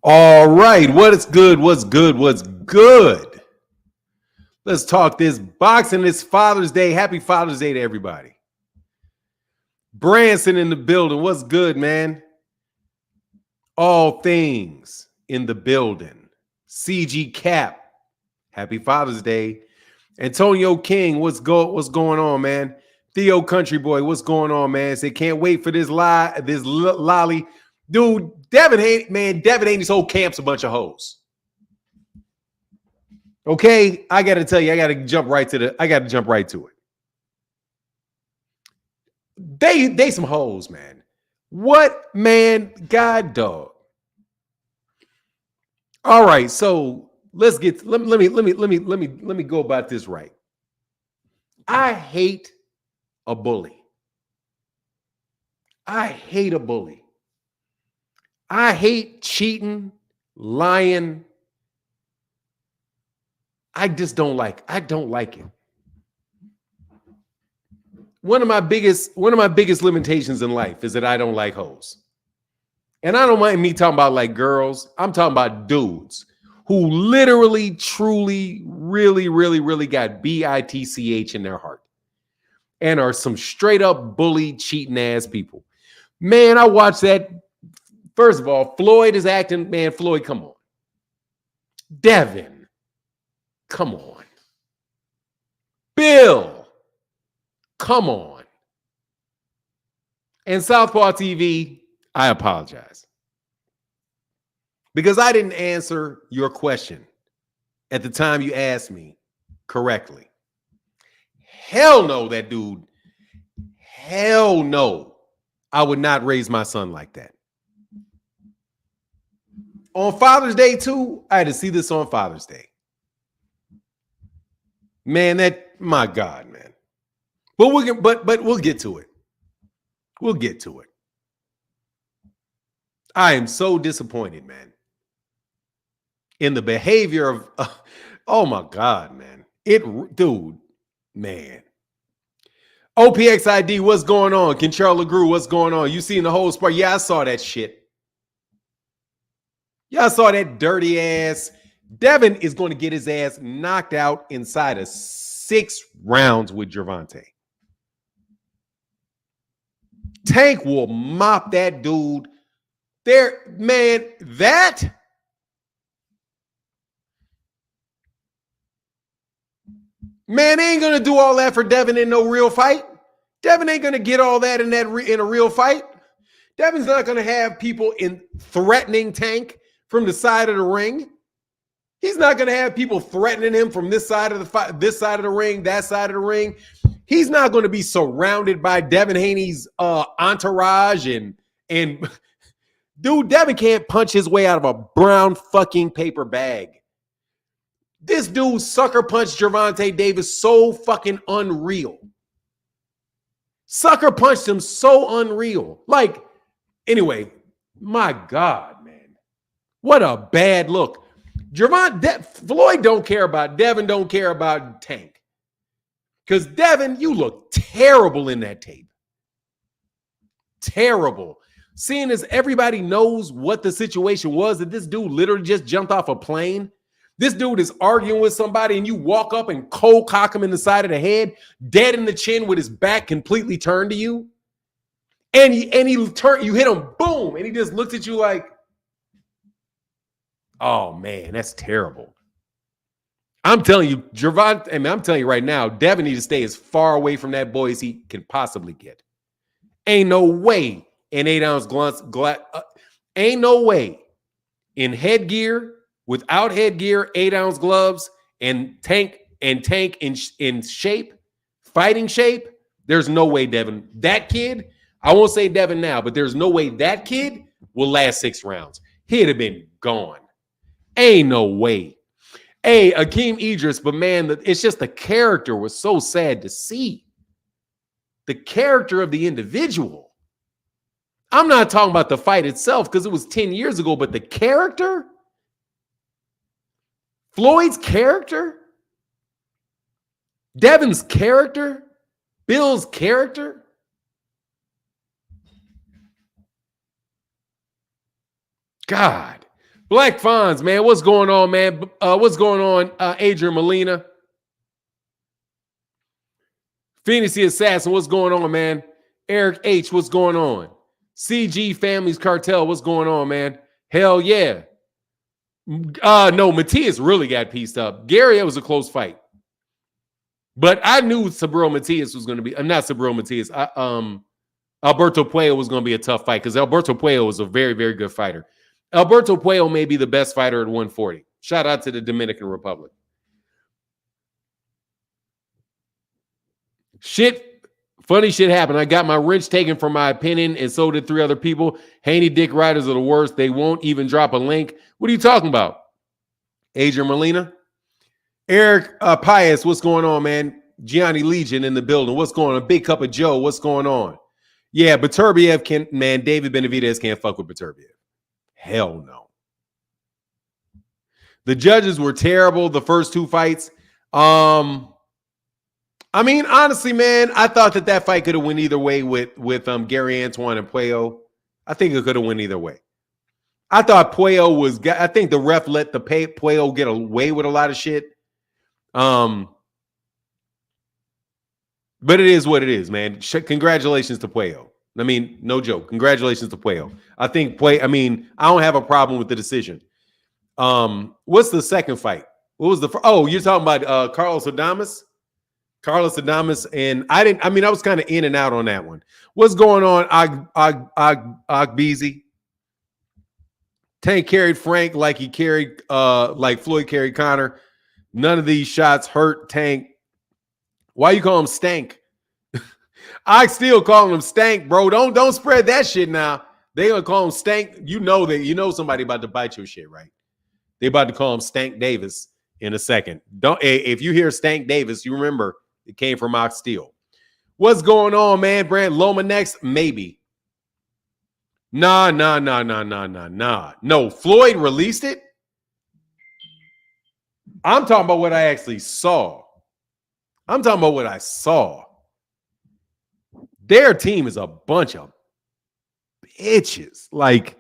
All right, what is good? What's good? What's good? Let's talk this boxing. It's Father's Day. Happy Father's Day to everybody. Branson in the building. What's good, man? All things in the building. CG Cap. Happy Father's Day. Antonio King. What's going on, man? Theo Country Boy. What's going on, man? Say can't wait for this lolly. Dude, Devin Haney's whole camp's a bunch of hoes. Okay, I got to tell you, I got to jump right to it. They some hoes, man. What, man? God dog. All right, so let's get let me go about this right. I hate a bully. I hate a bully. I hate cheating, lying. I don't like it. One of my biggest limitations in life is that I don't like hoes. And I don't mind me talking about like girls. I'm talking about dudes who literally, truly, really, really, really got bitch in their heart and are some straight up bully, cheating ass people. Man, I watched that. First of all, Floyd is acting, man, Floyd, come on. Devin, come on. Bill, come on. And Southpaw TV, I apologize. Because I didn't answer your question at the time you asked me correctly. Hell no, that dude. Hell no. I would not raise my son like that. On Father's Day, too, I had to see this on Father's Day. Man, my God, man. But we'll get to it. We'll get to it. I am so disappointed, man, in the behavior of, oh my God, man. Dude, man. OPXID, what's going on? Control LeGrew, what's going on? You seen the whole sport? Yeah, I saw that shit. Y'all saw that dirty ass. Devin is going to get his ass knocked out inside of 6 rounds with Gervonta. Tank will mop that dude. There, man, that. Man, they ain't going to do all that for Devin in no real fight. Devin ain't going to get all that in a real fight. Devin's not going to have people threatening Tank from the side of the ring. He's not going to have people threatening him from this side of the fight, this side of the ring, that side of the ring. He's not going to be surrounded by Devin Haney's entourage and dude, Devin can't punch his way out of a brown fucking paper bag. This dude sucker punched Gervonta Davis so fucking unreal. Sucker punched him so unreal. Like, anyway, my God, man. What a bad look. Floyd don't care about Devin, don't care about Tank. Because Devin, you look terrible in that tape. Terrible. Seeing as everybody knows what the situation was, that this dude literally just jumped off a plane. This dude is arguing with somebody and you walk up and cold cock him in the side of the head, dead in the chin with his back completely turned to you. And you hit him, boom, and he just looks at you like, oh man, that's terrible. I'm telling you, Gervonta, I'm telling you right now, Devin needs to stay as far away from that boy as he can possibly get. Ain't no way in 8-ounce gloves, ain't no way in headgear, without headgear, 8-ounce gloves, and tank in shape, fighting shape. There's no way Devin, that kid, I won't say Devin now, but there's no way that kid will last 6 rounds. He'd have been gone. Ain't no way. Hey, Akeem Idris, but man, it's just the character was so sad to see. The character of the individual. I'm not talking about the fight itself because it was 10 years ago, but the character? Floyd's character? Devin's character? Bill's character? God. Black Fonz, man, what's going on, man? What's going on, Adrian Molina? Phoenix the Assassin, what's going on, man? Eric H, what's going on? CG Families Cartel, what's going on, man? Hell yeah. No, Matias really got pieced up. Gary, it was a close fight. But I knew Subriel Matias was going to be, not Subriel Matias, Alberto Puello was going to be a tough fight because Alberto Puello was a very, very good fighter. Alberto Puello may be the best fighter at 140. Shout out to the Dominican Republic. Funny shit happened. I got my wrench taken from my opinion, and so did 3 other people. Haney dick riders are the worst. They won't even drop a link. What are you talking about? Adrian Molina? Eric Pius, what's going on, man? Gianni Legion in the building. What's going on? Big Cup of Joe, what's going on? Yeah, Beterbiev can, man, David Benavidez can't fuck with Beterbiev. Hell no. The judges were terrible the first 2 fights. I mean, honestly, man, I thought that fight could have went either way with Gary Antoine and Puello. I think it could have went either way. I thought Puello was. I think the ref let the Puello get away with a lot of shit. But it is what it is, man. Congratulations to Puello. I mean, no joke. Congratulations to Puello. I think I mean, I don't have a problem with the decision. What's the second fight? What was the? Oh, you're talking about Carlos Adames. Carlos Adames, and I was kind of in and out on that one. What's going on, Ogbeezy? Tank carried Frank like he carried, like Floyd carried Connor. None of these shots hurt Tank. Why you call him Stank? I still call him Stank, bro. Don't spread that shit now. They gonna call him Stank. You know somebody about to bite your shit, right? They about to call him Stank Davis in a second. If you hear Stank Davis, you remember it came from Ox Steel. What's going on, man? Brand Loma next? Maybe. Nah. No, Floyd released it. I'm talking about what I actually saw. I'm talking about what I saw. Their team is a bunch of bitches. Like,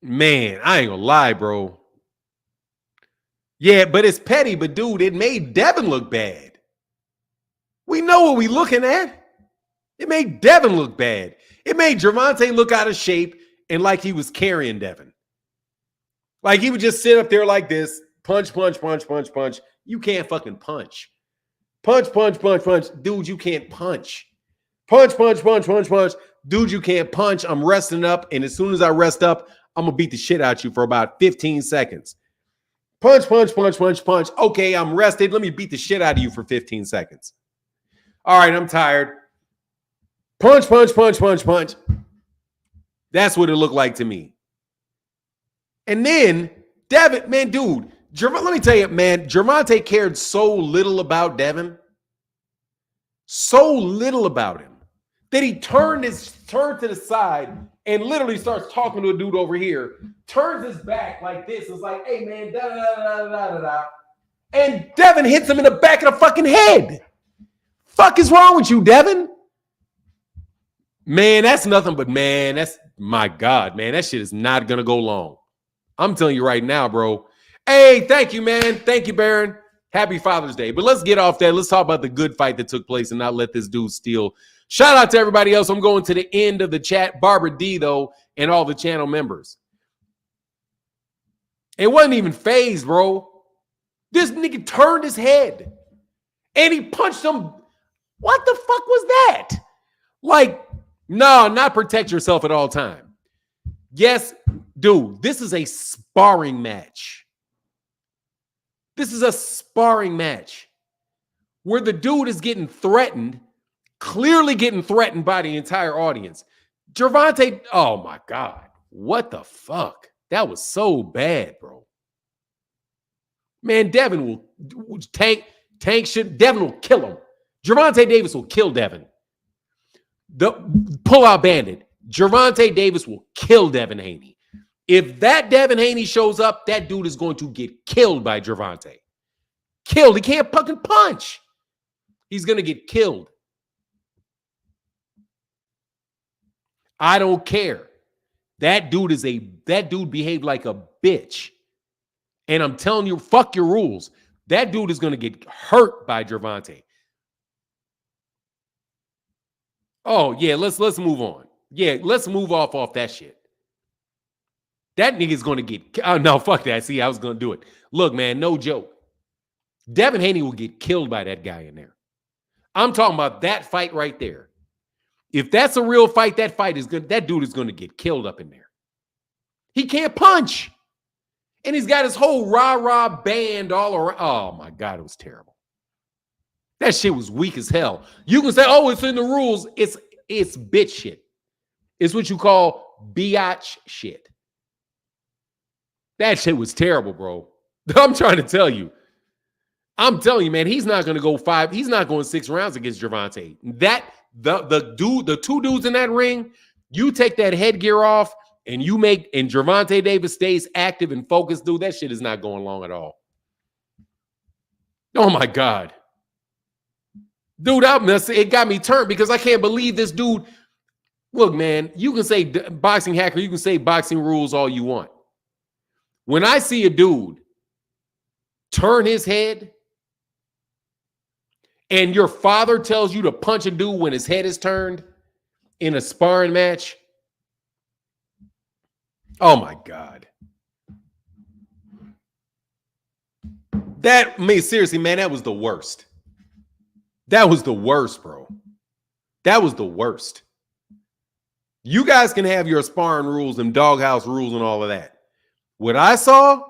man, I ain't gonna lie, bro. Yeah, but it's petty. But, dude, it made Devin look bad. We know what we looking at. It made Devin look bad. It made Gervonta look out of shape and like he was carrying Devin. Like he would just sit up there like this, punch. You can't fucking punch. Punch. Dude, you can't punch. Punch. Dude, you can't punch. I'm resting up, and as soon as I rest up, I'm going to beat the shit out you for about 15 seconds. Punch. Okay, I'm rested. Let me beat the shit out of you for 15 seconds. All right, I'm tired. Punch. That's what it looked like to me. And then, Devin, man, dude, let me tell you, man, Gervonta cared so little about Devin. So little about him. That he turned to the side and literally starts talking to a dude over here. Turns his back like this. It's like, hey, man, da-da-da-da-da-da-da. And Devin hits him in the back of the fucking head. Fuck is wrong with you, Devin? Man, that's nothing but, man, that's, my God, man, that shit is not going to go long. I'm telling you right now, bro. Hey, thank you, man. Thank you, Baron. Happy Father's Day. But let's get off that. Let's talk about the good fight that took place and not let this dude steal. Shout out to everybody else. I'm going to the end of the chat. Barbara D, though, and all the channel members. It wasn't even phased, bro. This nigga turned his head and he punched him. What the fuck was that? Like, no, not protect yourself at all time. Yes, dude, this is a sparring match. This is a sparring match where the dude is getting threatened, clearly getting threatened by the entire audience. Gervonta, oh my God, what the fuck? That was so bad, bro. Man, Devin will Tank shit. Devin will kill him. Gervonta Davis will kill Devin. The pull-out bandit. Gervonta Davis will kill Devin Haney. If that Devin Haney shows up, that dude is going to get killed by Gervonta. Killed. He can't fucking punch. He's going to get killed. I don't care. That dude behaved like a bitch. And I'm telling you, fuck your rules. That dude is going to get hurt by Gervonta. Oh, yeah, let's move on. Yeah, let's move off that shit. That nigga's going to get... Oh, no, fuck that. See, I was going to do it. Look, man, no joke. Devin Haney will get killed by that guy in there. I'm talking about that fight right there. If that's a real fight, that dude is going to get killed up in there. He can't punch. And he's got his whole rah-rah band all around. Oh, my God, it was terrible. That shit was weak as hell. You can say, oh, it's in the rules. It's bitch shit. It's what you call biatch shit. That shit was terrible, bro. I'm trying to tell you. I'm telling you, man, he's not going to go 5. He's not going 6 rounds against Gervonta. The two dudes in that ring, you take that headgear off and Gervonta Davis stays active and focused, dude, that shit is not going long at all. Oh, my God. Dude, it got me turned because I can't believe this dude. Look, man, you can say boxing hacker, you can say boxing rules all you want. When I see a dude turn his head and your father tells you to punch a dude when his head is turned in a sparring match, oh my God. Seriously, man, that was the worst. That was the worst, bro. That was the worst. You guys can have your sparring rules and doghouse rules and all of that. What I saw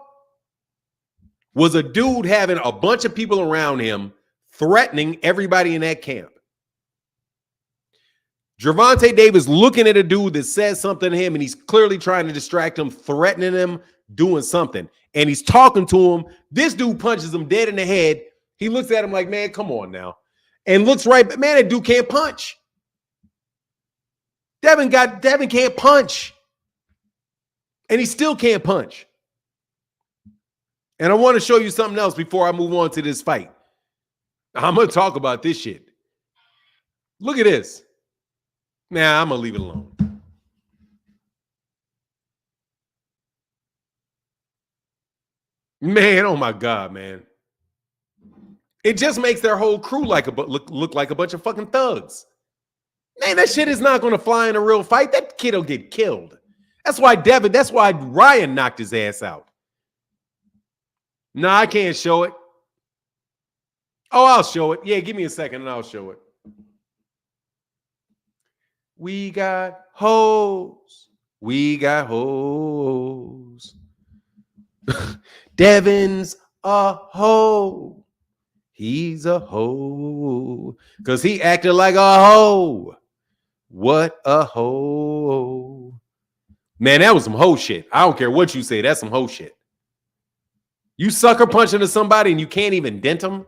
was a dude having a bunch of people around him threatening everybody in that camp. Gervonta Davis looking at a dude that says something to him and he's clearly trying to distract him, threatening him, doing something. And he's talking to him. This dude punches him dead in the head. He looks at him like, man, come on now. And looks right, but man, that dude can't punch. Devin can't punch. And he still can't punch. And I want to show you something else before I move on to this fight. I'm going to talk about this shit. Look at this. Nah, I'm going to leave it alone. Man, oh my God, man. It just makes their whole crew look like a bunch of fucking thugs. Man, that shit is not going to fly in a real fight. That kid will get killed. That's why Ryan knocked his ass out. Nah, I can't show it. Oh, I'll show it. Yeah, give me a second and I'll show it. We got hoes. We got hoes. Devin's a hoe. He's a hoe. Because he acted like a hoe. What a hoe. Man, that was some hoe shit. I don't care what you say. That's some hoe shit. You sucker punch into somebody and you can't even dent them.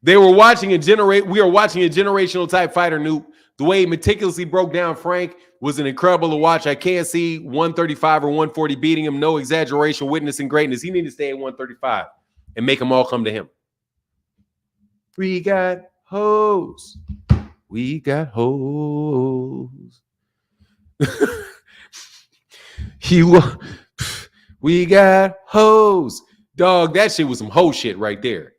We are watching a generational type fighter, Newt. The way he meticulously broke down Frank was an incredible to watch. I can't see 135 or 140 beating him. No exaggeration, witnessing greatness. He needs to stay at 135 and make them all come to him. We got hoes. We got hoes. We got hoes. Dog, that shit was some hoe shit right there.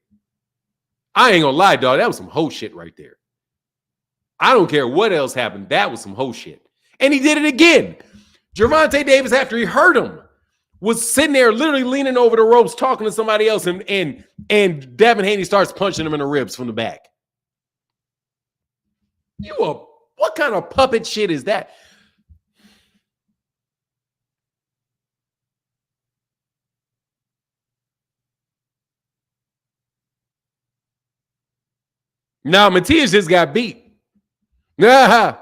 I ain't gonna lie, dog. That was some hoe shit right there. I don't care what else happened. That was some hoe shit. And he did it again. Gervonta Davis, after he hurt him, was sitting there literally leaning over the ropes talking to somebody else, and Devin Haney starts punching him in the ribs from the back. What kind of puppet shit is that? Now, Matias just got beat. Nah,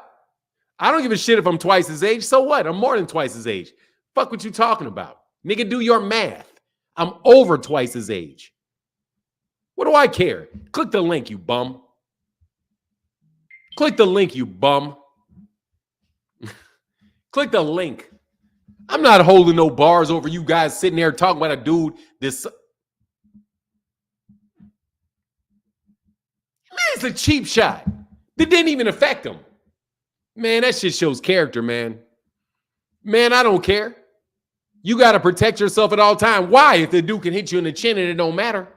I don't give a shit if I'm twice his age. So what? I'm more than twice his age. Fuck what you talking about. Nigga, do your math. I'm over twice his age. What do I care? Click the link, you bum. Click the link, you bum. Click the link. I'm not holding no bars over you guys sitting there talking about a dude this. Man, it's a cheap shot. That didn't even affect him. Man, that shit shows character, man. Man, I don't care. You got to protect yourself at all times. Why? If the dude can hit you in the chin and it don't matter.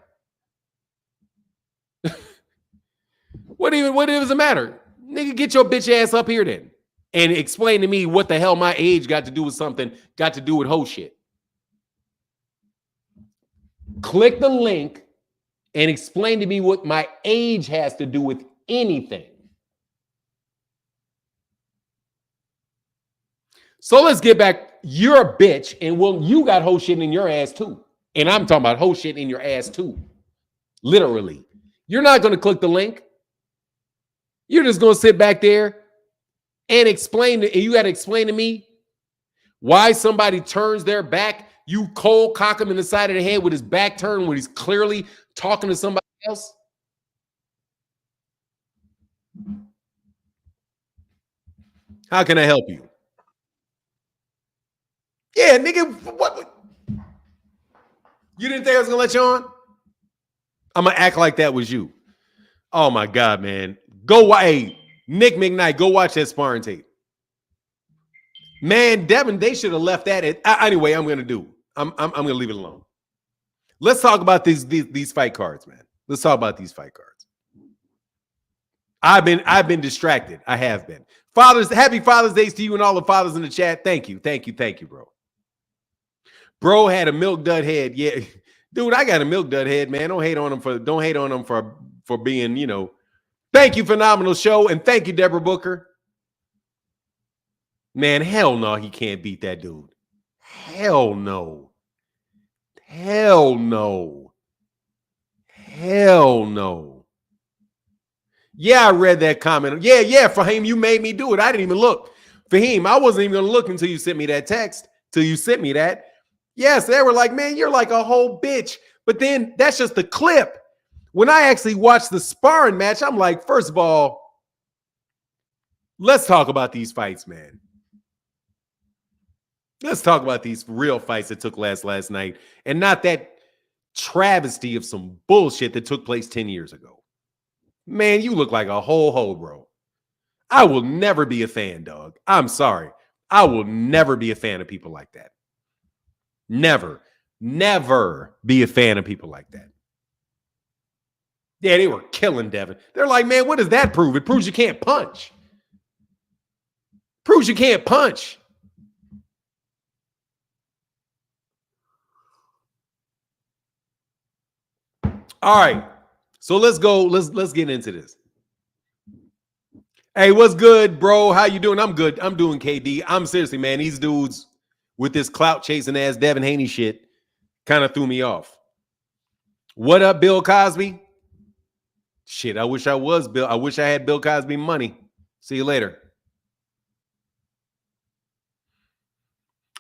What does it matter? Nigga, get your bitch ass up here then. And explain to me what the hell my age got to do with something, got to do with whole shit. Click the link and explain to me what my age has to do with anything. So let's get back. You're a bitch, and well, you got whole shit in your ass too. And I'm talking about whole shit in your ass too. Literally. You're not going to click the link. You're just going to sit back there and you got to explain to me why somebody turns their back. You cold cock him in the side of the head with his back turned when he's clearly talking to somebody else. How can I help you? Yeah, nigga, what? You didn't think I was going to let you on? I'm going to act like that was you. Oh, my God, man. Hey, Nick McKnight, go watch that sparring tape. Man, Devin, they should have left that. Anyway, I'm going to leave it alone. Let's talk about these fight cards, man. Let's talk about these fight cards. I've been distracted. I have been. Happy Father's Day to you and all the fathers in the chat. Thank you, bro. Bro had a milk dud head. Yeah, dude, I got a milk dud head, man. Don't hate on him for being, you know. Thank you, phenomenal show, and thank you, Deborah Booker. Man, hell no, he can't beat that dude. Hell no. Hell no. Hell no. Yeah, I read that comment. Yeah, Fahim, you made me do it. I didn't even look. Fahim, I wasn't even going to look until you sent me that text, till you sent me that. Yes, they were like, man, you're like a whole bitch. But then that's just the clip. When I actually watched the sparring match, I'm like, first of all, let's talk about these fights, man. Let's talk about these real fights that took last night and not that travesty of some bullshit that took place 10 years ago. Man, you look like a whole hoe, bro. I will never be a fan, dog. I'm sorry. I will never be a fan of people like that. Never be a fan of people like that. Yeah, they were killing Devin. They're like, man, what does that prove? It proves you can't punch. Proves you can't punch. All right. So let's go. Let's get into this. Hey, what's good, bro? How you doing? I'm good. I'm doing KD. I'm seriously, man. These dudes with this clout chasing ass Devin Haney shit kind of threw me off. What up, Bill Cosby? Shit, I wish I was Bill. I wish I had Bill Cosby money. See you later.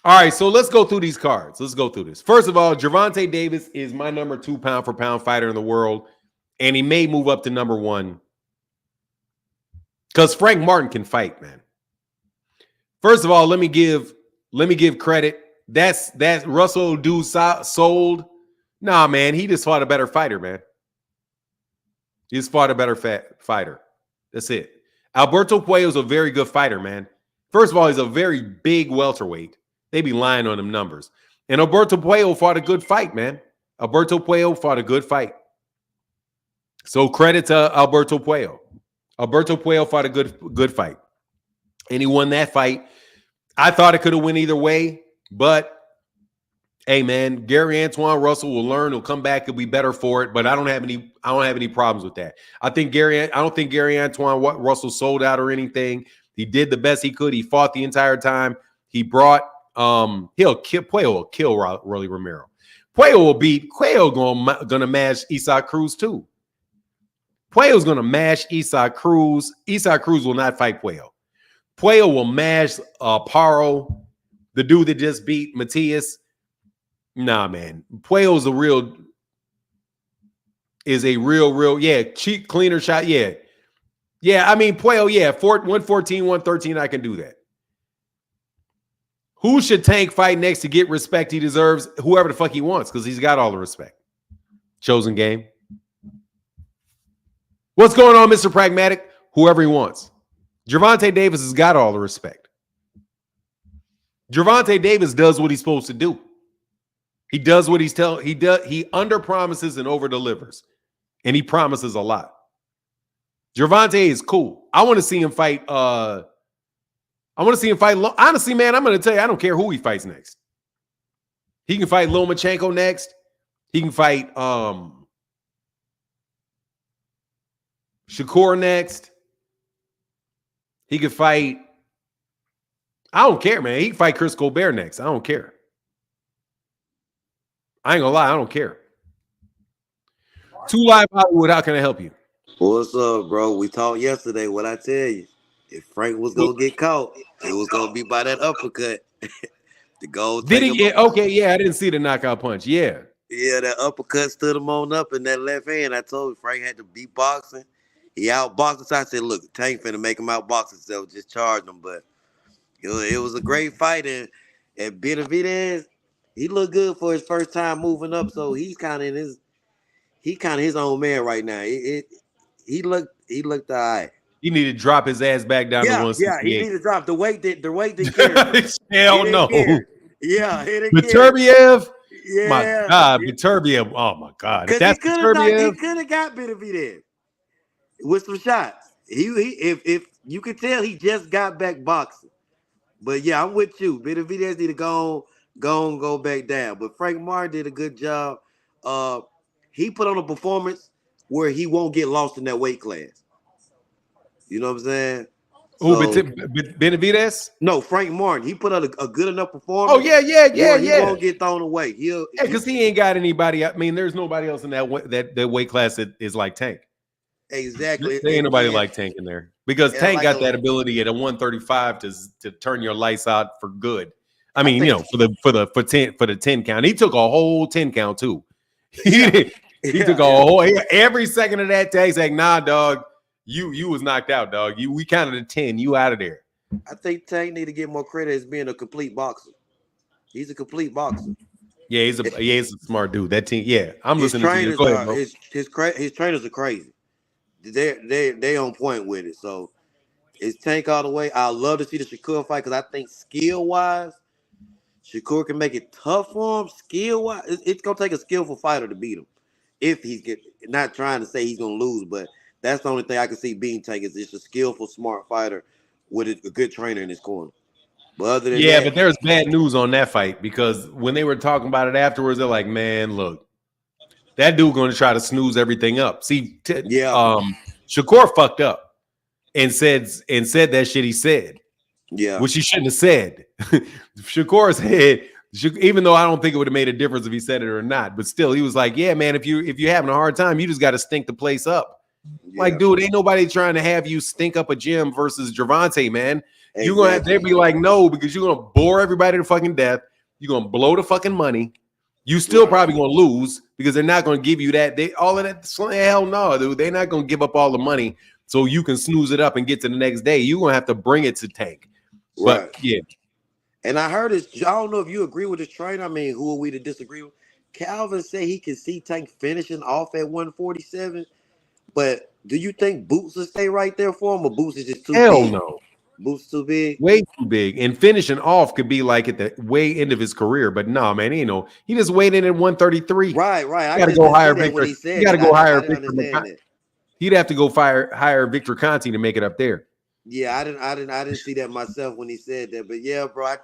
All right, so let's go through these cards. Let's go through this. First of all, Gervonta Davis is my number 2 pound-for-pound fighter in the world, and he may move up to number 1 because Frank Martin can fight, man. First of all, let me give credit. That's Russell dude sold. Nah, man, he just fought a better fighter, man. He just fought a better fighter. That's it. Alberto Puello's a very good fighter, man. First of all, he's a very big welterweight. They be lying on them numbers. And Alberto Puello fought a good fight, man. Alberto Puello fought a good fight. So credit to Alberto Puello. Alberto Puello fought a good fight. And he won that fight. I thought it could have went either way, but hey, man, Gary Antoine Russell will learn. He'll come back. He'll be better for it. But I don't have any problems with that. I don't think Gary Antoine Russell sold out or anything. He did the best he could. He fought the entire time. He brought Puello will kill Rolly Romero. Puello gonna mash Isaac Cruz too. Puello's gonna mash Isaac Cruz. Isaac Cruz will not fight Puello. Puello will mash Paro, the dude that just beat Matias. Nah, man. Puello's a real, cheap, cleaner shot. Yeah. Yeah, I mean, Puello, 114, 113, I can do that. Who should Tank fight next to get respect he deserves? Whoever the fuck he wants, because he's got all the respect. Chosen game. What's going on, Mr. Pragmatic? Whoever he wants. Gervonta Davis has got all the respect. Gervonta Davis does what he's supposed to do. He does what he's telling. He does. He under promises and over delivers, and he promises a lot. Gervonta is cool. I want to see him fight. I want to see him fight. Honestly, man, I'm going to tell you, I don't care who he fights next. He can fight Lomachenko next. He can fight Shakur next. He could fight. I don't care, man. He can fight Chris Colbert next. I don't care. I ain't gonna lie, I don't care. 2 Live Hollywood, how can I help you? What's up, bro? We talked yesterday. What I tell you, if Frank was gonna get caught, it was gonna be by that uppercut. The goal. Did he get okay? Yeah, I didn't see the knockout punch. Yeah, that uppercut stood him on up in that left hand. I told you Frank had to beat boxing. He outboxed us. I said, look, Tank finna make him outbox himself, just charge him. But it was a great fight, and Benavidez, he looked good for his first time moving up. So he's kind of his own man right now. He looked all right. He needed to drop his ass back down to 168. Yeah, he needed to drop the weight didn't care. Hell no. Yeah, Beterbiev. Yeah, my God, Beterbiev. Oh my God, if that's Beterbiev, he could have got Benavidez with some shots. If you could tell, he just got back boxing. But yeah, I'm with you. Benavidez need to go back down. But Frank Martin did a good job. He put on a performance where he won't get lost in that weight class. You know what I'm saying? Benavidez? No, Frank Martin. He put out a good enough performance. Oh, yeah. He won't get thrown away. Because he ain't got anybody. I mean, there's nobody else in that weight class that is like Tank. Exactly. There ain't nobody like Tank in there. Because Tank got that ability at a 135 to turn your lights out for good. I mean, for the 10 count. He took a whole 10 count too. He took a whole every second of that tag. He's like, nah, dog. You was knocked out, dog. We counted to 10. You out of there. I think Tank need to get more credit as being a complete boxer. He's a complete boxer. Yeah, he's a smart dude. That team, yeah. I'm listening to you. Go ahead, bro. His trainers are crazy. They on point with it. So it's Tank all the way. I love to see the Shakur fight because I think skill wise, Shakur can make it tough for him. Skill wise, it's gonna take a skillful fighter to beat him. If he's not trying to say he's gonna lose, but that's the only thing I can see being Tank is just a skillful, smart fighter with a good trainer in his corner. But other than that, but there's bad news on that fight because when they were talking about it afterwards, they're like, "Man, look, that dude going to try to snooze everything up." See, Shakur fucked up and said that shit he said, which he shouldn't have said. Shakur said, even though I don't think it would have made a difference if he said it or not, but still, he was like, "Yeah, man, if you're having a hard time, you just got to stink the place up." Yeah. Like, dude, ain't nobody trying to have you stink up a gym versus Gervonta, man. Exactly. You're gonna have to be like, no, because you're gonna bore everybody to fucking death. You're gonna blow the fucking money. You still probably gonna lose because they're not gonna give you that. All of that. Hell no, dude. They're not gonna give up all the money so you can snooze it up and get to the next day. You're gonna have to bring it to Tank. But yeah. And I heard this. I don't know if you agree with this trainer. I mean, who are we to disagree with? Calvin said he can see Tank finishing off at 147. But do you think Boots will stay right there for him, or Boots is just too big? Hell no. Boots too big? Way too big. And finishing off could be like at the way end of his career. But no, man, he just weighed in at 133. Right. You got to go higher Victor. You got to go higher Victor. He'd have to go higher Victor Conti to make it up there. Yeah, I didn't see that myself when he said that. But yeah, bro, I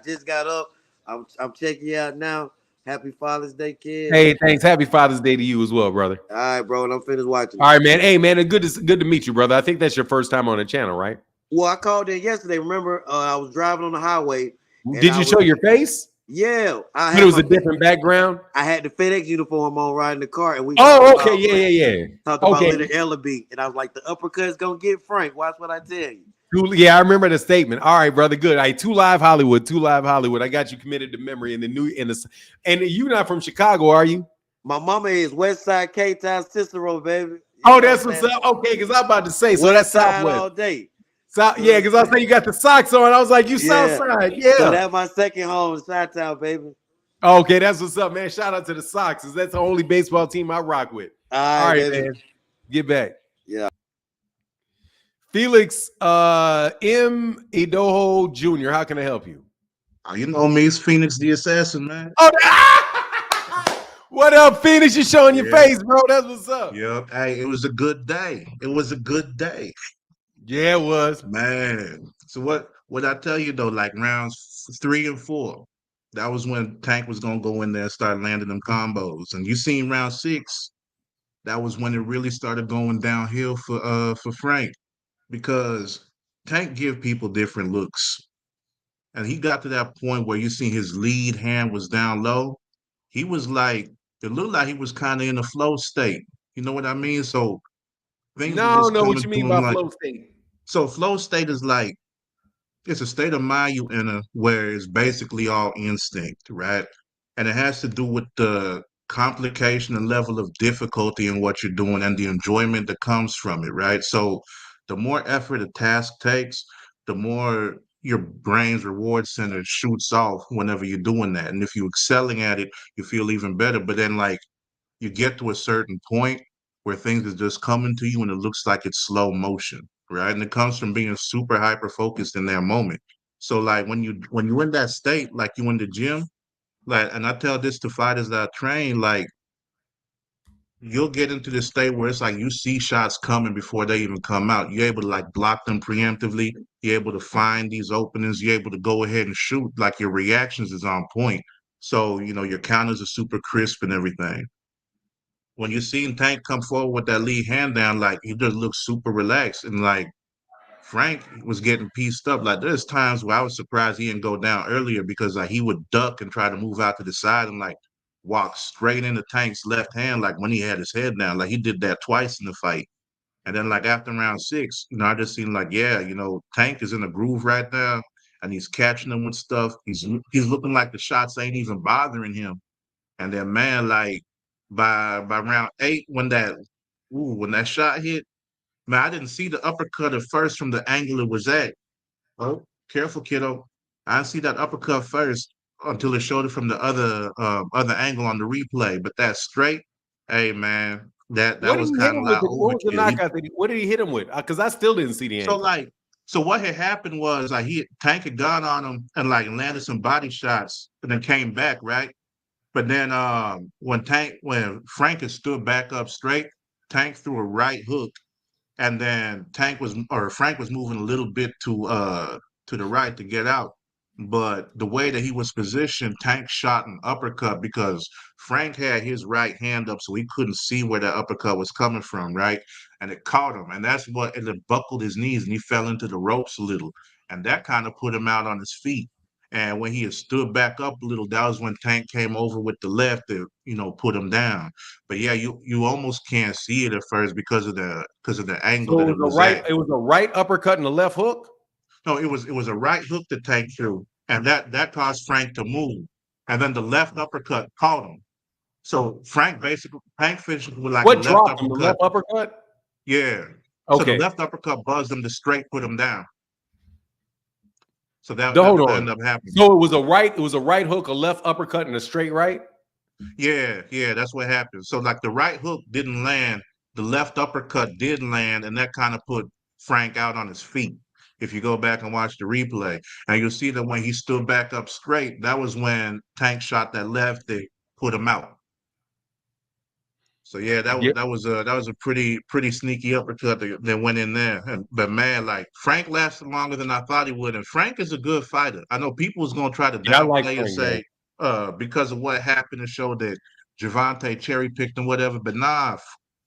just got up. I'm checking you out now. Happy Father's Day, kid. Hey, thanks. Happy Father's Day to you as well, brother. All right, bro, and I'm finished watching. All right, man. Hey, man, good to meet you, brother. I think that's your first time on the channel, right? Well, I called in yesterday. Remember, I was driving on the highway. Did you show your face? Yeah. But it was a different background? I had the FedEx uniform on riding the car. And we okay. Yeah. Talked about little Ellaby. And I was like, the uppercut's going to get Frank. Watch what I tell you. Yeah, I remember the statement. All right, brother. Good. All right, 2 Live Hollywood. I got you committed to memory and you're not from Chicago, are you? My mama is West Side K-Town Cicero, baby. That's what's up. Okay, because I'm about to say so. That's Southwest all day. Yeah, because I say you got the socks on. I was like, you Southside. Yeah. So that's my second home in Chi-Town, baby. Okay, that's what's up, man. Shout out to the Sox. That's the only baseball team I rock with. All right, man. Get back. Yeah. Felix M. Idoho Jr., how can I help you? You know me, it's Phoenix the Assassin, man. Oh, what up, Phoenix? You showing your Yeah, face, bro? That's what's up. yeah. Hey, it was a good day. It was a good day, Yeah, it was. man. So what I tell you though, like rounds 3 and 4, that was when Tank was gonna go in there and start landing them combos. And you seen round 6, that was when it really started going downhill for Frank because Tank give people different looks. And he got to that point where you see his lead hand was down low. He was like, it looked like he was kind of in a flow state. You know what I mean? So things No, were I don't just know what coming you to mean him by like, flow state. so flow state is like, it's a state of mind you enter where it's basically all instinct, right? And it has to do with the complication and level of difficulty in what you're doing and the enjoyment that comes from it, right? So the more effort a task takes, the more your brain's reward center shoots off whenever you're doing that. And if you're excelling at it, you feel even better. But then like you get to a certain point where things is just coming to you and it looks like it's slow motion, right? And it comes from being super hyper focused in that moment. So like when you're in that state, like you in the gym, like, and I tell this to fighters that I train, like you'll get into this state where it's like you see shots coming before they even come out. You're able to like block them preemptively. You're able to find these openings. You're able to go ahead and shoot. Like your reactions is on point. So, you know, your counters are super crisp and everything. When you seen Tank come forward with that lead hand down, like he just looks super relaxed. And like Frank was getting pieced up. Like there's times where I was surprised he didn't go down earlier because like he would duck and try to move out to the side and like walk straight into Tank's left hand, like when he had his head down. Like he did that twice in the fight. And then like after round 6, you know, I just seen like, yeah, you know, Tank is in a groove right now and he's catching them with stuff. He's looking like the shots ain't even bothering him. And then man, like by round 8, when that shot hit, man, I didn't see the uppercut at first from the angle it was at. Oh, careful, kiddo. I didn't see that uppercut first until it showed it from the other angle on the replay. But that straight, hey man, that What did was he hit kind of him like with? What was the overkill. knockout? What did he hit him with? Because I still didn't see the So angle. like so what had happened was like he Tank had gone on him and like landed some body shots and then came back, right? But then when Frank had stood back up straight, Tank threw a right hook and then Frank was moving a little bit to the right to get out. But the way that he was positioned, Tank shot an uppercut because Frank had his right hand up so he couldn't see where that uppercut was coming from, right? And it caught him. And it buckled his knees and he fell into the ropes a little. And that kind of put him out on his feet. And when he had stood back up a little, that was when Tank came over with the left to, you know, put him down. But yeah, you almost can't see it at first because of the angle So that it it was a was right. at. It was a right uppercut and a left hook. No, it was a right hook that Tank threw, and that caused Frank to move. And then the left uppercut caught him. So Frank finished with like a What left dropped him? The uppercut. left uppercut. Yeah. So the Okay. left uppercut buzzed him to straight put him down. So that's Hold what on. ended up happening. So it was a right. It was a right hook, a left uppercut, and a straight right. Yeah, yeah, that's what happened. So like the right hook didn't land, the left uppercut did land, and that kind of put Frank out on his feet. If you go back and watch the replay, and you'll see that when he stood back up straight, that was when Tank shot that left that put him out. So yeah, Yeah. that was a pretty sneaky uppercut that went in there. But man, like Frank lasted longer than I thought he would, and Frank is a good fighter. I know people was gonna try to Yeah, I like downplay and Frank, man. say because of what happened to show that Gervonta cherry picked and whatever, but nah,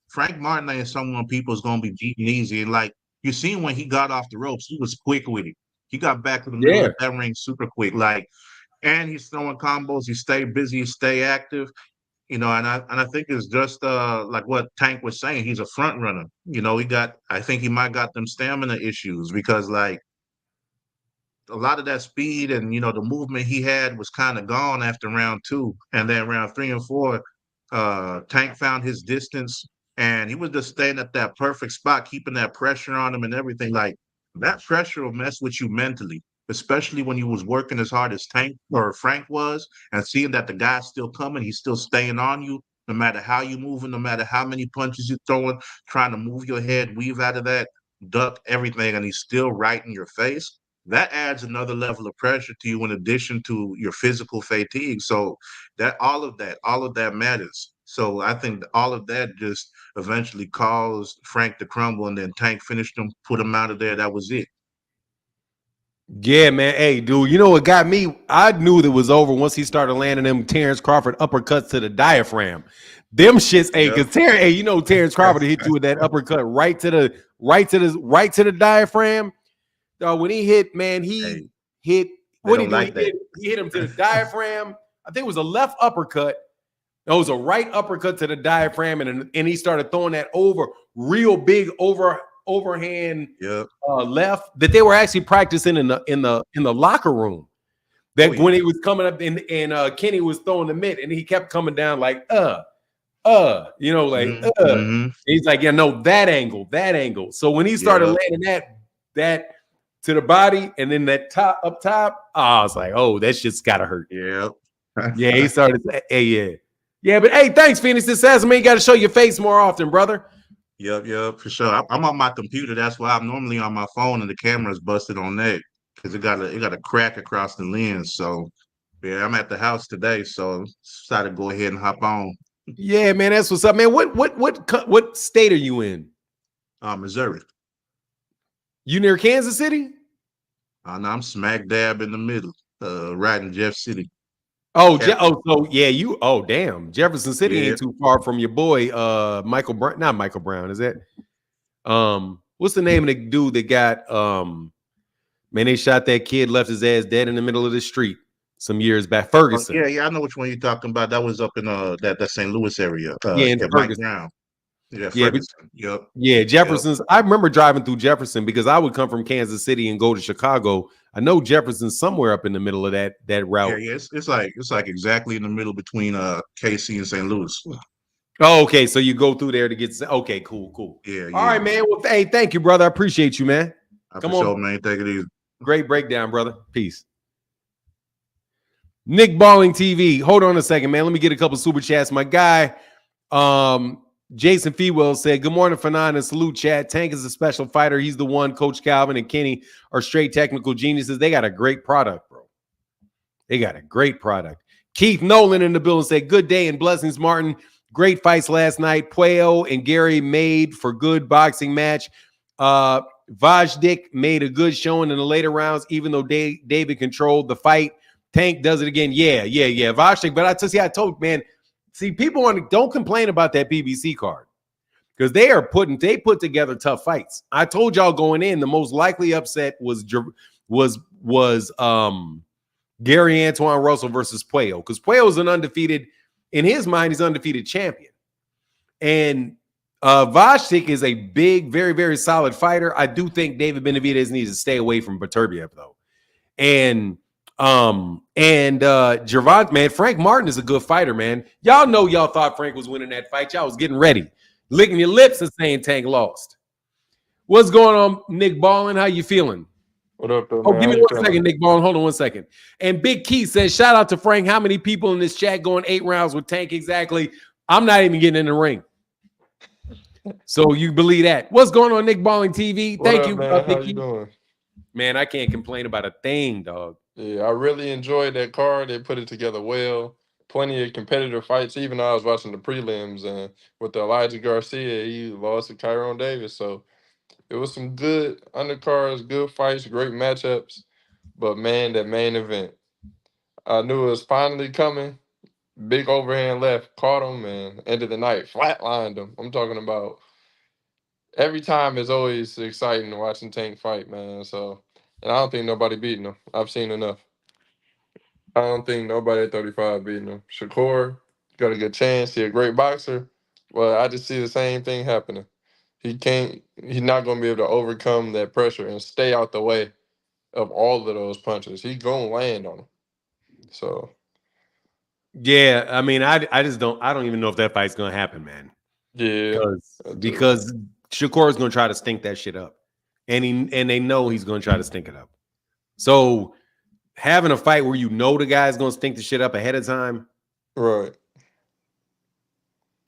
Frank Martin ain't someone people's gonna be beating easy. And like you seen when he got off the ropes, he was quick with it. He got back to the middle Yeah. of that ring super quick. Like and he's throwing combos. He stayed busy. He stay active. You know, and I think it's just like what Tank was saying. He's a front runner. You know, I think he might got them stamina issues because like a lot of that speed and you know the movement he had was kind of gone after round 2, and then round 3 and 4, Tank found his distance, and he was just staying at that perfect spot, keeping that pressure on him and everything. Like that pressure will mess with you mentally, especially when you was working as hard as Tank or Frank was, and seeing that the guy's still coming, he's still staying on you. No matter how you moving, no matter how many punches you're throwing, trying to move your head, weave out of that, duck everything, and he's still right in your face that adds another level of pressure to you in addition to your physical fatigue. So that all of that matters. So I think that all of that just eventually caused Frank to crumble, and then Tank finished him, put him out of there. That was it. Yeah, man. Hey, dude, you know what got me? I knew it was over once he started landing them Terrence Crawford uppercuts to the diaphragm. Them shits, hey, Yep. because Terrence, hey, you know Terrence Crawford hit you with that uppercut right to the diaphragm. Dog, when he hit, man, he Hey, hit. they What he don't do? He like that. hit him to the diaphragm. I think it was a left uppercut. It was a right uppercut to the diaphragm, and he started throwing that real big overhand Yep. left that they were actually practicing in the locker room. Oh That when yeah. he was coming up and Kenny was throwing the mitt, and he kept coming down like like Mm-hmm. He's like, yeah, no, that angle. So when he started Yep. landing that to the body and then that top up top, I was like, oh, that shit's gotta hurt. Yep. Yeah, he started. Hey, yeah. Yeah, but hey, thanks, Phoenix. This says, man, you got to show your face more often, brother. Yep, for sure. I'm on my computer. That's why I'm normally on my phone, and the camera's busted on that because it got a crack across the lens. So yeah, I'm at the house today, so decided to go ahead and hop on. Yeah, man, that's what's up, man. What state are you in? Missouri. You near Kansas City? And I'm smack dab in the middle, right in Jeff City. Oh, Capital. so yeah, you. Oh, damn, Jefferson City Yeah. ain't too far from your boy, Michael Brown. Not Michael Brown, is it? What's the name of the dude that got Man, they shot that kid, left his ass dead in the middle of the street some years back. Yeah, Ferguson. I know which one you're talking about. That was up in that St. Louis area. Yeah, in Yeah, Mike Ferguson. Brown. Yeah, Yeah, but Ferguson. Yep. yeah, Yep. Jefferson's. I remember driving through Jefferson because I would come from Kansas City and go to Chicago. I know Jefferson's somewhere up in the middle of that Yeah, route. it's like exactly in the middle between KC and St. Louis. Oh, okay. So you go through there to get. Okay, cool. Yeah, All right, yeah. man. Well, hey, thank you, brother. I appreciate you, man. For Come sure, on. man. Take it easy. Great breakdown, brother. Peace. Nick Balling TV. Hold on a second, man. Let me get a couple super chats. My guy, Jason Fewell said, "Good morning, Fanon, and salute, chat. Tank is a special fighter. He's the one. Coach Calvin and Kenny are straight technical geniuses. They got a great product, bro. They got a great product." Keith Nolan in the building said, "Good day and blessings, Martin. Great fights last night. Pueo and Gary made for good boxing match. Vajdik made a good showing in the later rounds, even though David controlled the fight. Tank does it again. Yeah. Vajdik, but I told, man, see, people don't complain about that PBC card because they put together tough fights. I told y'all going in, the most likely upset was Gary Antoine Russell versus Pueo, because Pueo's in his mind, he's undefeated champion. And Vajtik is a big, very, very solid fighter. I do think David Benavidez needs to stay away from Beterbiev, though. And Gervonta, man, Frank Martin is a good fighter, man. Y'all know y'all thought Frank was winning that fight. Y'all was getting ready, licking your lips and saying Tank lost. What's going on, Nick Ballin? How you feeling? What up, though, Oh, man? give How me you 1 second, feeling? Nick Ballin. Hold on 1 second. And Big Key says, shout out to Frank. How many people in this chat going 8 rounds with Tank exactly? I'm not even getting in the ring. So you believe that. What's going on, Nick Balling TV? What Thank up, you, man? How Big you Key. doing? Man, I can't complain about a thing, dog. Yeah, I really enjoyed that card. They put it together well. Plenty of competitive fights. Even though I was watching the prelims and with the Elijah Garcia, he lost to Tyrone Davis. So it was some good undercards, good fights, great matchups. But man, that main event, I knew it was finally coming. Big overhand left, caught him, and end of the night, flatlined him. I'm talking about every time is always exciting watching Tank fight, man. So, and I don't think nobody beating him. I've seen enough. I don't think nobody at 35 beating him. Shakur got a good chance. He's a great boxer, but I just see the same thing happening. He can't. He's not going to be able to overcome that pressure and stay out the way of all of those punches. He's going to land on them. So Yeah, I mean, I just don't. I don't even know if that fight's gonna happen, man. yeah, Because I do. because Shakur is gonna try to stink that shit up, and they know he's gonna try to stink it up. So having a fight where you know the guy's gonna stink the shit up ahead of time, Right.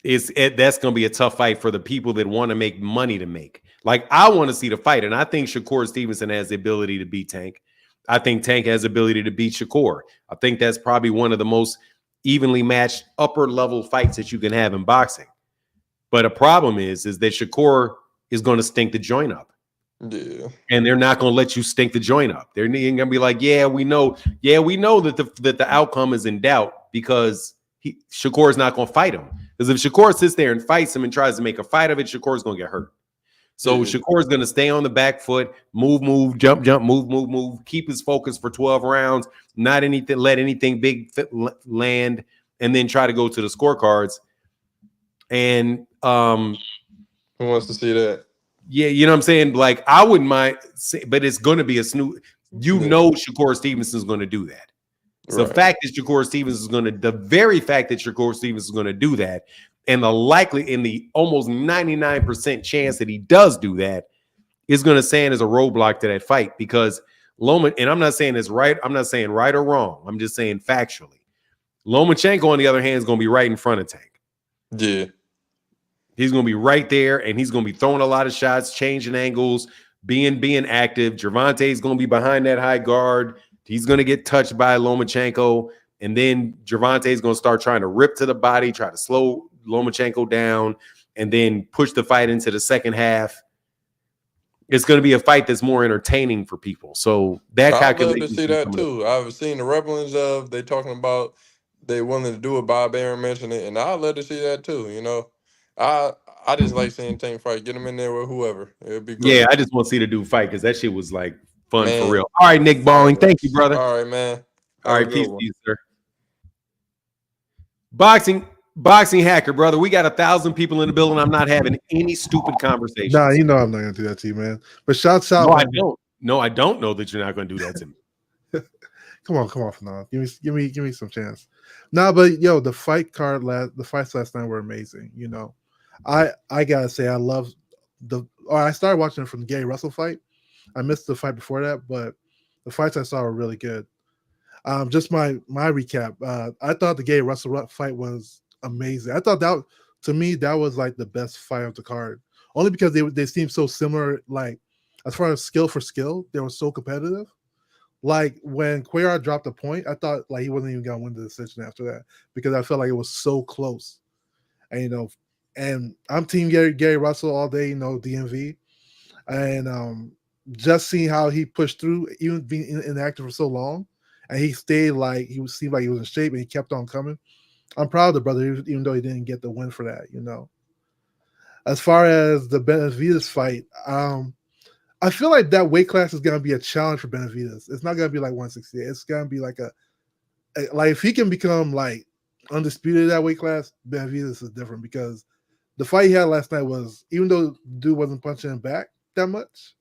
that's gonna be a tough fight for the people that want to make money to make. Like, I want to see the fight, and I think Shakur Stevenson has the ability to beat Tank. I think Tank has the ability to beat Shakur. I think that's probably one of the most evenly matched upper level fights that you can have in boxing. But a problem is that Shakur is going to stink the joint up. Yeah. And they're not going to let you stink the joint up. They're going to be like, yeah, we know that the outcome is in doubt because Shakur is not going to fight him. Because if Shakur sits there and fights him and tries to make a fight of it, Shakur is going to get hurt. So Shakur is going to stay on the back foot, move, jump, move, keep his focus for 12 rounds, not anything, let anything big land, and then try to go to the scorecards. And who wants to see that? Yeah, you know what I'm saying? Like, I wouldn't mind, but it's going to be a snooze. You know Shakur Stevenson is going to do that. It's the fact that Shakur Stevenson is going to, the very fact that Shakur Stevenson is going to do that, and the almost 99% chance that he does do that is going to stand as a roadblock to that fight because Loma, and I'm not saying it's right. I'm not saying right or wrong. I'm just saying factually. Lomachenko, on the other hand, is going to be right in front of Tank. Yeah. He's going to be right there, and he's going to be throwing a lot of shots, changing angles, being active. Gervonta is going to be behind that high guard. He's going to get touched by Lomachenko, and then Gervonta is going to start trying to rip to the body, try to slow Lomachenko down, and then push the fight into the second half. It's going to be a fight that's more entertaining for people. So that I'd love to calculation see that too. I've seen the rumblings of they talking about they willing to do it. Bob Aaron mentioned it, and I'd love to see that too. You know, I just like seeing Tank fight. Get him in there with whoever. It'd be great. Yeah, I just want to see the dude fight because that shit was like fun Man. for real. All right, Nick Balling. Thank you, brother. All right, man. All right, peace to you, sir. Boxing hacker, brother. We got 1,000 people in the building. I'm not having any stupid conversations. Nah, you know I'm not gonna do that to you, man. But shouts out. No, I don't. No, I don't know that you're not going to do that to me. Come on, Fanal. Give me some chance. Nah, but yo, the fights last night were amazing. You know, I gotta say I love I started watching it from the Gary Russell fight. I missed the fight before that, but the fights I saw were really good. Just my recap. I thought the Gary Russell fight was amazing. I thought that, to me, that was like the best fight of the card. Only because they seemed so similar. Like, as far as skill for skill, they were so competitive. Like, when Cuellar dropped a point, I thought like he wasn't even gonna win the decision after that because I felt like it was so close. And you know, and I'm team Gary Russell all day. You know, DMV, and just seeing how he pushed through, even being inactive for so long. And he stayed like seemed like he was in shape, and he kept on coming. I'm proud of the brother, even though he didn't get the win for that. You know, as far as the Benavidez fight, I feel like that weight class is gonna be a challenge for Benavidez. It's not gonna be like 168. It's gonna be like like if he can become like undisputed at that weight class, Benavidez is different because the fight he had last night was, even though the dude wasn't punching him back that much,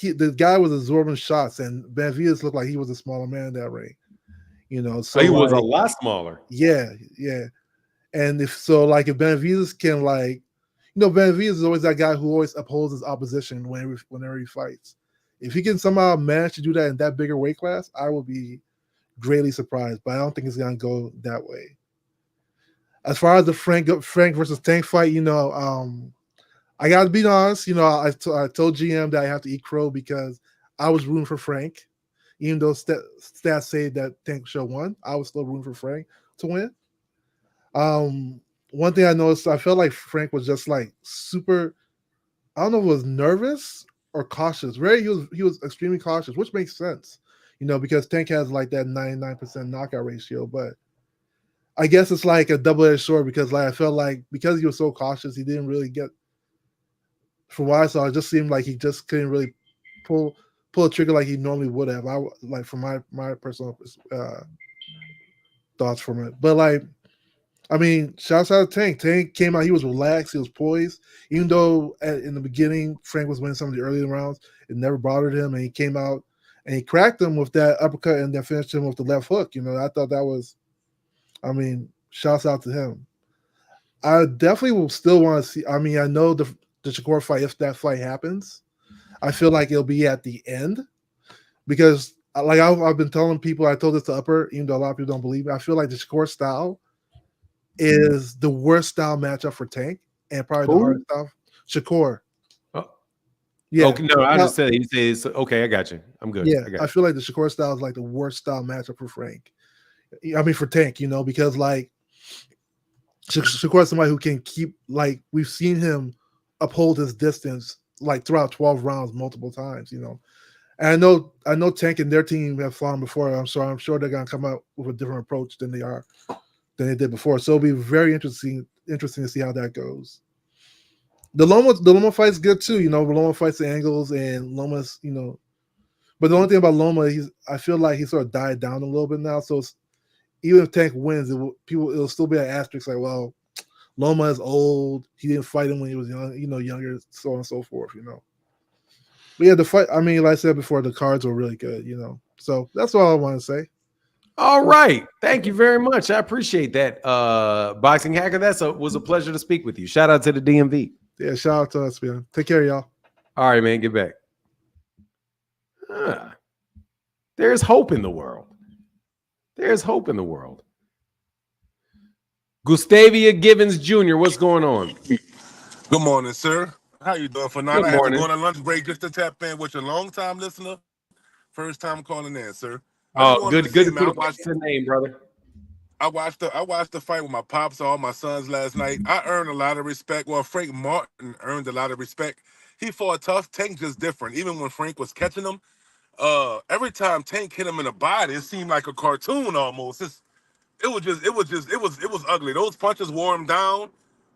the guy was absorbing shots, and Benavidez looked like he was a smaller man in that ring. You know, so he was a lot smaller. Yeah. And if Benavidez can Benavidez is always that guy who always upholds his opposition whenever he fights. If he can somehow manage to do that in that bigger weight class, I will be greatly surprised. But I don't think it's gonna go that way. As far as the Frank versus Tank fight, I gotta be honest. I told GM that I have to eat crow because I was rooting for Frank, even though stats say that Tank should have won. I was still rooting for Frank to win. One thing I noticed, I felt like Frank was just like super. I don't know if it was nervous or cautious. Really, he was extremely cautious, which makes sense, because Tank has like that 99% knockout ratio. But I guess it's like a double-edged sword because I felt like because he was so cautious, he didn't really get. From what I saw, it just seemed like he just couldn't really pull a trigger like he normally would have. From my personal thoughts from it, but shouts out to Tank. Tank came out, he was relaxed, he was poised. Even though in the beginning Frank was winning some of the early rounds, it never bothered him, and he came out and he cracked him with that uppercut and then finished him with the left hook. I thought that was, shouts out to him. I definitely will still want to see. I know the Shakur fight, if that fight happens, I feel like it'll be at the end because I've been telling people, I told this to Upper, even though a lot of people don't believe me, I feel like the Shakur style is the worst style matchup for Tank and probably the hardest style. Shakur. Yeah. Okay, no, I Now, just said he says okay. I got you. I'm good. yeah, I got I you. feel like the Shakur style is like the worst style matchup for Frank. I mean, for Tank, because like Shakur is somebody who can keep, like, we've seen him uphold his distance like throughout 12 rounds multiple times. And I know Tank and their team have fought him before. I'm sure they're gonna come out with a different approach than they did before. So it'll be very interesting to see how that goes. The Loma fight's good too. Loma fights the angles and Loma's. But the only thing about Loma, I feel like he sort of died down a little bit now. So even if Tank wins, it'll still be an asterisk like, well, Loma is old. He didn't fight him when he was young, younger, so on and so forth. But yeah, the fight. I mean, like I said before, the cards were really good. So that's all I want to say. All right. Thank you very much. I appreciate that. Boxing Hacker, was a pleasure to speak with you. Shout out to the DMV. Yeah, shout out to us, man. Take care, y'all. All right, man. Get back. There's hope in the world. There's hope in the world. Gustavia Givens Jr., what's going on? Good morning, sir. How you doing, Fernando? Good I had to morning. go on a lunch break just to tap in with your long-time listener. First time calling in, sir. I just Oh, wanted good to say, to man, put a face to the name, brother. I watched the fight with my pops, all my sons last night. I earned a lot of respect. Well, Frank Martin earned a lot of respect. He fought tough. Tank just different. Even when Frank was catching him, every time Tank hit him in the body, it seemed like a cartoon almost. It was ugly. Those punches wore him down.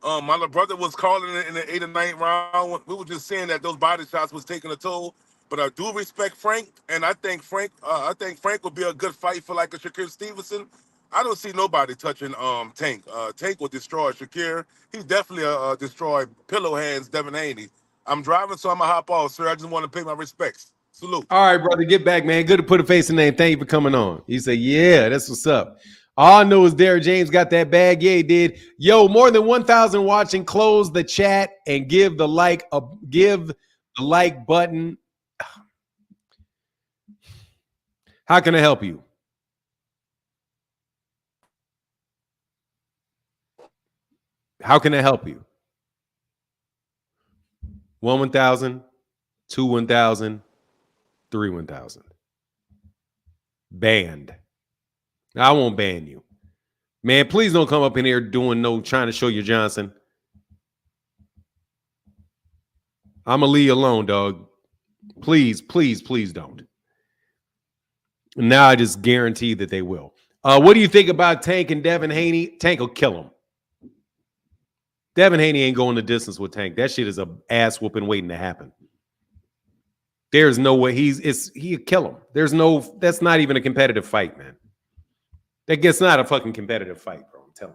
My little brother was calling it in the 8th or 9th round. We were just saying that those body shots was taking a toll. But I do respect Frank, and I think Frank would be a good fight for like a Shakir Stevenson. I don't see nobody touching Tank. Tank will destroy Shakir. He's definitely destroy pillow hands Devin Haney. I'm driving, so I'm gonna hop off, sir. I just want to pay my respects. Salute. All right, brother. Get back, man. Good to put a face to the name. Thank you for coming on. He said, yeah, that's what's up. All I know is Derrick James got that bag. Yeah, he did. Yo, more than 1,000 watching. Close the chat and give the like button. How can I help you? How can I help you? 1,000, 1,000, 1,000. Banned. I won't ban you. Man, please don't come up in here trying to show you Johnson. I'm going to leave you alone, dog. Please, please, please don't. Now I just guarantee that they will. What do you think about Tank and Devin Haney? Tank will kill him. Devin Haney ain't going the distance with Tank. That shit is a ass whooping waiting to happen. There's no way he'll kill him. That's not even a competitive fight, man. That's not a fucking competitive fight, bro. I'm telling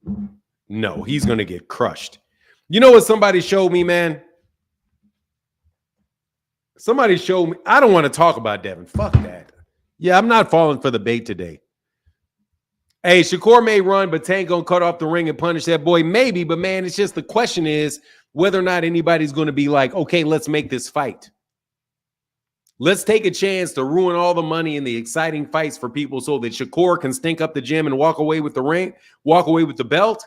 you. No, he's going to get crushed. You know what somebody showed me, man? Somebody showed me. I don't want to talk about Devin. Fuck that. Yeah, I'm not falling for the bait today. Hey, Shakur may run, but Tank gonna cut off the ring and punish that boy. Maybe, but man, it's just the question is whether or not anybody's going to be like, okay, let's make this fight. Let's take a chance to ruin all the money and the exciting fights for people so that Shakur can stink up the gym and walk away with the ring, walk away with the belt.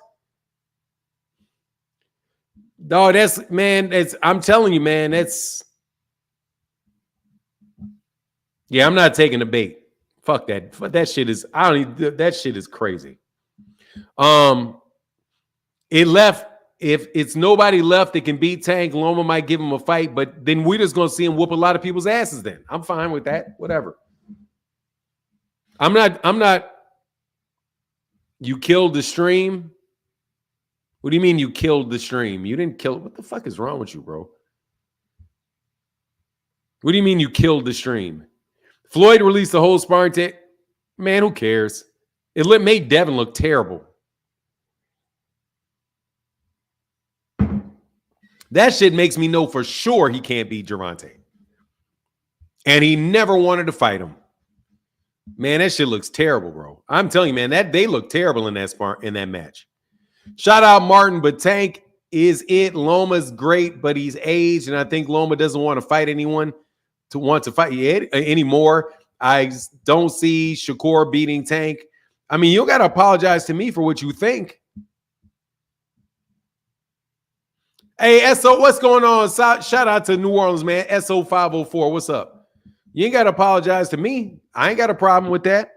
No, I'm telling you, man, yeah, I'm not taking the bait. Fuck that. That shit is, that shit is crazy. It left, if it's nobody left that can beat Tank, Loma might give him a fight, but then we're just going to see him whoop a lot of people's asses then. I'm fine with that. Whatever. I'm not, you killed the stream? What do you mean you killed the stream? You didn't kill it. What the fuck is wrong with you, bro? What do you mean you killed the stream? Floyd released the whole sparring tape. Man, who cares? It made Devin look terrible. That shit makes me know for sure he can't beat Gervonta. And he never wanted to fight him. Man, that shit looks terrible, bro. I'm telling you, man, they look terrible in that match. Shout out Martin, but Tank is it. Loma's great, but he's aged, and I think Loma doesn't want to fight anyone anymore. I don't see Shakur beating Tank. I mean, you got to apologize to me for what you think. Hey, SO, what's going on? Shout out to New Orleans, man. SO 504. What's up? You ain't got to apologize to me. I ain't got a problem with that.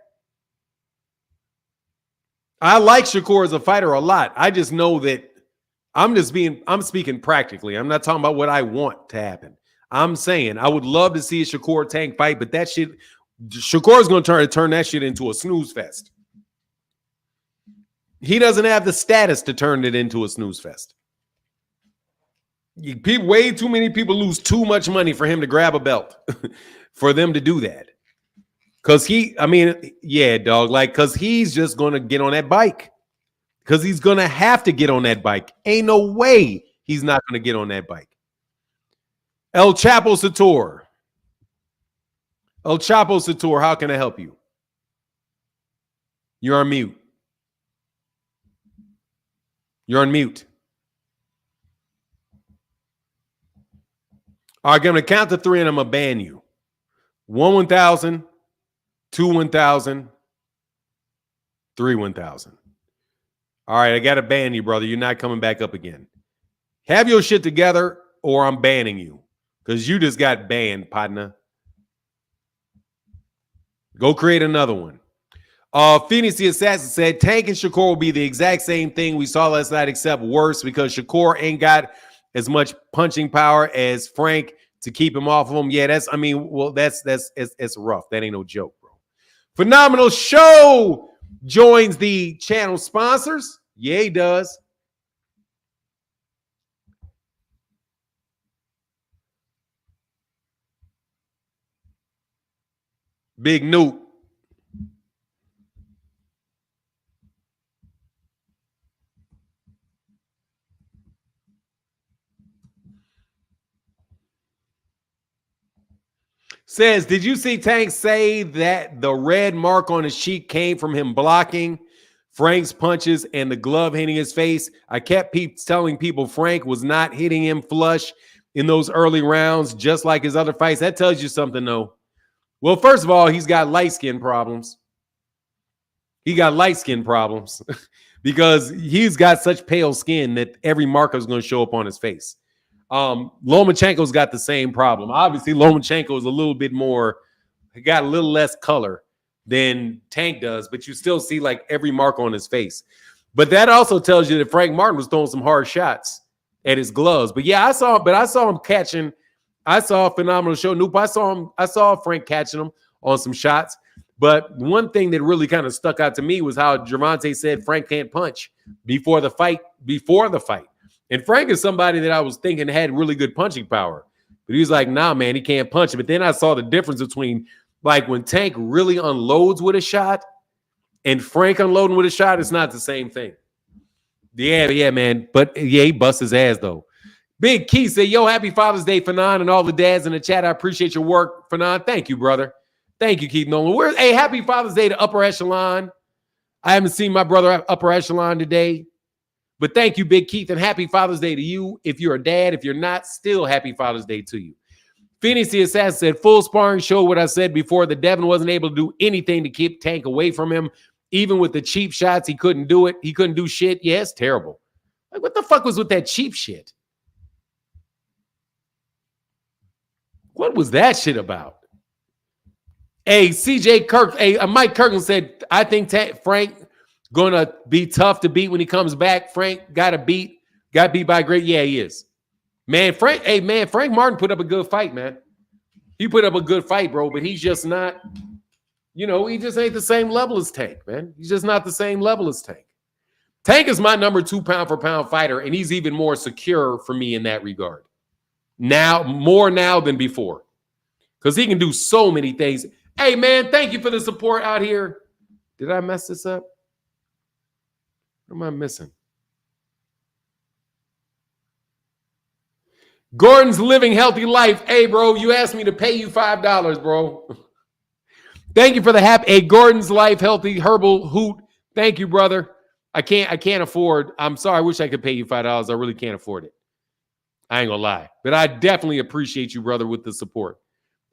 I like Shakur as a fighter a lot. I just know that I'm speaking practically. I'm not talking about what I want to happen. I'm saying I would love to see a Shakur Tank fight, but that shit, Shakur's going to try to turn that shit into a snooze fest. He doesn't have the status to turn it into a snooze fest. Way too many people lose too much money for him to grab a belt, for them to do that. Because because he's just going to get on that bike. Because he's going to have to get on that bike. Ain't no way he's not going to get on that bike. El Chapo Sator. El Chapo Sator, how can I help you? You're on mute. You're on mute. All right, I'm going to count to 3 and I'm going to ban you. 1, 1,000. 2, 1,000. 3, 1,000. All right, I got to ban you, brother. You're not coming back up again. Have your shit together or I'm banning you. Because you just got banned, partner. Go create another one. Phoenix the Assassin said, Tank and Shakur will be the exact same thing we saw last night, except worse, because Shakur ain't got as much punching power as Frank to keep him off of him. Yeah, that's rough. That ain't no joke, bro. Phenomenal Show joins the channel sponsors. Yeah, he does. Big Newt. Says, did you see Tank say that the red mark on his cheek came from him blocking Frank's punches and the glove hitting his face? I kept telling people Frank was not hitting him flush in those early rounds, just like his other fights. That tells you something, though. Well, first of all, he's got light skin problems. He got light skin problems because he's got such pale skin that every marker is going to show up on his face. Lomachenko's got the same problem. Obviously, Lomachenko is a little bit more, got a little less color than Tank does, but you still see like every mark on his face. But that also tells you that Frank Martin was throwing some hard shots at his gloves. But yeah, I saw him catching. I saw a Phenomenal Show. Nope, I saw Frank catching him on some shots. But one thing that really kind of stuck out to me was how Gervonta said Frank can't punch before the fight. And Frank is somebody that I was thinking had really good punching power. But he was like, nah, man, he can't punch. But then I saw the difference between like when Tank really unloads with a shot and Frank unloading with a shot, it's not the same thing. Yeah, man. But yeah, he busts his ass, though. Big Key said, yo, happy Father's Day, Fanon, and all the dads in the chat. I appreciate your work, Fanon. Thank you, brother. Thank you, Keith Nolan. Hey, happy Father's Day to Upper Echelon. I haven't seen my brother Upper Echelon today. But thank you, Big Keith, and happy Father's Day to you. If you're a dad, if you're not, still happy Father's Day to you. Phoenix the Assassin said, full sparring showed what I said before. The Devin wasn't able to do anything to keep Tank away from him. Even with the cheap shots, he couldn't do it. He couldn't do shit. Yeah, it's terrible. Like, what the fuck was with that cheap shit? What was that shit about? Hey, CJ Kirk, Mike Kirkland said, I think Frank gonna be tough to beat when he comes back. Frank got beat by a great. Yeah, he is. Man, Frank Martin put up a good fight, man. He put up a good fight, bro, but he's just not, he just ain't the same level as Tank, man. He's just not the same level as Tank. Tank is my number 2 pound for pound fighter, and he's even more secure for me in that regard. Now, more now than before. Because he can do so many things. Hey, man, thank you for the support out here. Did I mess this up? What am I missing? Gordon's Living Healthy Life. Hey, bro, you asked me to pay you $5, bro. Thank you for the happy. Hey, Gordon's Life Healthy Herbal Hoot. Thank you, brother. I can't afford. I'm sorry. I wish I could pay you $5. I really can't afford it. I ain't gonna lie. But I definitely appreciate you, brother, with the support.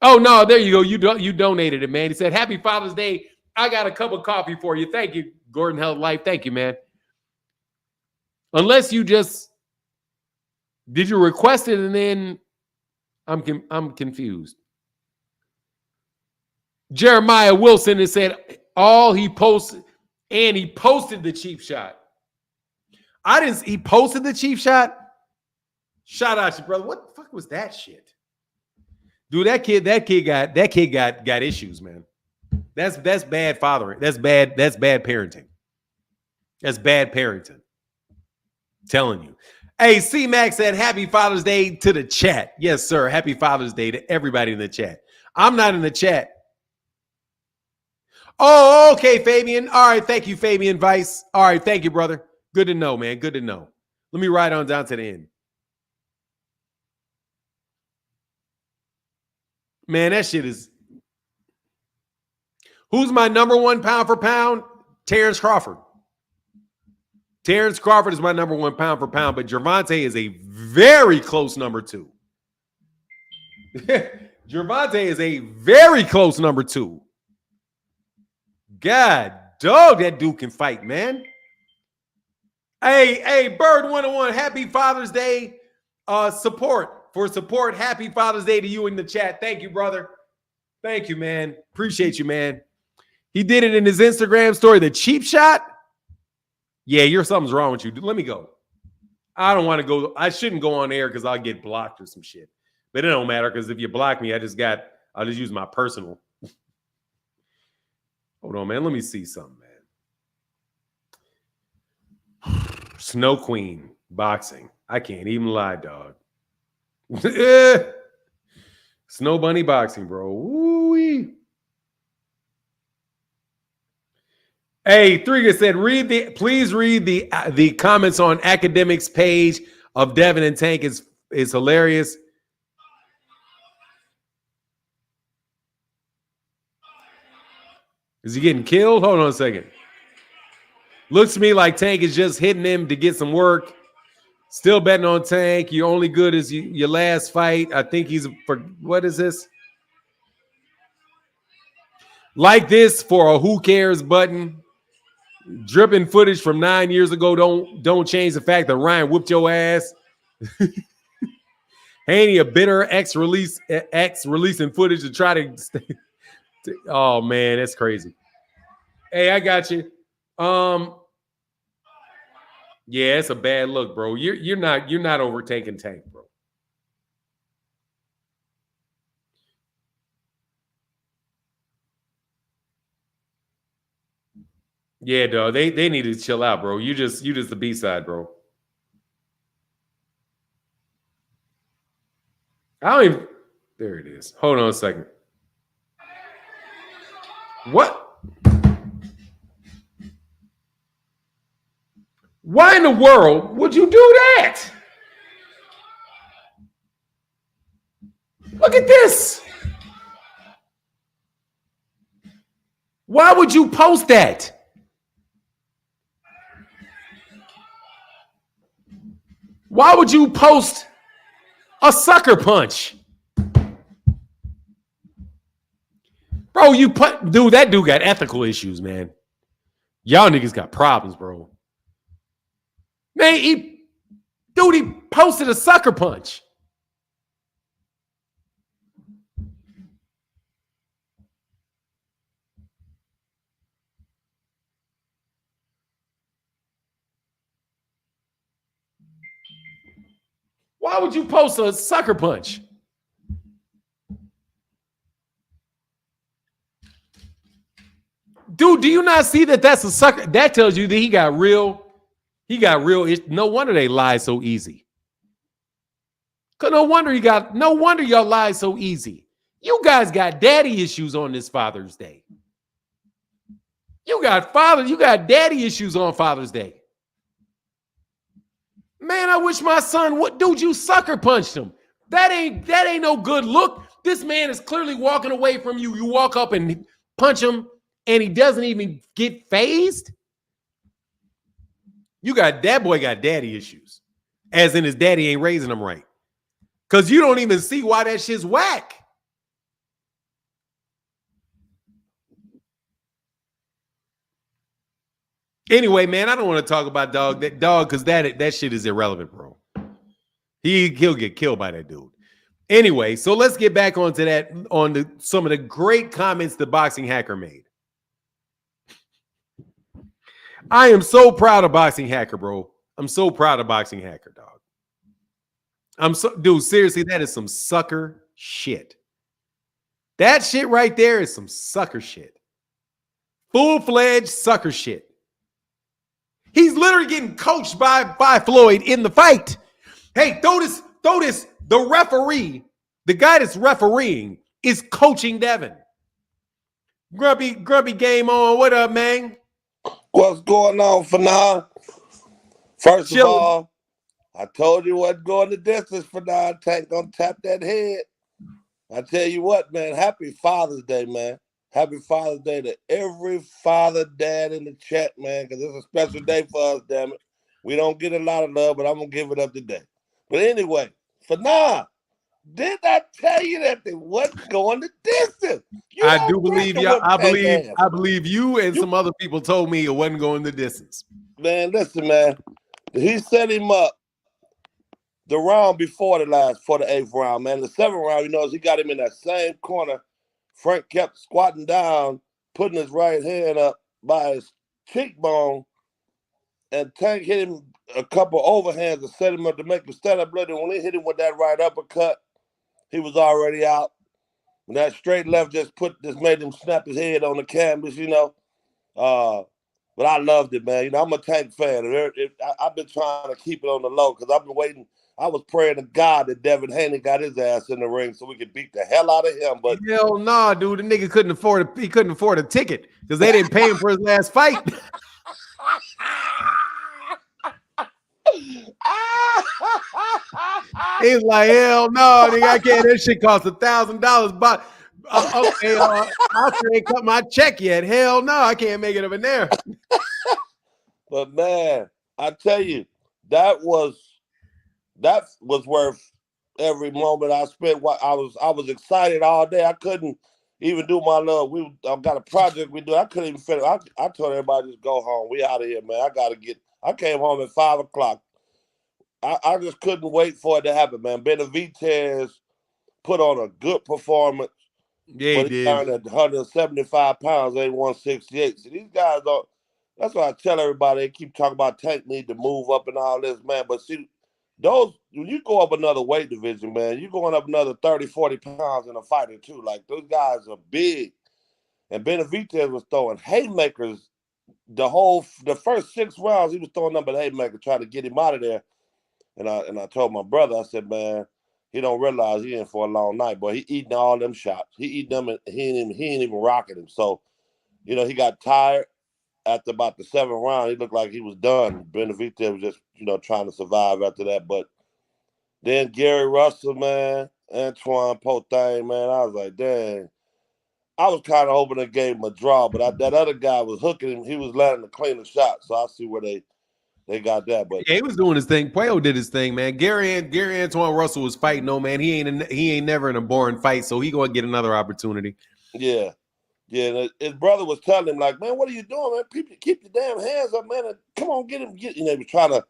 Oh, no, there you go. You donated it, man. He said, happy Father's Day. I got a cup of coffee for you. Thank you, Gordon Health Life. Thank you, man. Unless you just Did you request it and then I'm confused. Jeremiah Wilson has said all he posted, and he posted the cheap shot. He posted the cheap shot. Shout out to your brother. What the fuck was that shit? Dude, that kid got issues, man. That's bad fathering. That's bad parenting. That's bad parenting. Telling you. Hey, C-Max said happy Father's Day to the chat. Yes, sir. Happy Father's Day to everybody in the chat. I'm not in the chat. Oh, okay, Fabian. All right, thank you, Fabian Vice. All right, thank you, brother. Good to know, man. Good to know. Let me ride on down to the end. Man, that shit is... Who's my number one pound for pound? Terrence Crawford. Terrence Crawford is my number one pound for pound, but Gervonta is a very close number two. Gervonta is a very close number two. God, dog, that dude can fight, man. Hey, Bird 101, happy Father's Day. Support. Happy Father's Day to you in the chat. Thank you, brother. Thank you, man. Appreciate you, man. He did it in his Instagram story. The cheap shot? Yeah, something's wrong with you. Let me go. I don't want to go. I shouldn't go on air because I'll get blocked or some shit. But it don't matter because if you block me, I'll just use my personal. Hold on, man. Let me see something, man. Snow Queen boxing. I can't even lie, dog. Snow Bunny boxing, bro. Woo-wee. Hey, Threega said, please read the comments on academics page of Devin and Tank is hilarious. Is he getting killed? Hold on a second. Looks to me like Tank is just hitting him to get some work. Still betting on Tank. You're only good as your last fight. I think he's for what is this? Like this for a who cares button. Dripping footage from 9 years ago don't change the fact that Ryan whooped your ass. Haney a bitter ex releasing footage to try to stay. Oh man, that's crazy. Hey, I got you. Yeah, it's a bad look, bro. You're not overtaking Tank, bro. Yeah, dog. They need to chill out, bro. You just the B-side, bro. I don't even. There it is. Hold on a second. What? Why in the world would you do that? Look at this. Why would you post that? Why would you post a sucker punch? Bro, that dude got ethical issues, man. Y'all niggas got problems, bro. Man, he posted a sucker punch. Why would you post a sucker punch? Dude, do you not see that that's a sucker? That tells you that he got real. No wonder they lie so easy. No wonder y'all lie so easy. You guys got daddy issues on this Father's Day. You got daddy issues on Father's Day. Man, I wish my son would. Dude, you sucker punched him. That ain't no good look. This man is clearly walking away from you. You walk up and punch him, and he doesn't even get phased. That boy got daddy issues. As in his daddy ain't raising him right. Because you don't even see why that shit's whack. Anyway, man, I don't want to talk about dog because that shit is irrelevant, bro. He'll get killed by that dude. Anyway, so let's get back onto that, some of the great comments the Boxing Hacker made. I am so proud of Boxing Hacker, bro. I'm so proud of Boxing Hacker, dog. Dude, seriously, that is some sucker shit. That shit right there is some sucker shit. Full-fledged sucker shit. He's literally getting coached by Floyd in the fight. Hey, throw this. The referee, the guy that's refereeing, is coaching Devin. Grumpy game on. What up, man? What's going on for now? First of all, I told you wasn't going the distance for now. Tank gonna tap that head. I tell you what, man. Happy Father's Day, man. Happy Father's Day to every father, dad in the chat, man, because it's a special day for us, damn it. We don't get a lot of love, but I'm going to give it up today. But anyway, for now, did I tell you that they wasn't going the distance? I do believe you. I believe you and some other people told me it wasn't going the distance. Man, listen, man. He set him up the round before for the 8th round, man. The 7th round, you know, he got him in that same corner. Frank kept squatting down, putting his right hand up by his cheekbone, and Tank hit him a couple overhands to set him up to make him stand up blood. And when he hit him with that right uppercut, he was already out. And that straight left just made him snap his head on the canvas, you know. But I loved it, man. You know, I'm a Tank fan. I've been trying to keep it on the low because I've been waiting. I was praying to God that Devin Haney got his ass in the ring so we could beat the hell out of him. But hell nah, dude. The nigga couldn't afford a ticket because they didn't pay him for his last fight. He's like, hell no, nigga, I can't. That shit cost $1,000. But okay, I ain't cut my check yet. Hell no, I can't make it up in there. But man, I tell you, that was worth every moment I spent. I was excited all day. I couldn't even do my little. I got a project we do. I couldn't even finish. I told everybody just go home. We out of here, man. I came home at 5 o'clock. I just couldn't wait for it to happen, man. Benavidez put on a good performance. Yeah, he did. Turned at 175 pounds, ain't 168. So these guys don't. That's why I tell everybody. They keep talking about Tank need to move up and all this, man. But see, when you go up another weight division, man, you're going up another 30, 40 pounds in a fighter too. Like, those guys are big. And Benavidez was throwing haymakers the first 6 rounds. He was throwing number haymaker, trying to get him out of there. And I told my brother, I said, man, he don't realize he in for a long night, but he eating all them shots. He eating them, and he ain't even rocking him. So, you know, he got tired after about the 7th round. He looked like he was done. Benavidez was just, you know, trying to survive after that. But then Gary Russell, man, Antoine Potain, man, I was like, dang. I was kind of hoping they gave him a draw, but that other guy was hooking him. He was letting the cleaner shot. So I see where they got that. But yeah, he was doing his thing. Puello did his thing, man. Gary Antoine Russell was fighting. No, man, he ain't never in a boring fight, so he gonna get another opportunity. Yeah. Yeah, his brother was telling him, like, man, what are you doing, man? Keep your damn hands up, man. Come on, get him. You know, he was trying to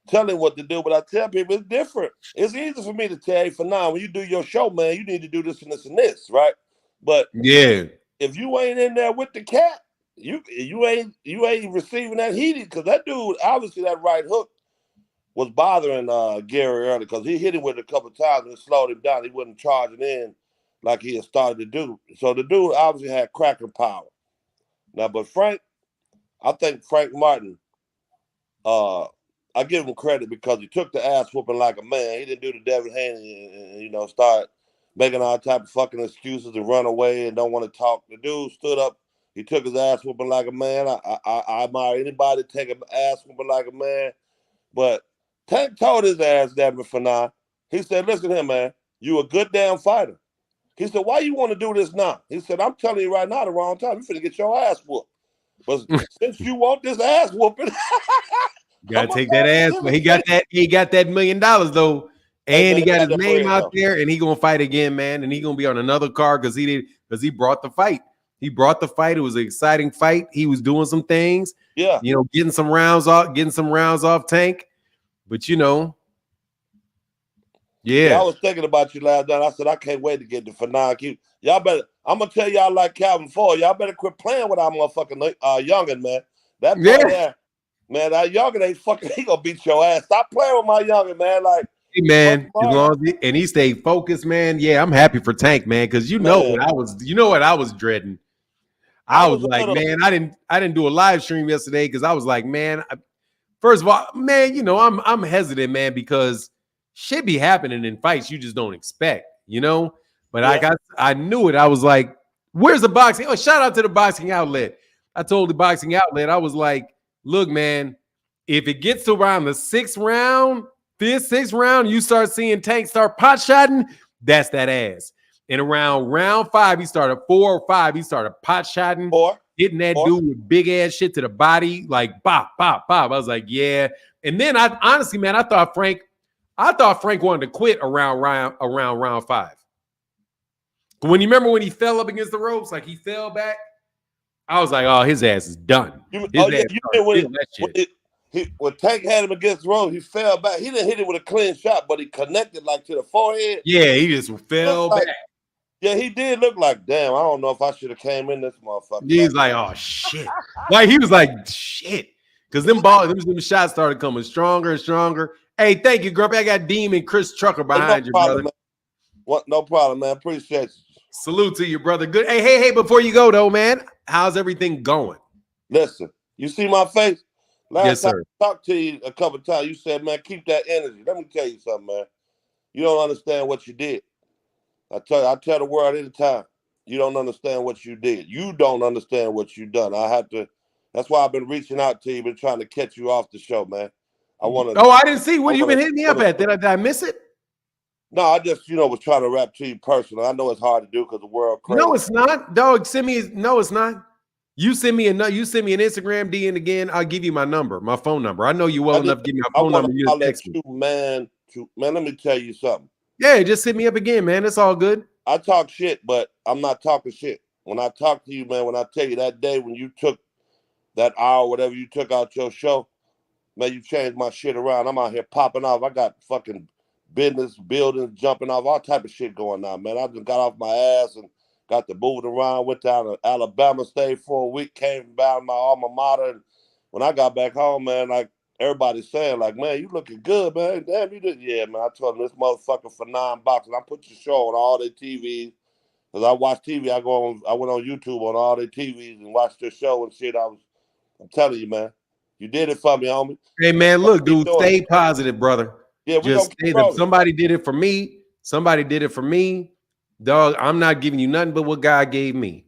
tell him what to do, but I tell people it's different. It's easy for me to tell you for now, when you do your show, man, you need to do this and this and this, right? But yeah, if you ain't in there with the cat, you ain't receiving that heated, because that dude, obviously that right hook was bothering Gary early, because he hit him with it a couple of times and it slowed him down. He wasn't charging in like he had started to do. So the dude obviously had cracking power. Now, but Frank, I think Frank Martin, I give him credit because he took the ass whooping like a man. He didn't do the Devin Haney and you know, start making all type of fucking excuses and run away and don't want to talk. The dude stood up. He took his ass whooping like a man. I admire anybody take an ass whooping like a man. But Tank told his ass, Devin, for now. He said, listen here, man, you a good damn fighter. He said, why you want to do this now? He said, I'm telling you right now, the wrong time. You finna get your ass whooped. But since you want this ass whooping, you gotta take that ass. But he got that $1 million though. And he got his name out there, and he gonna fight again, man. And he gonna be on another card because he brought the fight. He brought the fight. It was an exciting fight. He was doing some things. Yeah. You know, getting some rounds off Tank. But you know, Yeah, I Yeah. was thinking about you last night. I said, I can't wait to get the Fanon. Y'all better, I'm going to tell y'all like Calvin Ford, y'all better quit playing with our motherfucking youngin', man. That boy Yeah. there, man, that youngin' ain't fucking, he going to beat your ass. Stop playing with my youngin', man. Like, Hey, man, as Mark, long as he stayed focused, man. Yeah, I'm happy for Tank, man, because you know man, what I was dreading. I I was was a like, little, man, I didn't do a live stream yesterday because I was like, man, first of all, man, you know, I'm hesitant, man, because shit be happening in fights you just don't expect, you know. But yeah, I knew it. I was like, where's the boxing? Oh, shout out to the boxing outlet. I told the boxing outlet, I was like, look, man, if it gets to around the sixth round, you start seeing Tank start pot shotting, that's that ass. And around round 5, he started 4 or 5, he started pot shotting, hitting that or, dude with big ass shit to the body, like bop, bop, bop. I was like, yeah. And then I honestly, man, I thought Frank wanted to quit around round 5. When you remember when he fell up against the ropes, like he fell back, I was like, oh, his ass is done. His yeah, ass you started mean feeling that shit. when Tank had him against the rope, he fell back. He didn't hit it with a clean shot, but he connected like to the forehead. Yeah, he just fell back. Yeah, he did look like, damn, I don't know if I should have came in this motherfucker. He's like, oh shit. Like he was like, shit. Because them shots started coming stronger and stronger. Hey, thank you, Grumpy. I got Deem and Chris Trucker behind you, brother. Man. What? No problem, man. Appreciate you. Salute to you, brother. Good. Hey, before you go, though, man, how's everything going? Listen, you see my face? Yes, Last time sir. I talked to you a couple of times, you said, man, keep that energy. Let me tell you something, man. You don't understand what you did. I tell the world anytime, you don't understand what you did. You don't understand what you done. That's why I've been reaching out to you, been trying to catch you off the show, man. I didn't see. What have you been hitting me up at? Did I miss it? No, I just, was trying to rap to you personally. I know it's hard to do because the world crazy. No, it's not. Dog, no, it's not. You send me an Instagram DM again. I'll give you my phone number. I know you well enough to give me my phone number. You just text me. Man, let me tell you something. Yeah, just hit me up again, man. It's all good. I talk shit, but I'm not talking shit. When I talk to you, man, when I tell you that day when you took that hour, whatever you took out your show, man, you changed my shit around. I'm out here popping off. I got fucking business, buildings, jumping off, all type of shit going on, man. I just got off my ass and got to moving around, went down to Alabama, stayed for a week, came back to my alma mater. And when I got back home, man, like everybody's saying, like, man, you looking good, man. Damn, you did. Yeah, man, I told them this motherfucker for 9 boxes. I put your show on all their TVs. Because I watch TV, I went on YouTube on all their TVs and watched their show and shit. I'm telling you, man, you did it for me, homie. Hey, man, look, dude, stay positive, brother. Yeah, we just stay that somebody did it for me. Somebody did it for me. Dog, I'm not giving you nothing but what God gave me.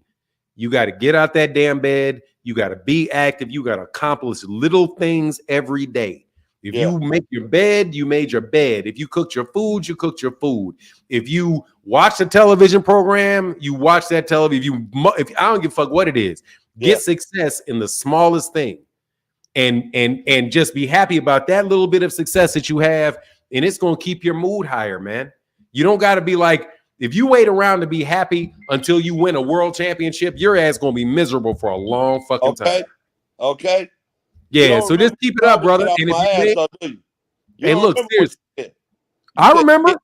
You got to get out that damn bed. You got to be active. You got to accomplish little things every day. If you make your bed, you made your bed. If you cooked your food, you cooked your food. If you watch a television program, you watch that television. If I don't give a fuck what it is, get success in the smallest thing, and just be happy about that little bit of success that you have, and it's gonna keep your mood higher, man. You don't got to be like, if you wait around to be happy until you win a world championship, your ass gonna be miserable for a long fucking time. Okay. Yeah, so just keep it up, brother. And hey, look, seriously, I remember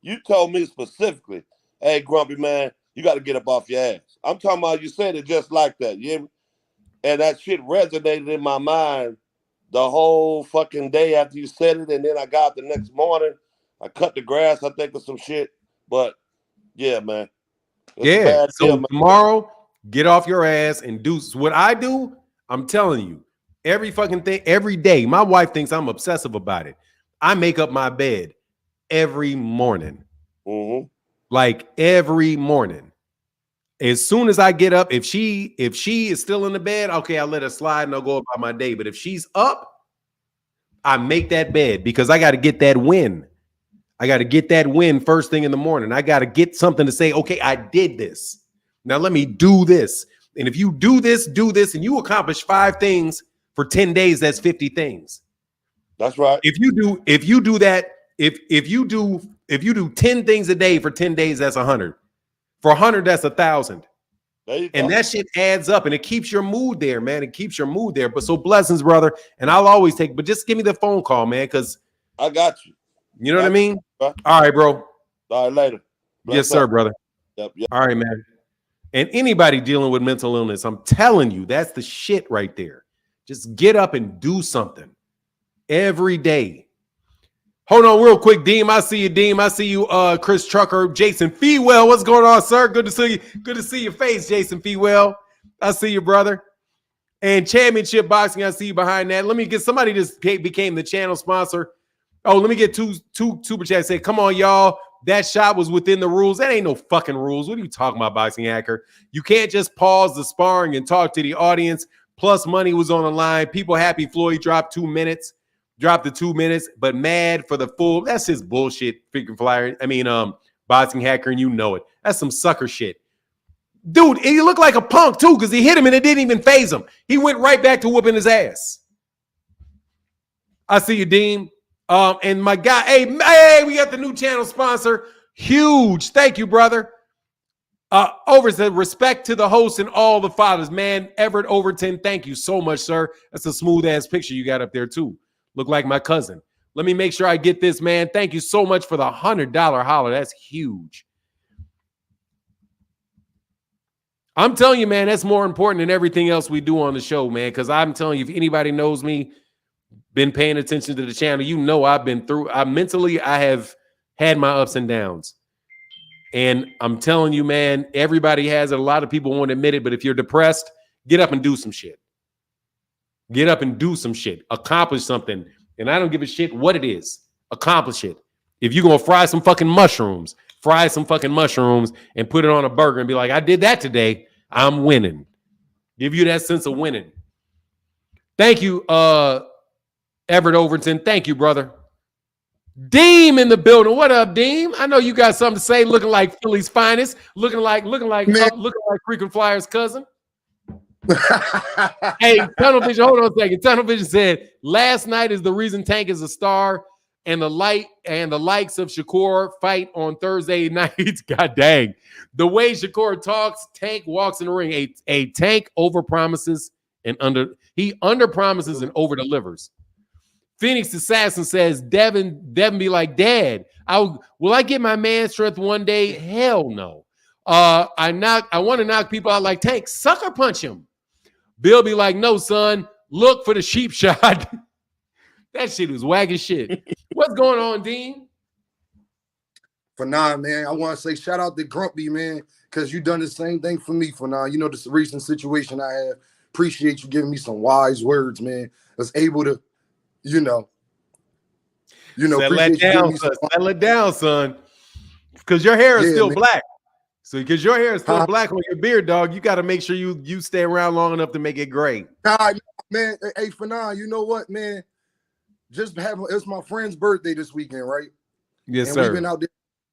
you told me specifically, hey, Grumpy man, you got to get up off your ass. I'm talking about you said it just like that. You hear me? And that shit resonated in my mind the whole fucking day after you said it. And then I got up the next morning. I cut the grass, I think, of some shit. But yeah, man. So deal, tomorrow, get off your ass and do what I do. I'm telling you, every fucking thing, every day. My wife thinks I'm obsessive about it. I make up my bed every morning. Mm-hmm. Like every morning. As soon as I get up, if she is still in the bed, okay, I'll let her slide and I'll go about my day. But if she's up, I make that bed because I got to get that win. I got to get that win first thing in the morning. I got to get something to say, okay, I did this. Now let me do this. And if you do this, and you accomplish 5 things for 10 days, that's 50 things. That's right. If you do that, if you do 10 things a day for 10 days, that's 100. For 100, that's 1,000. And that shit adds up and it keeps your mood there, man. It keeps your mood there. But so blessings, brother. And I'll always but just give me the phone call, man, because I got you. You know what I mean? All right, bro. All right, later. Yes, sir, brother. Yep. All right, man. And anybody dealing with mental illness, I'm telling you, that's the shit right there. Just get up and do something every day. Hold on real quick, Deem. I see you, Deem. I see you, Chris Trucker, Jason Fewell. What's going on, sir? Good to see you. Good to see your face, Jason Fewell. I see you, brother. And Championship Boxing, I see you behind that. Let me get somebody just became the channel sponsor. Oh, let me get two super chats. Say, come on, y'all. That shot was within the rules. That ain't no fucking rules. What are you talking about, Boxing Hacker? You can't just pause the sparring and talk to the audience. Plus, money was on the line. People happy Floyd dropped 2 minutes. Dropped the 2 minutes, but mad for the full. That's just bullshit, freaking flyer. I mean, Boxing Hacker, and you know it. That's some sucker shit. Dude, he looked like a punk, too, because he hit him and it didn't even phase him. He went right back to whooping his ass. I see you, Dean. And my guy, hey, we got the new channel sponsor. Huge. Thank you, brother. Over said, respect to the host and all the fathers. Man, Everett Overton, thank you so much, sir. That's a smooth-ass picture you got up there, too. Look like my cousin. Let me make sure I get this, man. Thank you so much for the $100 holler. That's huge. I'm telling you, man, that's more important than everything else we do on the show, man, because I'm telling you, if anybody knows me, been paying attention to the channel, you know I've been through, I have had my ups and downs. And I'm telling you, man, everybody has it. A lot of people won't admit it, but if you're depressed, get up and do some shit. Get up and do some shit. Accomplish something. And I don't give a shit what it is. Accomplish it. If you're going to fry some fucking mushrooms and put it on a burger and be like, I did that today, I'm winning. Give you that sense of winning. Thank you, Everett Overton. Thank you, brother. Deem in the building. What up, Deem? I know you got something to say. Looking like Philly's finest. Looking like Frequent Flyers' cousin. Hey, Tunnel Vision. Hold on a second. Tunnel Vision said last night is the reason Tank is a star, and the likes of Shakur fight on Thursday nights. God dang, the way Shakur talks, Tank walks in the ring. A Tank over promises and under promises and over delivers. Phoenix Assassin says, Devin be like, Dad, will I get my man strength one day? Hell no. I want to knock people out like Tank. Sucker punch him. Bill be like, no, son, look for the sheep shot. That shit was wagging shit. What's going on, Dean? For now, man, I want to say shout out to Grumpy, man, because you done the same thing for me for now. You know, this recent situation I have. Appreciate you giving me some wise words, man. I was able to, settle it down, son. Because your hair is still black. So because your hair is still black on your beard, dog, you got to make sure you stay around long enough to make it gray. Man, hey, for now, you know what, man? It's my friend's birthday this weekend, right? Yes, sir. We've been out there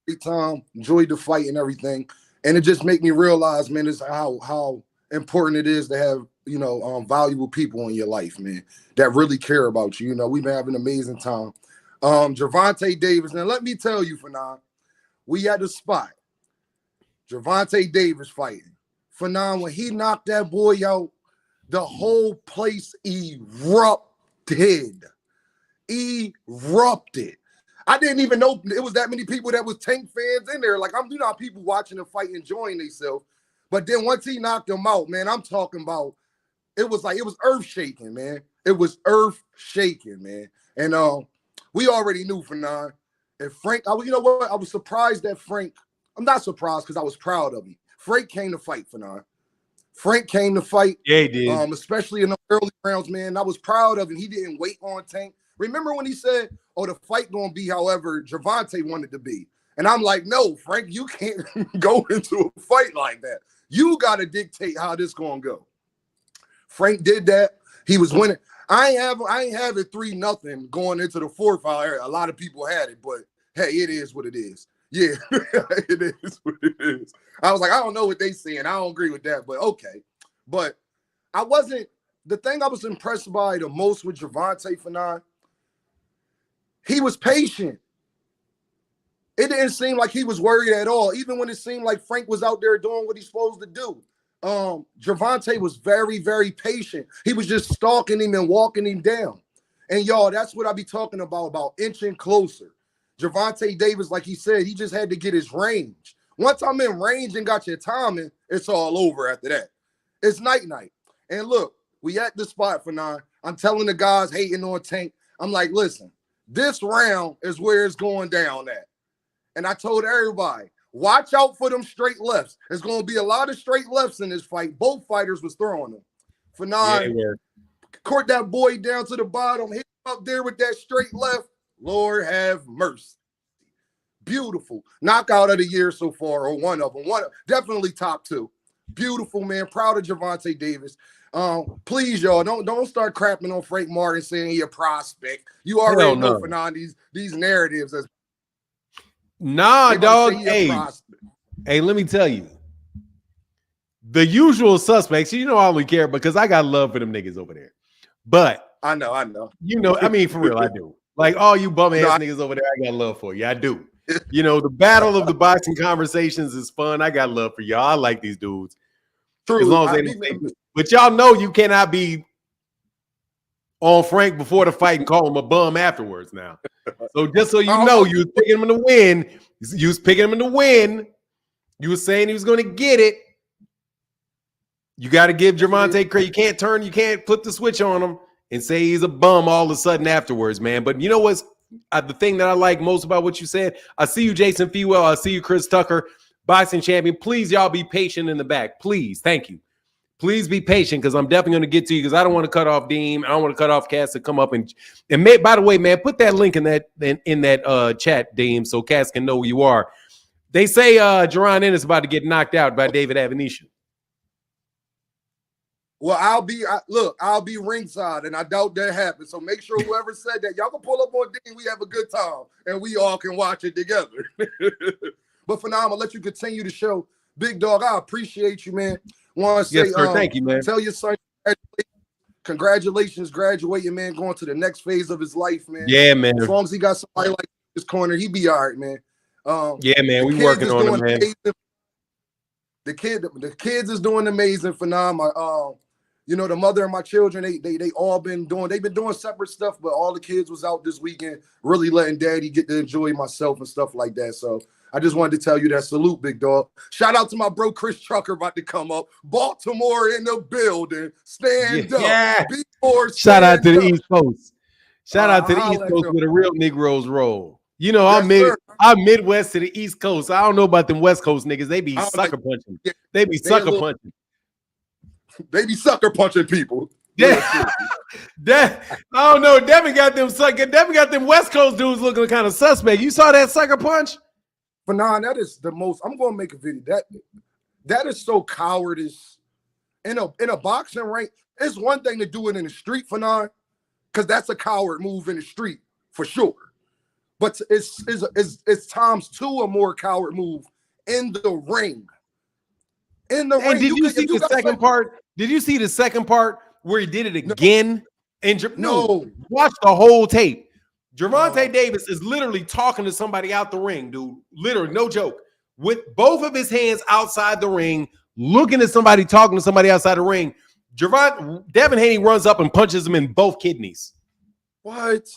every time, enjoyed the fight and everything. And it just make me realize, man, is how important it is to have, valuable people in your life, man, that really care about you. We've been having an amazing time. Gervonta Davis. Now, let me tell you, for now, we at the spot. Gervonta Davis fighting. For now, when he knocked that boy out, the whole place erupted. I didn't even know it was that many people that was Tank fans in there. Like, I'm people watching the fight enjoying themselves. But then once he knocked him out, man, I'm talking about it was earth shaking, man. It was earth shaking, man. And we already knew for now. And Frank, you know what? I was surprised that Frank. I'm not surprised because I was proud of him. Frank came to fight for now. Frank came to fight. Yeah, he did. Especially in the early rounds, man. I was proud of him. He didn't wait on Tank. Remember when he said, the fight gonna be however Gervonta wanted to be? And I'm like, no, Frank, you can't go into a fight like that. You got to dictate how this gonna go. Frank did that. He was winning. I ain't have it 3-0 going into the fourth. A lot of people had it, but hey, it is what it is. Yeah, it is what it is. I was like, I don't know what they saying. I don't agree with that, but okay. But the thing I was impressed by the most with Gervonta Fanon, he was patient. It didn't seem like he was worried at all, even when it seemed like Frank was out there doing what he's supposed to do. Gervonta was very, very patient. He was just stalking him and walking him down. And y'all, that's what I be talking about inching closer. Gervonta Davis, like he said, he just had to get his range. Once I'm in range and got your timing, it's all over after that. It's night-night. And look, we at the spot for 9. I'm telling the guys hating on Tank, I'm like, listen, this round is where it's going down at. And I told everybody, watch out for them straight lefts. There's going to be a lot of straight lefts in this fight. Both fighters was throwing them. For 9, court that boy down to the bottom, hit him up there with that straight left. Lord have mercy. Beautiful. Knockout of the year so far, or one of them. Definitely top 2. Beautiful, man. Proud of Gervonta Davis. Please, y'all, don't start crapping on Frank Martin saying he a prospect. You already know for 9 these narratives. Nah, dog. Hey, let me tell you. The usual suspects, you know I only care because I got love for them niggas over there. But I know. You know, I mean, for real, I do. Like all you bum ass niggas over there, I got love for you. I do. You know, the battle of the boxing conversations is fun. I got love for y'all. I like these dudes. True. As long as they don't say, but y'all know you cannot be on Frank before the fight and call him a bum afterwards now. So just so you know, you was picking him to win. You was picking him to win. You was saying he was going to get it. You got to give Gervonta credit. You can't flip the switch on him and say he's a bum all of a sudden afterwards, man. But you know what's the thing that I like most about what you said? I see you, Jason Fewell. I see you, Chris Tucker, boxing champion. Please, y'all be patient in the back. Please. Thank you. Please be patient because I'm definitely going to get to you because I don't want to cut off Deem. I don't want to cut off Cass to come up and by the way, man, put that link in that chat, Deem, so Cass can know who you are. They say Jerron Ennis about to get knocked out by David Avanesyan. Well, I'll be ringside, and I doubt that happens. So make sure whoever said that, y'all can pull up on Dean. We have a good time, and we all can watch it together. But for now, I'm going to let you continue the show. Big dog, I appreciate you, man. Want to say, yes, sir. Thank you, man. Tell your son congratulations graduating, man, going to the next phase of his life, man. Yeah, man. As long as he got somebody like this corner, he be all right, man. Yeah, man, we working on it, man. Amazing. The kids is doing amazing for now. You know, the mother and my children, they've been doing separate stuff, but all the kids was out this weekend, really letting daddy get to enjoy myself and stuff like that. So I just wanted to tell you that. Salute, big dog. Shout out to my bro Chris Trucker about to come up. Baltimore in the building. Stand up. Yeah. Shout out to the East Coast. Shout out to the East Coast where the real Negroes roll. You know, yes, I'm Midwest to the East Coast. I don't know about them West Coast niggas. They be sucker punching. They be sucker punching. They be sucker punching people. Yeah. I don't know. Devin got them West Coast dudes looking kind of suspect. You saw that sucker punch? But nah, that is the most. I'm gonna make a video. That is so cowardice. In a boxing ring, it's one thing to do it in the street for now, because that's a coward move in the street for sure. But it's times 2 or more coward move in the ring. In the ring. Did you see the second part? Did you see the second part where he did it again? No. Watch the whole tape. Gervonta Davis is literally talking to somebody out the ring, dude. Literally, no joke. With both of his hands outside the ring, looking at somebody, talking to somebody outside the ring. Devin Haney runs up and punches him in both kidneys. What?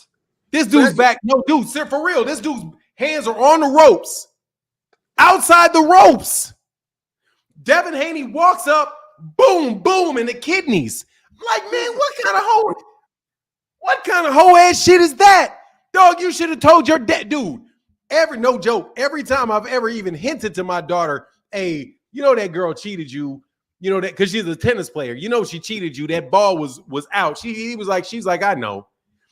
This dude's back. No, dude, for real. This dude's hands are on the ropes. Outside the ropes. Devin Haney walks up, boom, boom, in the kidneys. I'm like, man, what kind of hoe ass shit is that? Dog, you should have told your dad, dude. No joke, every time I've ever even hinted to my daughter, hey, you know that girl cheated you, you know that because she's a tennis player. You know she cheated you. That ball was out. She's like, I know.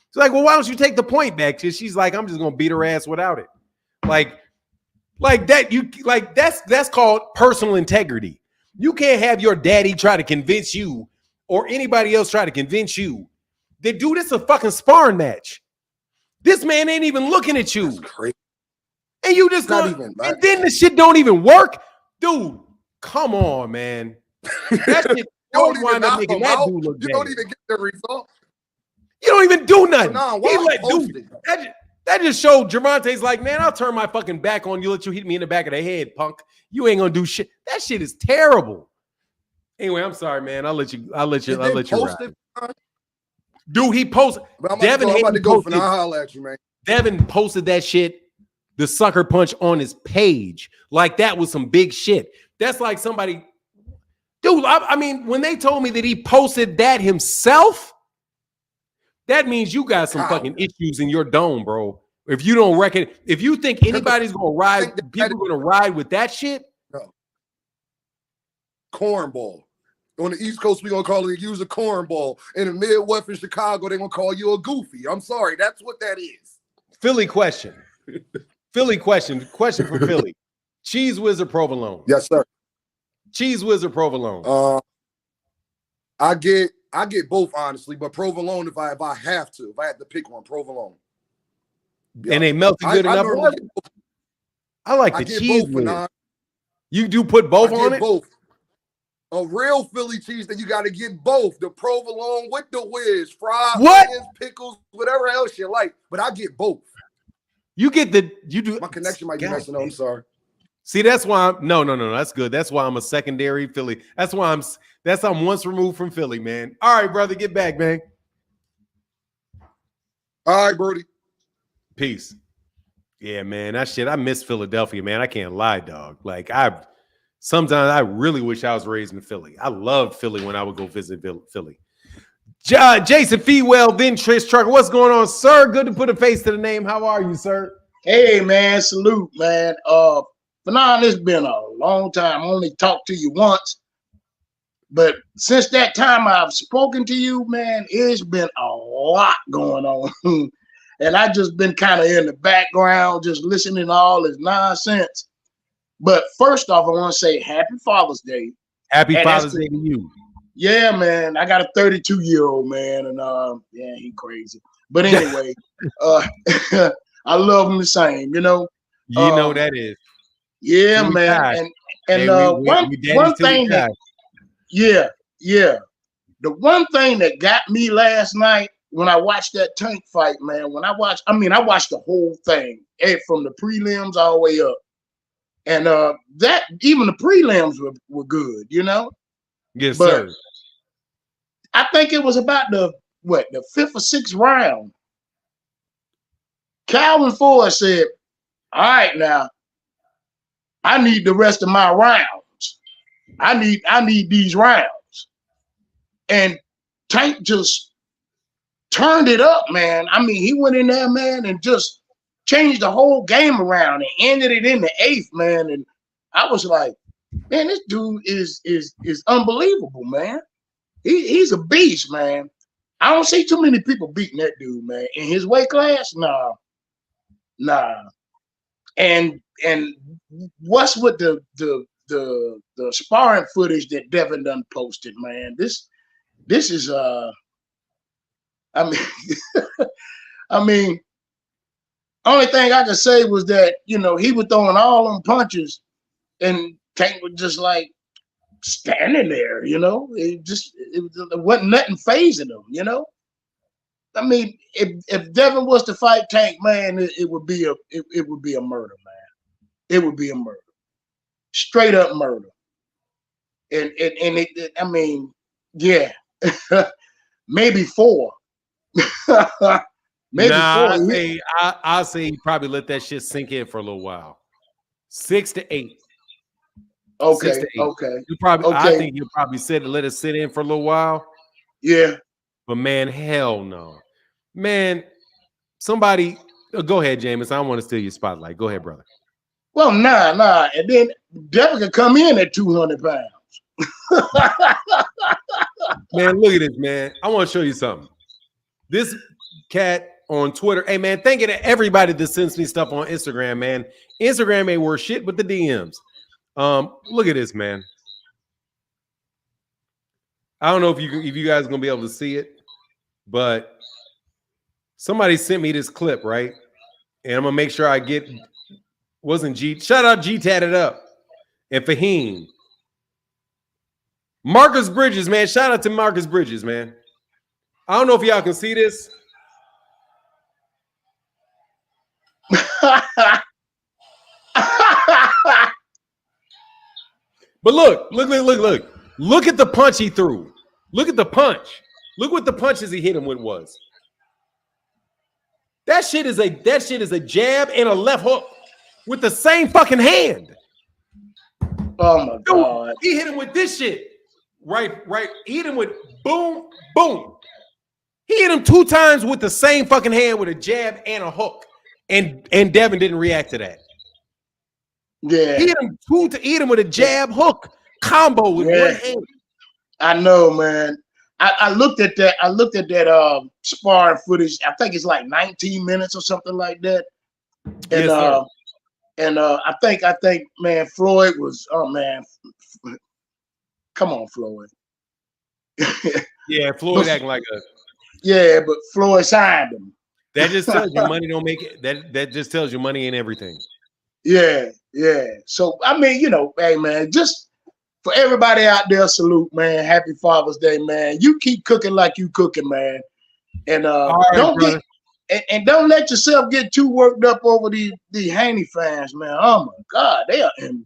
She's like, well, why don't you take the point back? She's like, I'm just gonna beat her ass without it. Like that. That's called personal integrity. You can't have your daddy try to convince you or anybody else try to convince you that, dude, it's a fucking sparring match. This man ain't even looking at you. That's crazy. And you just go, and then the shit don't even work. Dude, come on, man. That shit don't wind up making that dude look bad. You don't even get the result. You don't even do nothing. Dude, that just showed Gervonta's like, man, I'll turn my fucking back on you, let you hit me in the back of the head, punk. You ain't gonna do shit. That shit is terrible. Anyway, I'm sorry, man. I'll let you ride. Dude, he posted. I'm about to go for now. I'll holler at you, man. Devin posted that shit the sucker punch on his page. Like that was some big shit. That's like somebody, dude. I mean, when they told me that he posted that himself, that means you got some fucking issues in your dome, bro. If you don't reckon, if you think anybody's gonna ride, people are gonna ride with that shit. No. Cornball. On the East Coast, we're gonna call it use a cornball. In the Midwest in Chicago, they're gonna call you a goofy. I'm sorry, that's what that is. Philly question. Philly question. Question from Philly. Cheese whiz or provolone? Yes, sir. Cheese whiz or provolone? I get both, honestly, but provolone if I have to. If I had to pick one, provolone. Yeah. And they melted good enough. I like the cheese whiz. You do put both on it? Both. A real Philly cheese, that you got to get both. The provolone with the whiz, fried onions, pickles, whatever else you like. But I get both. You do. My connection might be messing up. I'm sorry. See, that's why I'm no. That's good. That's why I'm a secondary Philly. That's why I'm once removed from Philly, man. All right, brother, get back, man. All right, Brody. Peace. Yeah, man. That shit. I miss Philadelphia, man. I can't lie, dog. Like sometimes I really wish I was raised in Philly. I loved Philly when I would go visit Philly. Jason Feewell, then Trish Trucker. What's going on, sir? Good to put a face to the name. How are you, sir? Hey, man. Salute, man. Fanon, it's been a long time. I only talked to you once. But since that time I've spoken to you, man, it's been a lot going on. And I just been kind of in the background, just listening to all this nonsense. But first off, I want to say Happy Father's Day. Happy Father's Day to you. Yeah, man. I got a 32-year-old man, and yeah, he crazy. But anyway, I love him the same, you know. You know that is. Yeah, man. And one thing that, yeah. The one thing that got me last night when I watched that Tank fight, man, I watched the whole thing, from the prelims all the way up. And that even the prelims were good, you know? Yes, but sir. I think it was about the fifth or sixth round. Calvin Ford said, all right, now, I need the rest of my rounds. I need these rounds. And Tank just turned it up, man. I mean, he went in there, man, and just changed the whole game around and ended it in the eighth, man. And I was like, man, this dude is unbelievable, man. He's a beast, man. I don't see too many people beating that dude, man. In his weight class, nah. And what's with the sparring footage that Devin done posted, man? This is I mean, only thing I could say was that, you know, he was throwing all them punches and Tank was just like standing there, you know. It wasn't nothing phasing him, you know. I mean, if Devin was to fight Tank, man, it would be a murder, man. It would be a murder, straight up murder. And I mean, yeah, maybe four. Maybe nah, four. I'll say he probably let that shit sink in for a little while. 6 to 8. Okay. 6 to 8. Okay. I think he'll probably let it sit in for a little while. Yeah. But man, hell no. Man, somebody go ahead, Jameis. I don't want to steal your spotlight. Go ahead, brother. Well, nah. And then Devin could come in at 200 pounds. Man, look at this, man. I want to show you something. This cat on Twitter. Hey, man, thank you to everybody that sends me stuff on Instagram, man. Instagram ain't worth shit but the DMs. Look at this, man. I don't know if you guys are gonna be able to see it, but somebody sent me this clip, right? And I'm gonna make sure I get shout out G Tatted Up and Fahim. Marcus Bridges, man. Shout out to Marcus Bridges, man. I don't know if y'all can see this. But look. Look at the punch he threw. Look at the punch. Look what the punches he hit him with was. That shit is a jab and a left hook. with the same fucking hand. Oh my Dude, God. he hit him with this shit. Right. He hit him with boom, boom. He hit him 2 times with the same fucking hand with a jab and a hook. And Devin didn't react to that. Yeah. He hit him with a jab hook combo with one hand. I know, man. I looked at that. I looked at that sparring footage. I think it's like 19 minutes or something like that. And Yes, sir. I think, man, Floyd was, oh man, come on, Floyd. Yeah, Floyd acting like a. Yeah, but Floyd signed him. That just tells you money don't make it. That just tells you money ain't everything. Yeah. So I mean, you know, hey man, just for everybody out there, salute, man. Happy Father's Day, man. You keep cooking like you cooking, man. And don't let yourself get too worked up over the Haney fans, man. Oh my God, they are in.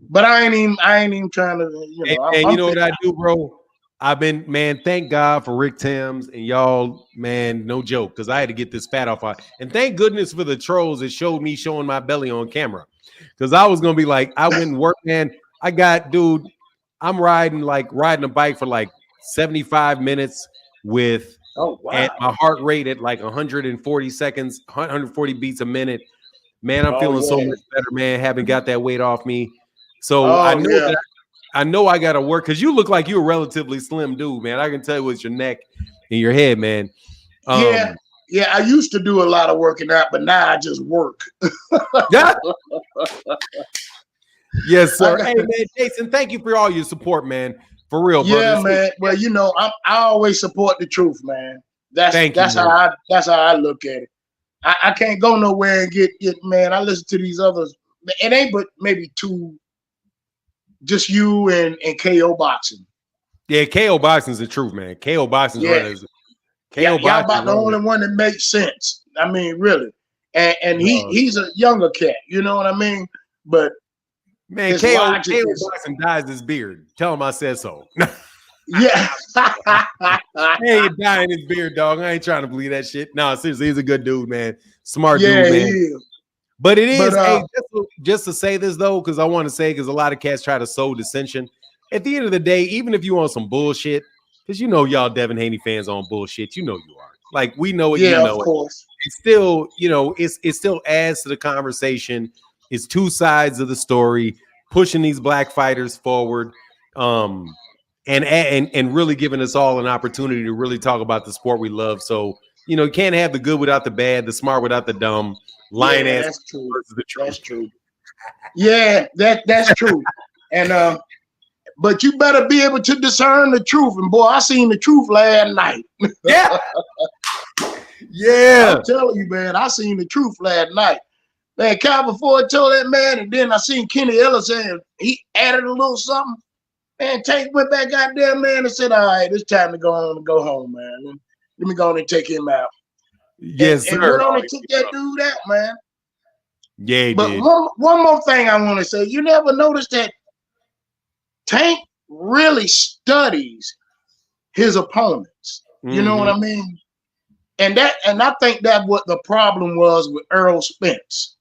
But I ain't even trying to, you know. And you know what I do, bro? I've been, man, thank God for Rick Thames and y'all, man, no joke, because I had to get this fat off. And thank goodness for the trolls that showed me showing my belly on camera. Because I was going to be like, I went and worked, man. I'm riding a bike for like 75 minutes with at my heart rate at like 140 seconds, 140 beats a minute. Man, I'm feeling so much better, man. Haven't got that weight off me. So I know I got to work because you look like you're a relatively slim dude, man. I can tell with your neck and your head, man. Yeah, I used to do a lot of working out, but now I just work. Yeah. Yes, sir. Hey, man, Jason, thank you for all your support, man. For real, brother. Yeah, man. Well, you know, I always support the truth, man. That's how I look at it. I can't go nowhere and get man. I listen to these others. It ain't but maybe 2. Just you and KO Boxing. Yeah, KO Boxing's the truth, man. KO Boxing's right. Y'all about the only one that makes sense. I mean, really. And he's a younger cat, you know what I mean? But man, KO Boxing dyes his beard. Tell him I said so. Yeah. He ain't dyeing his beard, dog. I ain't trying to believe that shit. No, seriously, he's a good dude, man. Smart dude, man. He is. But it is, just to say this though, because I want to say, because a lot of cats try to sow dissension. At the end of the day, even if you want some bullshit, because you know y'all Devin Haney fans on bullshit, you know you are. Like we know it, you know of course. It's still, you know, it still adds to the conversation. It's 2 sides of the story, pushing these black fighters forward, and really giving us all an opportunity to really talk about the sport we love. So, you know, you can't have the good without the bad, the smart without the dumb. Lying ass. That's true. That's true. Yeah, that's true. And but you better be able to discern the truth. And boy, I seen the truth last night. Yeah. Yeah. I'm telling you, man, I seen the truth last night. Man, Calvin Ford told that man, and then I seen Kenny Ellis and he added a little something. Man, Tank went back out there, man, and said, all right, it's time to go on and go home, man. Let me go on and take him out. Yes, and sir. went on and took that dude out, man. Yeah, he but did. One more thing I want to say. You never noticed that Tank really studies his opponents. You know what I mean? And I think that's what the problem was with Errol Spence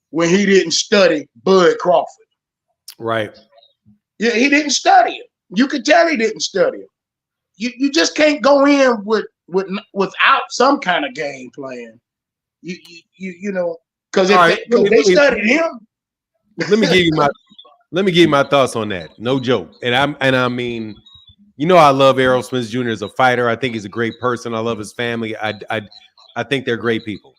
when he didn't study Bud Crawford. Right. Yeah, he didn't study him. You could tell he didn't study him. You just can't go in without some kind of game plan. You know, because they studied him. Let me give you my thoughts on that. No joke. And I mean, you know, I love Errol Spence Jr. as a fighter. I think he's a great person. I love his family. I think they're great people.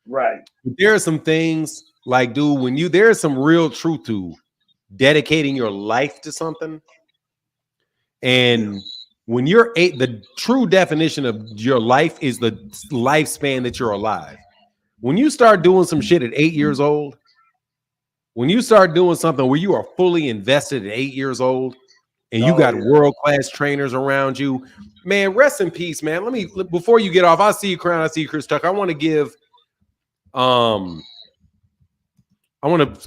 Right. But there are some things like, dude, there is some real truth to dedicating your life to something. And when you're the true definition of your life is the lifespan that you're alive. When you start doing some shit at 8 years old, when you start doing something where you are fully invested at 8 years old, and you got world-class trainers around you, man, rest in peace, man. Before you get off, I see you, Crown. I see you, Chris Tucker. I want to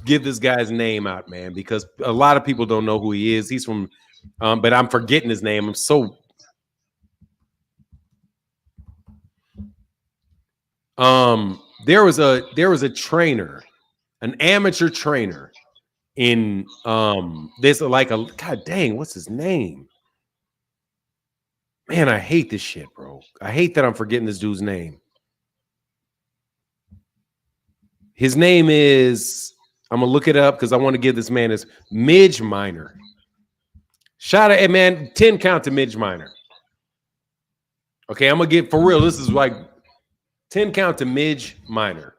give this guy's name out, man, because a lot of people don't know who he is. He's from, but I'm forgetting his name. I'm so. There was a trainer. an amateur trainer in this like a god dang, what's his name? Man, I hate this shit, bro. I hate that I'm forgetting this dude's name. His name is, I'm gonna look it up because I want to give this man his Midge Minor. Shout out, hey man, 10 count to Midge Minor. Okay, I'm gonna get for real. This is like 10 count to Midge Minor.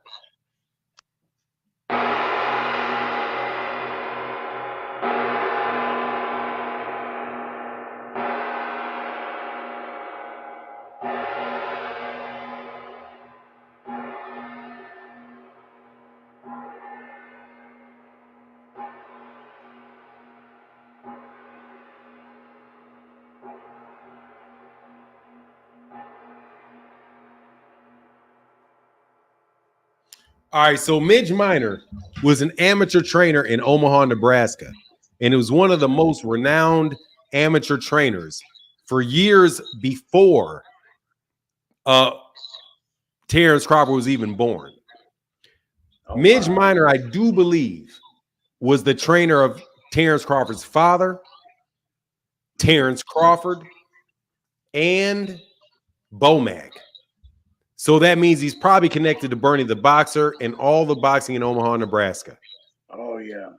All right, so Midge Minor was an amateur trainer in Omaha, Nebraska, and it was one of the most renowned amateur trainers for years before Terrence Crawford was even born. Midge Minor, I do believe, was the trainer of Terrence Crawford's father, Terrence Crawford, and Bomac. So that means he's probably connected to Bernie the Boxer and all the boxing in Omaha, Nebraska. Oh, yeah.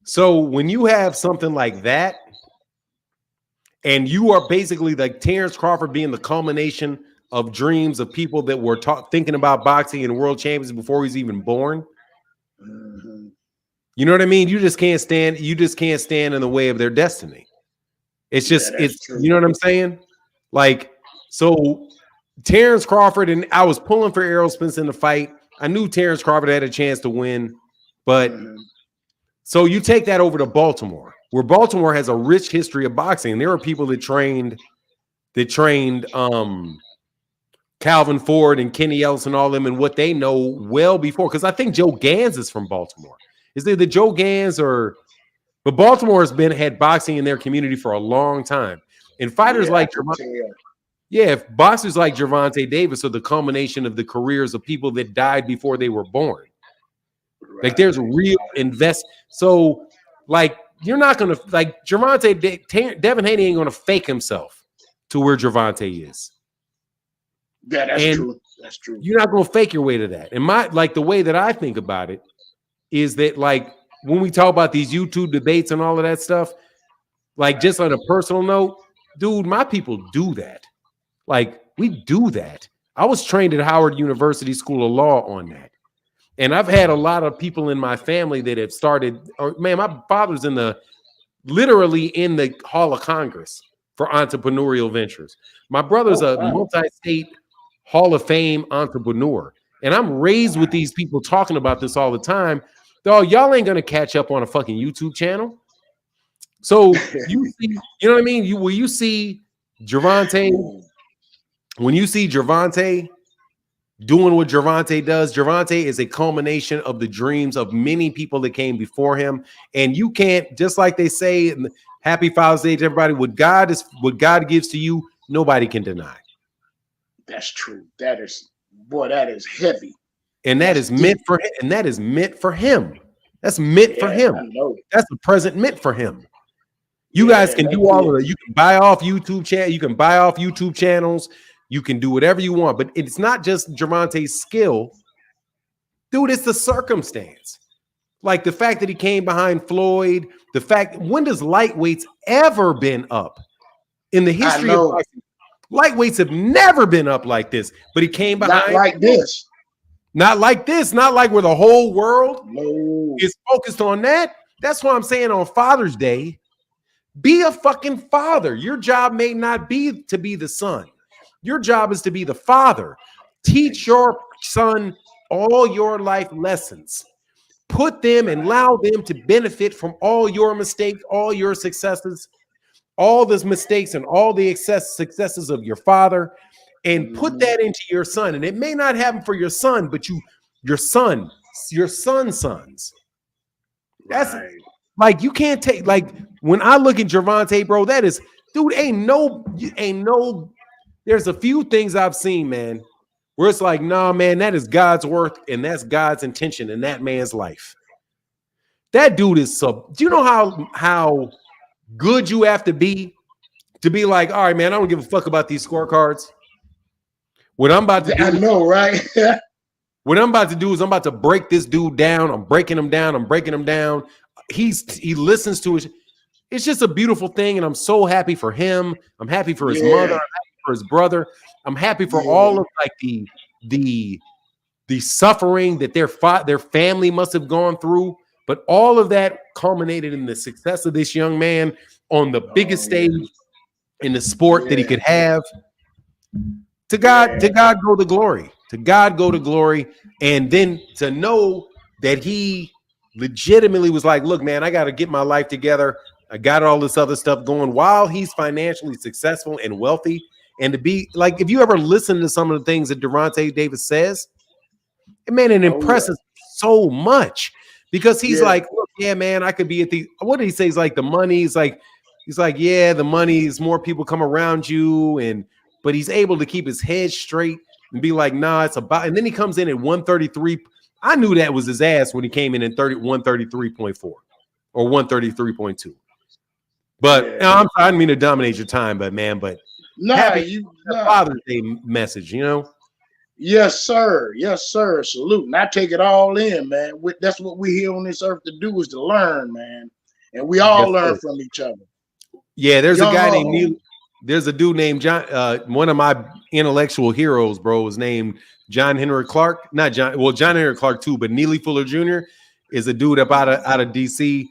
So when you have something like that, and you are basically like Terrence Crawford being the culmination of dreams of people that were thinking about boxing and world champions before he's even born. Mm-hmm. You know what I mean? You just can't stand in the way of their destiny. It's just, it's true. You know what I'm saying? Like, so Terrence Crawford, and I was pulling for Errol Spence in the fight. I knew Terrence Crawford had a chance to win, but so you take that over to Baltimore, where Baltimore has a rich history of boxing. And there are people that trained Calvin Ford and Kenny Ellis and all them and what they know well before. Because I think Joe Gans is from Baltimore. Is it the Joe Gans or? But Baltimore has had boxing in their community for a long time, and fighters like if boxers like Gervonta Davis are the culmination of the careers of people that died before they were born. Right. Like there's a real So, like you're not gonna like Devin Haney ain't gonna fake himself to where Gervonta is. Yeah, that's true. That's true. You're not gonna fake your way to that. And the way that I think about it is that like when we talk about these YouTube debates and all of that stuff, like just on a personal note, dude, my people do that. Like we do that. I was trained at Howard University School of Law on that. And I've had a lot of people in my family that have started, my father's literally in the Hall of Congress for entrepreneurial ventures. My brother's a multi-state Hall of Fame entrepreneur. And I'm raised with these people talking about this all the time. Dog, y'all ain't gonna catch up on a fucking YouTube channel. So you know what I mean? When you see Gervonta doing what Gervonta does, Gervonta is a culmination of the dreams of many people that came before him. And you can't, just like they say, Happy Father's Day to everybody, what God gives to you, nobody can deny. That's true. That is heavy. And that's meant for him. And that is meant for him. That's meant for him. That's the present meant for him. You guys can do all of it. You can buy off YouTube channel. You can buy off YouTube channels. You can do whatever you want. But it's not just Gervonta's skill. Dude, it's the circumstance. Like the fact that he came behind Floyd. The fact, when does lightweights ever been up? In the history of boxing, lightweights have never been up like this. But he came behind. Not like this. Not like this. Not like where the whole world is focused on that. That's why I'm saying on Father's Day, be a fucking father. Your job may not be to be the son. Your job is to be the father. Teach your son all your life lessons. Put them and allow them to benefit from all your mistakes, all your successes, all those mistakes and all the successes of your father, and put that into your son. And it may not happen for your son, but your son's sons. That's like, you can't take, like, when I look at Gervonta, bro, that is, dude, ain't no, there's a few things I've seen, man, where it's like, nah, man, that is God's work and that's God's intention in that man's life. That dude is so. Do you know how good you have to be like, all right, man, I don't give a fuck about these scorecards. What I'm about to do, I know, right? what I'm about to do is I'm about to break this dude down. I'm breaking him down. I'm breaking him down. He listens to it. It's just a beautiful thing, and I'm so happy for him. I'm happy for his mother. I'm happy for his brother. I'm happy for all of like the suffering that their family must have gone through. But all of that culminated in the success of this young man on the biggest stage in the sport that he could have. To God go the glory. To God go the glory. And then to know that he legitimately was like, look, man, I got to get my life together. I got all this other stuff going while he's financially successful and wealthy. And to be like, if you ever listen to some of the things that Gervonta Davis says, man, it impresses so much because he's like, look, yeah, man, I could be at the, what did he say? He's like, the money is like, he's like, yeah, the money is more people come around you. But he's able to keep his head straight and be like, nah, it's about, and then he comes in at 133. I knew that was his ass when he came in at 133.4 or 133.2. But no, I didn't mean to dominate your time, but happy Father's Day message, you know? Yes, sir. Yes, sir. Salute. And I take it all in, man. That's what we here on this earth to do, is to learn, man. And we all learn from each other. Yeah, there's a guy named Neil. There's a dude named John. One of my intellectual heroes, bro, is named John Henry Clark. Not John. Well, John Henry Clark too, but Neely Fuller Jr. is a dude up out of DC.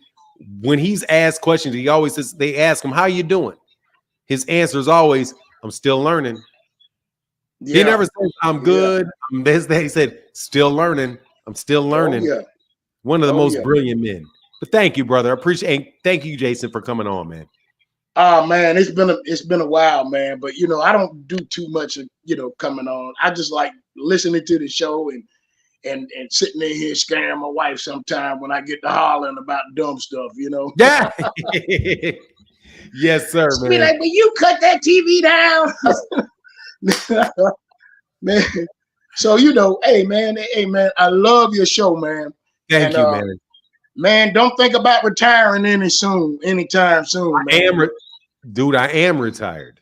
When he's asked questions, he always says, they ask him, "How you doing?" His answer is always, "I'm still learning." He never says, "I'm good." I'm this, that. He said, "Still learning. I'm still learning." One of the most brilliant men. But thank you, brother. I appreciate. Thank you, Jason, for coming on, man. Oh man, it's been a while, man. But I don't do too much of coming on. I just like listening to the show and sitting there here scaring my wife sometime when I get to hollering about dumb stuff, Yeah. Yes, sir, man. Be like, "Will you cut that TV down?" Man. So hey man, I love your show, man. Thank you, man. Man, don't think about retiring anytime soon. I am retired.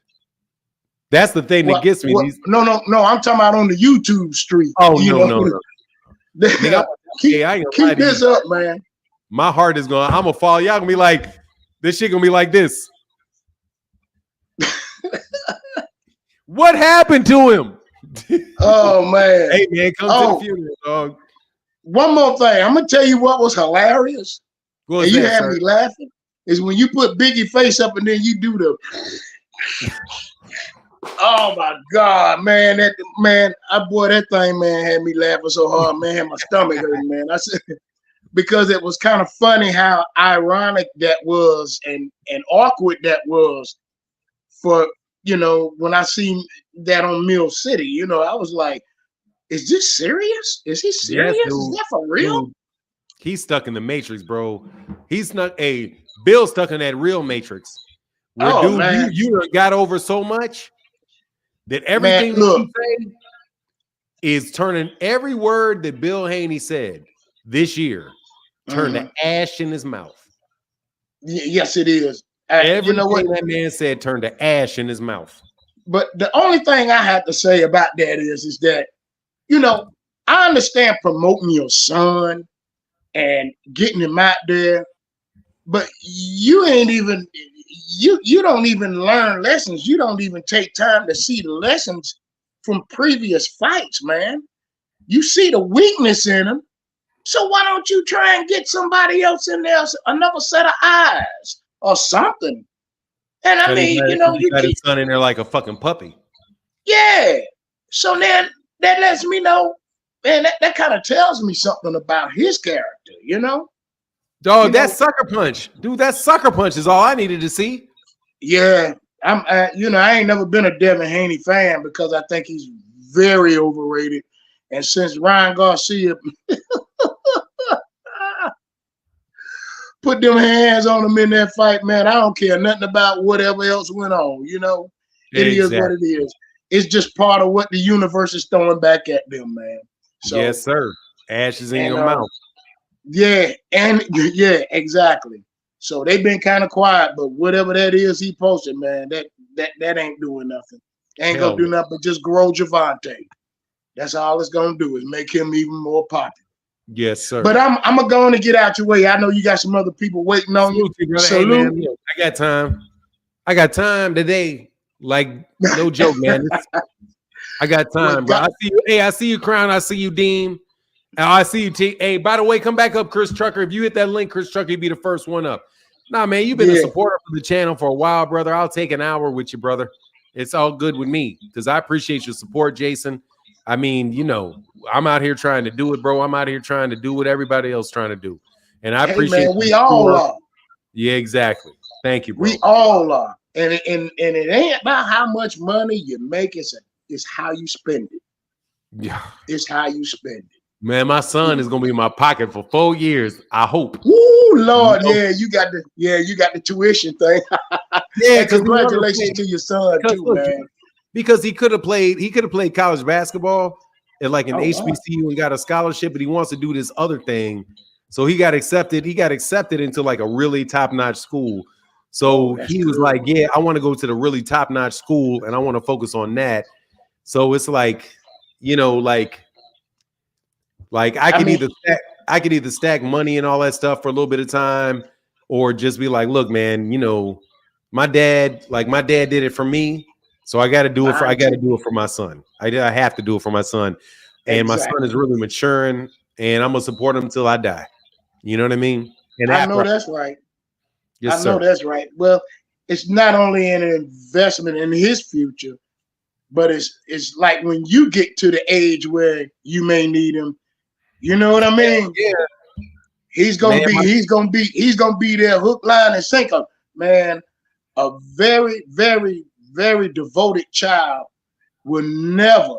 That's the thing that gets me. No, I'm talking about on the YouTube street. Oh, no. Keep this up, man. My heart is going, I'm going to fall. Y'all going to be like, this shit going to be like this. What happened to him? Oh, man. Hey, man, come to the funeral, dog. One more thing. I'm going to tell you what was hilarious. And you had me laughing. Is when you put Biggie face up and then you do the oh my God, man. That thing, man, had me laughing so hard, man, had my stomach hurting, man. I said, because it was kind of funny how ironic that was and awkward that was for when I seen that on Mill City. I was like, is this serious? Is he serious? Yes, dude, is that for real? Dude, he's stuck in the Matrix, bro. He's not Bill's stuck in that real Matrix. Where, you got over so much that everything that you say is turning every word that Bill Haney said this year turned to ash in his mouth. Yes, it is. Everything that man said turned to ash in his mouth. But the only thing I have to say about that is that, I understand promoting your son and getting him out there, but you don't even learn lessons. You don't even take time to see the lessons from previous fights, man. You see the weakness in him. So why don't you try and get somebody else in there, another set of eyes or something? And I mean, you got his son in there like a fucking puppy. Yeah. So then that lets me know, man, that kind of tells me something about his character, Dog, that sucker punch. Dude, that sucker punch is all I needed to see. Yeah. I ain't never been a Devin Haney fan because I think he's very overrated. And since Ryan Garcia put them hands on him in that fight, man, I don't care nothing about whatever else went on, It is what it is. it's just part of what the universe is throwing back at them, man. So, Yes, sir. Ashes in and your mouth. yeah, exactly. So they've been kind of quiet, but whatever that is he posted, man, that ain't doing nothing. Ain't Hell gonna do no. nothing but just grow Gervonta. That's all it's gonna do is make him even more popular. Yes, sir. But I'm gonna go on and get out your way. I know you got some other people waiting on you. Salute you, brother. Salute. Hey, man, look, I got time. I got time today. Like, no joke, man. I got time, bro. I see you. Hey, I see you, Crown. I see you, Dean. I see you, T. Hey, by the way, come back up, Chris Trucker. If you hit that link, Chris Trucker, you'll be the first one up. Nah, man, you've been a supporter for the channel for a while, brother. I'll take an hour with you, brother. It's all good with me because I appreciate your support, Jason. I mean, you know, I'm out here trying to do it, bro. I'm out here trying to do what everybody else trying to do. And I appreciate man, we all are. Yeah, exactly. Thank you, bro. We all are. And it ain't about how much money you make, it's how you spend it. Yeah. It's how you spend it. Man, my son is gonna be in my pocket for 4 years. I hope. Woo, Lord, you got the tuition thing. Yeah, and congratulations to your son too, man. Because he could have played college basketball at like an HBCU and got a scholarship, but he wants to do this other thing. So he got accepted. He got accepted into like a really top-notch school. So he was like, yeah, I want to go to the really top-notch school and I want to focus on that. So it's like, you know, like I could either stack money and all that stuff for a little bit of time, or just be like, look, man, you know, my dad did it for me, so I got to do it for my son. I have to do it for my son, and my son is really maturing, and I'm gonna support him until I die. You know what I mean? And I know that's right. Yes, I know that's right. Well, it's not only an investment in his future, but it's like when you get to the age where you may need him. You know what I mean? Yeah. He's gonna be there, hook, line, and sinker. Man, a very, very, very devoted child will never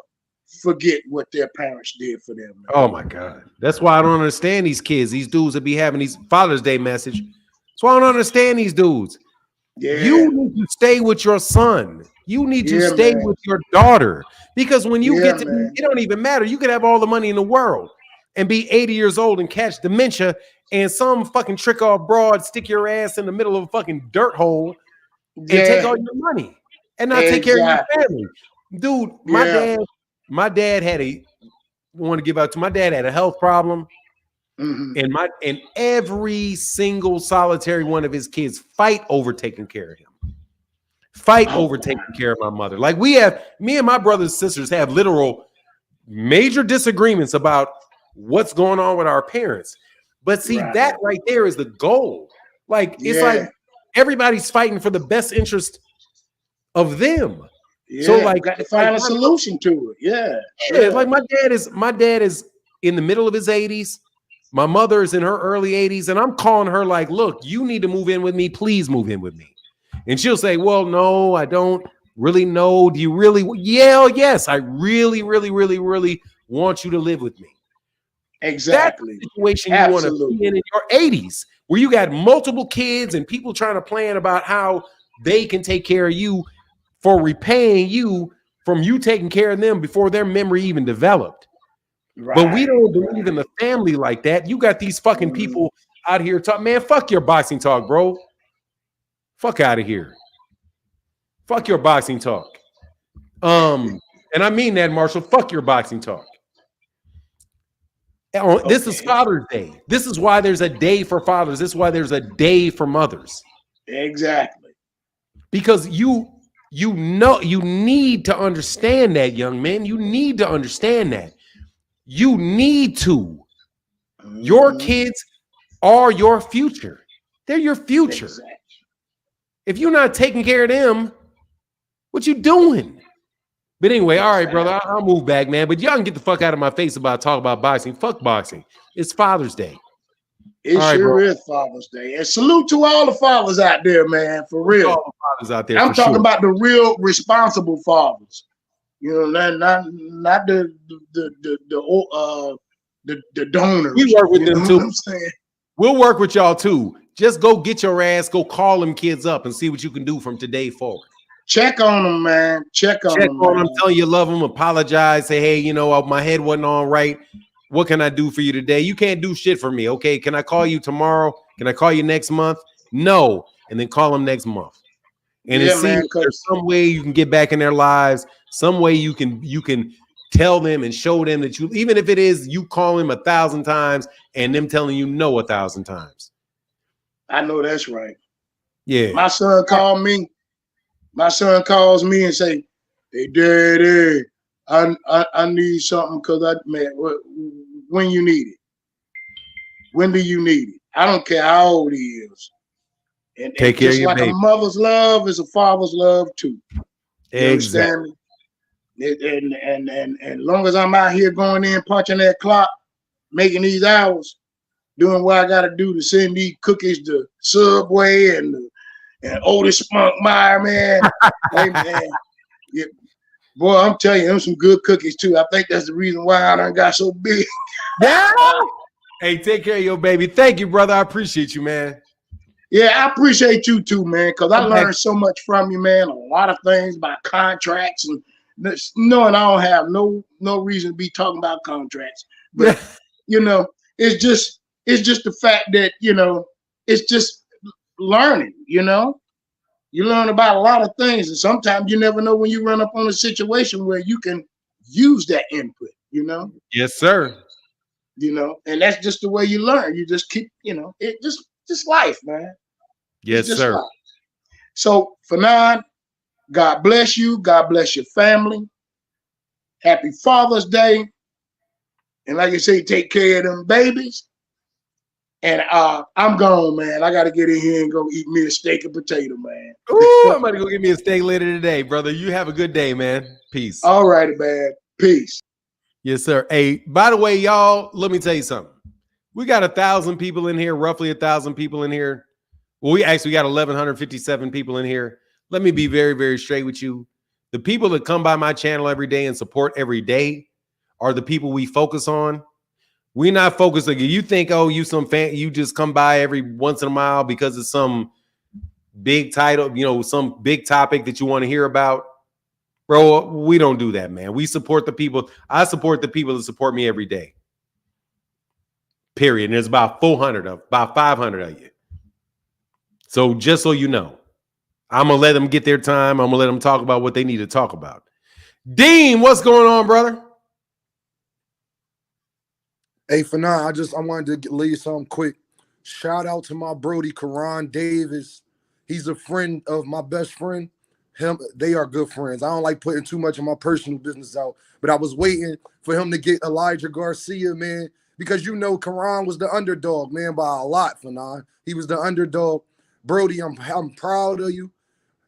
forget what their parents did for them. Man. Oh my God. That's why I don't understand these kids. These dudes that be having these Father's Day message. That's why I don't understand these dudes. Yeah. You need to stay with your son. You need to stay with your daughter. Because when you get to be, it don't even matter. You could have all the money in the world and be 80 years old and catch dementia, and some fucking trick off broad stick your ass in the middle of a fucking dirt hole and take all your money and not take care of your family. Dude, my dad had a health problem. Mm-hmm. And every single solitary one of his kids fight over taking care of him. Over taking care of my mother. Like me and my brothers and sisters have literal major disagreements about what's going on with our parents. But see, that right there is the goal. Like, it's like everybody's fighting for the best interest of them. Yeah, so like, got to find a solution to it. Yeah. Like my dad is in the middle of his 80s. My mother is in her early 80s, and I'm calling her like, look, you need to move in with me. Please move in with me. And she'll say, well, no, I don't really know. Do you really? Yeah, yes, I really, really, really, really want you to live with me. Exactly. That's the situation you want to be in your 80s, where you got multiple kids and people trying to plan about how they can take care of you for repaying you from you taking care of them before their memory even developed. But we don't believe in the family like that. You got these fucking people out here talking, man, fuck your boxing talk, bro. Fuck out of here. Fuck your boxing talk. And I mean that, Marshall. Fuck your boxing talk. This is Father's Day. This is why there's a day for fathers. This is why there's a day for mothers. Exactly. Because you know, you need to understand that, young man. You need to understand that. You need to. Your kids are your future. They're your future. Exactly. If you're not taking care of them, what you doing? But anyway, all right, brother, I'll move back, man. But y'all can get the fuck out of my face about talking about boxing. Fuck boxing. It's Father's Day. It sure is Father's Day. And salute to all the fathers out there, man, for real. All the fathers out there. I'm talking about the real responsible fathers. You know, not the donors. We work with them too. We'll work with y'all too. Just go get your ass, go call them kids up and see what you can do from today forward. check on them, man. Check on Check them, on them, man. tell you love them, apologize, say, hey, my head wasn't on right. What can I do for you today? You can't do shit for me, okay? Can I call you tomorrow? Can I call you next month? No. And then call them next month. And then see man, if there's some way you can get back in their lives, some way you can tell them and show them that you, even if it is you call them 1,000 times and them telling you no 1,000 times. I know that's right. Yeah. My son called me. My son calls me and say, "Hey, Daddy, I need something because when you need it. When do you need it? I don't care how old he is. And Take care of just your like baby. a mother's love is a father's love too. You Exactly. understand me? And as long as I'm out here going in, punching that clock, making these hours, doing what I got to do to send these cookies to Subway and Otis Spunkmeyer, man. Hey, man. Yeah, boy, I'm telling you, them some good cookies too. I think that's the reason why I done got so big. Yeah. Hey, take care of your baby. Thank you, brother. I appreciate you, man. Yeah, I appreciate you too, man, because I learned so much from you, man. A lot of things about contracts and knowing I don't have no reason to be talking about contracts. But it's just the fact that, it's just learning, You learn about a lot of things, and sometimes you never know when you run up on a situation where you can use that input, Yes, sir. And that's just the way you learn. You just keep, it just life, man. Yes, It's just sir. life. So, Fanon, God bless you. God bless your family. Happy Father's Day. And like I say, take care of them babies. And I'm gone, man. I got to get in here and go eat me a steak and potato, man. Ooh, I'm about to go get me a steak later today, brother. You have a good day, man. Peace. All righty, man. Peace. Yes, sir. Hey, by the way, y'all, let me tell you something. We got 1,000 people in here, roughly 1,000 people in here. Well, we actually got 1,157 people in here. Let me be very, very straight with you. The people that come by my channel every day and support every day are the people we focus on. We're not focused like you think, oh, you some fan, you just come by every once in a while because it's some big title, some big topic that you want to hear about. Bro, we don't do that, man. We support the people. I support the people that support me every day. Period. And there's about 500 of you. So just so you know, I'm going to let them get their time. I'm going to let them talk about what they need to talk about. Dean, what's going on, brother? Hey, Fanon, I wanted to leave something quick. Shout out to my Brody, Karan Davis. He's a friend of my best friend. They are good friends. I don't like putting too much of my personal business out, but I was waiting for him to get Elijah Garcia, man, because Karan was the underdog, man, by a lot, Fanon. He was the underdog. Brody, I'm proud of you.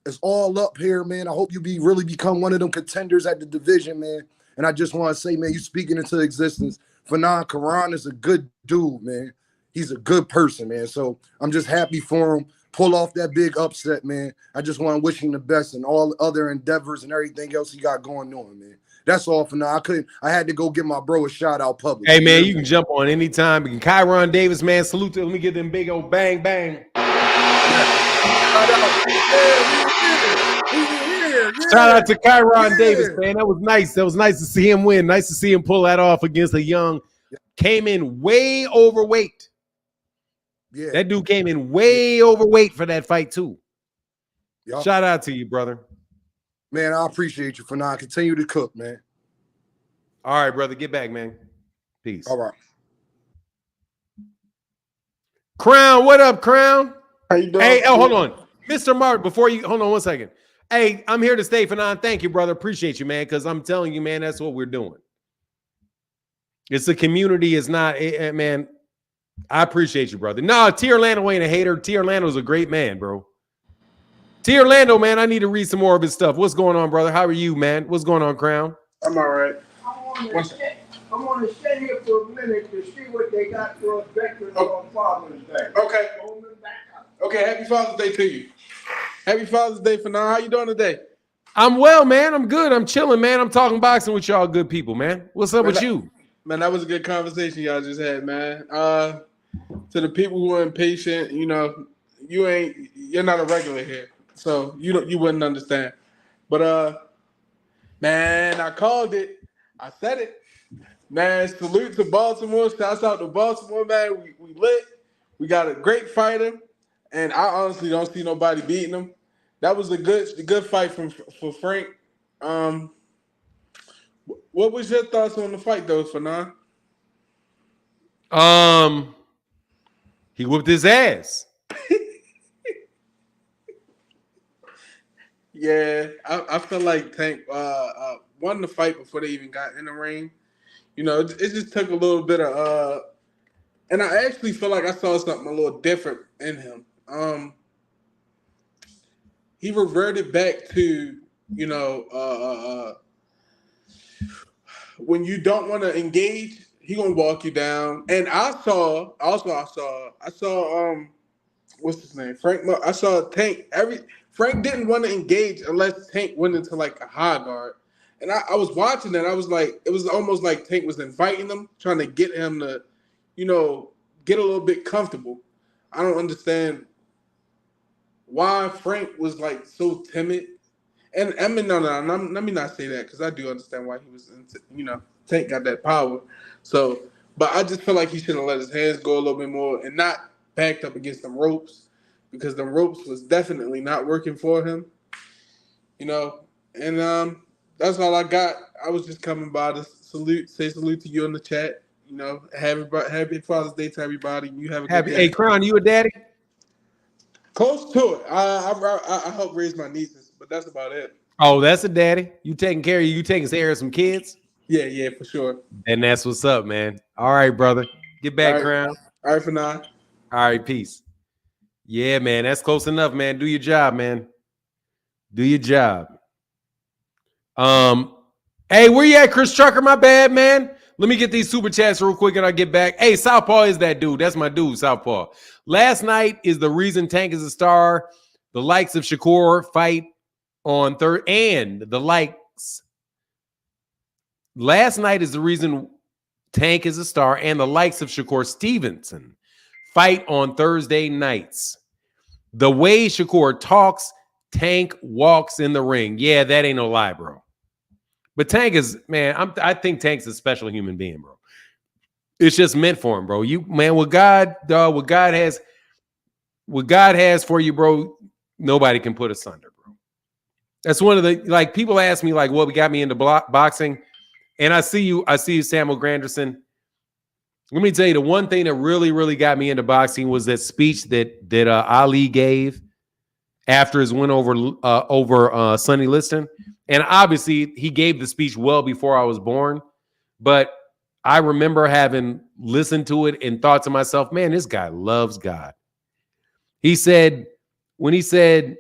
It's all up here, man. I hope you really become one of them contenders at the division, man. And I just want to say, man, you speaking into existence. Fanon, Karan is a good dude, man. He's a good person, man. So I'm just happy for him. Pull off that big upset, man. I just want to wish him the best in all other endeavors and everything else he got going on, man. That's all for now. I had to go give my bro a shout out public. Hey, man, you can jump on anytime. You can Kyron Davis, man. Salute to him. Let me get them big old bang, bang. Shout out to Kyron Davis, man. That was nice. That was nice to see him win. Nice to see him pull that off against a young. Came in way overweight. Yeah. That dude came in way overweight for that fight, too. Yep. Shout out to you, brother. Man, I appreciate you for now. Continue to cook, man. All right, brother. Get back, man. Peace. All right. Crown, what up, Crown? How you doing? Hey, hold on. Mr. Mark, before you hold on 1 second. Hey, I'm here to stay for now. Thank you, brother. Appreciate you, man, because I'm telling you, man, that's what we're doing. It's the community. It's not, man, I appreciate you, brother. No, T. Orlando ain't a hater. T. Orlando's a great man, bro. T. Orlando, man, I need to read some more of his stuff. What's going on, brother? How are you, man? What's going on, Crown? I'm all right. I'm on the stay here for a minute to see what they got for us veterans on Father's Day. Okay. Okay, happy Father's Day to you. Happy Father's Day for now. How you doing today? I'm well, man. I'm good. I'm chilling, man. I'm talking boxing with y'all good people, man. What's up with you? Man, that was a good conversation y'all just had, man. To the people who are impatient, you're not a regular here. So you wouldn't understand. But man, I called it. I said it. Man, salute to Baltimore. Shouts out to Baltimore, man. We lit. We got a great fighter, and I honestly don't see nobody beating him. That was a good fight for Frank. Um, what was your thoughts on the fight, though, Fanon? He whooped his ass. Yeah, I feel like Tank won the fight before they even got in the ring. You know, it just took a little bit of and I actually feel like I saw something a little different in him. He reverted back to, you know, when you don't want to engage, he gonna walk you down. And I saw what's his name? I saw Tank. Frank didn't want to engage unless Tank went into like a high guard. And I was watching that. I was like, it was almost like Tank was inviting him, trying to get him to, you know, get a little bit comfortable. I don't understand why Frank was like so timid. And I mean, no, let me not say that because I do understand why he was, you know, Tank got that power. So, but I just feel like he should have let his hands go a little bit more and not backed up against them ropes because the ropes was definitely not working for him, you know. And that's all I got. I was just coming by to say salute to you in the chat. You know, happy Father's Day to everybody. You have a good day. Hey, Crown, you a daddy? Close to it. I help raise my nieces, but that's about it. Oh, that's a daddy. You taking care of you taking care of some kids? Yeah, for sure. And that's what's up, man. All right, brother. Get back, All right. Crown. All right, for now. All right, peace. Yeah, man. That's close enough, man. Do your job, man. Do your job. Hey, where you at, Chris Trucker? My bad, man. Let me get these super chats real quick and I'll get back. Hey, Southpaw is that dude. That's my dude, Southpaw. Last night is the reason Tank is a star. The likes of Shakur fight on third and the likes. Last night is the reason Tank is a star and the likes of Shakur Stevenson fight on Thursday nights. The way Shakur talks, Tank walks in the ring. Yeah, that ain't no lie, bro. But Tank is, man, I think Tank's a special human being, bro. It's just meant for him, bro. You, man, what God has for you, bro, nobody can put asunder, bro. That's one of the, like, people ask me, like, what got me into boxing. And I see you, Samuel Granderson. Let me tell you, the one thing that really, really got me into boxing was that speech that Ali gave after his win over Sonny Liston. And obviously, he gave the speech well before I was born. But I remember having listened to it and thought to myself, man, this guy loves God. He said, when he said,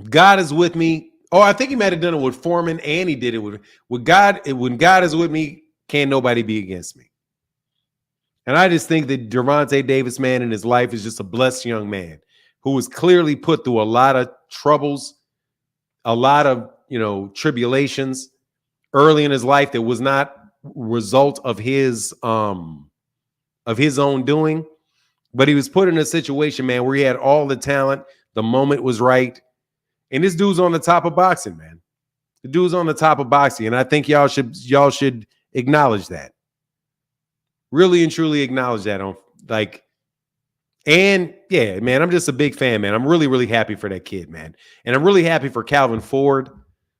God is with me. Oh, I think he might have done it with Foreman, and he did it with God. When God is with me, can't nobody be against me. And I just think that Gervonta Davis, man, in his life is just a blessed young man who was clearly put through a lot of troubles, a lot of, tribulations early in his life that was not result of his own doing. But he was put in a situation, man, where he had all the talent. The moment was right. And this dude's on the top of boxing, man. The dude's on the top of boxing. And I think y'all should acknowledge that. Really and truly acknowledge that. And yeah, man, I'm just a big fan, man. I'm really, really happy for that kid, man. And I'm really happy for Calvin Ford,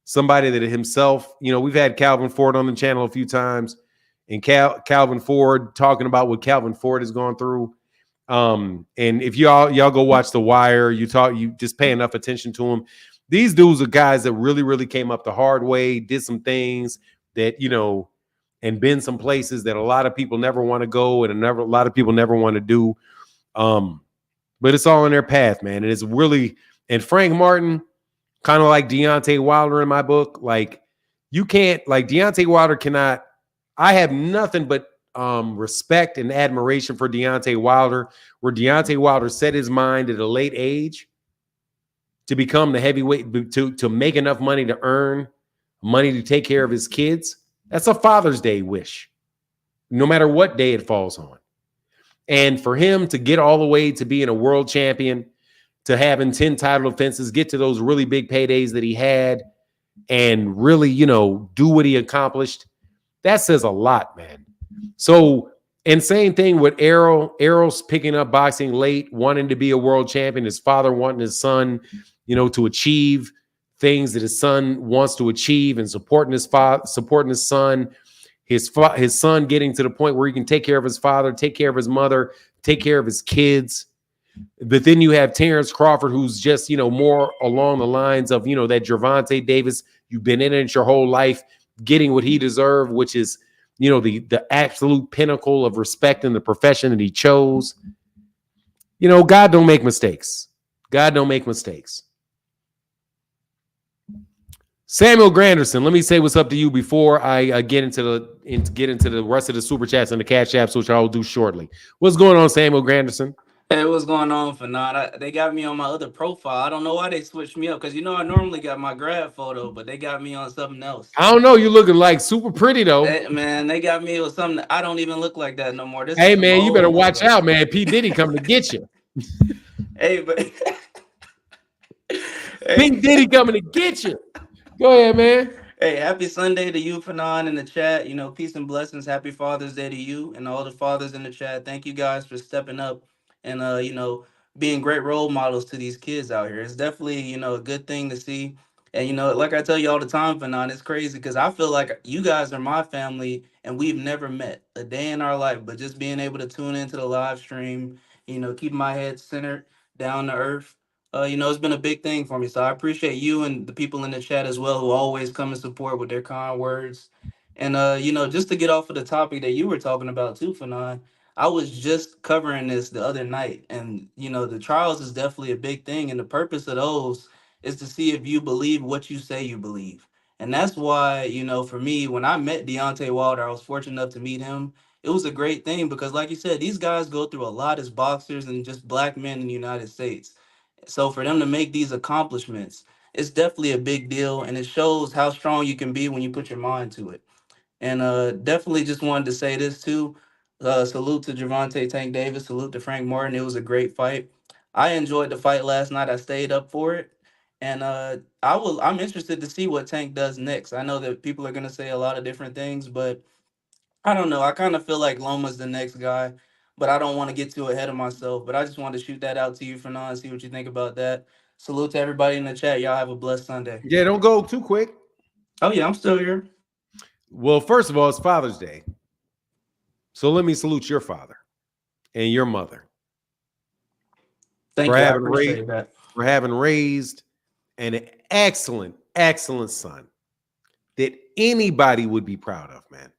somebody that himself, we've had Calvin Ford on the channel a few times, and Calvin Ford talking about what Calvin Ford has gone through. And if y'all go watch The Wire, you just pay enough attention to them. These dudes are guys that really, really came up the hard way, did some things that, and been some places that a lot of people never want to go and a lot of people never want to do. But it's all in their path, man. And it's really, and Frank Martin, kind of like Deontay Wilder in my book, like you can't, like Deontay Wilder cannot, I have nothing but respect and admiration for Deontay Wilder, where Deontay Wilder set his mind at a late age to become the heavyweight, to make enough money to earn money to take care of his kids. That's a Father's Day wish, no matter what day it falls on. And for him to get all the way to being a world champion, to having 10 title defenses, get to those really big paydays that he had, and really, do what he accomplished, that says a lot, man. So, and same thing with Errol. Errol's picking up boxing late, wanting to be a world champion. His father wanting his son, to achieve things that his son wants to achieve, and supporting his father, supporting his son. His son getting to the point where he can take care of his father, take care of his mother, take care of his kids. But then you have Terrence Crawford, who's just, more along the lines of, that Gervonta Davis. You've been in it your whole life, getting what he deserved, which is, the absolute pinnacle of respect in the profession that he chose. God don't make mistakes. God don't make mistakes. Samuel Granderson, let me say what's up to you before I get into the rest of the super chats and the cash apps, which I'll do shortly. What's going on, Samuel Granderson? Hey, what's going on, Fanad? They got me on my other profile. I don't know why they switched me up because I normally got my grad photo, but they got me on something else. I don't know. You're looking like super pretty though. Hey, man, they got me with something. I don't even look like that no more. This Hey is man, you better watch photos. out, man. P. Diddy coming to get you. Hey, but P. Diddy coming to get you. Go ahead, man. Hey, happy Sunday to you, Fanon, in the chat. Peace and blessings. Happy Father's Day to you and all the fathers in the chat. Thank you guys for stepping up and being great role models to these kids out here. It's definitely, a good thing to see. And like I tell you all the time, Fanon, it's crazy because I feel like you guys are my family and we've never met a day in our life, but just being able to tune into the live stream, keep my head centered, down to earth. It's been a big thing for me. So I appreciate you and the people in the chat as well who always come and support with their kind words. And just to get off of the topic that you were talking about too, Fanon, I was just covering this the other night. And the trials is definitely a big thing. And the purpose of those is to see if you believe what you say you believe. And that's why, for me, when I met Deontay Wilder, I was fortunate enough to meet him. It was a great thing because, like you said, these guys go through a lot as boxers and just black men in the United States. So for them to make these accomplishments, it's definitely a big deal, and it shows how strong you can be when you put your mind to it. And definitely just wanted to say this too. Salute to Gervonta Tank Davis. Salute to Frank Martin. It was a great fight. I enjoyed the fight last night. I stayed up for it, and I'm interested to see what Tank does next. I know that people are gonna say a lot of different things, but I don't know. I kind of feel like Loma's the next guy, but I don't want to get too ahead of myself. But I just wanted to shoot that out to you for now and see what you think about that. Salute to everybody in the chat. Y'all have a blessed Sunday. Yeah, don't go too quick. Oh, yeah, I'm still here. Well, first of all, it's Father's Day. So let me salute your father and your mother. Thank you. I appreciate that. For having raised an excellent, excellent son that anybody would be proud of, man.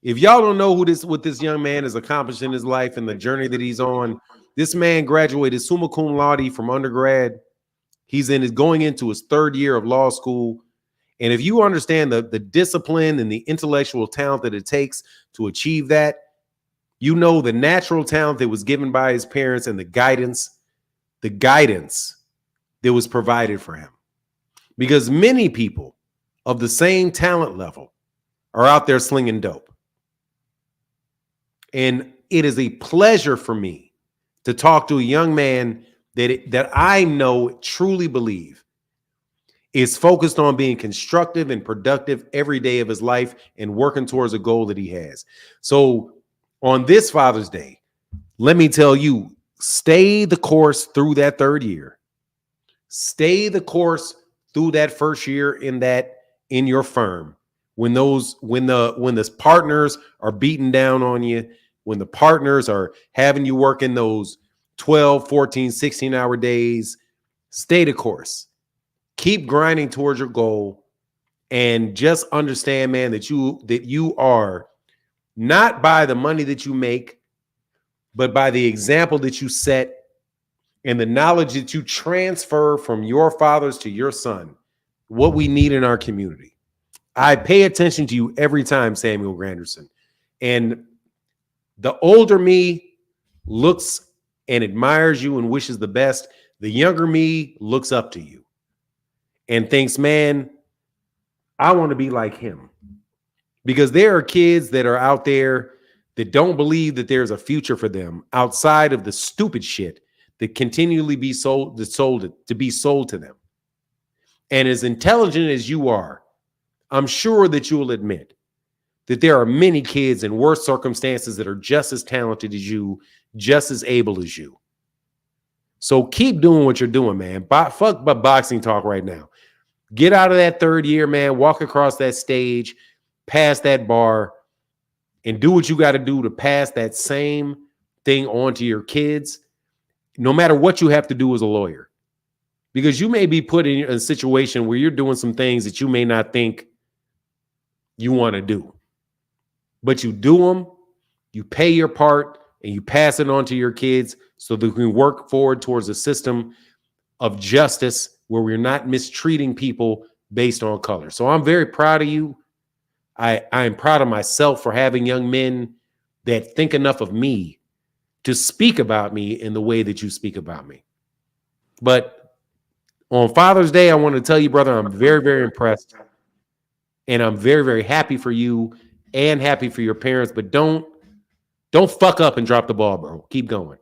If y'all don't know what this young man has accomplished in his life and the journey that he's on, this man graduated summa cum laude from undergrad. He's going into his third year of law school. And if you understand the discipline and the intellectual talent that it takes to achieve that, the natural talent that was given by his parents and the guidance that was provided for him. Because many people of the same talent level are out there slinging dope. And it is a pleasure for me to talk to a young man that I know truly believe is focused on being constructive and productive every day of his life and working towards a goal that he has. So on this Father's Day, let me tell you, stay the course through that third year. Stay the course through that first year in your firm. When the partners are beating down on you, when the partners are having you working those 12, 14, 16-hour days, stay the course. Keep grinding towards your goal and just understand, man, that you are not by the money that you make, but by the example that you set and the knowledge that you transfer from your fathers to your son, what we need in our community. I pay attention to you every time, Samuel Granderson. And the older me looks and admires you and wishes the best. The younger me looks up to you and thinks, man, I want to be like him. Because there are kids that are out there that don't believe that there's a future for them outside of the stupid shit that continually be sold to them. And as intelligent as you are, I'm sure that you will admit that there are many kids in worse circumstances that are just as talented as you, just as able as you. So keep doing what you're doing, man. Fuck boxing talk right now. Get out of that third year, man. Walk across that stage, pass that bar, and do what you got to do to pass that same thing on to your kids, no matter what you have to do as a lawyer. Because you may be put in a situation where you're doing some things that you may not think you want to do. But you do them, you pay your part, and you pass it on to your kids so that we can work forward towards a system of justice where we're not mistreating people based on color. So I'm very proud of you. I am proud of myself for having young men that think enough of me to speak about me in the way that you speak about me. But on Father's Day, I want to tell you, brother, I'm very, very impressed. And I'm very, very happy for you and happy for your parents. But don't fuck up and drop the ball, bro. Keep going.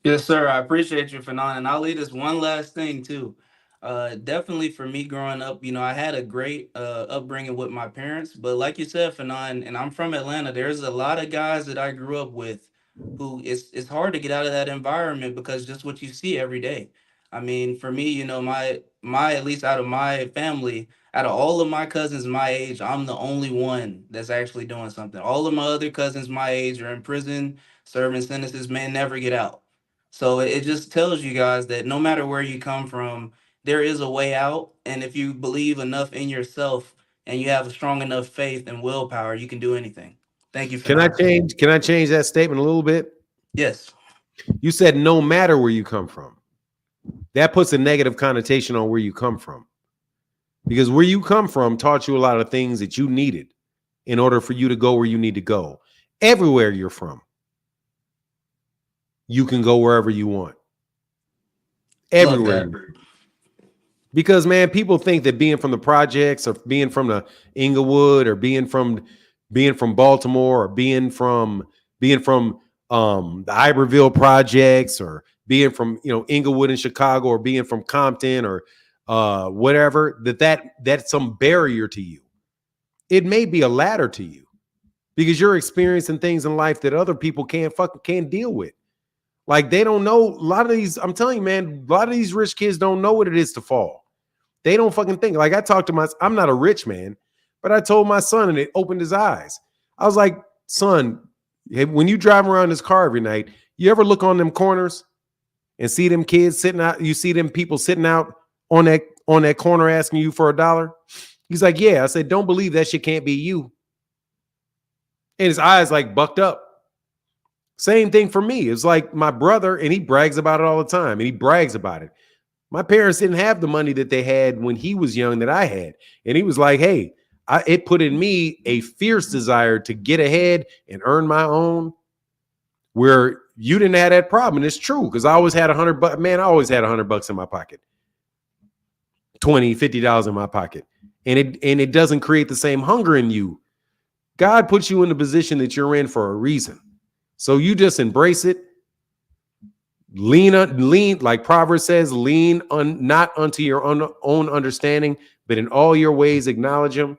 Yes, sir. I appreciate you, Fanon. And I'll leave this one last thing too. Definitely for me growing up, I had a great upbringing with my parents. But like you said, Fanon, and I'm from Atlanta, there's a lot of guys that I grew up with who it's hard to get out of that environment because just what you see every day. I mean, for me, my at least out of my family, out of all of my cousins my age, I'm the only one that's actually doing something. All of my other cousins my age are in prison, serving sentences, may never get out. So it just tells you guys that no matter where you come from, there is a way out. And if you believe enough in yourself and you have a strong enough faith and willpower, you can do anything. Thank you, Can I Fanon. change that statement a little bit? Yes. You said no matter where you come from. That puts a negative connotation on where you come from. Because where you come from taught you a lot of things that you needed in order for you to go where you need to go. Everywhere you're from, you can go wherever you want. Love Everywhere. that. Because, man, people think that being from the projects or being from the Inglewood or being from Baltimore or being from the Iberville projects or being from Inglewood in Chicago or being from Compton or whatever, that's some barrier to you. It may be a ladder to you because you're experiencing things in life that other people can't deal with. Like they don't know a lot of these. I'm telling you, man, a lot of these rich kids don't know what it is to fall. They don't fucking think. Like I talked to I'm not a rich man, but I told my son and it opened his eyes. I was like, son, when you drive around this car every night, you ever look on them corners and see them kids sitting out? You see them people sitting out on that corner asking you for $1? He's like, yeah. I said, don't believe that shit can't be you. And his eyes like bucked up. Same thing for me. It's like my brother, and he brags about it all the time, and he brags about it. My parents didn't have the money that they had when he was young that I had. And he was like, hey, it put in me a fierce desire to get ahead and earn my own, where you didn't have that problem. And it's true, because I always had $100. Man, I always had $100 in my pocket, $20, $50 in my pocket. And it doesn't create the same hunger in you. God puts you in the position that you're in for a reason. So you just embrace it. Lean, like Proverbs says, lean on not unto your own understanding, but in all your ways acknowledge him.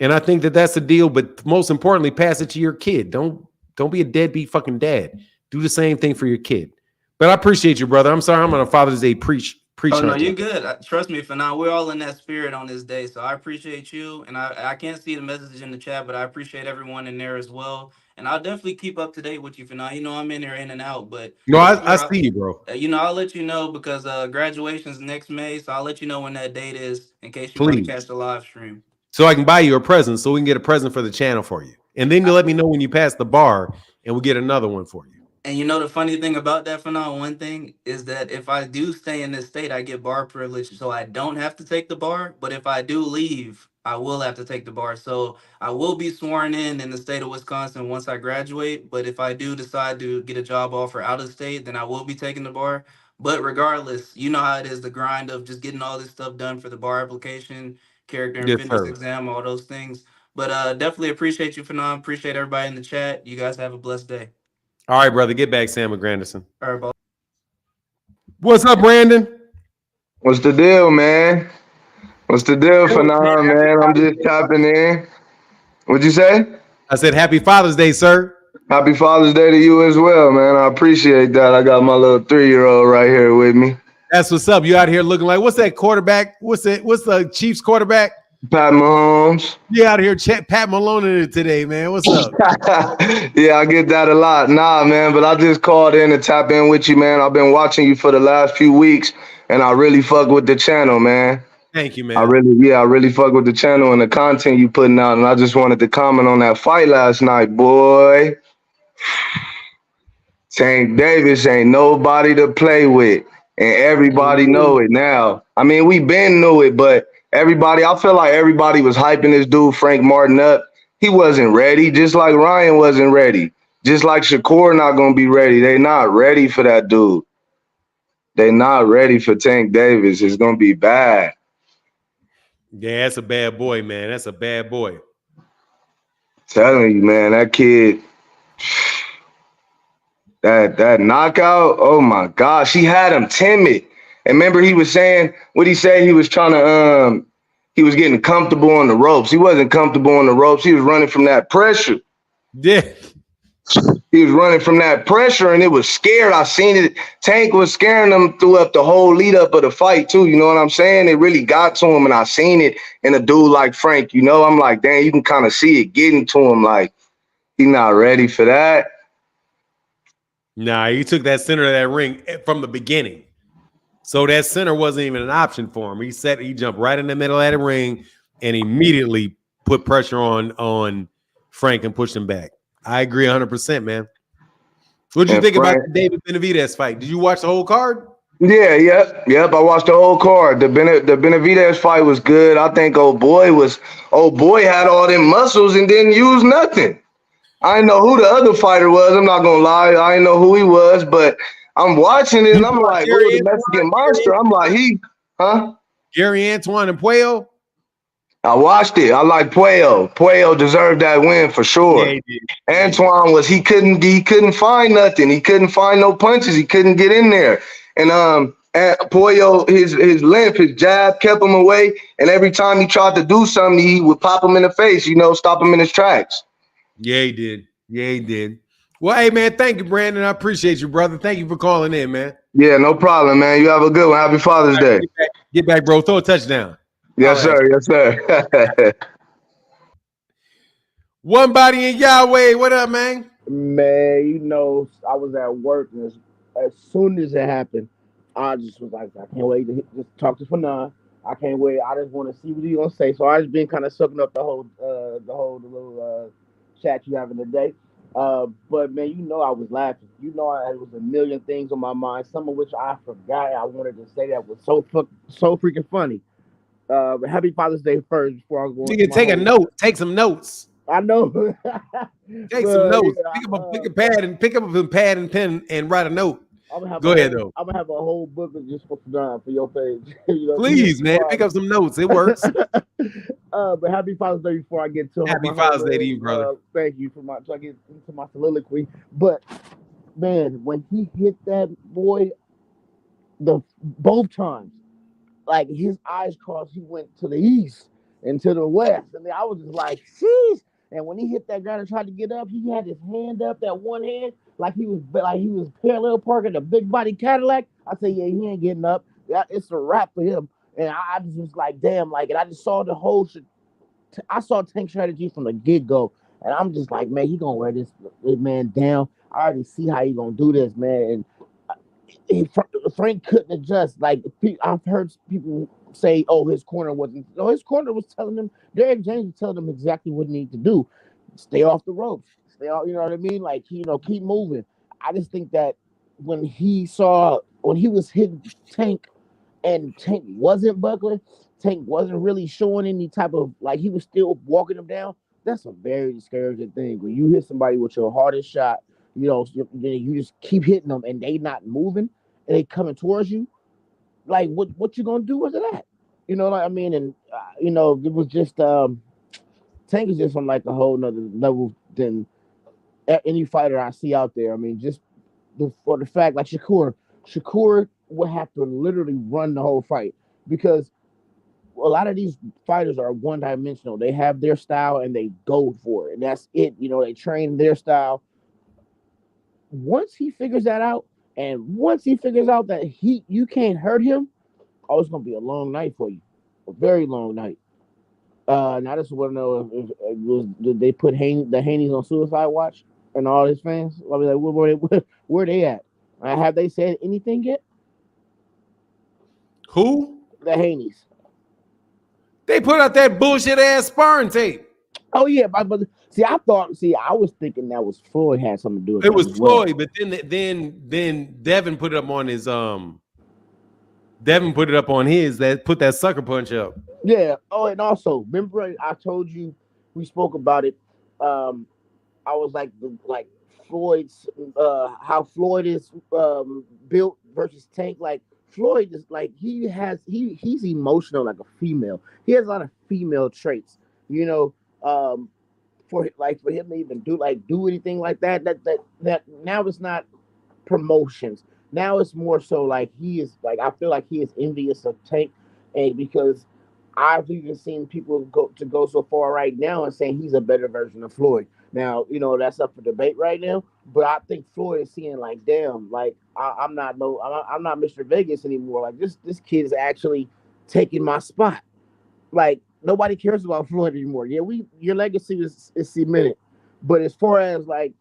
And I think that that's the deal. But most importantly, pass it to your kid. Don't be a deadbeat fucking dad. Do the same thing for your kid. But I appreciate you, brother. I'm sorry I'm on a Father's Day preach. Oh no, Hunting. you're good. Trust me, for now, we're all in that spirit on this day. So I appreciate you, and I can't see the message in the chat, but I appreciate everyone in there as well. And I'll definitely keep up to date with you for now. I'm in there in and out, but No, for I sure, see you, bro. I'll let you know because graduation's next May, so I'll let you know when that date is in case you want to Please. catch the live stream. So I can buy you a present, so we can get a present for the channel for you, and then you let me know when you pass the bar, and we'll get another one for you. And the funny thing about that, for now, one thing is that if I do stay in this state, I get bar privilege, so I don't have to take the bar. But if I do leave, I will have to take the bar. So I will be sworn in the state of Wisconsin once I graduate. But if I do decide to get a job offer out of state, then I will be taking the bar. But regardless, you know how it is, the grind of just getting all this stuff done for the bar application, character and Yes, fitness sir. exam, all those things. But definitely appreciate you, Fanon. Appreciate everybody in the chat. You guys have a blessed day. All right, brother. Get back, Sam McGranderson. All right, bye. What's up, Brandon? What's the deal, man? What's the deal, Fanon, man? I'm just tapping in. What'd you say? I said, Happy Father's Day, sir. Happy Father's Day to you as well, man. I appreciate that. I got my little 3-year-old right here with me. That's what's up. You out here looking like, what's that quarterback? What's the Chiefs quarterback? Pat Mahomes. You out here Pat Malone in it today, man. What's up? Yeah, I get that a lot. Nah, man, but I just called in to tap in with you, man. I've been watching you for the last few weeks, and I really fuck with the channel, man. Thank you, man. I really fuck with the channel and the content you putting out, and I just wanted to comment on that fight last night, boy. Tank Davis ain't nobody to play with, and everybody know it now. I mean, we been knew it, but I feel like everybody was hyping this dude Frank Martin up. He wasn't ready, just like Ryan wasn't ready. Just like Shakur not gonna be ready. They not ready for that dude. They not ready for Tank Davis. It's gonna be bad. Yeah, that's a bad boy, man. That's a bad boy. Telling you, man, that kid, that knockout, oh my gosh, he had him timid. And remember he was saying, what he said, he was trying to, he was getting comfortable on the ropes. He wasn't comfortable on the ropes. He was running from that pressure. Yeah. He was running from that pressure, and it was scared. I seen it. Tank was scaring him throughout the whole lead up of the fight, too. You know what I'm saying? It really got to him, and I seen it in a dude like Frank. You know, I'm like, dang, you can kind of see it getting to him. Like, he not ready for that. Nah, he took that center of that ring from the beginning. So that center wasn't even an option for him. He jumped right in the middle of that ring and immediately put pressure on Frank and pushed him back. I agree 100%, man. What did you think about the David Benavidez fight? Did you watch the whole card? Yeah, yep. I watched the whole card. The Benavidez fight was good. I think old boy had all them muscles and didn't use nothing. I didn't know who the other fighter was. I'm not gonna lie. I didn't know who he was, but I'm watching it and I'm like, oh, the Mexican monster. I'm like, Gary Antoine and Puello. I watched it. I like Puello. Puello deserved that win for sure. Yeah, he did. Antoine he couldn't find nothing. He couldn't find no punches. He couldn't get in there. And Puello, his length, his jab kept him away. And every time he tried to do something, he would pop him in the face, stop him in his tracks. Yeah, he did. Well, hey, man, thank you, Brandon. I appreciate you, brother. Thank you for calling in, man. Yeah, no problem, man. You have a good one. Happy Father's Day. Get back, bro. Throw a touchdown. Yes, sir. Yes, sir. One body in Yahweh. What up, man? Man, I was at work, and as soon as it happened, I just was like, I can't wait to just talk to Fanon. I can't wait. I just want to see what he's gonna say. So I just been kind of sucking up the little chat you having today. But man, I was laughing. It was a million things on my mind, some of which I forgot. I wanted to say that was so freaking funny. Happy Father's Day first before I go. You can take a note. Take some notes. I know. Take some notes. Pick up a pad and pen and write a note. Go ahead, though. I'm gonna have a whole book of just for your page. Please, man, pick up some notes. It works. But happy Father's Day before I get to Happy Father's Day to you, brother. Thank you so I get into my soliloquy. But man, when he hit that boy, both times, like his eyes crossed, he went to the east and to the west, and I was just like, sheesh. And when he hit that ground and tried to get up, he had his hand up, that one hand, like he was parallel parking a big body Cadillac. I said, yeah, he ain't getting up. It's a wrap for him. And I just was like, damn, and I just saw the whole shit. I saw Tank strategy from the get-go. And I'm just like, man, he gonna wear this man down. I already see how he gonna do this, man. And Frank couldn't adjust. Like, I've heard people say, "Oh, his corner wasn't." No, his corner was telling him. Derek James was telling him exactly what he needed to do: stay off the ropes, stay off. You know what I mean? Like, keep moving. I just think that when he was hitting Tank, and Tank wasn't buckling, Tank wasn't really showing any type of he was still walking him down. That's a very discouraging thing when you hit somebody with your hardest shot. You just keep hitting them and they not moving and they coming towards you. Like, what you gonna do after that? You know what I mean? And it was just Tank is just on like a whole nother level than any fighter I see out there. I mean, just for the fact, like Shakur would have to literally run the whole fight because a lot of these fighters are one dimensional. They have their style and they go for it, and that's it. They train their style. Once he figures that out, and once he figures out that you can't hurt him, oh, it's gonna be a long night for you, a very long night. And I just want to know did they put the Haneys on suicide watch and all his fans? I mean, like, where they at? Have they said anything yet? Who? The Haneys. They put out that bullshit ass sparring tape. Oh yeah, but I was thinking that was Floyd had something to do with it. Was as well. Floyd, but then Devin put it up on his Devin put it up on his that put that sucker punch up. Yeah. Oh, and also remember I told you we spoke about it. I was like Floyd's how Floyd is built versus Tank. Like Floyd is like he's emotional like a female. He has a lot of female traits. For him to even do anything like that now it's not promotions. Now it's more so like he is like I feel like he is envious of Tank, and because I've even seen people go so far right now and saying he's a better version of Floyd. Now that's up for debate right now, but I think Floyd is seeing like, damn, like I'm not Mr. Vegas anymore. Like this kid is actually taking my spot. Like nobody cares about Floyd anymore. Yeah, your legacy is cemented, but as far as like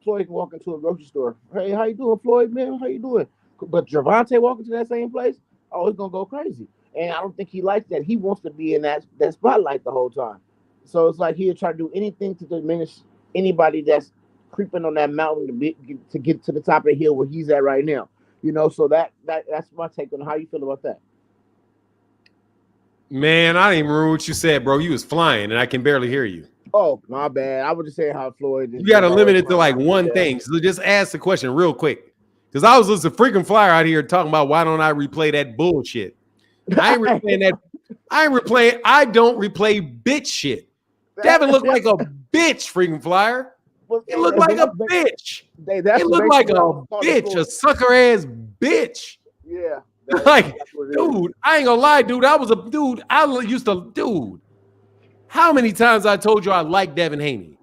Floyd can walk into a grocery store. Hey, how you doing, Floyd, man? How you doing? But Gervonta walking to that same place, oh, it's gonna go crazy. And I don't think he likes that. He wants to be in that spotlight the whole time. So it's like he'll try to do anything to diminish anybody that's creeping on that mountain to get to the top of the hill where he's at right now. So that's my take on how you feel about that. Man, I didn't even remember what you said, bro. You was flying, and I can barely hear you. Oh, my bad. I was just saying how Floyd. You got to limit it to like one thing. So just ask the question real quick. Because I was listening to freaking Flyer out here talking about why don't I replay that bullshit. I ain't replaying that. I don't replay bitch shit. Devin looked like a bitch, freaking Flyer. It looked like a bitch. It looked like a bitch, a sucker ass bitch. Yeah. Like, dude, I ain't gonna lie, dude. Dude. How many times I told you I like Devin Haney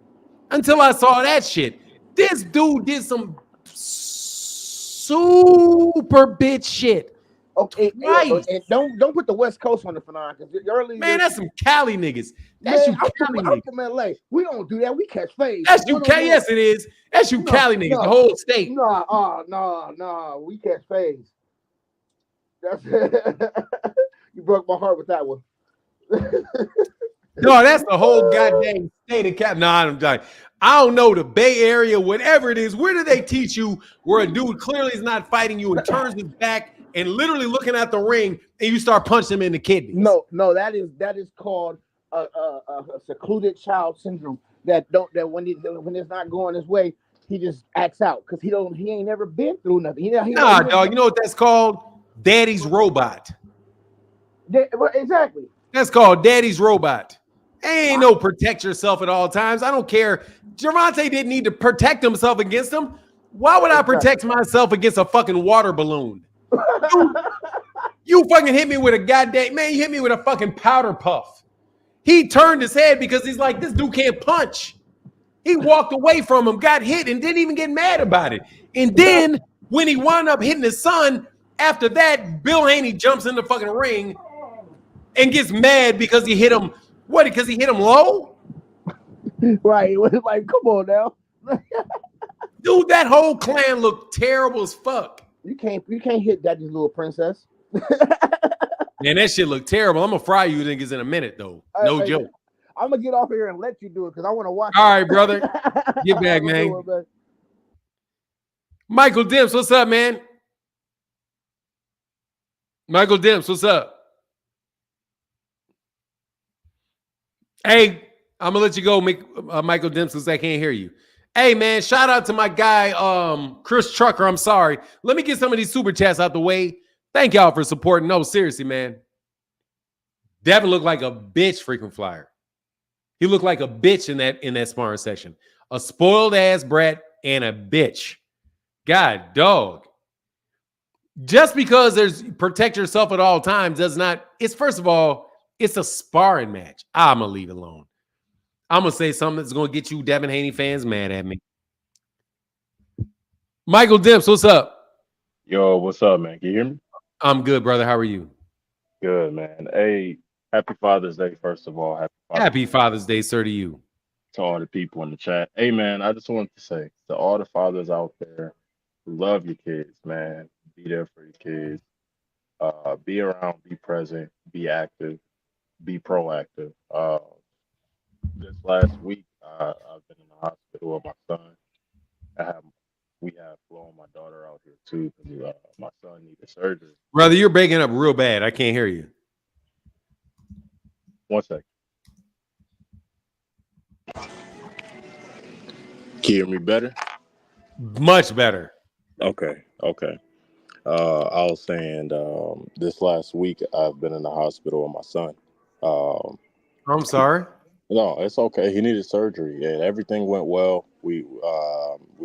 until I saw that shit? This dude did some super bitch shit. Okay, and don't put the West Coast on the phenomenon because earlier. Man, that's some Cali niggas. That's you Cali niggas. I'm from LA. We don't do that. We catch fades. That's you Cali. Yes, it is. That's you Cali niggas. The whole state. Nah. We catch fades. That's you broke my heart with that one. No, that's the whole goddamn state of Cali. Nah, I'm dying. I don't know, the Bay Area, whatever it is. Where do they teach you where a dude clearly is not fighting you and turns his back and literally looking at the ring and you start punching him in the kidneys? No, that is called a secluded child syndrome. That when it's not going his way, he just acts out because he ain't never been through nothing. Nah, dog. You know what that's called? Daddy's robot. Exactly. That's called Daddy's robot. Ain't no protect yourself at all times. I don't care. Gervonta didn't need to protect himself against him. Why would I protect myself against a fucking water balloon? You fucking hit me with a goddamn, man, you hit me with a fucking powder puff. He turned his head because he's like, this dude can't punch. He walked away from him, got hit, and didn't even get mad about it. And then when he wound up hitting his son, after that, Bill Haney jumps in the fucking ring and gets mad because he hit him. What? Because he hit him low? Right. It was like, come on now. Dude, that whole clan looked terrible as fuck. You can't hit Daddy's little princess. Man, that shit looked terrible. I'm gonna fry you niggas in a minute, though. No joke. I'm gonna get off here and let you do it because I want to watch. All right, brother. Get back, man. Michael Dimps, what's up, man? Michael Dimps, what's up? Hey, I'm gonna let you go, Michael Dimps, because I can't hear you. Hey, man, shout out to my guy, Chris Trucker. I'm sorry. Let me get some of these super chats out the way. Thank y'all for supporting. No, seriously, man. Devin looked like a bitch, freaking Flyer. He looked like a bitch in that sparring session. A spoiled ass brat and a bitch. God, dog. Just because there's protect yourself at all times does not. It's first of all, it's a sparring match. I'm gonna leave it alone. I'm gonna say something that's gonna get you Devin Haney fans mad at me. Michael Dimps, what's up? Yo, what's up, man? Can you hear me? I'm good, brother. How are you? Good, man. Hey, happy Father's Day, first of all. Happy Father's Happy Day Father's Day, sir, to you. to all the people in the chat. Hey, man, I just wanted to say to all the fathers out there who love your kids, man, be there for your kids. Be around, be present, be active, be proactive. This last week, I've been in the hospital with my son. I have, we have flown my daughter out here too because my son needed surgery. Brother, you're breaking up real bad. I can't hear you. One second. Can you hear me better? Much better. Okay. I was saying this last week I've been in the hospital with my son. Um, I'm sorry. no, it's okay. He needed surgery and everything went well. We're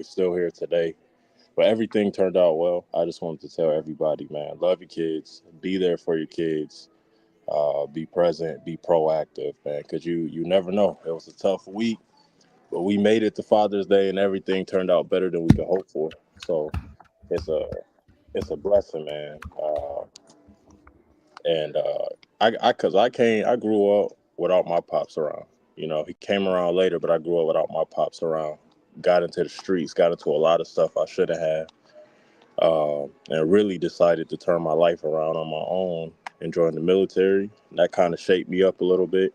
still here today, but everything turned out well. I just wanted to tell everybody, man, love your kids, be there for your kids, be present, be proactive, man, because you never know. It was a tough week, but we made it to Father's Day and everything turned out better than we could hope for. So it's a blessing, man. And I grew up without my pops around. You know, he came around later, but I grew up without my pops around. Got into the streets, got into a lot of stuff I should have had, and really decided to turn my life around on my own and join the military. And that kind of shaped me up a little bit.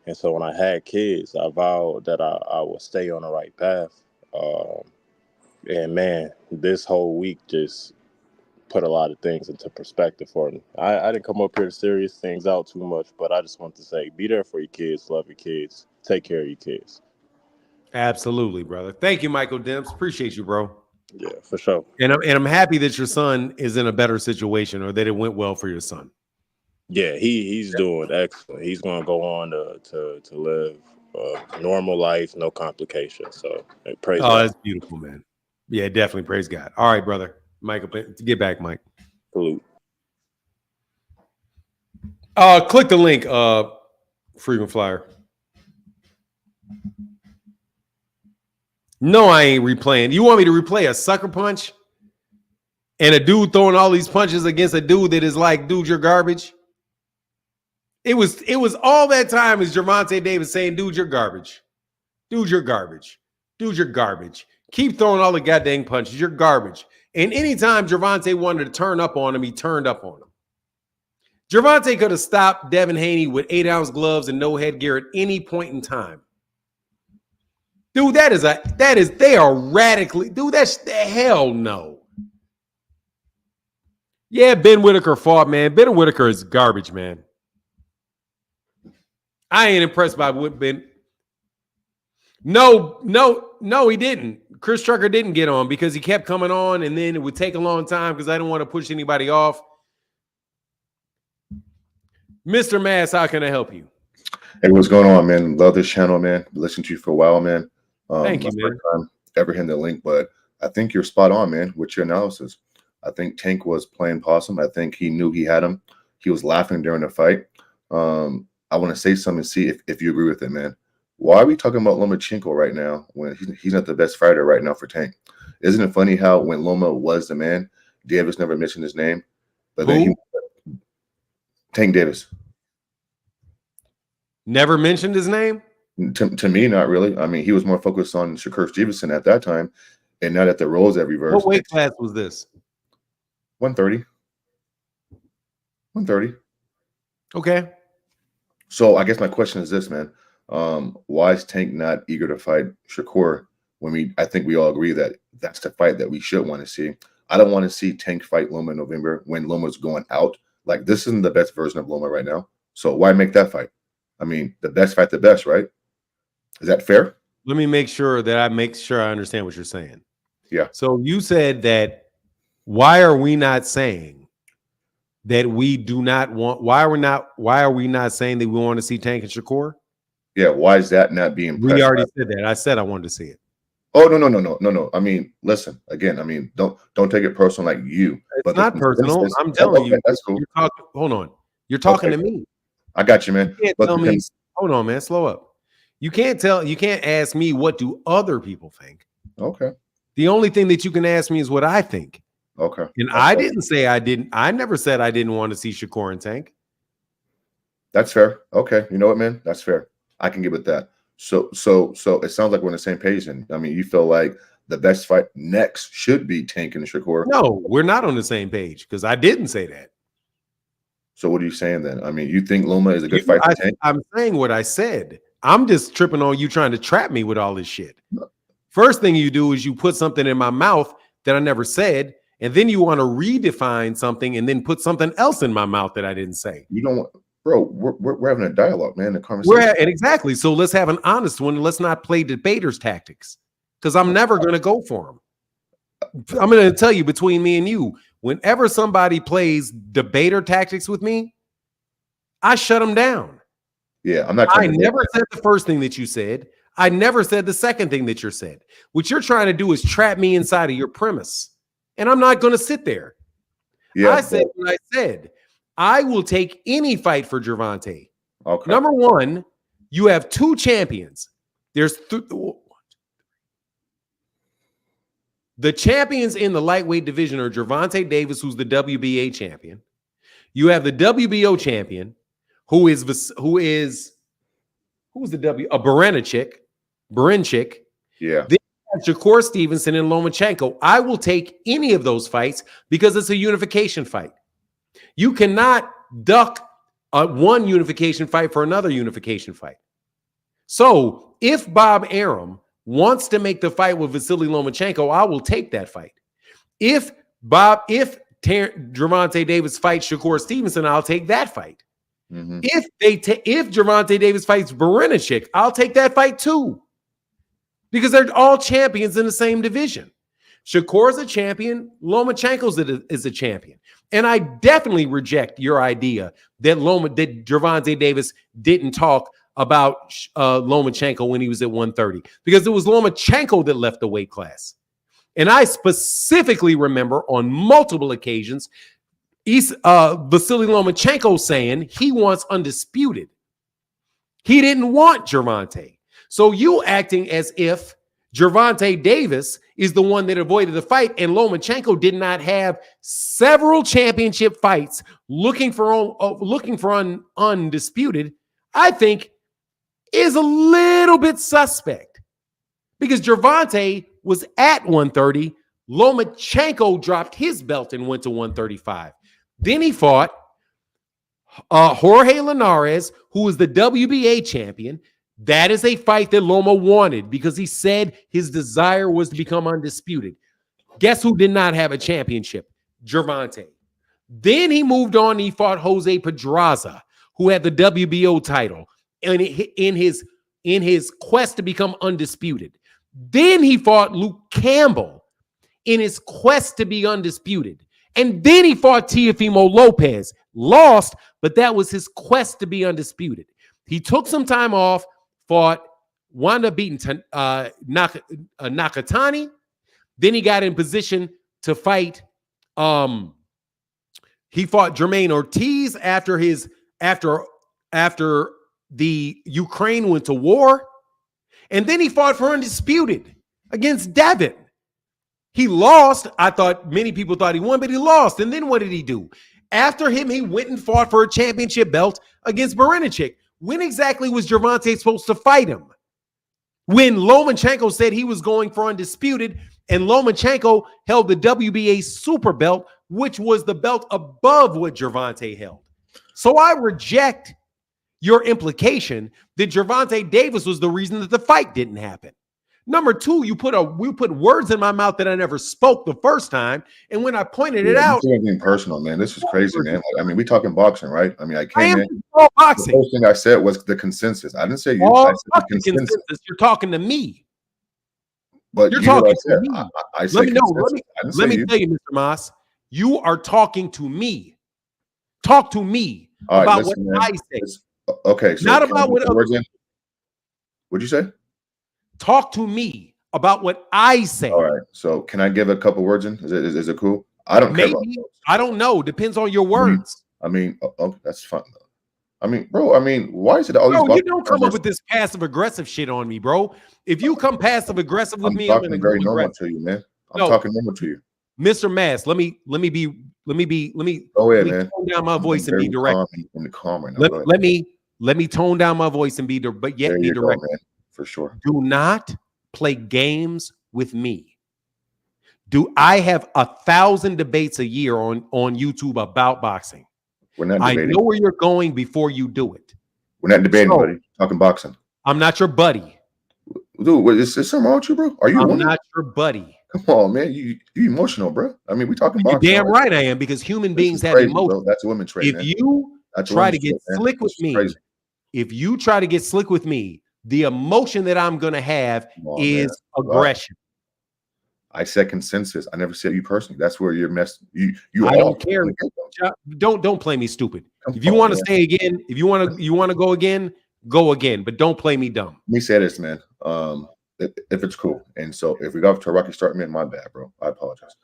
And so when I had kids, I vowed that I would stay on the right path. And man, this whole week just put a lot of things into perspective for me. I didn't come up here to serious things out too much, but I just want to say, be there for your kids, love your kids, take care of your kids. Absolutely, brother. Thank you, Michael Dimps. Appreciate you, bro. Yeah, for sure. And I'm happy that your son is in a better situation or that it went well for your son. Yeah, he's doing excellent. He's going to go on to live a normal life, no complications. So praise Oh, God. that's beautiful, man. Yeah, definitely. Praise God. All right, brother. Michael, get back, Mike. Salute. Click the link, frequent flyer. No, I ain't replaying. You want me to replay a sucker punch? And a dude throwing all these punches against a dude that is like, dude, you're garbage. It was all that time as Gervonta Davis saying, dude, you're garbage. Dude, you're garbage. Dude, you're garbage. Keep throwing all the goddamn punches. You're garbage. And anytime Gervonta wanted to turn up on him, he turned up on him. Gervonta could have stopped Devin Haney with 8-ounce gloves and no headgear at any point in time. Dude, they are radically, dude, that's the hell no. Yeah, Ben Whitaker fought, man. Ben Whitaker is garbage, man. I ain't impressed by what Ben. No, he didn't. Chris Trucker didn't get on because he kept coming on and then it would take a long time because I didn't want to push anybody off. Mr. Mass, how can I help you? Hey, what's going on, man? Love this channel, man. Listened to you for a while, man. Thank you, man. First time ever hitting the link, but I think you're spot on, man, with your analysis. I think Tank was playing possum. I think he knew he had him. He was laughing during the fight. I want to say something and see if you agree with it, man. Why are we talking about Lomachenko right now when he's not the best fighter right now for Tank? Isn't it funny how when Loma was the man, Davis never mentioned his name, but then Tank Davis never mentioned his name? To me, not really. I mean, he was more focused on Shakur Stevenson at that time, and now that the roles have reversed. What weight class was this? 130. 130. Okay. So I guess my question is this, man. Why is Tank not eager to fight Shakur when I think we all agree that that's the fight that we should want to see? I don't want to see Tank fight Loma in November when Loma's going out. Like, this isn't the best version of Loma right now. So why make that fight? I mean, the best fight the best, right? Is that fair? Let me make sure I understand what you're saying. Yeah. So you said that why are we not saying that we do not want, why are we not saying that we want to see Tank and Shakur? Yeah, why is that not being We already said that. I said I wanted to see it. Oh no. I mean, listen again. I mean, don't take it personal like you. It's But the not personal. consensus. I'm telling Okay, you. that's cool. You're talking. Hold on. You're talking Okay, to me. I got you, You man. can't But tell me. Hold on, man. Slow up. You can't ask me what do other people think. okay, The only thing that you can ask me is what I think. okay. And That's I fair. didn't say I didn't. I never said I didn't want to see Shakur and Tank. That's fair. Okay, you know what, man? That's fair. I can get with that. So it sounds like we're on the same page. And I mean, you feel like the best fight next should be Tank and Shakur. No, we're not on the same page because I didn't say that. So what are you saying then? I mean, you think Loma is a good fight for Tank? I'm saying what I said. I'm just tripping on you trying to trap me with all this shit. First thing you do is you put something in my mouth that I never said, and then you want to redefine something and then put something else in my mouth that I didn't say. You don't want, bro. We're having a dialogue, man. A conversation. And exactly. So let's have an honest one. Let's not play debaters tactics because I'm never going to go for them. I'm going to tell you between me and you, whenever somebody plays debater tactics with me, I shut them down. Yeah, I'm not. I never said the first thing that you said. I never said the second thing that you said. What you're trying to do is trap me inside of your premise. And I'm not going to sit there. Yeah, I said what I said. I will take any fight for Gervonta. Okay. Number one, you have two champions. There's the champions in the lightweight division are Gervonta Davis, who's the WBA champion. You have the WBO champion, who is the Berenchik. Yeah. Then you have Shakur Stevenson and Lomachenko. I will take any of those fights because it's a unification fight. You cannot duck one unification fight for another unification fight. So if Bob Arum wants to make the fight with Vasily Lomachenko, I will take that fight. If Gervonta Davis fights Shakur Stevenson, I'll take that fight. Mm-hmm. If Gervonta Davis fights Berenchik, I'll take that fight too. Because they're all champions in the same division. Shakur's a champion, Lomachenko is a champion. And I definitely reject your idea that Gervonta Davis didn't talk about Lomachenko when he was at 130. Because it was Lomachenko that left the weight class. And I specifically remember on multiple occasions Vasily Lomachenko saying he wants undisputed. He didn't want Gervonta. So you acting as if Gervonta Davis is the one that avoided the fight and Lomachenko did not have several championship fights looking for undisputed, I think is a little bit suspect. Because Gervonta was at 130, Lomachenko dropped his belt and went to 135. Then he fought Jorge Linares, who was the WBA champion. That is a fight that Loma wanted because he said his desire was to become undisputed. Guess who did not have a championship? Gervonta. Then he moved on and he fought Jose Pedraza, who had the WBO title in his quest to become undisputed. Then he fought Luke Campbell in his quest to be undisputed. And then he fought Teofimo Lopez. Lost, but that was his quest to be undisputed. He took some time off, wound up beating Nakatani. Then he got in position to fight. He fought Jermaine Ortiz after the Ukraine went to war. And then he fought for undisputed against Devin. He lost. I thought many people thought he won, but he lost. And then what did he do? After him, he went and fought for a championship belt against Berenchik. When exactly was Gervonta supposed to fight him? When Lomachenko said he was going for undisputed, and Lomachenko held the WBA super belt, which was the belt above what Gervonta held. So I reject your implication that Gervonta Davis was the reason that the fight didn't happen. Number two, you put words in my mouth that I never spoke the first time, and when I pointed it out, you're being personal, man. This is crazy, man. I mean, we talking boxing, right? I mean, I came in. Boxing. The first thing I said was the consensus. I didn't say you. I said the consensus. You're talking to me. But you're talking to me. I let me know. Let me you. tell you, Mr. Moss. You are talking to me. Talk to me about what I say. Okay, so not about what others. What'd you say? Talk to me about what I say. All right. So can I give a couple words in? Is it cool? I don't care about Maybe. belts. I don't know. Depends on your words. Okay, that's fine. I mean, bro, why is it all these Bro, you boxing don't come up fighters- with this passive aggressive shit on me, bro. If you come passive aggressive with I'm me, I'm gonna talking go very normal aggressive. to you, man. I'm No. talking normal to you. Mr. Mass, let me Go ahead, man. tone down my voice and be very direct. calm in the calm right now. Go ahead. Let me tone down my voice and be but yet There be you go, direct. man. For sure. Do not play games with me. Do I have 1,000 debates a year on YouTube about boxing? We're not I debating. know where you're going before you do it. We're not debating, So, buddy. Talking boxing. I'm not your buddy. Dude, is something wrong with you, bro? Are you a I'm woman? not your buddy. Come on, man. You emotional, bro. I mean, we talking You're boxing. damn right I am, because human This beings is have crazy, emotions. bro. That's a woman trait, If man. you That's a try woman to get trait, man. slick with This is me, crazy. if you try to get slick with me, the emotion that I'm gonna have Come on, is man. Wow. aggression. I said consensus. I never said you personally. That's where you're you I all don't care. Don't play me stupid. Come If you on, want to man. stay again, if you want to go again, but don't play me dumb. Let me say this, man. If it's cool. And so if we go to a rocky start, man, my bad, bro. I apologize.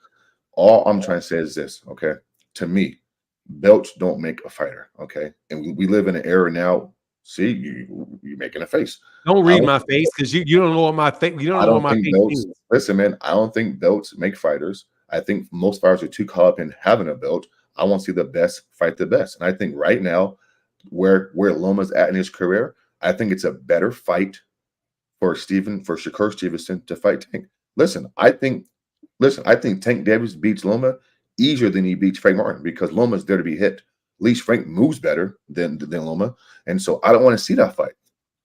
All I'm trying to say is this, okay? To me, belts don't make a fighter, okay? And we live in an era now. See, you're making a face. Don't read my face, because you don't know what my face. You don't know what my face means. Listen, man, I don't think belts make fighters. I think most fighters are too caught up in having a belt. I want to see the best fight the best. And I think right now, where Loma's at in his career, I think it's a better fight for Shakur Stevenson to fight Tank. Listen, I think Tank Davis beats Loma easier than he beats Frank Martin, because Loma's there to be hit. At least Frank moves better than Loma. And so I don't want to see that fight.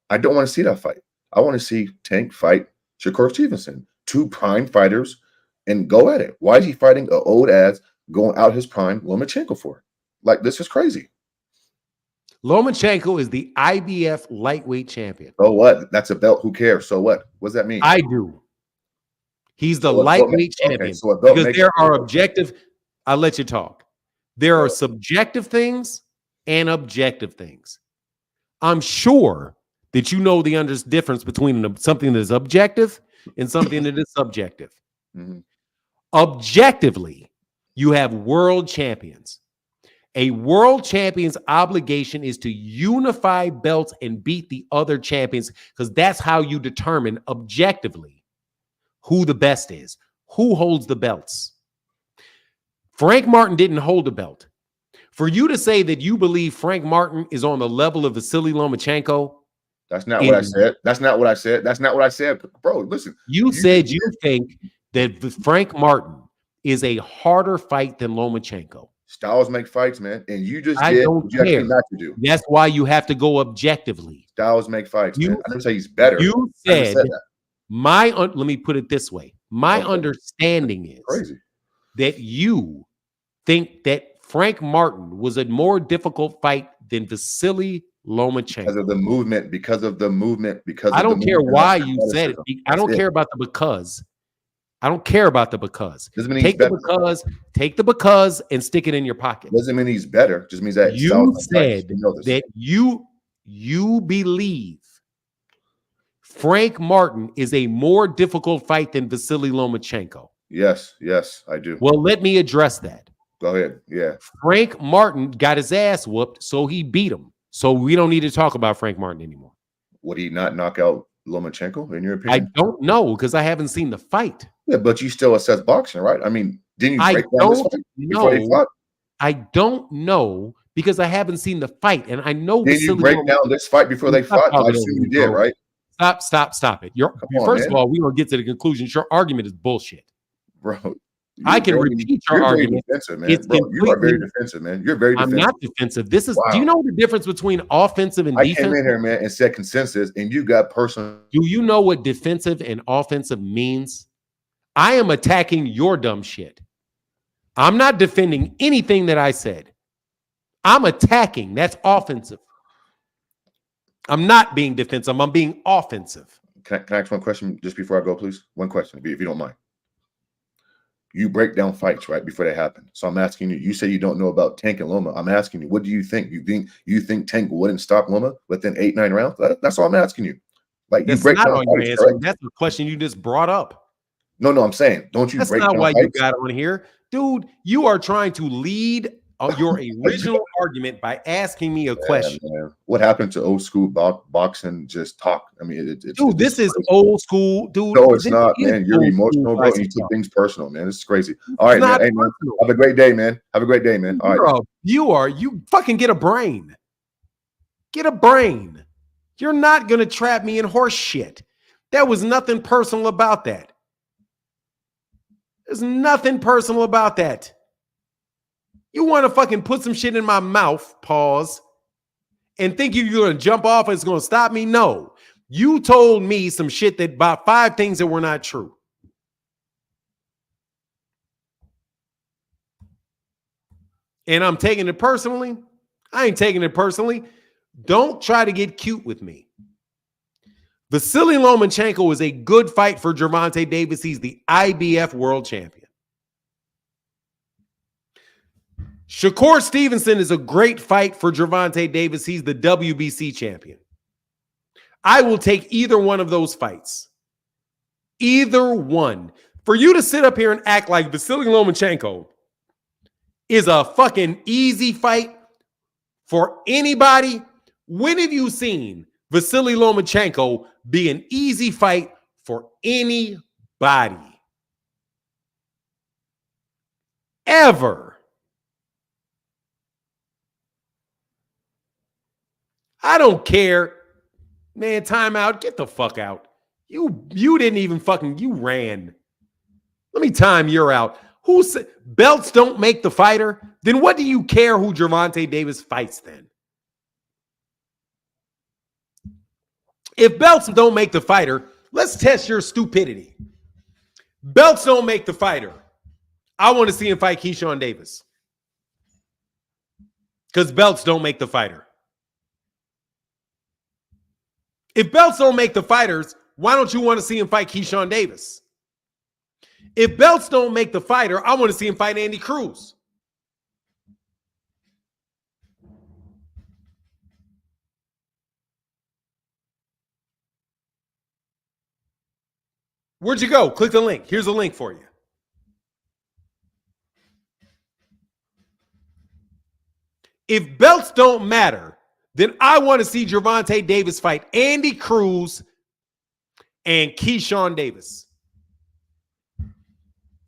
I don't want to see that fight. I want to see Tank fight Shakur Stevenson, two prime fighters, and go at it. Why is he fighting an old ass going out his prime Lomachenko for? Like, this is crazy. Lomachenko is the IBF lightweight champion. So what? That's a belt. Who cares? So what? What does that mean? I do. He's the lightweight champion. Okay, so a belt because there are objective. I'll let you talk. There are subjective things and objective things. I'm sure that you know the difference between something that is objective and something that is subjective. Mm-hmm. Objectively, you have world champions. A world champion's obligation is to unify belts and beat the other champions, because that's how you determine objectively who the best is, who holds the belts. Frank Martin didn't hold a belt. For you to say that you believe Frank Martin is on the level of Vasily Lomachenko, that's not what I said. That's not what I said. That's not what I said, bro. Listen, you said you think that Frank Martin is a harder fight than Lomachenko. Styles make fights, man, and you just I did don't what you care. actually not to do. That's why you have to go objectively. Styles make fights, man. I didn't say he's better. You said let me put it this way. My understanding is crazy that you think that Frank Martin was a more difficult fight than Vasily Lomachenko. Because of the movement, I don't care why you said it. I don't care about the because. I don't care about the because. Take the because and stick it in your pocket. Doesn't mean he's better. Just means that you said that you believe Frank Martin is a more difficult fight than Vasily Lomachenko. Yes, I do. Well, let me address that. Go ahead. Yeah. Frank Martin got his ass whooped, so he beat him. So we don't need to talk about Frank Martin anymore. Would he not knock out Lomachenko, in your opinion? I don't know, because I haven't seen the fight. Yeah, but you still assess boxing, right? I mean, didn't you break down this fight before they fought? I don't know, because I haven't seen the fight, and I know. Did you break down this fight before they fought? I assume you did, right? Stop it. First of all, we don't get to the conclusion. Your argument is bullshit, bro. I can repeat your argument. Defensive, man. Bro, you are very defensive, man. You're very defensive. I'm not defensive. This is. Wow. Do you know the difference between offensive and defensive? I came in here, man, and said consensus, and you got personal. Do you know what defensive and offensive means? I am attacking your dumb shit. I'm not defending anything that I said. I'm attacking. That's offensive. I'm not being defensive. I'm being offensive. Can I ask one question just before I go, please? One question, if you don't mind. You break down fights right before they happen. So I'm asking you. You say you don't know about Tank and Loma. I'm asking you, what do you think? You think Tank wouldn't stop Loma within 8-9 rounds? That's all I'm asking you. Like you That's break not down all you're fights, answering. correct? That's the question you just brought up. No, I'm saying, don't you That's break not down why you fights? got on here. Dude, you are trying to lead your original argument by asking me a Yeah, question. man. What happened to old school boxing? Just talk. I mean, Dude, this this is is crazy. old school. Dude, No, it's this not, is man. You're old school emotional, bro, fight and you took stuff. things personal, man. This is crazy. All It's right, man. not Hey, man. personal. Have a great day, man. Have a great day, man. All right. You fucking get a brain. Get a brain. You're not going to trap me in horse shit. There was nothing personal about that. There's nothing personal about that. You want to fucking put some shit in my mouth, pause, and think you're going to jump off and it's going to stop me? No. You told me some shit that about 5 things that were not true. And I'm taking it personally. I ain't taking it personally. Don't try to get cute with me. Vasily Lomachenko is a good fight for Gervonta Davis. He's the IBF world champion. Shakur Stevenson is a great fight for Gervonta Davis. He's the WBC champion. I will take either one of those fights. Either one. For you to sit up here and act like Vasily Lomachenko is a fucking easy fight for anybody. When have you seen Vasily Lomachenko be an easy fight for anybody? Ever. I don't care. Man, timeout. Get the fuck out. You didn't even fucking, you ran. Let me time you're out. Who said belts don't make the fighter? Then what do you care who Gervonta Davis fights then? If belts don't make the fighter, let's test your stupidity. Belts don't make the fighter. I want to see him fight Keyshawn Davis. Because belts don't make the fighter. If belts don't make the fighters, why don't you want to see him fight Keyshawn Davis? If belts don't make the fighter, I want to see him fight Andy Cruz. Where'd you go? Click the link. Here's a link for you. If belts don't matter, then I want to see Gervonta Davis fight Andy Cruz and Keyshawn Davis.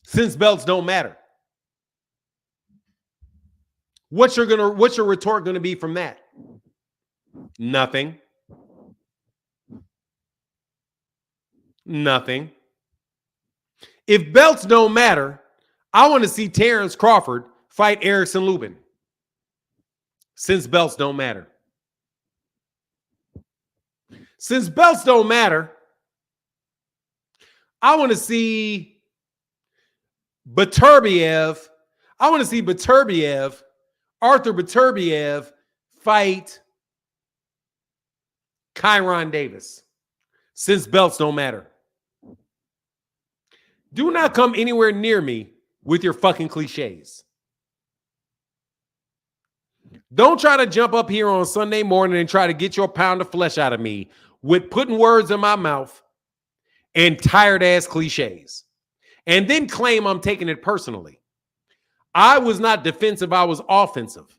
Since belts don't matter. What's your retort going to be from that? Nothing. Nothing. If belts don't matter, I want to see Terrence Crawford fight Erickson Lubin. Since belts don't matter. Since belts don't matter, I want to see Beterbiev. I want to see Arthur Beterbiev fight Kyron Davis. Since belts don't matter. Do not come anywhere near me with your fucking cliches. Don't try to jump up here on Sunday morning and try to get your pound of flesh out of me with putting words in my mouth and tired-ass cliches. And then claim I'm taking it personally. I was not defensive. I was offensive.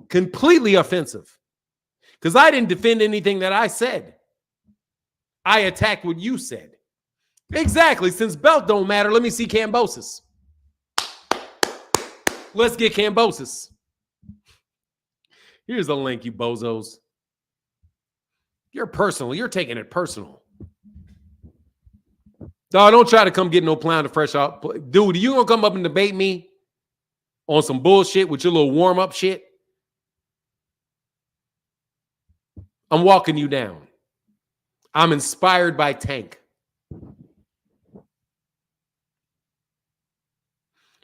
Completely offensive. Because I didn't defend anything that I said. I attacked what you said. Exactly. Since belt don't matter, let me see Kambosos. Let's get Kambosos. Here's a link, you bozos. You're personal. You're taking it personal. Dog, don't try to come get no pound of fresh out. Dude, you gonna come up and debate me on some bullshit with your little warm-up shit? I'm walking you down. I'm inspired by Tank.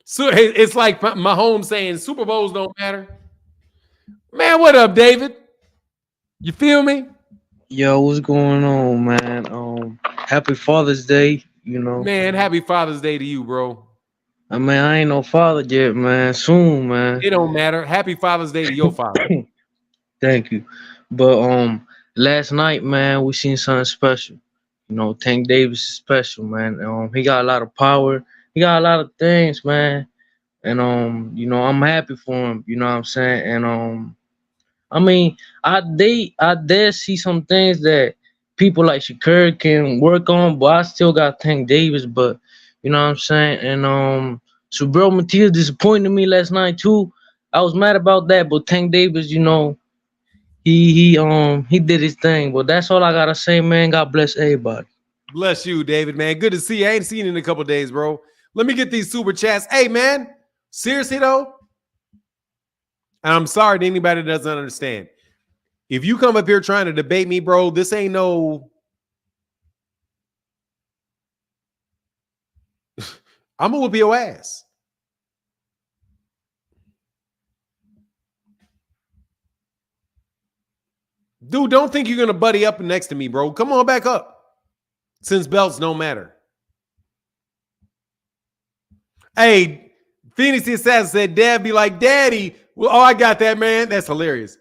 So it's like Mahomes saying Super Bowls don't matter. Man, what up, David? You feel me? Yo, what's going on, man? Happy Father's Day, Man, happy Father's Day to you, bro. I ain't no father yet, man. Soon, man. It don't matter. Happy Father's Day to your father. Thank you. But last night, man, we seen something special. You know, Tank Davis is special, man. He got a lot of power. He got a lot of things, man. And you know, I'm happy for him. You know what I'm saying? And I mean, I dare see some things that people like Shakur can work on, but I still got Tank Davis. But you know what I'm saying? And so bro, Matias disappointed me last night too. I was mad about that, but Tank Davis, you know, he did his thing. But that's all I gotta say, man. God bless everybody. Bless you, David, man. Good to see you. I ain't seen you in a couple days, bro. Let me get these super chats. Hey, man, seriously, though, and I'm sorry to anybody that doesn't understand. If you come up here trying to debate me, bro, this ain't no... I'm going to whoop your ass. Dude, don't think you're going to buddy up next to me, bro. Come on back up. Since belts don't matter. Hey, Phoenix the Assassin said, Dad be like, Daddy. Well, oh, I got that, man. That's hilarious.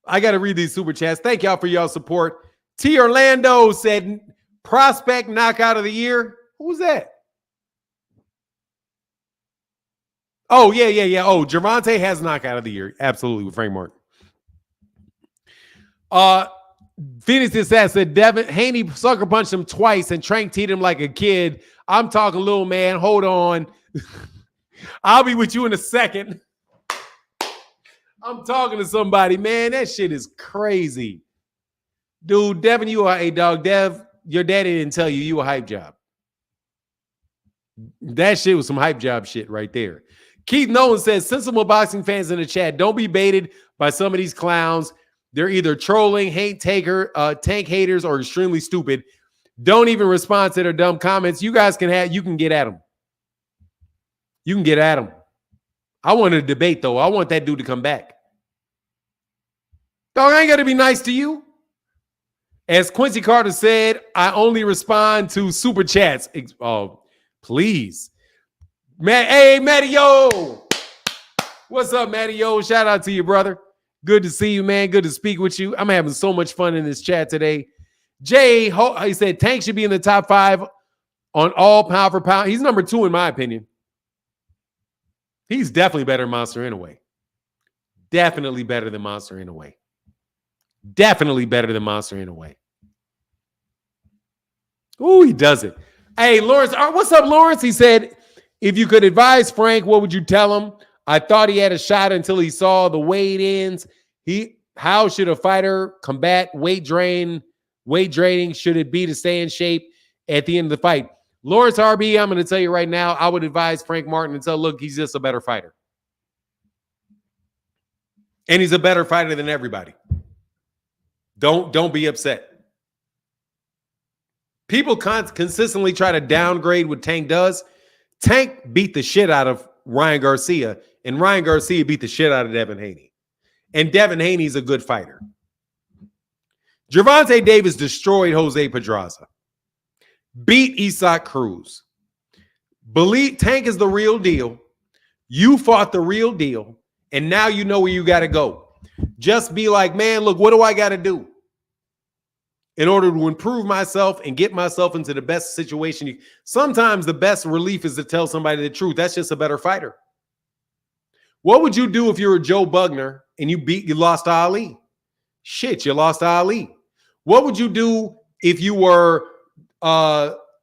I got to read these super chats. Thank y'all for y'all support. T. Orlando said, prospect knockout of the year. Who was that? Oh, yeah. Oh, Gervonta has knockout of the year. Absolutely, with Frank Martin. Phoenix the Assassin said, Devin, Haney sucker punched him twice and Trank teed him like a kid. I'm talking, little man. Hold on. I'll be with you in a second. I'm talking to somebody, man. That shit is crazy. Dude, Devin, you are a dog. Dev, your daddy didn't tell you you a hype job. That shit was some hype job shit right there. Keith Nolan says, sensible boxing fans in the chat, don't be baited by some of these clowns. They're either trolling, tank haters, or extremely stupid. Don't even respond to their dumb comments. You guys can get at them. You can get at them. I want a debate, though. I want that dude to come back. Dog, I ain't got to be nice to you. As Quincy Carter said, I only respond to super chats. Oh, please. Hey, Matty-O. What's up, Matty-O? Shout out to you, brother. Good to see you, man. Good to speak with you. I'm having so much fun in this chat today. Jay, he said Tank should be in the top 5 on all pound for pound. He's number 2 in my opinion. He's definitely better than Monster Inoue. Definitely better than Monster Inoue. Definitely better than Monster Inoue. Ooh, he does it. Hey, Lawrence, what's up, Lawrence? He said, if you could advise Frank, what would you tell him? I thought he had a shot until he saw the weigh-ins. How should a fighter combat weight draining? Should it be to stay in shape at the end of the fight? Lawrence RB, I'm going to tell you right now, I would advise Frank Martin and tell, look, he's just a better fighter. And he's a better fighter than everybody. Don't be upset. People consistently try to downgrade what Tank does. Tank beat the shit out of Ryan Garcia, and Ryan Garcia beat the shit out of Devin Haney. And Devin Haney's a good fighter. Gervonta Davis destroyed Jose Pedraza. Beat Isaac Cruz. Believe Tank is the real deal. You fought the real deal, and now you know where you got to go. Just be like, man, look, what do I got to do in order to improve myself and get myself into the best situation? Sometimes the best relief is to tell somebody the truth. That's just a better fighter. What would you do if you were Joe Bugner and you lost to Ali? Shit, you lost to Ali. What would you do if you were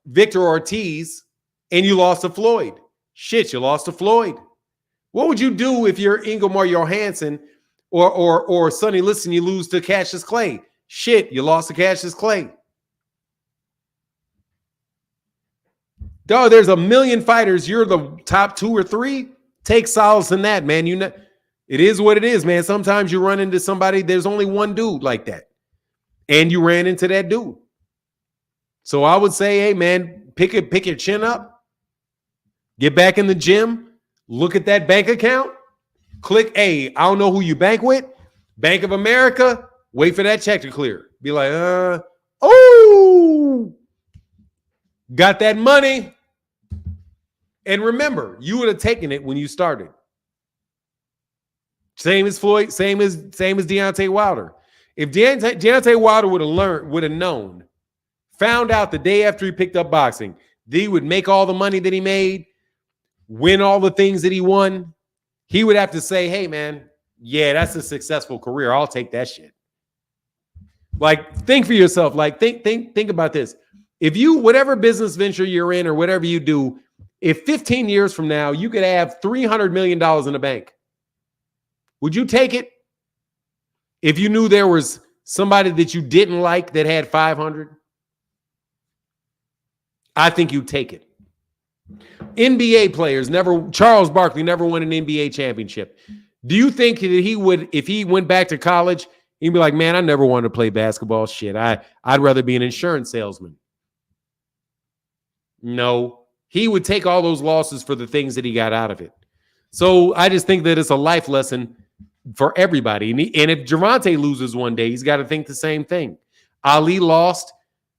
Victor Ortiz and you lost to Floyd? Shit, you lost to Floyd. What would you do if you're Ingemar Johansson or Sonny Liston, you lose to Cassius Clay? Shit, you lost to Cassius Clay. Dog, there's a million fighters. You're the top 2 or 3. Take solace in that, man. You know, it is what it is, man. Sometimes you run into somebody, there's only one dude like that. And you ran into that dude. So I would say, hey, man, pick your chin up. Get back in the gym. Look at that bank account. Click, hey, I don't know who you bank with. Bank of America. Wait for that check to clear. Be like, got that money. And remember, you would have taken it when you started. Same as Floyd, same as Deontay Wilder. If Deontay Wilder would have known, found out the day after he picked up boxing, that he would make all the money that he made, win all the things that he won, he would have to say, hey, man, yeah, that's a successful career. I'll take that shit. Like, think for yourself. Like, think about this. If you, whatever business venture you're in or whatever you do, if 15 years from now you could have $300 million in the bank, would you take it? If you knew there was somebody that you didn't like that had 500, I think you'd take it. NBA players Charles Barkley never won an NBA championship. Do you think that he would, if he went back to college, he'd be like, man, I never wanted to play basketball. Shit, I'd rather be an insurance salesman. No, he would take all those losses for the things that he got out of it. So I just think that it's a life lesson for everybody. And if Gervonta loses one day, he's got to think the same thing. Ali lost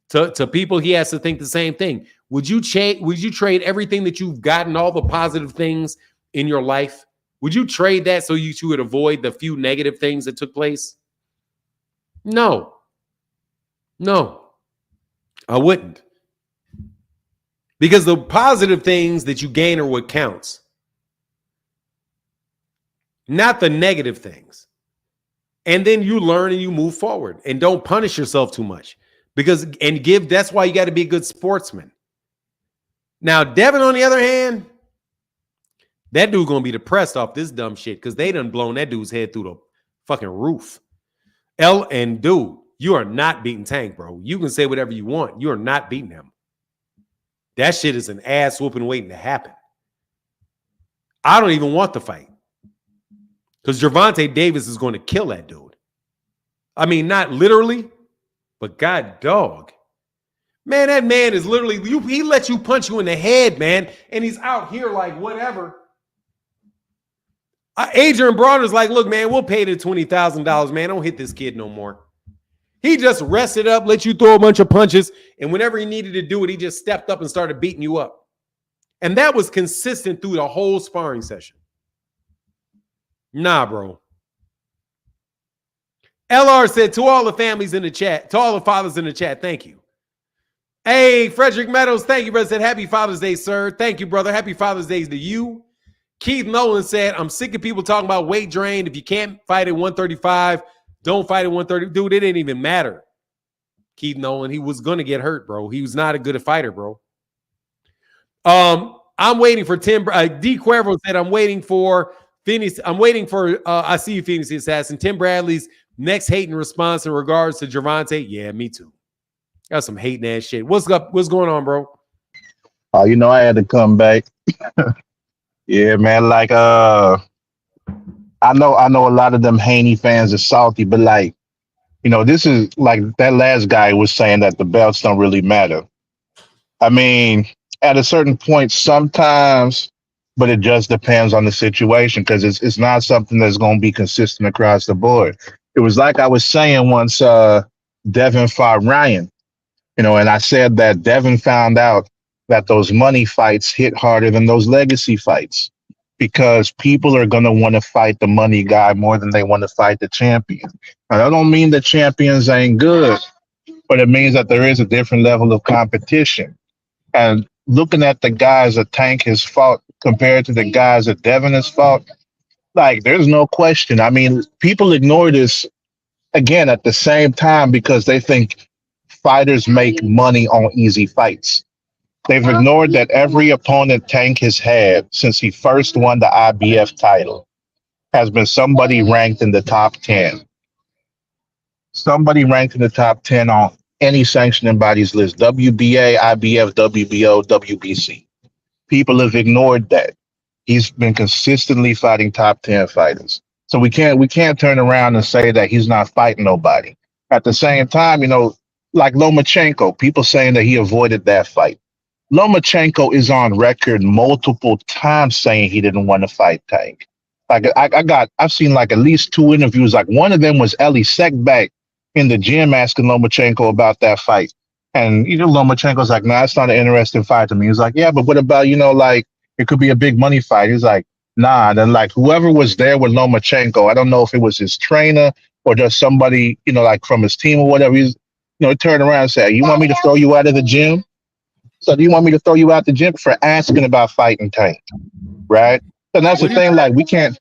to people, he has to think the same thing. Would you trade everything that you've gotten, all the positive things in your life? Would you trade that so you would avoid the few negative things that took place? No, I wouldn't. Because the positive things that you gain are what counts, not the negative things. And then you learn and you move forward and don't punish yourself too much that's why you got to be a good sportsman. Now, Devin, on the other hand, that dude going to be depressed off this dumb shit because they done blown that dude's head through the fucking roof. And dude, you are not beating Tank, bro. You can say whatever you want. You are not beating him. That shit is an ass whooping waiting to happen. I don't even want the fight. Because Gervonta Davis is going to kill that dude. I mean, not literally, but god dog. Man, that man is literally, he lets you punch you in the head, man. And he's out here like whatever. Adrian Broner's like, look, man, we'll pay the $20,000, man. Don't hit this kid no more. He just rested up, let you throw a bunch of punches, and whenever he needed to do it, he just stepped up and started beating you up. And that was consistent through the whole sparring session. Nah, bro. LR said, to all the families in the chat, to all the fathers in the chat, thank you. Hey, Frederick Meadows, thank you, brother. Said, happy Father's Day, sir. Thank you, brother. Happy Father's Day to you. Keith Nolan said, I'm sick of people talking about weight drain. If you can't fight at 135, don't fight at 130. Dude, it didn't even matter. Keith Nolan, he was going to get hurt, bro. He was not a good fighter, bro. I'm waiting for Tim. D. Cuervo said, I'm waiting for Phoenix. I'm waiting for, I see you, Phoenix the Assassin. Tim Bradley's next hating response in regards to Gervonta. Yeah, me too. Got some hating ass shit. What's up? What's going on, bro? You know, I had to come back. Yeah, man. Like, I know a lot of them Haney fans are salty, but like, you know, this is like that last guy was saying that the belts don't really matter. I mean, at a certain point, sometimes, but it just depends on the situation because it's not something that's going to be consistent across the board. It was like I was saying once, Devin fought Ryan, you know, and I said that Devin found out that those money fights hit harder than those legacy fights because people are going to want to fight the money guy more than they want to fight the champion. Now, that don't mean the champions ain't good, but it means that there is a different level of competition. And looking at the guys that Tank has fought compared to the guys that Devin has fought, like, there's no question. I mean, people ignore this, again, at the same time because they think fighters make money on easy fights. They've ignored that every opponent Tank has had since he first won the IBF title has been somebody ranked in the top 10. Somebody ranked in the top 10 on any sanctioning bodies list, WBA, IBF, WBO, WBC. People have ignored that. He's been consistently fighting top 10 fighters. So we can't turn around and say that he's not fighting nobody. At the same time, you know, like Lomachenko, people saying that he avoided that fight. Lomachenko is on record multiple times saying he didn't want to fight Tank. Like I've seen like at least 2 interviews. Like one of them was Ellie Seckback in the gym asking Lomachenko about that fight. And you know, Lomachenko's like, nah, it's not an interesting fight to me. He's like, yeah, but what about, you know, like it could be a big money fight. He's like, nah. Then like whoever was there with Lomachenko, I don't know if it was his trainer or just somebody, like from his team or whatever, he's, turn around and say, "You want me to throw you out of the gym? So do you want me to throw you out the gym for asking about fighting Tank?" Right? And that's the What do you thing. Like we can't.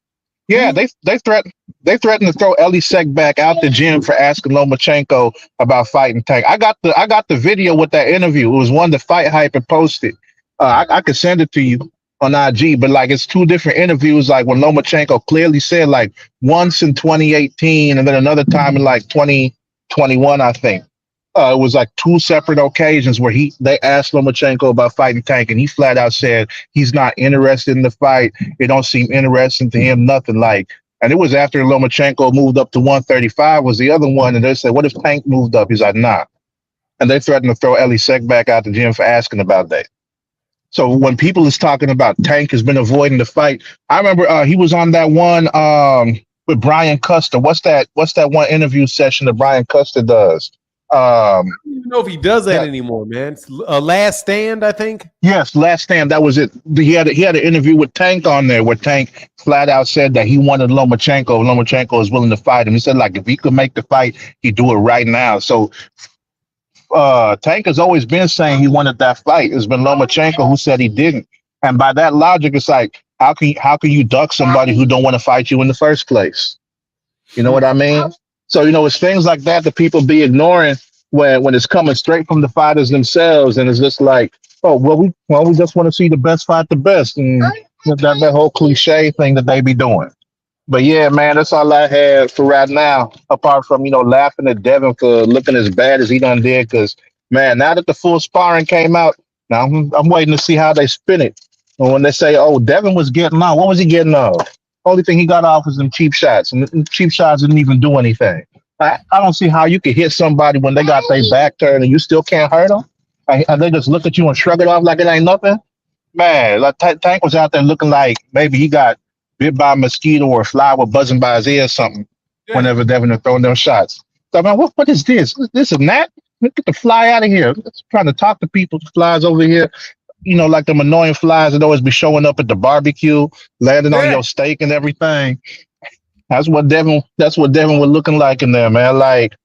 Yeah, you they threatened to throw Ellie Sek back out the gym for asking Lomachenko about fighting Tank. I got the video with that interview. It was one that Fight Hype had posted. I could send it to you on IG, but like it's two different interviews. Like when Lomachenko clearly said like once in 2018 and then another time in like 2021, I think. It was like two separate occasions where they asked Lomachenko about fighting Tank, and he flat out said he's not interested in the fight. It don't seem interesting to him, nothing like. And it was after Lomachenko moved up to 135 was the other one, and they said, "What if Tank moved up?" He's like, "Nah." And they threatened to throw Ellie Sek back out the gym for asking about that. So when people is talking about Tank has been avoiding the fight, I remember he was on that one with Brian Custer. What's that one interview session that Brian Custer does? don't even know if he does that anymore, man. It's Last Stand, I think. Yes, Last Stand. That was it. He had an interview with Tank on there where Tank flat out said that he wanted Lomachenko. Lomachenko is willing to fight him. He said like if he could make the fight, he'd do it right now. So Tank has always been saying he wanted that fight. It's been Lomachenko who said he didn't. And by that logic, it's like how can you duck somebody who don't want to fight you in the first place? You know what I mean? So it's things like that that people be ignoring when it's coming straight from the fighters themselves, and it's just like, oh we just want to see the best fight the best, and that whole cliche thing that they be doing. But yeah, man, that's all I had for right now. Apart from laughing at Devin for looking as bad as he done did, because man, now that the full sparring came out, now I'm waiting to see how they spin it. And when they say, "Oh, Devin was getting on," what was he getting on? Only thing he got off was them cheap shots, and the cheap shots didn't even do anything. I don't see how you could hit somebody when they got their back turned and you still can't hurt them. And they just look at you and shrug it off like it ain't nothing. Man, like Tank was out there looking like maybe he got bit by a mosquito or a fly was buzzing by his ear or something. Yeah. Whenever Devin are throwing them shots. So man, what is this? This is gnat? Get the fly out of here. It's trying to talk to people. The flies over here. Like them annoying flies that always be showing up at the barbecue, landing on Yeah. your steak and everything. That's what Devin was looking like in there, man. Like,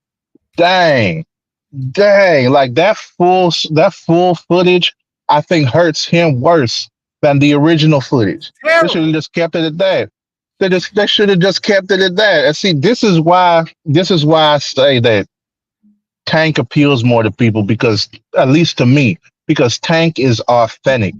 dang, like that full footage, I think hurts him worse than the original footage. They should have just kept it at that. They should have just kept it at that. And see, this is why I say that Tank appeals more to people, because at least to me, because Tank is authentic.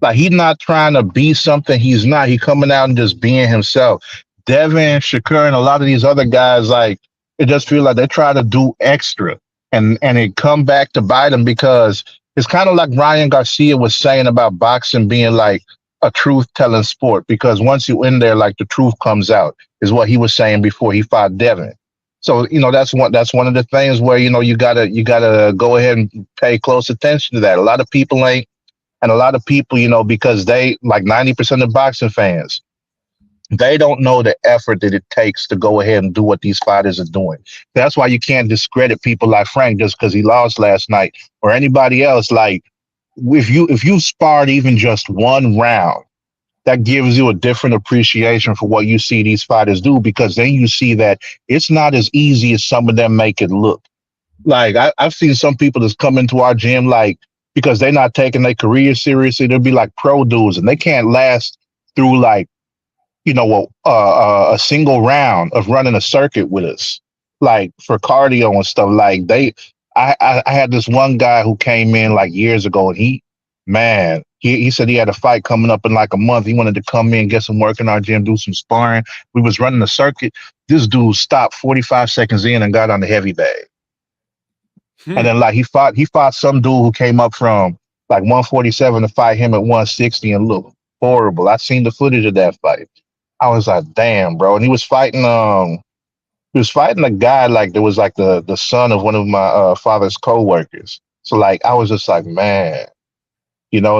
Like he's not trying to be something he's not. He coming out and just being himself. Devin, Shakur, and a lot of these other guys, like it just feel like they try to do extra, and it come back to bite them, because it's kind of like Ryan Garcia was saying about boxing being like a truth telling sport, because once you in there, like the truth comes out, is what he was saying before he fought Devin. So that's one of the things where you gotta go ahead and pay close attention to that. A lot of people ain't, and a lot of people because they like 90% of boxing fans, they don't know the effort that it takes to go ahead and do what these fighters are doing. That's why you can't discredit people like Frank just because he lost last night, or anybody else. Like if you sparred even just one round, that gives you a different appreciation for what you see these fighters do, because then you see that it's not as easy as some of them make it look. Like I've seen some people that's come into our gym, like, because they're not taking their career seriously, they'll be like pro dudes, and they can't last through like a single round of running a circuit with us, like for cardio and stuff. Like I had this one guy who came in like years ago, and he said he had a fight coming up in like a month. He wanted to come in, get some work in our gym, do some sparring. We was running a circuit. This dude stopped 45 seconds in and got on the heavy bag. And then like he fought some dude who came up from like 147 to fight him at 160 and looked horrible. I seen the footage of that fight. I was like, damn, bro. And he was fighting a guy like that was like the son of one of my father's co-workers. So like I was just like, man,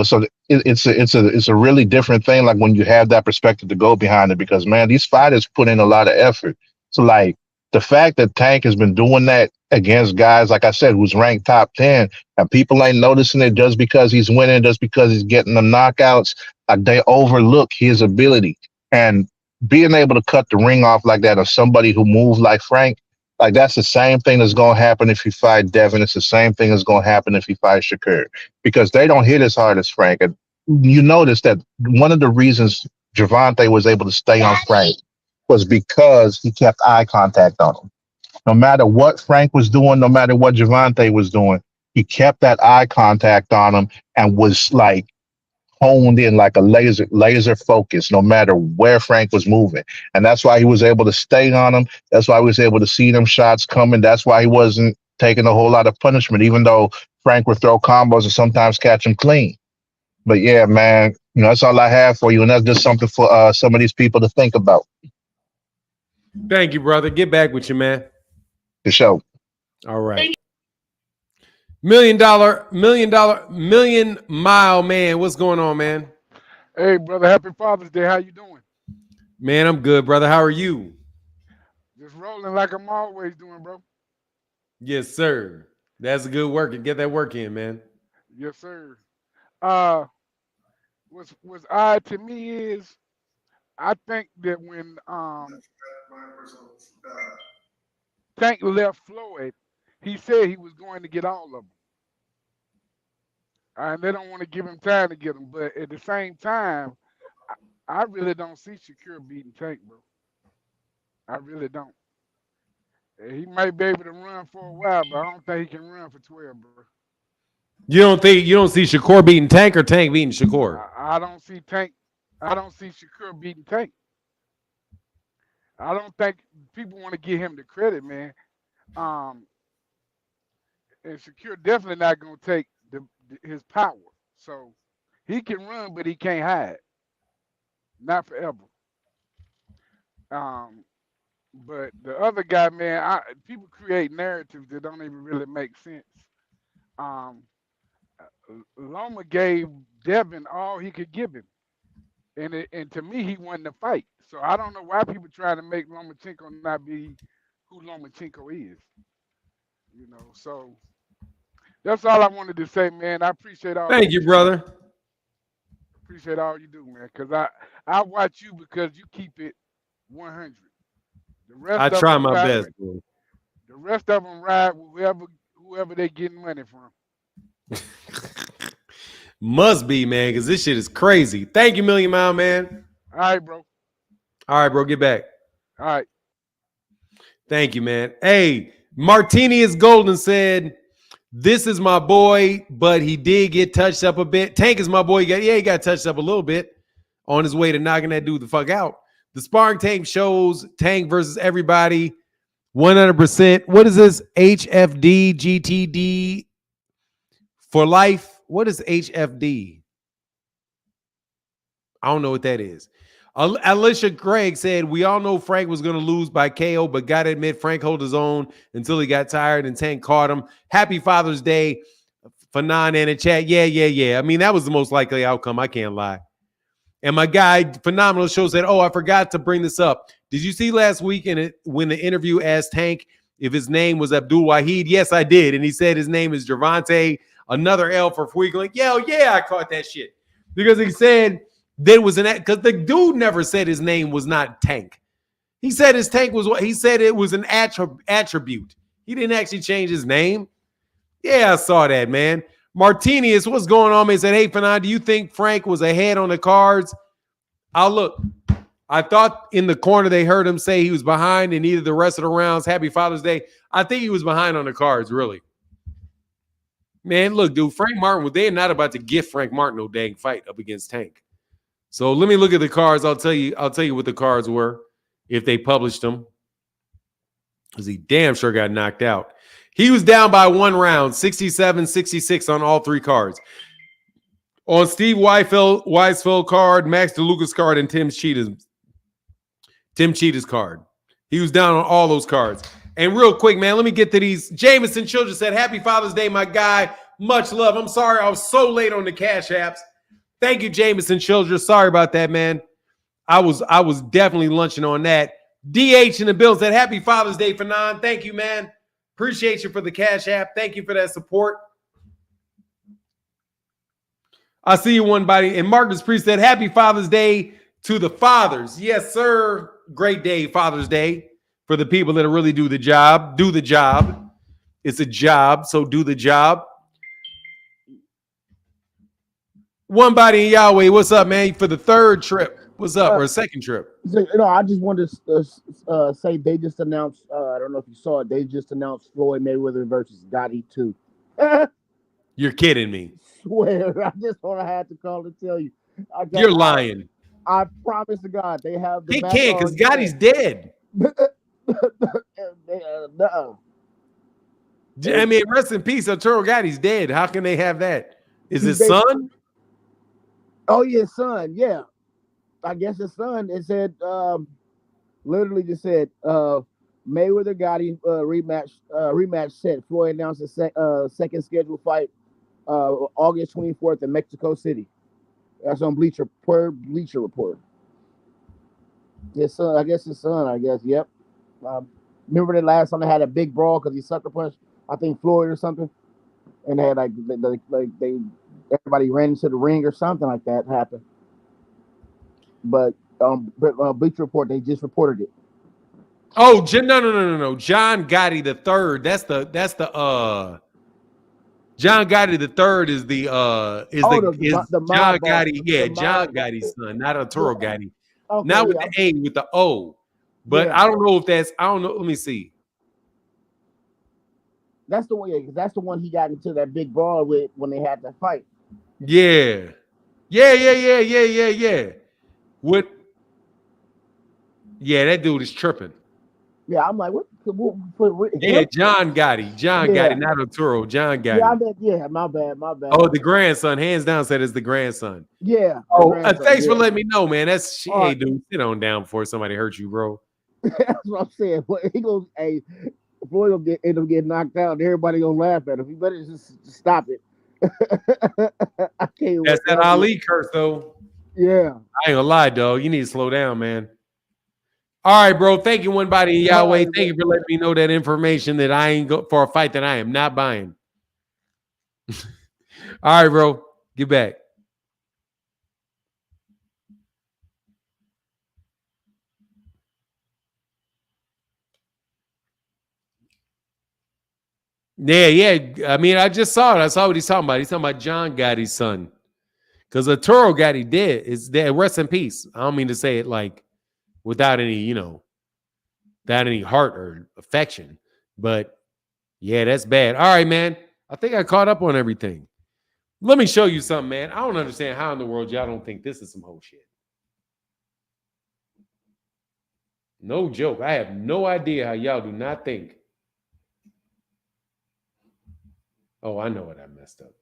so it's a really different thing, like when you have that perspective to go behind it, because man, these fighters put in a lot of effort. So like the fact that Tank has been doing that against guys, like I said, who's ranked top 10, and people ain't noticing it just because he's winning, just because he's getting the knockouts, they overlook his ability. And being able to cut the ring off like that, or somebody who moves like Frank, like that's the same thing that's going to happen if you fight Devin. It's the same thing that's going to happen if you fight Shakur, because they don't hit as hard as Frank. And you notice that one of the reasons Gervonta was able to stay on Frank was because he kept eye contact on him. No matter what Frank was doing, no matter what Gervonta was doing, he kept that eye contact on him and was like honed in like a laser focus, no matter where Frank was moving. And that's why he was able to stay on him. That's why he was able to see them shots coming. That's why he wasn't taking a whole lot of punishment, even though Frank would throw combos and sometimes catch him clean. But yeah, man, that's all I have for you. And that's just something for some of these people to think about. Thank you, brother. Get back with you, man. The show. All right. $1 million mile man. What's going on, man? Hey, brother. Happy Father's Day. How you doing? Man, I'm good, brother. How are you? Just rolling like I'm always doing, bro. Yes, sir. That's a good work. Get that work in, man. Yes, sir. What's odd to me is I think that when Tank left Floyd, he said he was going to get all of them. And they don't want to give him time to get them. But at the same time, I really don't see Shakur beating Tank, bro. I really don't. He might be able to run for a while, but I don't think he can run for 12, bro. You don't see Shakur beating Tank or Tank beating Shakur? I don't see Tank. I don't see Shakur beating Tank. I don't think people want to give him the credit, man. And Shakur definitely not going to take his power. So he can run, but he can't hide. Not forever. But the other guy, man, people create narratives that don't even really make sense. Loma gave Devin all he could give him. And to me, he won the fight. So I don't know why people trying to make Lomachenko not be who Lomachenko is. So that's all I wanted to say, man. I appreciate all. Thank you, brother. Appreciate all you do, man. Because I watch you because you keep it 100. The rest I of try them my ride, best, bro. The rest of them ride with whoever they getting money from. Must be, man, because this shit is crazy. Thank you, Million Mile, man. All right, bro. All right, bro. Get back. All right. Thank you, man. Hey, Martini is Golden said, this is my boy, but he did get touched up a bit. Tank is my boy. He got touched up a little bit on his way to knocking that dude the fuck out. The Sparring Tank shows Tank versus everybody 100%. What is this? HFD, GTD for life? What is HFD? I don't know what that is. Alicia Craig said, we all know Frank was going to lose by KO, but got to admit, Frank held his own until he got tired and Tank caught him. Happy Father's Day. Fanon in the chat. Yeah. I mean, that was the most likely outcome. I can't lie. And my guy, Phenomenal Show, said, I forgot to bring this up. Did you see last week when the interview asked Tank if his name was Abdul Wahid? Yes, I did. And he said his name is Gervonta. Another L for Fuigling. Yeah, I caught that shit. Because he said there was because the dude never said his name was not Tank. He said his Tank was what he said it was an attribute. He didn't actually change his name. Yeah, I saw that, man. Martinez, what's going on, man? He said, hey, Fanon, do you think Frank was ahead on the cards? I'll look. I thought in the corner they heard him say he was behind in either the rest of the rounds. Happy Father's Day. I think he was behind on the cards, really. Man, look, dude, Frank Martin, they're not about to gift Frank Martin no dang fight up against Tank. So let me look at the cards. I'll tell you what the cards were if they published them. Because he damn sure got knocked out. He was down by 1 round, 67-66 on all 3 cards. On Steve Weisfeld card, Max DeLucas card, and Tim Cheetah's card. He was down on all those cards. And real quick, man, let me get to these. Jameson Children said, happy Father's Day, my guy. Much love. I'm sorry I was so late on the Cash Apps. Thank you, Jameson Children. Sorry about that, man. I was definitely lunching on that. DH in the bill said, happy Father's Day, Fanon. Thank you, man. Appreciate you for the Cash App. Thank you for that support. I see you, one body. And Marcus Priest said, happy Father's Day To the fathers. Yes, sir. Great day, Father's Day. For the people that really do the job. Do the job. It's a job, so do the job. One body in Yahweh. What's up, man? For the third trip. What's up? Or second trip? So, I just wanted to say they just announced. I don't know if you saw it. They just announced Floyd Mayweather versus Gotti 2. You're kidding me. Swear, I just want to have to call and tell you. You're lying. I promise to God, they have the He match can't because on. Gotti's dead. I mean, rest in peace. Arturo Gotti's dead. How can they have that? Is his son? Oh, yeah, son. Yeah. I guess his son. It said, literally just said, Mayweather Gotti rematch set. Floyd announced a second scheduled fight August 24th in Mexico City. That's on Bleacher Report. His son, I guess. Yep. Remember the last time they had a big brawl because he sucker punched, I think Floyd or something, and they had everybody ran into the ring or something like that happened. But Bleacher Report, they just reported it. Oh, no. John Gotti the third. That's the John Gotti the third is the John Gotti. Yeah, John Gotti's son, not Arturo Gotti. Okay, not with the A, with the O. But I don't know if that's. I don't know. Let me see. That's the one. Yeah, because that's the one he got into that big brawl with when they had that fight. Yeah. What? Yeah, that dude is tripping. Yeah, I'm like, what? Yeah, John Gotti, not Arturo. John Gotti. Yeah, my bad. Oh, the grandson. Hands down said it's the grandson. Yeah. Oh, thanks for letting me know, man. That's hey, dude. Sit on down before somebody hurt you, bro. That's what I'm saying. But he goes, hey, Floyd will end up getting knocked out, and everybody gonna laugh at him. You better just stop it. I can't. That's that Ali curse, though. Yeah. I ain't gonna lie, dog. You need to slow down, man. All right, bro. Thank you, one body in Yahweh. Right, thank you for letting me know that information that I ain't go for a fight that I am not buying. All right, bro. Get back. Yeah. I mean, I just saw it. I saw what he's talking about. He's talking about John Gotti's son. Because Arturo Gotti dead. Is dead. Rest in peace. I don't mean to say it like without any, without any heart or affection. But yeah, that's bad. All right, man. I think I caught up on everything. Let me show you something, man. I don't understand how in the world y'all don't think this is some whole shit. No joke. I have no idea how y'all do not think. Oh, I know what I messed up with.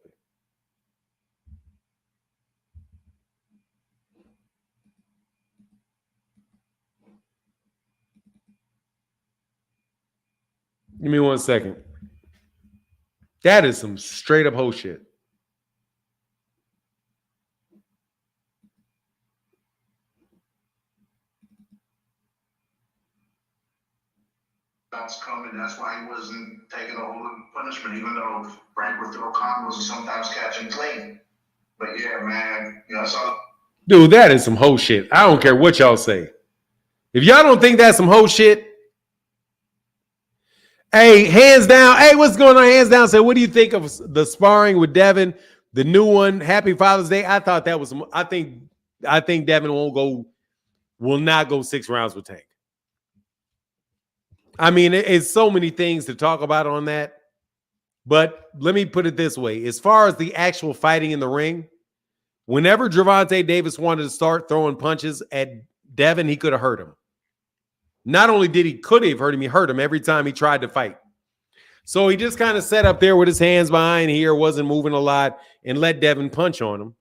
Give me 1 second. That is some straight up whole shit. That's coming. That's why he wasn't taking a whole punishment, even though Frank would throw combos and sometimes catch him clean. But yeah, man, that's all. Dude, that is some whole shit. I don't care what y'all say. If y'all don't think that's some whole shit, hey, hands down. Hey, what's going on? Hands down. Say, what do you think of the sparring with Devin, the new one? Happy Father's Day. I thought that was some. I think Devin will not go 6 rounds with Tank. I mean, it's so many things to talk about on that. But let me put it this way. As far as the actual fighting in the ring, whenever Gervonta Davis wanted to start throwing punches at Devin, he could have hurt him. Not only could he have hurt him, he hurt him every time he tried to fight. So he just kind of sat up there with his hands behind here, wasn't moving a lot, and let Devin punch on him.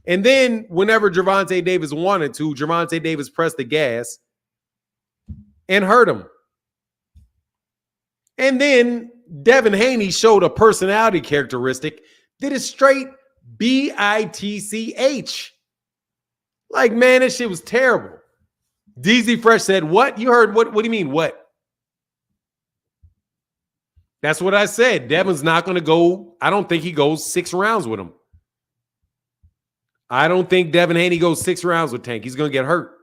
And then whenever Gervonta Davis wanted to, Gervonta Davis pressed the gas and hurt him. And then Devin Haney showed a personality characteristic that is straight bitch. Like, man, that shit was terrible. DZ Fresh said, what? You heard what? What do you mean, what? That's what I said. Devin's not going to go. I don't think he goes 6 rounds with him. I don't think Devin Haney goes 6 rounds with Tank. He's going to get hurt.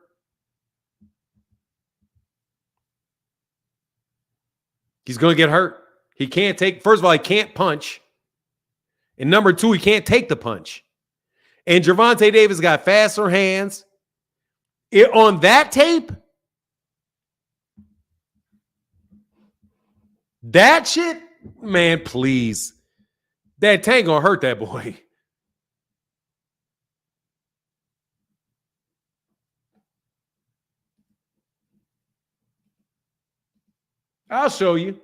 He's going to get hurt. He can't take, first of all, he can't punch. And number 2, he can't take the punch. And Gervonta Davis got faster hands. On that tape, that shit, man, please. That Tank going to hurt that boy. I'll show you.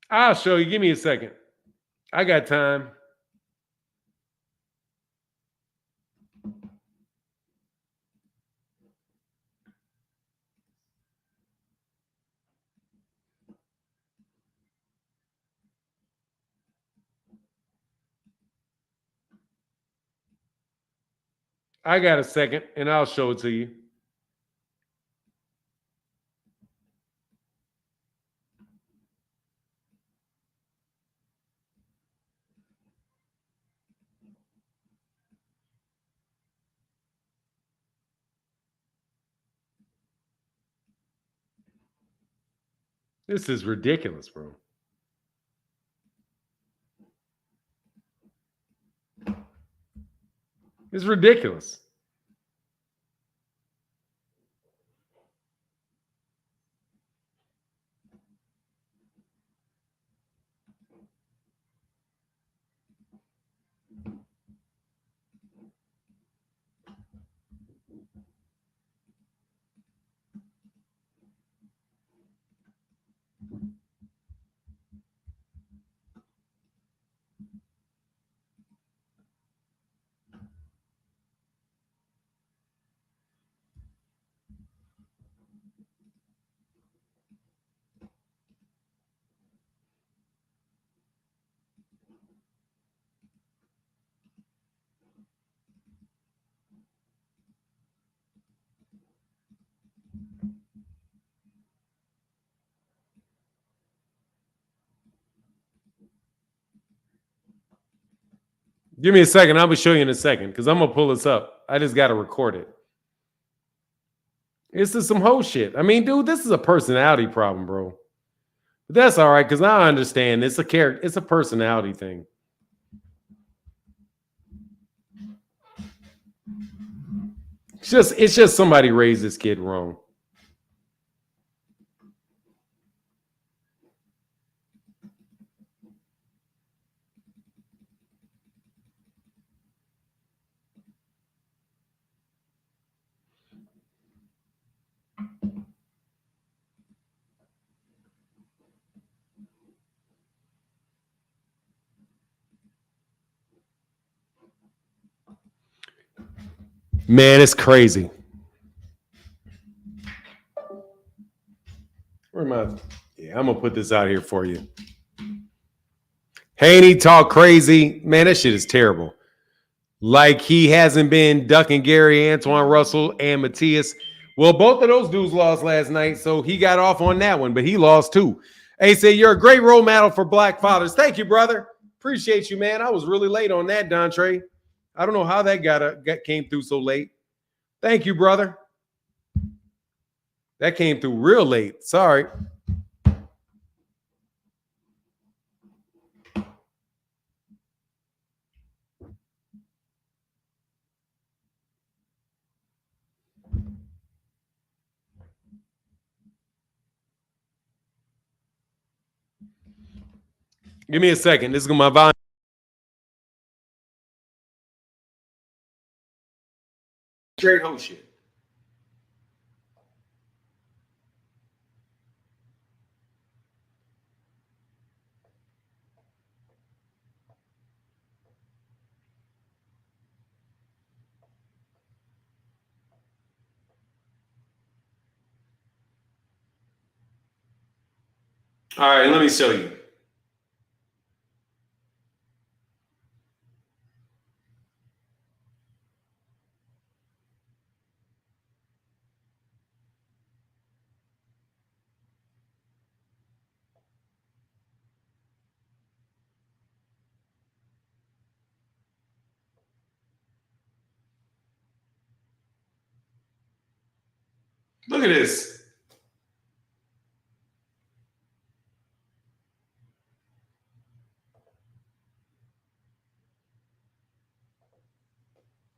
I'll show you. Give me a second. I got time. I got a second, and I'll show it to you. This is ridiculous, bro. It's ridiculous. Give me a second. I'm going to show you in a second because I'm going to pull this up. I just got to record it. This is some whole shit. I mean, dude, this is a personality problem, bro. But that's all right because I understand. It's a character. It's a personality thing. It's just somebody raised this kid wrong. Man, it's crazy. Where am I? Yeah, I'm going to put this out here for you. Haney talk crazy. Man, that shit is terrible. Like he hasn't been ducking Gary, Antoine Russell, and Matthias. Well, both of those dudes lost last night, so he got off on that one, but he lost too. Hey, say you're a great role model for black fathers. Thank you, brother. Appreciate you, man. I was really late on that, Dontre. I don't know how that came through so late. Thank you, brother. That came through real late. Sorry. Give me a second. This is my volume. Straight whole shit. All right, let me show you. Look at this.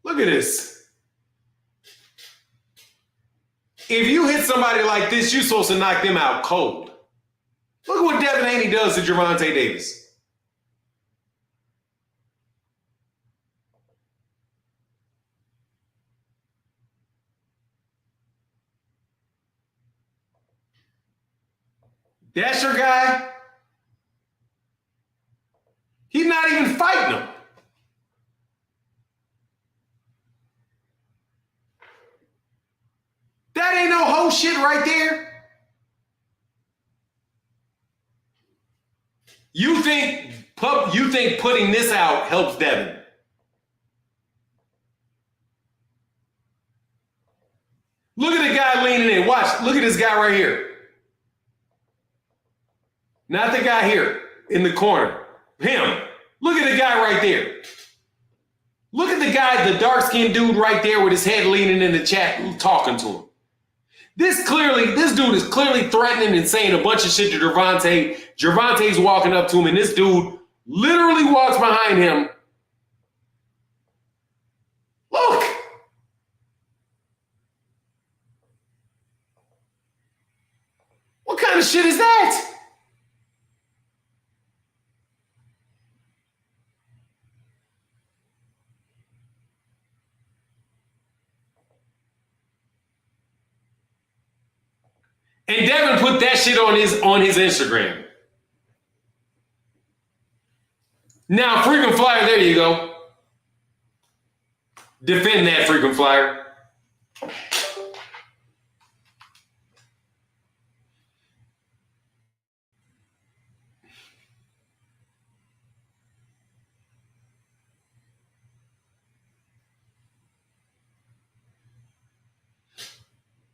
Look at this. If you hit somebody like this, you're supposed to knock them out cold. Look at what Devin Haney does to Gervonta Davis. That's your guy? He's not even fighting him. That ain't no whole shit right there. You think putting this out helps Devin? Look at the guy leaning in. Watch. Look at this guy right here. Not the guy here in the corner. Him. Look at the guy right there. Look at the guy, the dark-skinned dude right there with his head leaning in the chat, talking to him. This dude is clearly threatening and saying a bunch of shit to Gervonta. Gervonta's walking up to him, and this dude literally walks behind him. Look. What kind of shit is that? And Devin put that shit on his Instagram. Now, freaking flyer, there you go. Defend that freaking flyer.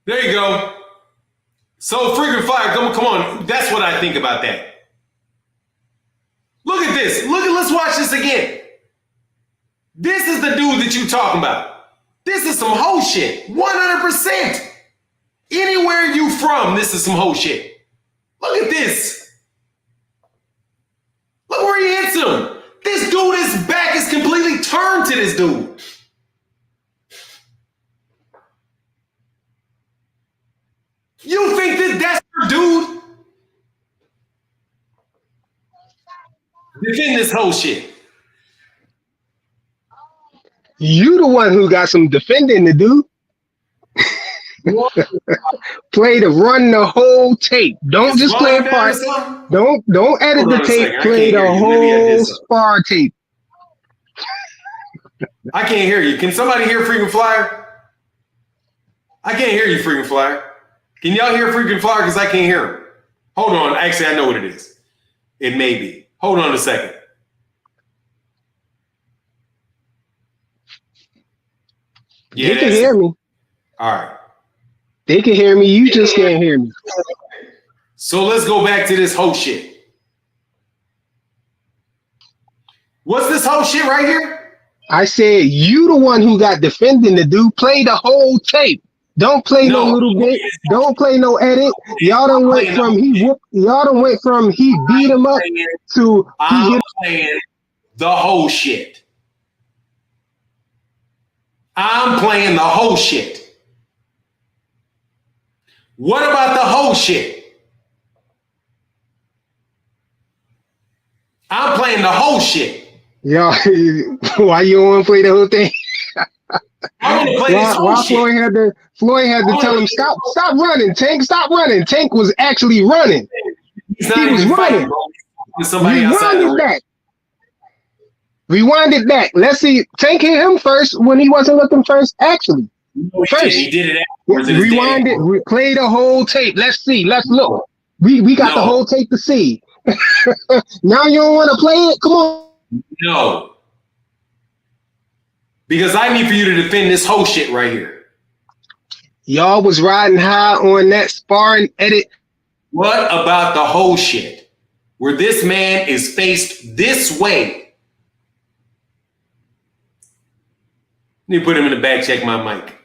There you go. So freaking fire, come on. That's what I think about that. Look at this. Let's watch this again. This is the dude that you talking about. This is some hoe shit. 100%. Anywhere you from, this is some hoe shit. Look at this. Look where he hits him. This dude, his back is completely turned to this dude. You think that's your dude? Defend this whole shit. You the one who got some defending to do. Play to run the whole tape. Don't just play a part. Don't edit the tape. Play the whole spar tape. I can't hear you. Can somebody hear freaking flyer? I can't hear you, freaking flyer. Can y'all hear freaking flyer? Because I can't hear him. Hold on. Actually, I know what it is. It may be. Hold on a second. Yeah, they can hear me. All right. They can hear me. You just can't hear me. So let's go back to this whole shit. What's this whole shit right here? I said you the one who got defending to do. Play the whole tape. Don't play no little bit. Don't play no edit. Y'all done went from he beat him up to I'm playing the whole shit. I'm playing the whole shit. What about the whole shit? I'm playing the whole shit. Y'all, why you don't want to play the whole thing? I want to play this whole shit. Floyd had to tell him, stop running, Tank, stop running. Tank was actually running. He was running. Rewind it back. Let's see. Tank hit him first when he wasn't looking first. Actually, he did it afterwards. Rewind it. Play the whole tape. Let's see. Let's look. We got the No, whole tape to see. Now you don't want to play it? Come on. no. Because I need for you to defend this whole shit right here. Y'all was riding high on that sparring edit. What about the whole shit? Where this man is faced this way. Let me put him in the back, check my mic.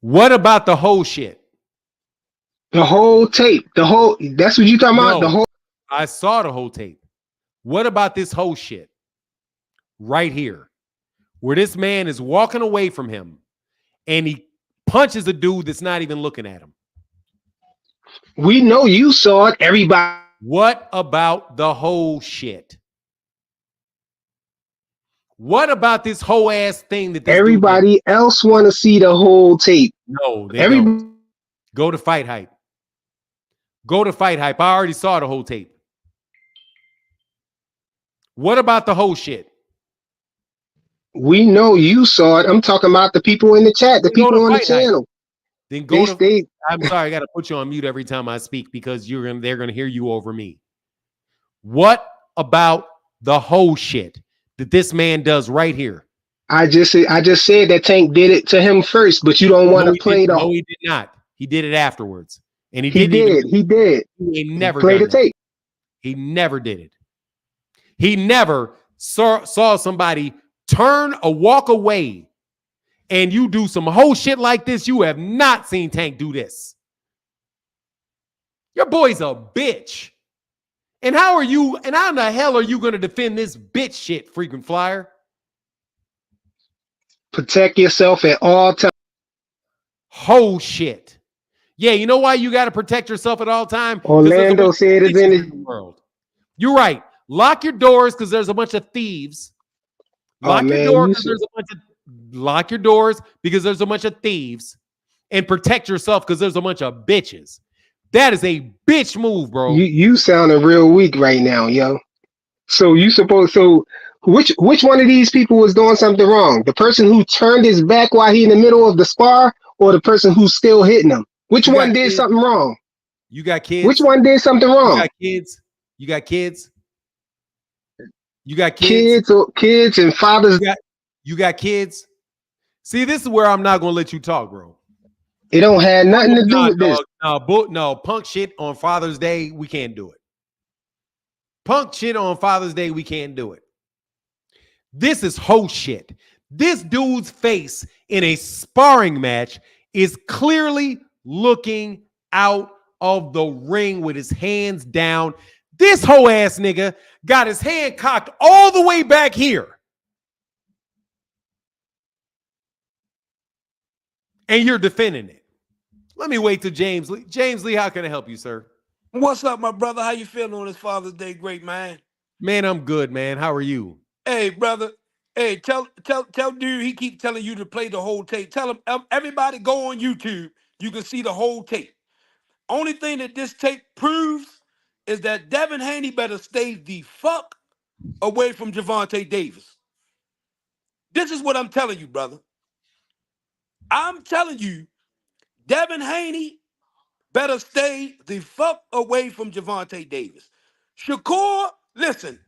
What about the whole shit? The whole tape. The whole that's what you talking about? The No, whole I saw the whole tape. What about this whole shit? Right here. Where this man is walking away from him and he punches a dude that's not even looking at him. we know you saw it. Everybody What about the whole shit? What about this whole ass thing that this dude did? everybody else want to see the whole tape. No, they Every don't. Go to Fight Hype. Go to Fight Hype. I already saw the whole tape. What about the whole shit? we know you saw it. I'm talking about the people in the chat, the Then go people to on the Fight Hype. channel. Then go to. They I'm sorry, I got to put you on mute every time I speak because they're gonna hear you over me. What about the whole shit that this man does right here? I just said that Tank did it to him first, but you don't want No, to he play didn't. the No, he did not. He did it afterwards, and he he didn't even. did. He did. He ain't never Play done the that. tape. He never did it. He never saw somebody turn or walk away and you do some whole shit like this. You have not seen Tank do this. Your boy's a bitch. And how in the hell are you going to defend this bitch shit, frequent flyer? Protect yourself at all times. Whole shit. Yeah, you know why you got to protect yourself at all times? Because there's a Orlando bunch said of it's in bitches in the world. You're right. Lock your doors because there's a bunch of thieves. Oh Lock your man, door you because there's a bunch of lock your doors because there's a bunch of thieves, and protect yourself because there's a bunch of bitches. That is a bitch move, bro. you sounding real weak right now, yo. So which one of these people was doing something wrong? The person who turned his back while he in the middle of the spar, or the person who's still hitting him? Which You one got did kids. something wrong? You got Which kids. one did something You wrong? got kids. You got kids. You got kids. Kids and fathers. You got kids. See, this is where I'm not gonna let you talk, bro. It don't have nothing to do Nah, with this. dog. No, punk shit on Father's Day, we can't do it. Punk shit on Father's Day, we can't do it. This is whole shit. This dude's face in a sparring match is clearly looking out of the ring with his hands down. This whole ass nigga got his hand cocked all the way back here. And you're defending it. Let me wait till James Lee. James Lee, how can I help you, sir? What's up, my brother? How you feeling on this Father's Day, great man? Man, I'm good, man. How are you? Hey, brother. Hey, tell dude he keep telling you to play the whole tape. Tell him everybody go on YouTube. You can see the whole tape. Only thing that this tape proves is that Devin Haney better stay the fuck away from Gervonta Davis. This is what I'm telling you, brother. I'm telling you, Devin Haney better stay the fuck away from Gervonta Davis. Listen,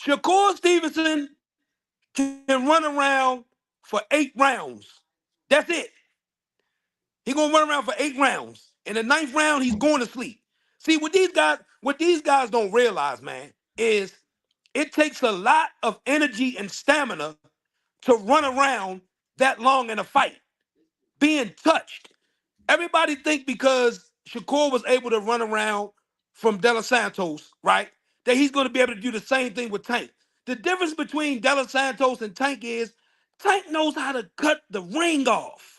Shakur Stevenson can run around for 8 rounds. That's it. He's gonna run around for 8 rounds. In the 9th round, he's going to sleep. See, what these guys don't realize, man, is it takes a lot of energy and stamina to run around that long in a fight, being touched. Everybody think because Shakur was able to run around from De Los Santos, right, that he's going to be able to do the same thing with Tank. The difference between De Los Santos and Tank is Tank knows how to cut the ring off.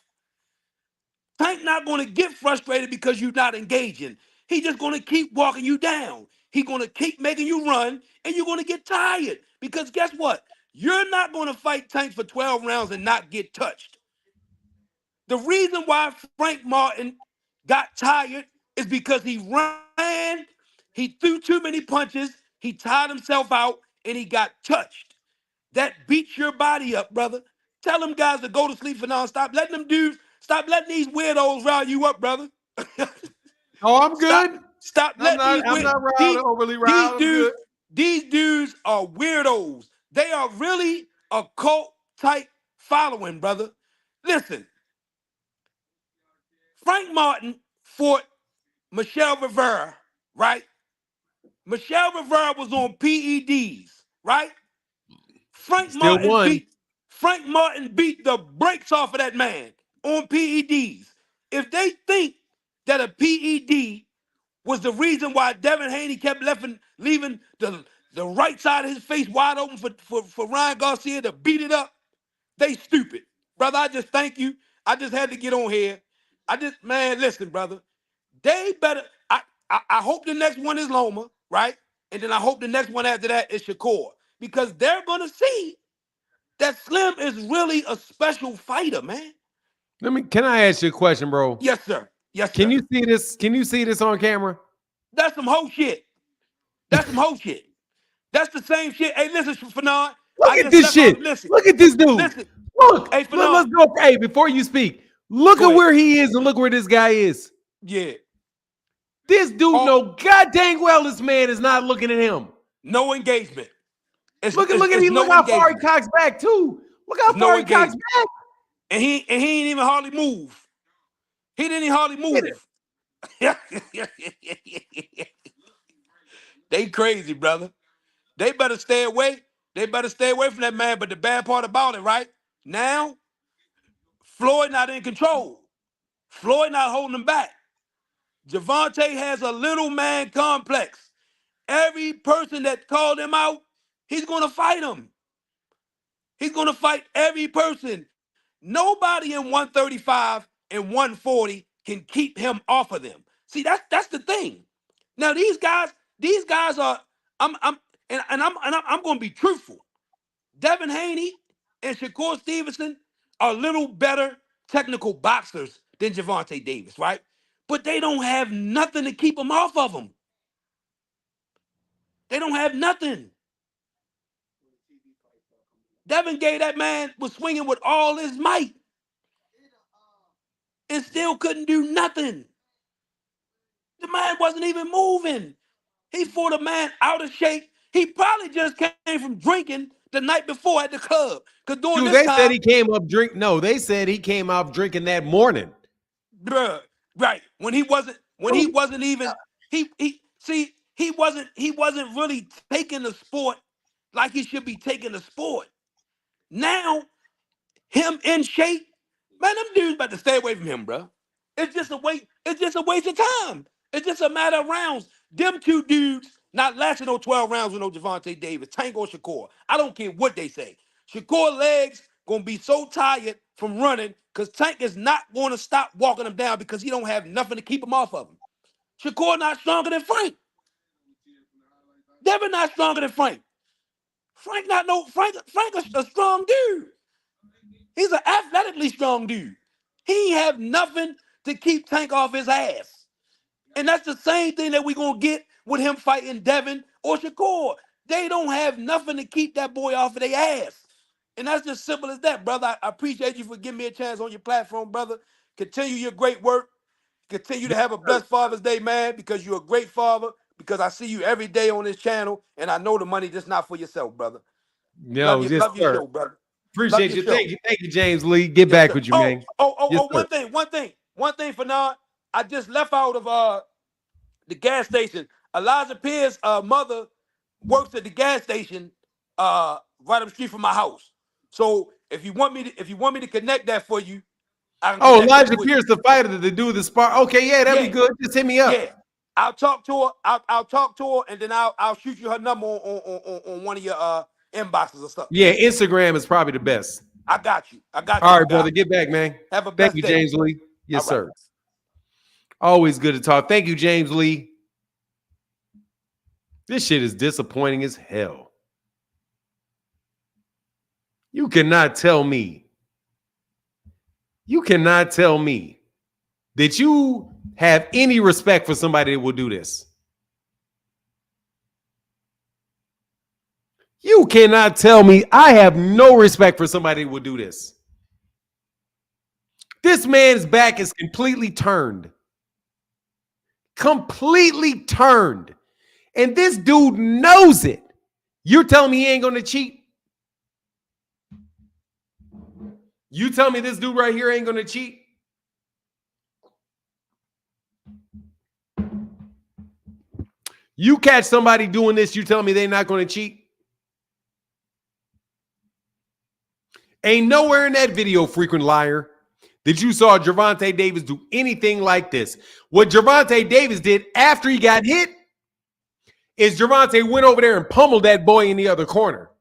Tank not going to get frustrated because you're not engaging. He's just going to keep walking you down. He's going to keep making you run, and you're going to get tired. Because guess what? You're not going to fight Tank for 12 rounds and not get touched. The reason why Frank Martin got tired is because he ran, He threw too many punches. He tired himself out, and he got touched. That beats your body up, brother. Tell them guys to go to sleep for now. Stop letting them dudes. Stop letting these weirdos rile you up, brother. Oh, I'm Stop. good. Stop I'm letting not. these I'm weird. not riled, overly These riled. I'm dudes. good. These dudes are weirdos. They are really a cult type following, brother. Listen, Frank Martin fought Michelle Rivera, right? Michelle Rivera was on PEDs, right? Frank Still Martin won. beat Frank Martin beat the brakes off of that man on PEDs. If they think that a PED was the reason why Devin Haney kept leaving the right side of his face wide open for Ryan Garcia to beat it up, they stupid. Brother, I just thank you. I just had to get on here. Man, listen, brother. They better. I hope the next one is Loma, right? And then I hope the next one after that is Shakur. Because they're gonna see that Slim is really a special fighter, man. Can I ask you a question, bro? Yes, sir. Yes, Can sir. you see this? Can you see this on camera? That's some hoe shit. That's some hoe shit. That's the same shit. Hey, listen, Fanard. Look I at just this left out. shit. Listen, Look at this dude. listen. Look. Hey, Fanard. Let's go. Hey, before you speak, look Go at ahead. where he is and look where this guy is. Yeah. This dude know god dang well this man is not looking at him. No engagement. Look at It's him. Look no how far he engagement. cocks back too. Look how It's no far he cocks engagement. back. And he ain't even hardly move. He didn't even hardly move. They crazy, brother. They better stay away. They better stay away from that man. But the bad part about it, right? Now, Floyd not in control. Floyd not holding him back. Gervonta has a little man complex. Every person that called him out, he's gonna fight him. He's gonna fight every person. Nobody in 135 and 140 can keep him off of them. See, that's the thing. Now these guys are. I'm gonna be truthful. Devin Haney and Shakur Stevenson are a little better technical boxers than Gervonta Davis, right? But they don't have nothing to keep them off of them. They don't have nothing. Devin gave that man was swinging with all his might and still couldn't do nothing. The man wasn't even moving. He fought a man out of shape. He probably just came from drinking the night before at the club. Because during Dude, this they said time, he came up drink. No, they said he came out drinking that morning. bruh, right, when he wasn't even, he wasn't really taking the sport like he should be taking the sport. Now, him in shape, man, them dudes about to stay away from him, bro. It's just a waste of time. It's just a matter of rounds. Them two dudes not lasting no 12 rounds with no Gervonta Davis, Tank or Shakur. I don't care what they say. Shakur legs gonna be so tired from running because Tank is not going to stop walking him down because he don't have nothing to keep him off of him. Shakur not stronger than Frank. Devin not stronger than Frank. Frank a strong dude. He's an athletically strong dude. He ain't have nothing to keep Tank off his ass. And that's the same thing that we're going to get with him fighting Devin or Shakur. They don't have nothing to keep that boy off of their ass. And that's just simple as that, brother. I appreciate you for giving me a chance on your platform, brother. Continue your great work. Continue to have a blessed Father's Day, man, because you're a great father, because I see you every day on this channel, and I know the money just not for yourself, brother. No, yes, Love your sir. show, brother. Love Appreciate your you. show. Thank you, James Lee. Get Yes, back sir. with you, man. Yes, sir. One thing, Fernand. I just left out of the gas station. Elijah Pierce's mother works at the gas station right up the street from my house. So if you want me to connect that for you, I can Oh, connect that Elijah for you. Pierce, the fighter, to do the spar. Okay, yeah, that'd be Yeah, good. Just hit me up. yeah. I'll talk to her. I'll talk to her, and then I'll shoot you her number on one of your inboxes or something. Yeah, Instagram is probably the best. I got you. I got you, All my right, guy. brother. Get back, man. Have a Thank blessed you, day. James Lee. Yes, All right. sir. Always good to talk. Thank you, James Lee. This shit is disappointing as hell. You cannot tell me that you have any respect for somebody that will do this. You cannot tell me. I have no respect for somebody who would do this. This man's back is completely turned. Completely turned. And this dude knows it. You're telling me he ain't going to cheat? You tell me this dude right here ain't going to cheat? You catch somebody doing this, you tell me they're not going to cheat? Ain't nowhere in that video, frequent liar, that you saw Gervonta Davis do anything like this. What Gervonta Davis did after he got hit is Gervonta went over there and pummeled that boy in the other corner.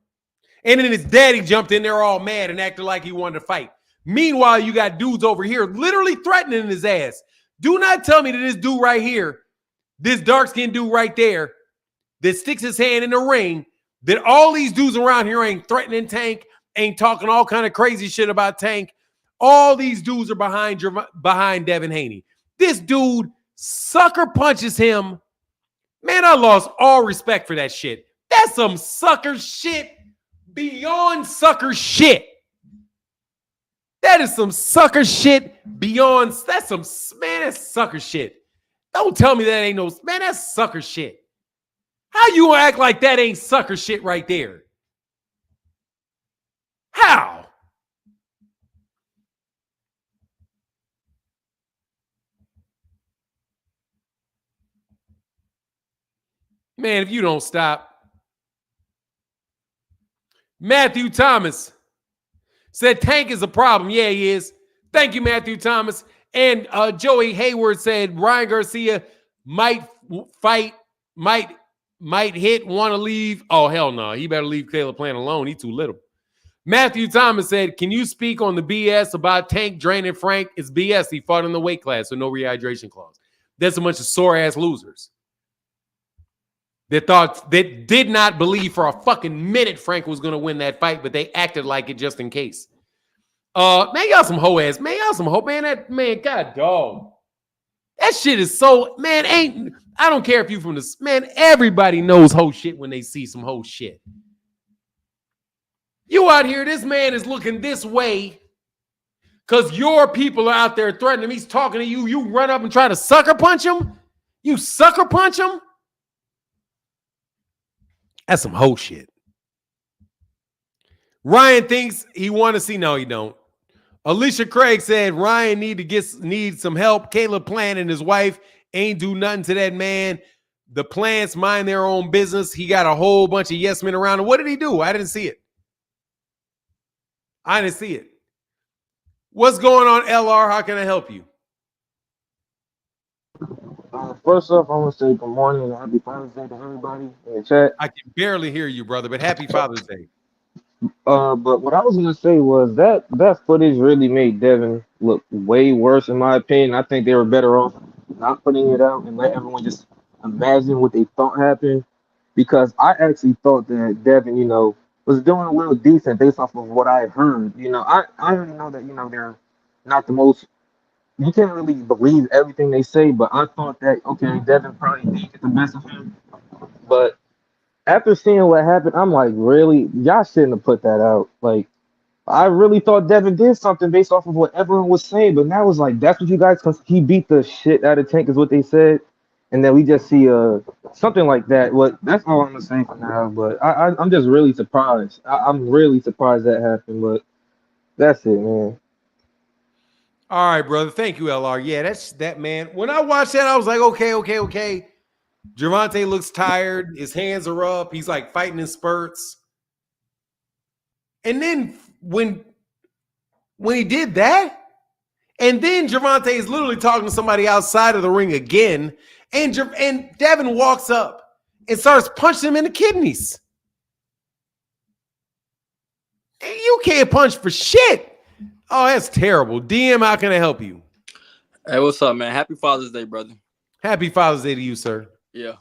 And then his daddy jumped in there all mad and acted like he wanted to fight. Meanwhile, you got dudes over here literally threatening his ass. Do not tell me that this dude right here, this dark-skinned dude right there, that sticks his hand in the ring, that all these dudes around here ain't threatening Tank, ain't talking all kind of crazy shit about Tank. All these dudes are behind Devin Haney. This dude sucker punches him. Man, I lost all respect for that shit. That's some sucker shit beyond sucker shit. That is some sucker shit beyond. That's some, man, that's sucker shit. Don't tell me that ain't no, man, that's sucker shit. How you gonna act like that ain't sucker shit right there? How? Man, if you don't stop. Matthew Thomas said Tank is a problem. Yeah, he is. Thank you, Matthew Thomas. And Joey Hayward said Ryan Garcia might fight, might hit, want to leave. Oh, hell no. He better leave Caleb Plant alone. He's too little. Matthew Thomas said, can you speak on the BS about Tank draining Frank? It's BS. He fought in the weight class with no rehydration clause. That's a bunch of sore-ass losers that did not believe for a fucking minute Frank was going to win that fight, but they acted like it just in case. Man, y'all some hoe ass. Man, y'all some hoe. Man, that man, god dog. That shit is so, man, I don't care if you from this, man, everybody knows hoe shit when they see some hoe shit. You out here, this man is looking this way because your people are out there threatening him. He's talking to you. You run up and try to sucker punch him? You sucker punch him? That's some hoe shit. Ryan thinks he want to see. No, he don't. Alicia Craig said Ryan need some help. Caleb Plant and his wife ain't do nothing to that man. The Plants mind their own business. He got a whole bunch of yes men around him. What did he do? I didn't see it. I didn't see it. What's going on, LR? How can I help you? First off, I want to say good morning and happy Father's Day to everybody in the chat. I can barely hear you, brother, but happy Father's Day. But what I was gonna say was that footage really made Devin look way worse, in my opinion. I think they were better off not putting it out and let everyone just imagine what they thought happened. Because I actually thought that Devin, was doing a little decent based off of what I heard. I already know that they're not the most. You can't really believe everything they say, but I thought that okay, Devin probably did get the best of him, but after seeing what happened, I'm like, really? Y'all shouldn't have put that out. Like, I really thought Devin did something based off of what everyone was saying, but now it's like, that's what you guys, because he beat the shit out of Tank, is what they said. And then we just see something like that. That's all I'm going to say for now, but I'm just really surprised. I'm really surprised that happened, but that's it, man. All right, brother. Thank you, LR. Yeah, that's that, man. When I watched that, I was like, okay. Gervonta looks tired. His hands are up. He's like fighting in spurts. And then when he did that, and then Gervonta is literally talking to somebody outside of the ring again, and Devin walks up and starts punching him in the kidneys. And you can't punch for shit. Oh, that's terrible. DM, how can I help you? Hey, what's up, man? Happy Father's Day, brother. Happy Father's Day to you, sir. Yeah.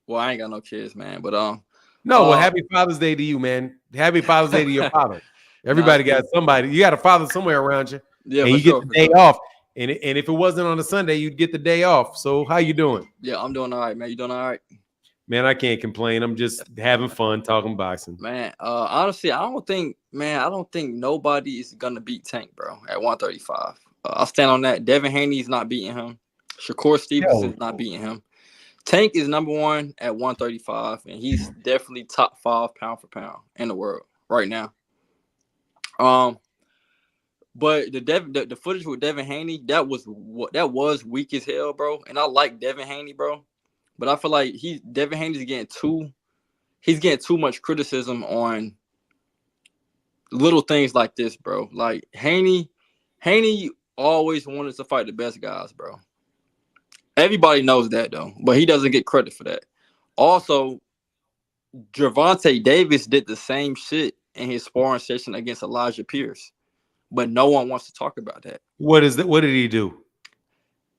Well, I ain't got no kids, man. But well, happy Father's Day to you, man. Happy Father's Day to your father. Everybody got somebody. You got a father somewhere around you. Yeah, and you get the day off. And if it wasn't on a Sunday, you'd get the day off. So how you doing? Yeah, I'm doing all right, man. You doing all right? Man, I can't complain. I'm just having fun talking boxing. Man, honestly, I don't think nobody is gonna beat Tank, bro, at 135. I'll stand on that. Devin Haney is not beating him. Shakur Stevenson is not beating him. Tank is number 1 at 135, and he's definitely top 5 pound for pound in the world right now. But the footage with Devin Haney, that was weak as hell, bro. And I like Devin Haney, bro. But I feel like Devin Haney's getting too much criticism on little things like this, bro. Like Haney always wanted to fight the best guys, bro. Everybody knows that though, but he doesn't get credit for that. Also, Gervonta Davis did the same shit in his sparring session against Elijah Pierce, but no one wants to talk about that. What is that? What did he do?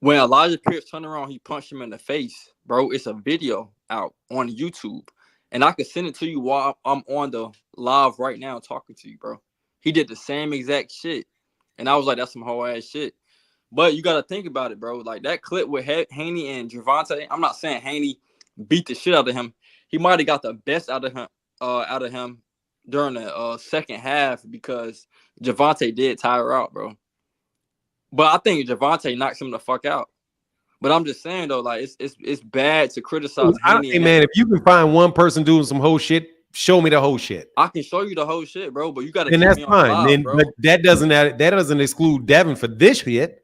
When Elijah Pierce turned around, he punched him in the face, bro. It's a video out on YouTube, and I can send it to you while I'm on the live right now talking to you, bro. He did the same exact shit, and I was like, that's some whole ass shit. But you got to think about it, bro. Like that clip with Haney and Gervonta, I'm not saying Haney beat the shit out of him. He might have got the best out of him during the second half because Gervonta did tire out, bro. But I think Gervonta knocks him the fuck out. But I'm just saying though, like it's bad to criticize Haney. Hey man, if you can find one person doing some whole shit, show me the whole shit. I can show you the whole shit, bro. But you got to. And that's fine. Then, but that doesn't exclude Devin for this shit.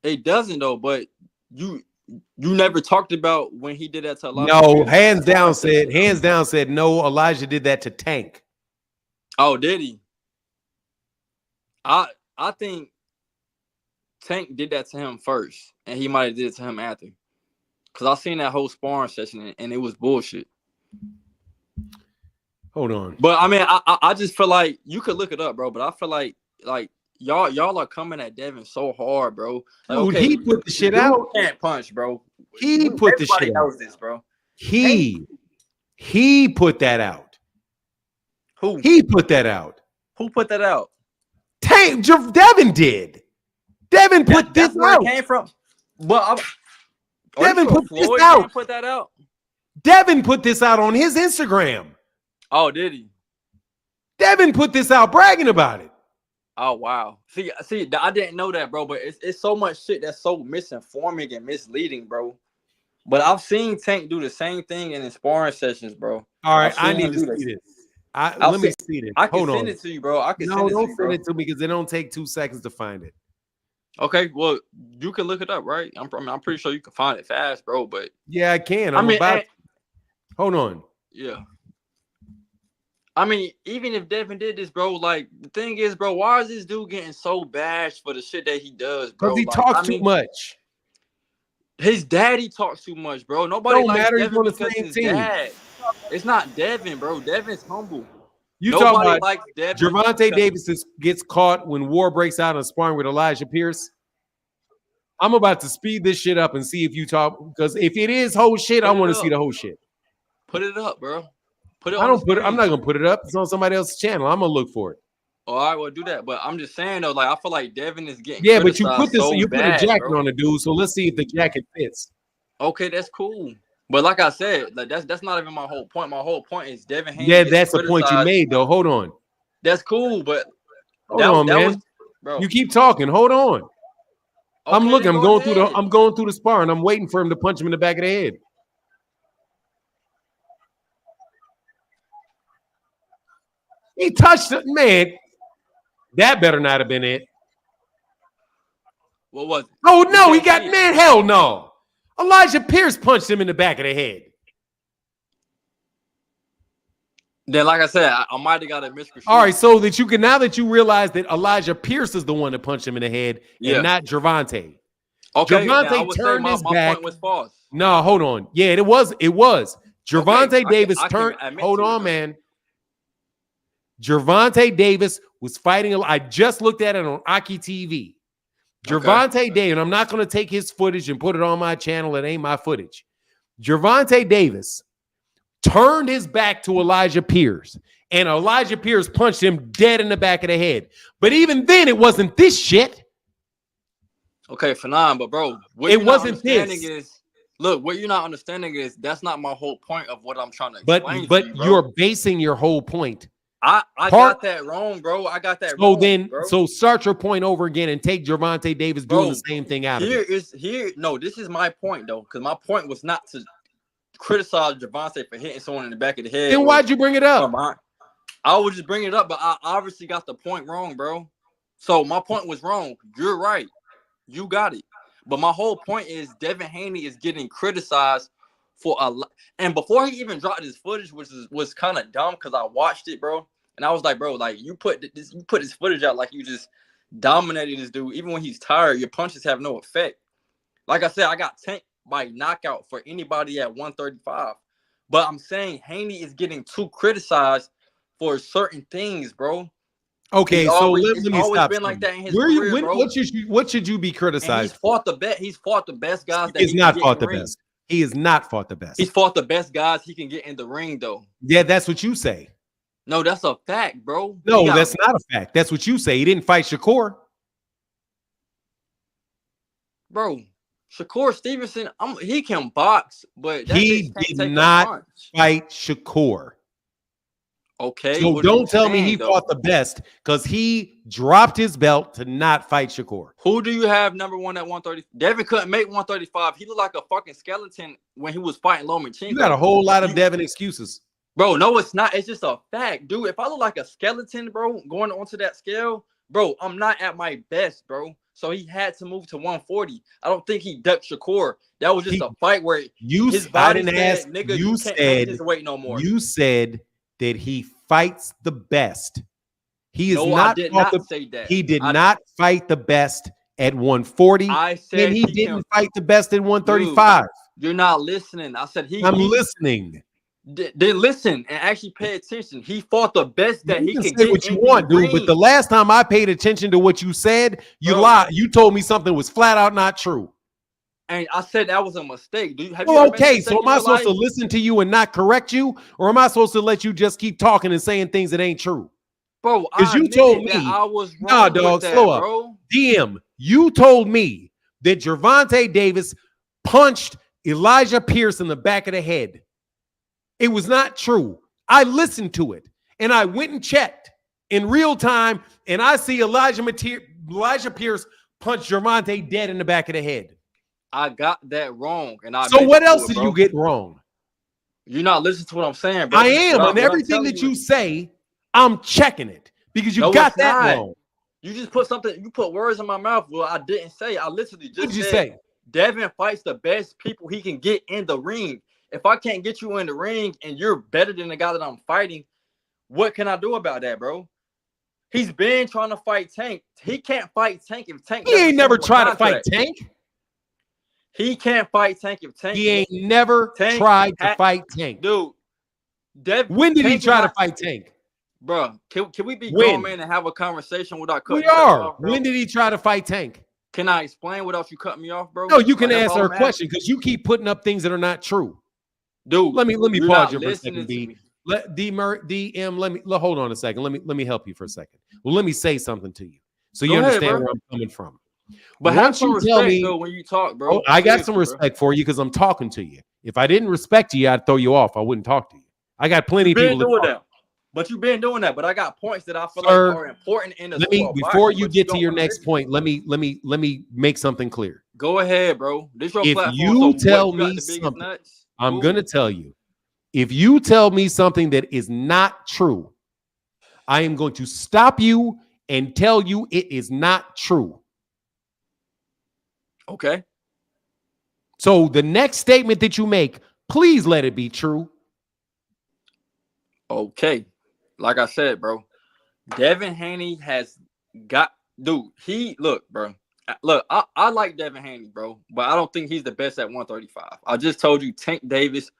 It doesn't though. But you never talked about when he did that to Elijah. No, hands down said no. Elijah did that to Tank. Oh, did he? I think Tank did that to him first, and he might have did it to him after. Cause I seen that whole sparring session, and it was bullshit. Hold on, but I mean, I just feel like you could look it up, bro. But I feel like y'all are coming at Devin so hard, bro. Like, dude, okay, he put the shit out. Can't punch, bro. He put the shit out. This, bro. He put that out. Who? He put that out. Who put that out? Tank. Devin did. Devin put this where out. It came from. But Devin put Floyd this out. Put that out. Devin put this out on his Instagram. Oh, did he? Devin put this out bragging about it. Oh wow. See, I didn't know that, bro. But it's so much shit that's so misinforming and misleading, bro. But I've seen Tank do the same thing in his sparring sessions, bro. All right, I need to see this. Let me see this. I can Hold send on. it to you, bro. Don't send it to me because it don't take 2 seconds to find it. Okay, well, you can look it up, right? I'm pretty sure you can find it fast, bro. But yeah, I can. Hold on. Yeah. I mean, even if Devin did this, bro, like the thing is, bro, why is this dude getting so bashed for the shit that he does, bro? Because he talks too much. His daddy talks too much, bro. Nobody likes matter. Devin He's on the because same his team. dad. It's not Devin, bro. Devin's humble. You Nobody talking about likes Devin. Gervonta Davis gets caught when war breaks out in sparring with Elijah Pierce. I'm about to speed this shit up and see if you talk, because if it is whole shit, I want to see the whole shit. Put it up, bro. Put it. I'm not gonna put it up. It's on somebody else's channel. I'm gonna look for it. All right, well, do that. But I'm just saying though, like I feel like Devin is getting but you put this, so you put bad, a jacket bro. on the dude. So let's see if the jacket fits. Okay, that's cool. But like I said, like that's not even my whole point. My whole point is Devin Haney. Yeah, that's the point you made, though. Hold on. That's cool, but hold on, man. You keep talking. Hold on. Okay, I'm looking. I'm going through the sparring. I'm waiting for him to punch him in the back of the head. He touched it, man. That better not have been it. What was it? Oh no, he got man. Hell no. Elijah Pierce punched him in the back of the head. Then, like I said, I might have got a misconstrued. All right, so that you can, now that you realize that Elijah Pierce is the one that punched him in the head and not Gervonta. Okay, Gervonta turned his back. Point was false. No, hold on. Yeah, it was. Gervonta Davis turned. Hold on, man. Gervonta Davis was fighting. I just looked at it on Aki TV. Gervonta Davis, and I'm not going to take his footage and put it on my channel. It ain't my footage. Gervonta Davis turned his back to Elijah Pierce, and Elijah Pierce punched him dead in the back of the head. But even then, it wasn't this shit. Okay, Fanon, but bro, it wasn't this. Look, what you're not understanding is that's not my whole point of what I'm trying to explain to you, But bro. you're basing your whole point. I Part got that wrong, bro. I got that so wrong, then bro. so start your point over again and take Gervonta Davis doing the Bro, same thing out of it. No, this is my point though, because my point was not to criticize Gervonta for hitting someone in the back of the head. Then why'd you bring it up? I was just bringing it up, but I obviously got the point wrong, bro. So my point was wrong. You're right. You got it. But my whole point is Devin Haney is getting criticized for a lot. And before he even dropped his footage, which was kind of dumb because I watched it, bro. And I was like, bro, like you put this footage out like you just dominated this dude. Even when he's tired, your punches have no effect. Like I said, I got tanked by knockout for anybody at 135. But I'm saying Haney is getting too criticized for certain things, bro. Okay, so let It's me always stop. been like that in his Where career, you bro. what should you be And criticized? he's fought the best guys that He's he not can get fought in the the ring. best. He has not fought the best. He's fought the best guys he can get in the ring, though. Yeah, that's what you say. No, that's a fact, bro. No, that's not a fact. That's what you say. He didn't fight Shakur. Bro, Shakur Stevenson, he can box, but that He bitch can't did take a not punch. fight Shakur. Okay. So what are you don't tell me saying, he though? fought the best because he dropped his belt to not fight Shakur. Who do you have number one at 130? Devin couldn't make 135. He looked like a fucking skeleton when he was fighting Lomachenko. You got a whole lot of Devin excuses. Bro, no, it's not. It's just a fact, dude. If I look like a skeleton, bro, going onto that scale, bro, I'm not at my best, bro. So he had to move to 140. I don't think he ducked Shakur. That was just a fight where his body said, nigga, you can't make this weight no more. You said that he fights the best. He is No, not. I did not say that. He did not fight the best at 140. I said and he didn't fight the best at 135. Dude, you're not listening. I said I'm listening. Then listen and actually pay attention. He fought the best that he can can say get what you in want, the dude. ring. But the last time I paid attention to what you said, you lied. You told me something was flat out not true. And I said that was a mistake. Do you have Well, you ever made a okay, mistake so in am I your supposed to life? listen to you and not correct you, or am I supposed to let you just keep talking and saying things that ain't true? Bro, Because I you told admitted me, that I was wrong nah, with dog, that, slow up. bro. DM, you told me that Gervonta Davis punched Elijah Pierce in the back of the head. It was not true. I listened to it, and I went and checked in real time, and I see Elijah Pierce punch Gervonta dead in the back of the head. I got that wrong. And So what else did you get wrong? You're not listening to what I'm saying, bro. I am, and everything that you say, I'm checking it because you got that wrong. You just put something, you put words in my mouth. Well, I didn't say. I literally just What'd you said say? Devin fights the best people he can get in the ring. If I can't get you in the ring and you're better than the guy that I'm fighting, what can I do about that, bro? He's been trying to fight Tank. He can't fight Tank if Tank. He ain't never tried to fight Tank. He can't fight Tank if Tank. He ain't never tried to fight Tank. Dude, when did he try to fight Tank? Bro, can we be grown men and have a conversation without cutting? We are. When did he try to fight Tank? Can I explain without you cutting me off, bro? No, you can answer a question because you keep putting up things that are not true. Dude, let me pause you for a second, B. Hold on a second. Let me help you for a second. Well, let me say something to you so you understand where I'm coming from. But have some respect though when you talk, bro. Oh, I got some respect for you because I'm talking to you. If I didn't respect you, I'd throw you off. I wouldn't talk to you. I got plenty of people doing that. But you've been doing that. But I got points that I feel like are important in the sport. Before you get to your next point, let me make something clear. Go ahead, bro. This your platform. If you tell me something, I'm gonna tell you. If you tell me something that is not true, I am going to stop you and tell you it is not true. Okay. So the next statement that you make, please let it be true. Okay. Like I said, bro, Devin Haney has got, dude, bro. Look, I like Devin Haney, bro, but I don't think he's the best at 135. I just told you, Tank Davis,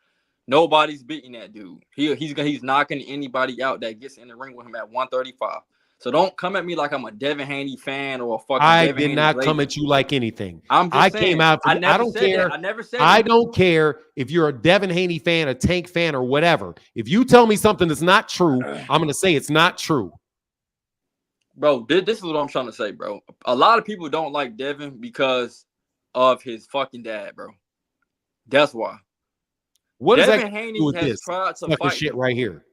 nobody's beating that dude. He's knocking anybody out that gets in the ring with him at 135. So don't come at me like I'm a Devin Haney fan or a fucking I Devin did Haney not blazer. come at you like anything. I came out. I don't care. I never said I that. don't care if you're a Devin Haney fan, a Tank fan, or whatever. If you tell me something that's not true, I'm going to say it's not true. Bro, this is what I'm trying to say, bro. A lot of people don't like Devin because of his fucking dad, bro. That's why. What does that Devin got to do Haney with has this tried to sucker fight shit him. right here?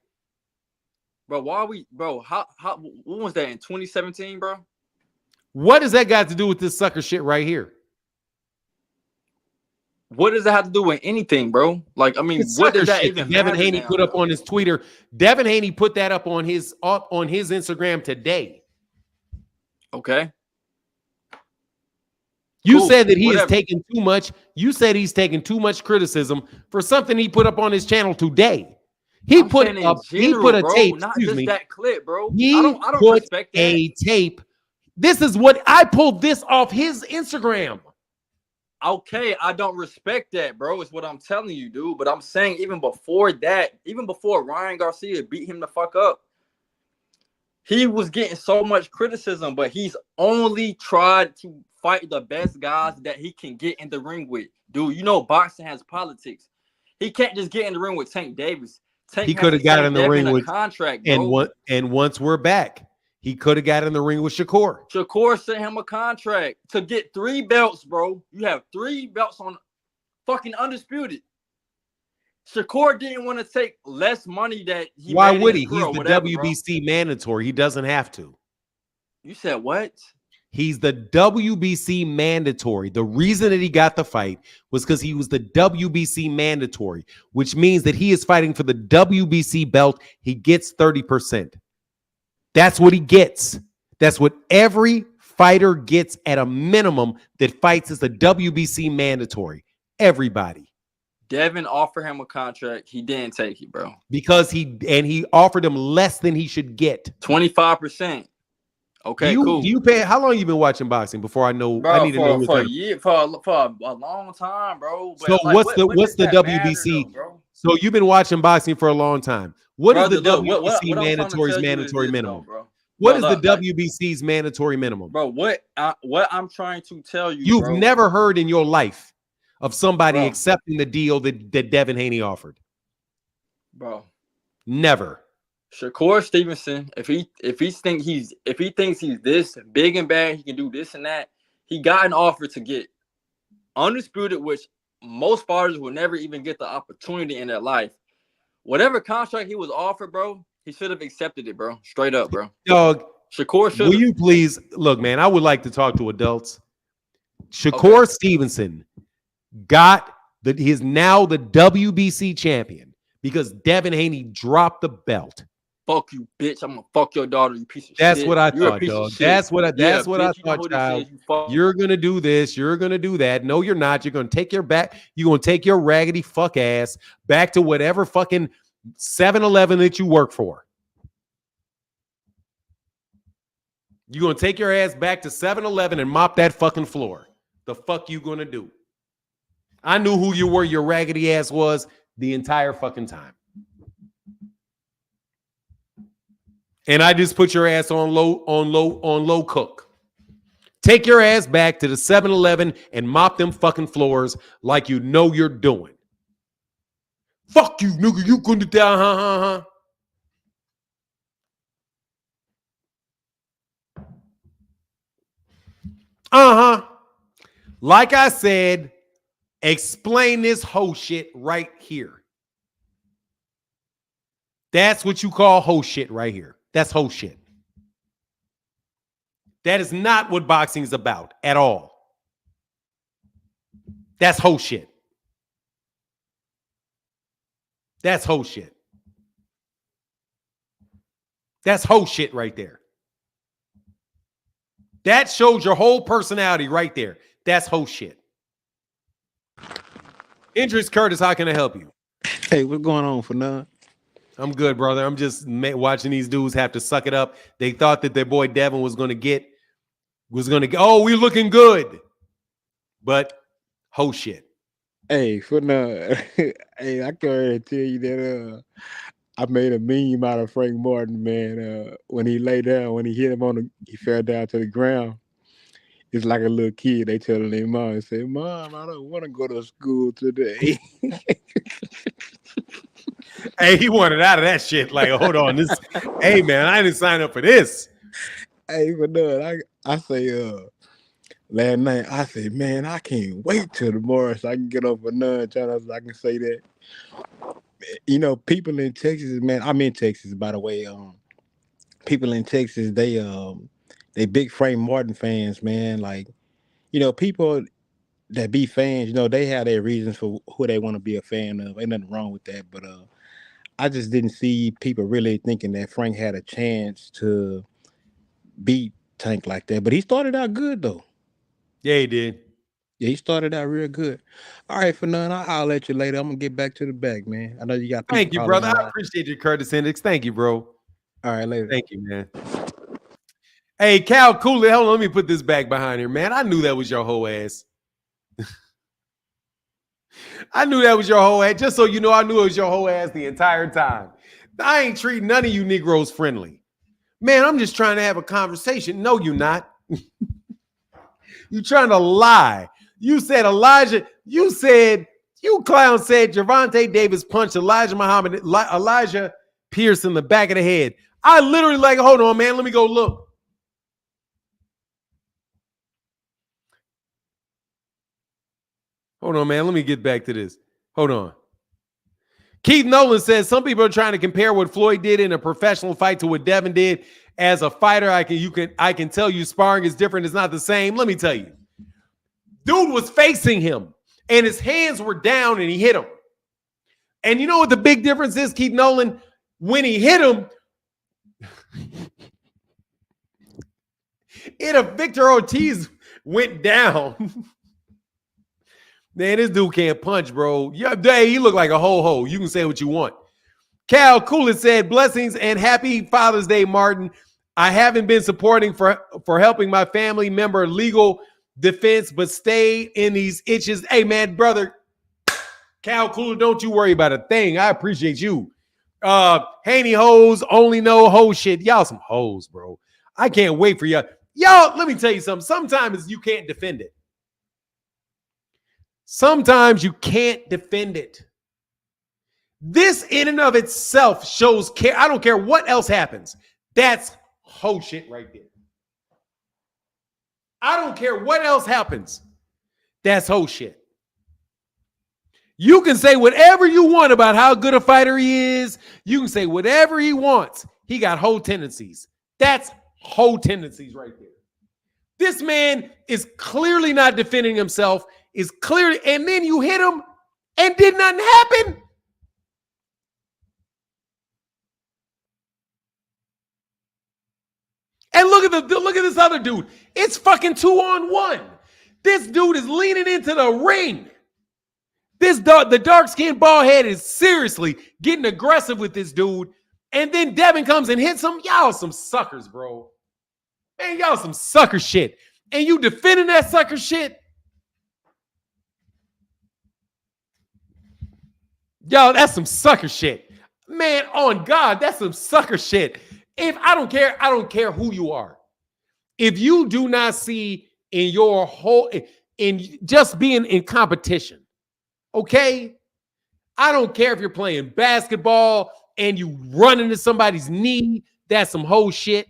Bro, why we, bro? How? When was that in 2017, bro? What does that got to do with this sucker shit right here? What does that have to do with anything, bro? Like, I mean, It's what sucker does that shit even that Devin matter Haney now, put up though? on his Twitter. Devin Haney put that up on his Instagram today. Okay. You Cool. said that he is Whatever. taking too much. You said he's taking too much criticism for something he put up on his channel today. He I'm put saying in up. He put general, a bro, tape. not Excuse just me. that clip, bro. I He don't put respect that. a tape. This is what I pulled this off his Instagram. Okay, I don't respect that, bro. It's what I'm telling you, dude. But I'm saying even before that, even before Ryan Garcia beat him the fuck up, he was getting so much criticism, but he's only tried to fight the best guys that he can get in the ring with. Dude, you know boxing has politics. He can't just get in the ring with Tank Davis. He Tank has could to have got send in the Devin ring a with contract, bro. and once we're back, he could have got in the ring with Shakur. Shakur sent him a contract to get 3 belts, bro. You have 3 belts on fucking undisputed. Shakur didn't want to take less money that he Why made in would his he? career He's or the whatever, bro. WBC mandatory. He doesn't have to. You said what? He's the WBC mandatory. The reason that he got the fight was because he was the WBC mandatory, which means that he is fighting for the WBC belt. He gets 30%. That's what he gets. That's what every fighter gets at a minimum that fights as the WBC mandatory. Everybody. Devin offered him a contract. He didn't take it, bro. Because he offered him less than he should get. 25%. Okay, Do cool. you pay? How long you been watching boxing before I know? Bro, I need to know for a what year, for a long time, bro. But So like, what's what does the that matter, WBC? though, bro? So you've been watching boxing for a long time. What is the Brother, look, WBC what I'm trying to tell you is mandatory this, though, minimum? bro. What Bro, is the look, like, WBC's mandatory minimum? bro, what I'm trying to tell you, You've bro. never heard in your life of somebody Bro. accepting the deal that Devin Haney offered. Bro. Never. Shakur Stevenson, if he thinks he's this big and bad, he can do this and that. He got an offer to get undisputed, which most fighters will never even get the opportunity in their life. Whatever contract he was offered, bro, he should have accepted it, bro. Straight up, bro. Dog, Shakur should. will you please look, man? I would like to talk to adults. Shakur Stevenson is now the WBC champion because Devin Haney dropped the belt. Fuck you, bitch. I'm gonna fuck your daughter, you piece of shit. That's what I You're thought, dog. That's what I thought, child. You're gonna do this. You're gonna do that. No, you're not. You're gonna take your raggedy fuck ass back to whatever fucking 7-Eleven that you work for. You're gonna take your ass back to 7-Eleven and mop that fucking floor. The fuck you gonna do? I knew who you were, your raggedy ass was the entire fucking time. And I just put your ass on low cook. Take your ass back to the 7-Eleven and mop them fucking floors like you know you're doing. Fuck you, nigga. You couldn't tell, Like I said, explain this whole shit right here. That's what you call whole shit right here. That's whole shit. That is not what boxing is about at all. That's whole shit. That's whole shit. That's whole shit right there. That shows your whole personality right there. That's whole shit. Idris Curtis, how can I help you? Hey, what's going on, Fanon? I'm good, brother. I'm just watching these dudes have to suck it up. They thought that their boy Devin was going to get, oh, we're looking good. But whole shit. Hey, Fanon. Hey, I can already tell you that I made a meme out of Frank Martin, man. When he lay down, when he hit him he fell down to the ground. It's like a little kid. They telling their mom and say, "Mom, I don't want to go to school today." Hey, he wanted out of that shit. Like, hold on, hey man, I didn't sign up for this. Hey, but no, I say, last night. I said, man, I can't wait till tomorrow so I can get over none channel so I can say that. People in Texas, man. I'm in Texas, by the way. People in Texas, they big Frank Martin fans, man. Like, people that be fans, they have their reasons for who they want to be a fan of. Ain't nothing wrong with that, but I just didn't see people really thinking that Frank had a chance to beat Tank like that. But he started out good though. Yeah, he did. Yeah, he started out real good. All right, for none, I'll let you later. I'm gonna get back to the back, man. I know you got people Thank you, calling brother. in I line. appreciate your courtesy, Index. Thank you, bro. All right, later. Thank you, man. Hey, Cal Cooley, hold on, let me put this back behind here, man. I knew that was your whole ass. I knew that was your whole ass. Just so you know, I knew it was your whole ass the entire time. I ain't treating none of you Negroes friendly. Man, I'm just trying to have a conversation. No, you're not. You trying to lie. You said you clown said Gervonta Davis punched Elijah Pierce in the back of the head. I literally hold on, man. Let me go look. Hold on, man. Let me get back to this. Hold on. Keith Nolan says some people are trying to compare what Floyd did in a professional fight to what Devin did. As a fighter, I can tell you sparring is different. It's not the same. Let me tell you. Dude was facing him, and his hands were down, and he hit him. And you know what the big difference is, Keith Nolan? When he hit him, Victor Ortiz went down. Man, this dude can't punch, bro. Yeah, he looked like a ho-ho. You can say what you want. Cal Coolidge said, blessings and happy Father's Day, Martin. I haven't been supporting for helping my family member legal defense, but stay in these itches. Hey, man, brother, Cal Coolidge, don't you worry about a thing. I appreciate you. Haney hoes only know hoe shit. Y'all some hoes, bro. I can't wait for y'all. Y'all, let me tell you something. Sometimes you can't defend it. Sometimes you can't defend it. This in and of itself shows care. I don't care what else happens. That's whole shit right there. I don't care what else happens. That's whole shit. You can say whatever you want about how good a fighter he is. You can say whatever he wants. He got whole tendencies. That's whole tendencies right there. This man is clearly not defending himself. And then you hit him and did nothing happen. And look at this other dude. It's fucking 2-on-1. This dude is leaning into the ring. The dark-skinned bald head is seriously getting aggressive with this dude. And then Devin comes and hits him. Y'all some suckers, bro. Man, y'all some sucker shit. And you defending that sucker shit? Y'all, that's some sucker shit. Man, on God, that's some sucker shit. I don't care who you are. If you do not see in just being in competition, okay? I don't care if you're playing basketball and you run into somebody's knee, that's some whole shit.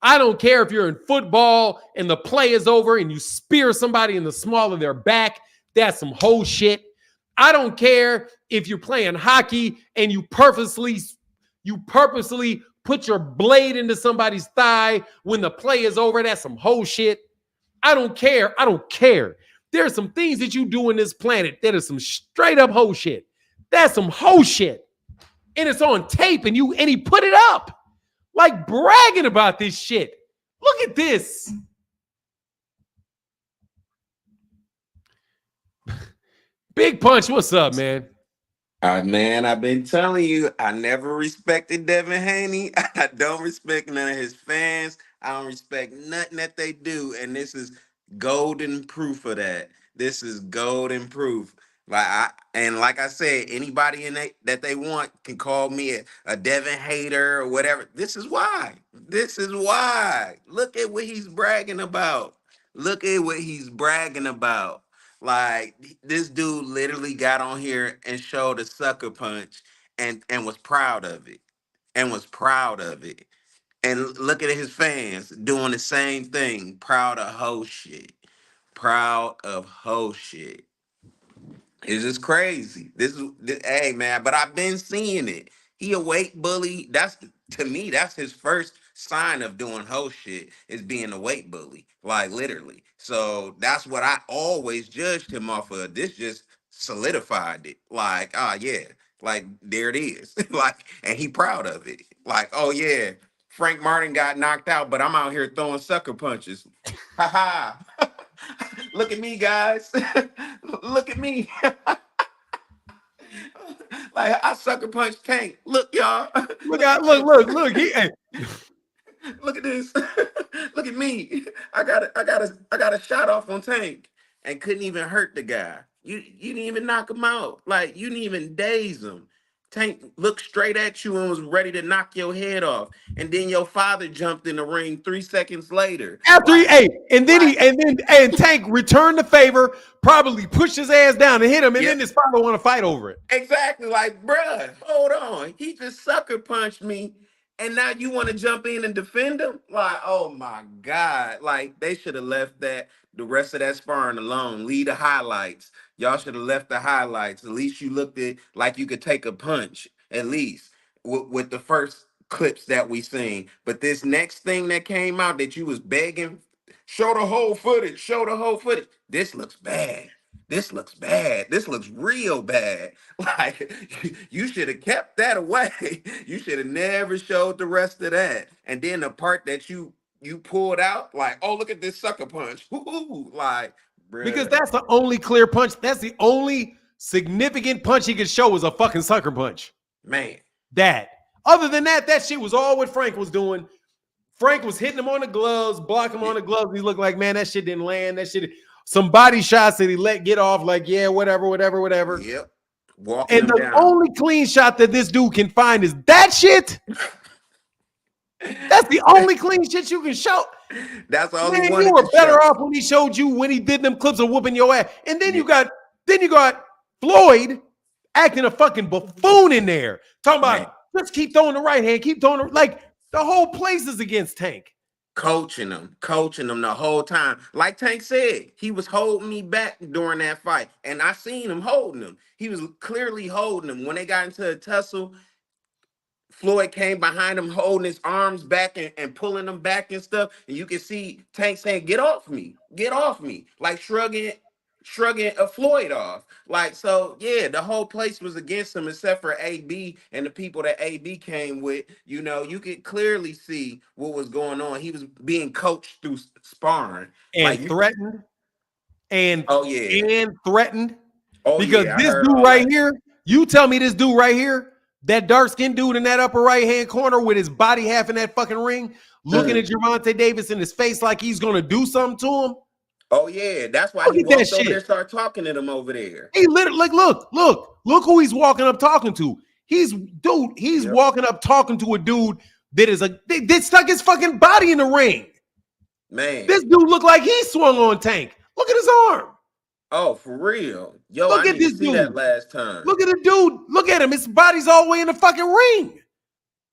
I don't care if you're in football and the play is over and you spear somebody in the small of their back, that's some whole shit. I don't care if you're playing hockey and you purposely put your blade into somebody's thigh when the play is over, that's some whole shit. I don't care. There are some things that you do in this planet that are some straight up whole shit. That's some whole shit. And it's on tape and he put it up. Like bragging about this shit. Look at this. Big Punch, what's up, man? Man, I've been telling you, I never respected Devin Haney. I don't respect none of his fans. I don't respect nothing that they do. And this is golden proof of that. This is golden proof. Like I said, anybody that they want can call me a Devin hater or whatever. This is why. This is why. Look at what he's bragging about. Look at what he's bragging about. Like this dude literally got on here and showed a sucker punch and was proud of it. And was proud of it. And look at his fans doing the same thing, proud of whole shit. proud of whole shit. It's just crazy. Hey man, but I've been seeing it. He a weight bully. That's to me, that's his first sign of doing hoe shit is being a weight bully. Like literally. So that's what I always judged him off of. This just solidified it. Like, yeah, like there it is. Like, and he proud of it. Like, oh yeah, Frank Martin got knocked out, but I'm out here throwing sucker punches. Ha ha. Look at me, guys. Look at me. Like I sucker punch Tank. Look, y'all. Look Look at out! Look! this. Look! Look! Hey, Look at this. Look at me. I got a shot off on Tank and couldn't even hurt the guy. You didn't even knock him out. Like you didn't even daze him. Tank looked straight at you and was ready to knock your head off. And then your father jumped in the ring 3 seconds later. after he Like, ate, and then like, Tank returned the favor, probably pushed his ass down and hit him, and yeah. then his father want to fight over it. Exactly. Like, bruh, hold on. He just sucker punched me. And now you want to jump in and defend him? Like, oh my God. Like, they should have left the rest of that sparring alone. Leave the highlights. Y'all should have left the highlights. At least you looked at like you could take a punch, at least with the first clips that we seen. But this next thing that came out that you was begging, show the whole footage, show the whole footage. This looks bad. This looks bad. This looks real bad. Like you should have kept that away. You should have never showed the rest of that. And then the part that you pulled out, like, oh, look at this sucker punch. Woo-hoo. Like, Because bruh, that's the only clear punch. That's the only significant punch he could show was a fucking sucker punch. man. That. Other than that, that shit was all what Frank was doing. Frank was hitting him on the gloves, blocking him on the gloves. He looked like, man, that shit didn't land. That shit, some body shots that he let get off, like, yeah, whatever, whatever, whatever. Yep. Walking And him the down. only clean shot that this dude can find is that shit. That's the only clean shit you can show. That's all he Man, you wanted were to better show. off when he showed you when he did them clips of whooping your ass. And then you got Floyd acting a fucking buffoon in there. Talking Man. about just keep throwing the right hand, keep throwing like the whole place is against Tank. Coaching him the whole time. Like Tank said, he was holding me back during that fight. And I seen him holding him. He was clearly holding him. When they got into a tussle, Floyd came behind him, holding his arms back and pulling him back and stuff. And you can see Tank saying, "Get off me, get off me," like shrugging a Floyd off. Like so, yeah, the whole place was against him except for AB and the people that AB came with. You know, you could clearly see what was going on. He was being coached through sparring. And Like, threatened oh yeah, and threatened. oh Because yeah, I this heard dude all right that. here, you tell me this dude right here, that dark-skinned dude in that upper right-hand corner with his body half in that fucking ring, looking Mm. at Gervonta Davis in his face like he's gonna do something to him. Oh yeah, that's why Look he at that walked over there, shit. and started talking to them over there. He literally like, look who he's walking up talking to. He's Yep, walking up talking to a dude that is that stuck his fucking body in the ring. man. This dude looked like he swung on Tank. Look at his arm. Oh, for real. Yo, I Look at need to this see that dude. last time. Look at the dude. Look at him. His body's all the way in the fucking ring.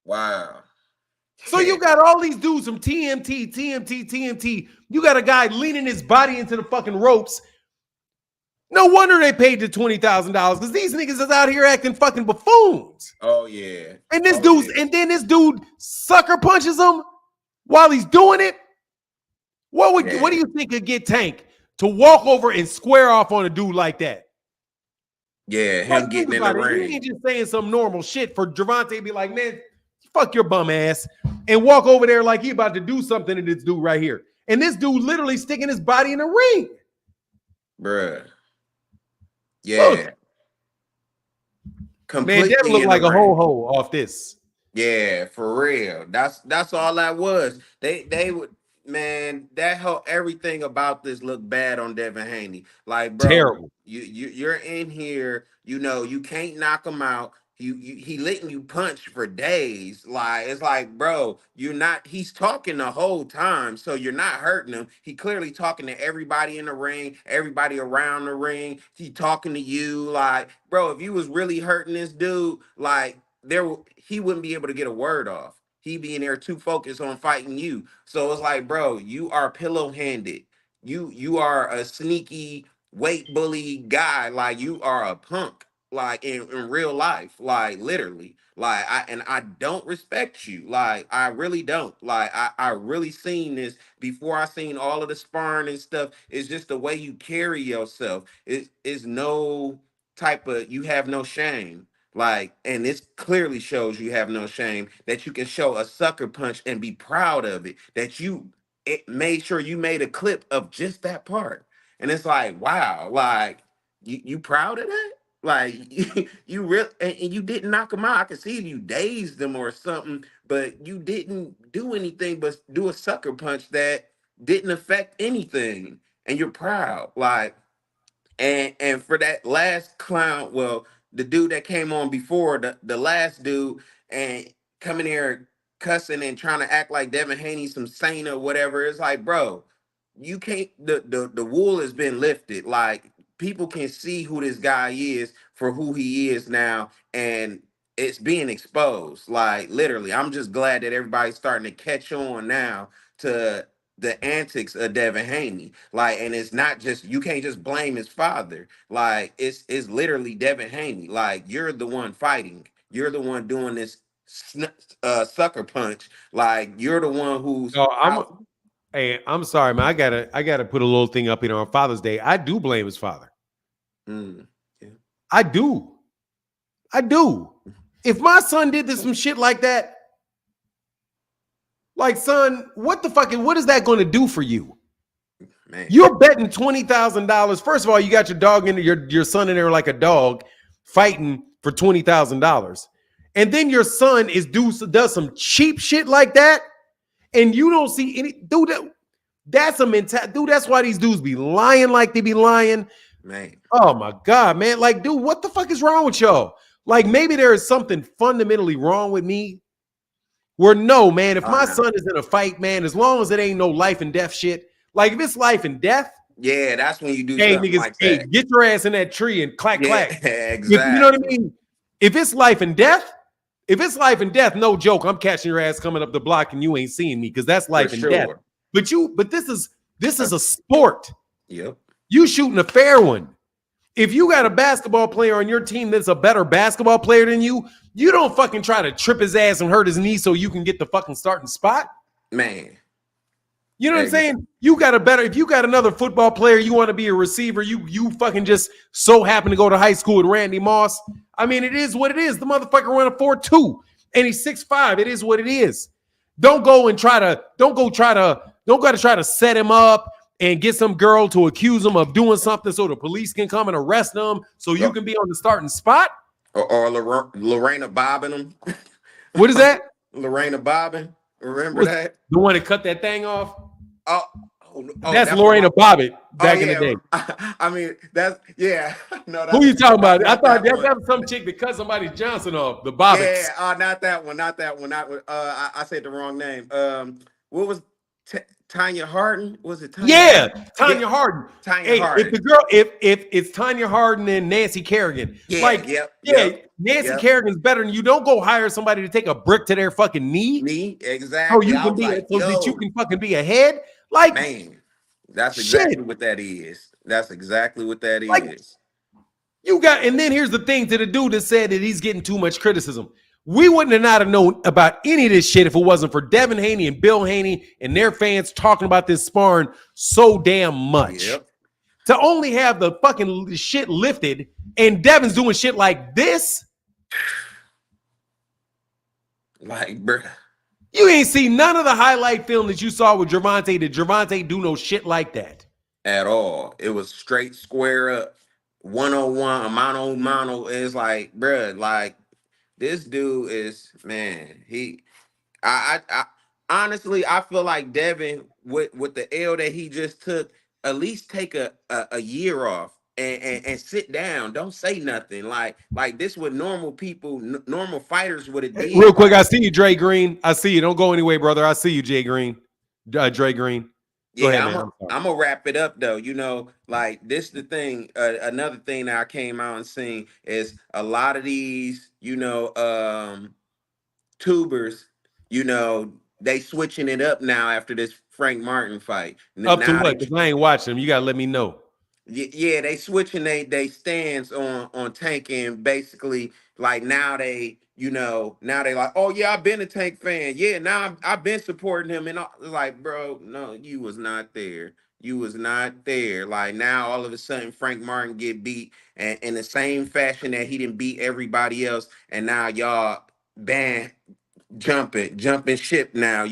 Wow. So you got all these dudes from TMT. You got a guy leaning his body into the fucking ropes. No wonder they paid the $20,000 because these niggas is out here acting fucking buffoons. Oh yeah. And Oh yeah. then this dude sucker punches him while he's doing it. What Yeah. do you think could get Tank to walk over and square off on a dude like that? Yeah, Like, him think getting in the about it. He ring. ain't just saying some normal shit for Gervonta to be like, man, fuck your bum ass, and walk over there like he about to do something to this dude right here. And this dude literally sticking his body in the ring. Bruh. Look, Yeah. man, Devin Completely looked in the like a ring. ho-ho off this. Yeah, for real. That's all that was. They would, man, that whole everything about this looked bad on Devin Haney. Like, bro, Terrible. you're in here, you know, you can't knock him out. He letting you punch for days. Like, it's like, bro, you're not, he's talking the whole time, so you're not hurting him. He clearly talking to everybody in the ring, everybody around the ring. He talking to you. Like, bro, if you was really hurting this dude, like he wouldn't be able to get a word off. He being there too focused on fighting you. So it's like, bro, you are pillow handed. you are a sneaky weight bully guy. Like you are a punk. Like in real life, like literally, like I don't respect you. Like I really don't. Like I really seen this before. I seen all of the sparring and stuff. It's just the way you carry yourself. It's no type of, you have no shame. Like, and this clearly shows you have no shame, that you can show a sucker punch and be proud of it. That you, it made sure you made a clip of just that part. And it's like, wow, like you proud of that? Like you really, and you didn't knock him out. I could see if you dazed them or something, but you didn't do anything but do a sucker punch that didn't affect anything. And you're proud. Like, and for that last clown, well, the dude that came on before, the last dude, and coming here cussing and trying to act like Devin Haney some saint or whatever, it's like, bro, you can't, the wool has been lifted. Like people can see who this guy is for who he is now, and it's being exposed. Like literally, I'm just glad that everybody's starting to catch on now to the antics of Devin Haney. Like, and it's not just, you can't just blame his father. Like, it's literally Devin Haney. Like, you're the one fighting. You're the one doing this sucker punch. Like, you're the one who's No, out. hey, I'm sorry, man. I gotta put a little thing up here on Father's Day. I do blame his father. Mm, yeah. I do. I do. If my son did this some shit like that, like, son, what the fucking, what is that going to do for you? Man. You're betting $20,000. First of all, you got your dog in your son in there like a dog fighting for $20,000. And then your son does some cheap shit like that, and you don't see any dude. That's a mentality, dude. That's why these dudes be lying like they be lying. Man. Oh my God, man. Like, dude, what the fuck is wrong with y'all? Like, maybe there is something fundamentally wrong with me. Where no, man, if Oh my no. son is in a fight, man, as long as it ain't no life and death shit, like if it's life and death, Yeah, that's when you do hey, something niggas, like hey, that. get your ass in that tree and clack, Yeah, clack. If you know what I exactly. mean? If it's life and death, if it's life and death, no joke, I'm catching your ass coming up the block and you ain't seeing me because that's For life and death. sure. But this is a sport. Yep. You shooting a fair one. If you got a basketball player on your team that's a better basketball player than you don't fucking try to trip his ass and hurt his knee so you can get the fucking starting spot. Man. You know what I'm saying? You got a better, if you got another football player, you want to be a receiver, you fucking just so happen to go to high school with Randy Moss. I mean, it is what it is. The motherfucker ran a 4.2 and he's 6'5". It is what it is. Don't go to try to set him up and get some girl to accuse him of doing something so the police can come and arrest him so you can be on the starting spot. Or Lorena bobbing them. What is that? Lorena bobbing. Remember Was that? the one that cut that thing off? Oh, That's that's the Lorena one. Bobbitt Oh back in the yeah. day. I mean, that's no, Who that's you talking about? I not thought that that, one. that was some chick that cut somebody's Johnson off. The Bobbitts. Yeah, not that one, not that one. Not I said the wrong name. What was Tanya Hardin? Was it Tanya Yeah, Hardin? Yeah, Tanya Hardin. Tanya Hey, if Hardin. the girl, if it's Tanya Hardin and Nancy Kerrigan, Yeah, like, yep, yeah, yep, Nancy yep. Kerrigan's better than you. Don't go hire somebody to take a brick to their fucking knee Me, so exactly. you I can was be like, so that you yo, can fucking be ahead. Like, man, that's shit. exactly what that is. That's exactly what that Like, is. you got, and then here's the thing to the dude that said that he's getting too much criticism. We wouldn't have not have known about any of this shit if it wasn't for Devin Haney and Bill Haney and their fans talking about this sparring so damn much. Yep. To only have the fucking shit lifted and Devin's doing shit like this, Like, bruh, you ain't seen none of the highlight film that you saw with Gervonta. Did Gervonta do no shit like that? at all. It was straight square up, 101, a mano. It's like, bruh, like this dude is, man, I honestly, I feel like Devin with the L that he just took, at least take a year off and sit down. Don't say nothing. Like this what normal people, normal fighters would have Real did. quick, Like, I see you, Dre Green. I see you. Don't go anyway, brother. I see you, Jay Green. Dre Green. Go ahead, yeah, man. I'm sorry. I'm gonna wrap it up though. You know, like this the thing. Another thing that I came out and seen is a lot of these, tubers, you know, they switching it up now after this Frank Martin fight. Up to Now what? they Because I ain't watching them. You gotta let me know. yeah, they switching they stance on Tank, and basically like now they now they like, oh yeah, I've been a Tank fan. Yeah, now I've been supporting him, and like, bro, no, you was not there. You was not there. Like now, all of a sudden, Frank Martin get beat, and in the same fashion that he didn't beat everybody else, and now y'all ban jumping ship now.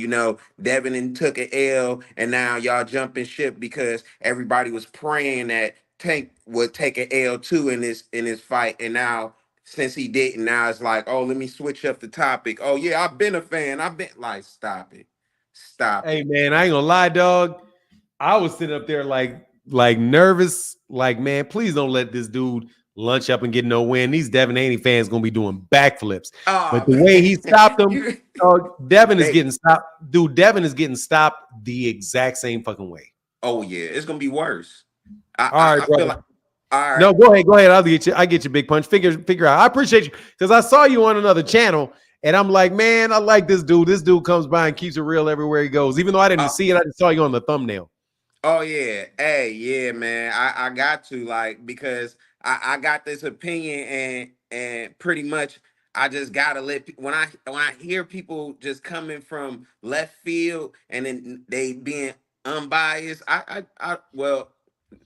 Devin and took an L, and now y'all jumping ship because everybody was praying that Tank would take an L too in this fight, and now since he didn't, now it's like, oh, let me switch up the topic. Oh yeah, I've been a fan. I've been like, stop it, stop Hey it. man, I ain't gonna lie, dog. I was sitting up there like nervous, like, man, please don't let this dude lunch up and get no win. These Devin Haney fans gonna be doing backflips. But Oh the way he man, stopped them, Devin is they getting stopped. Dude, Devin is getting stopped the exact same fucking way. oh yeah, it's gonna be worse. All right, I feel brother. like all right. No, go ahead. I get you, big punch. Figure out. I appreciate you because I saw you on another channel, and I'm like, man, I like this dude. This dude comes by and keeps it real everywhere he goes. Even though I didn't see it, I just saw you on the thumbnail. Oh yeah, hey, yeah, man. I got to like because I got this opinion, and pretty much I just gotta when I hear people just coming from left field and then they being unbiased.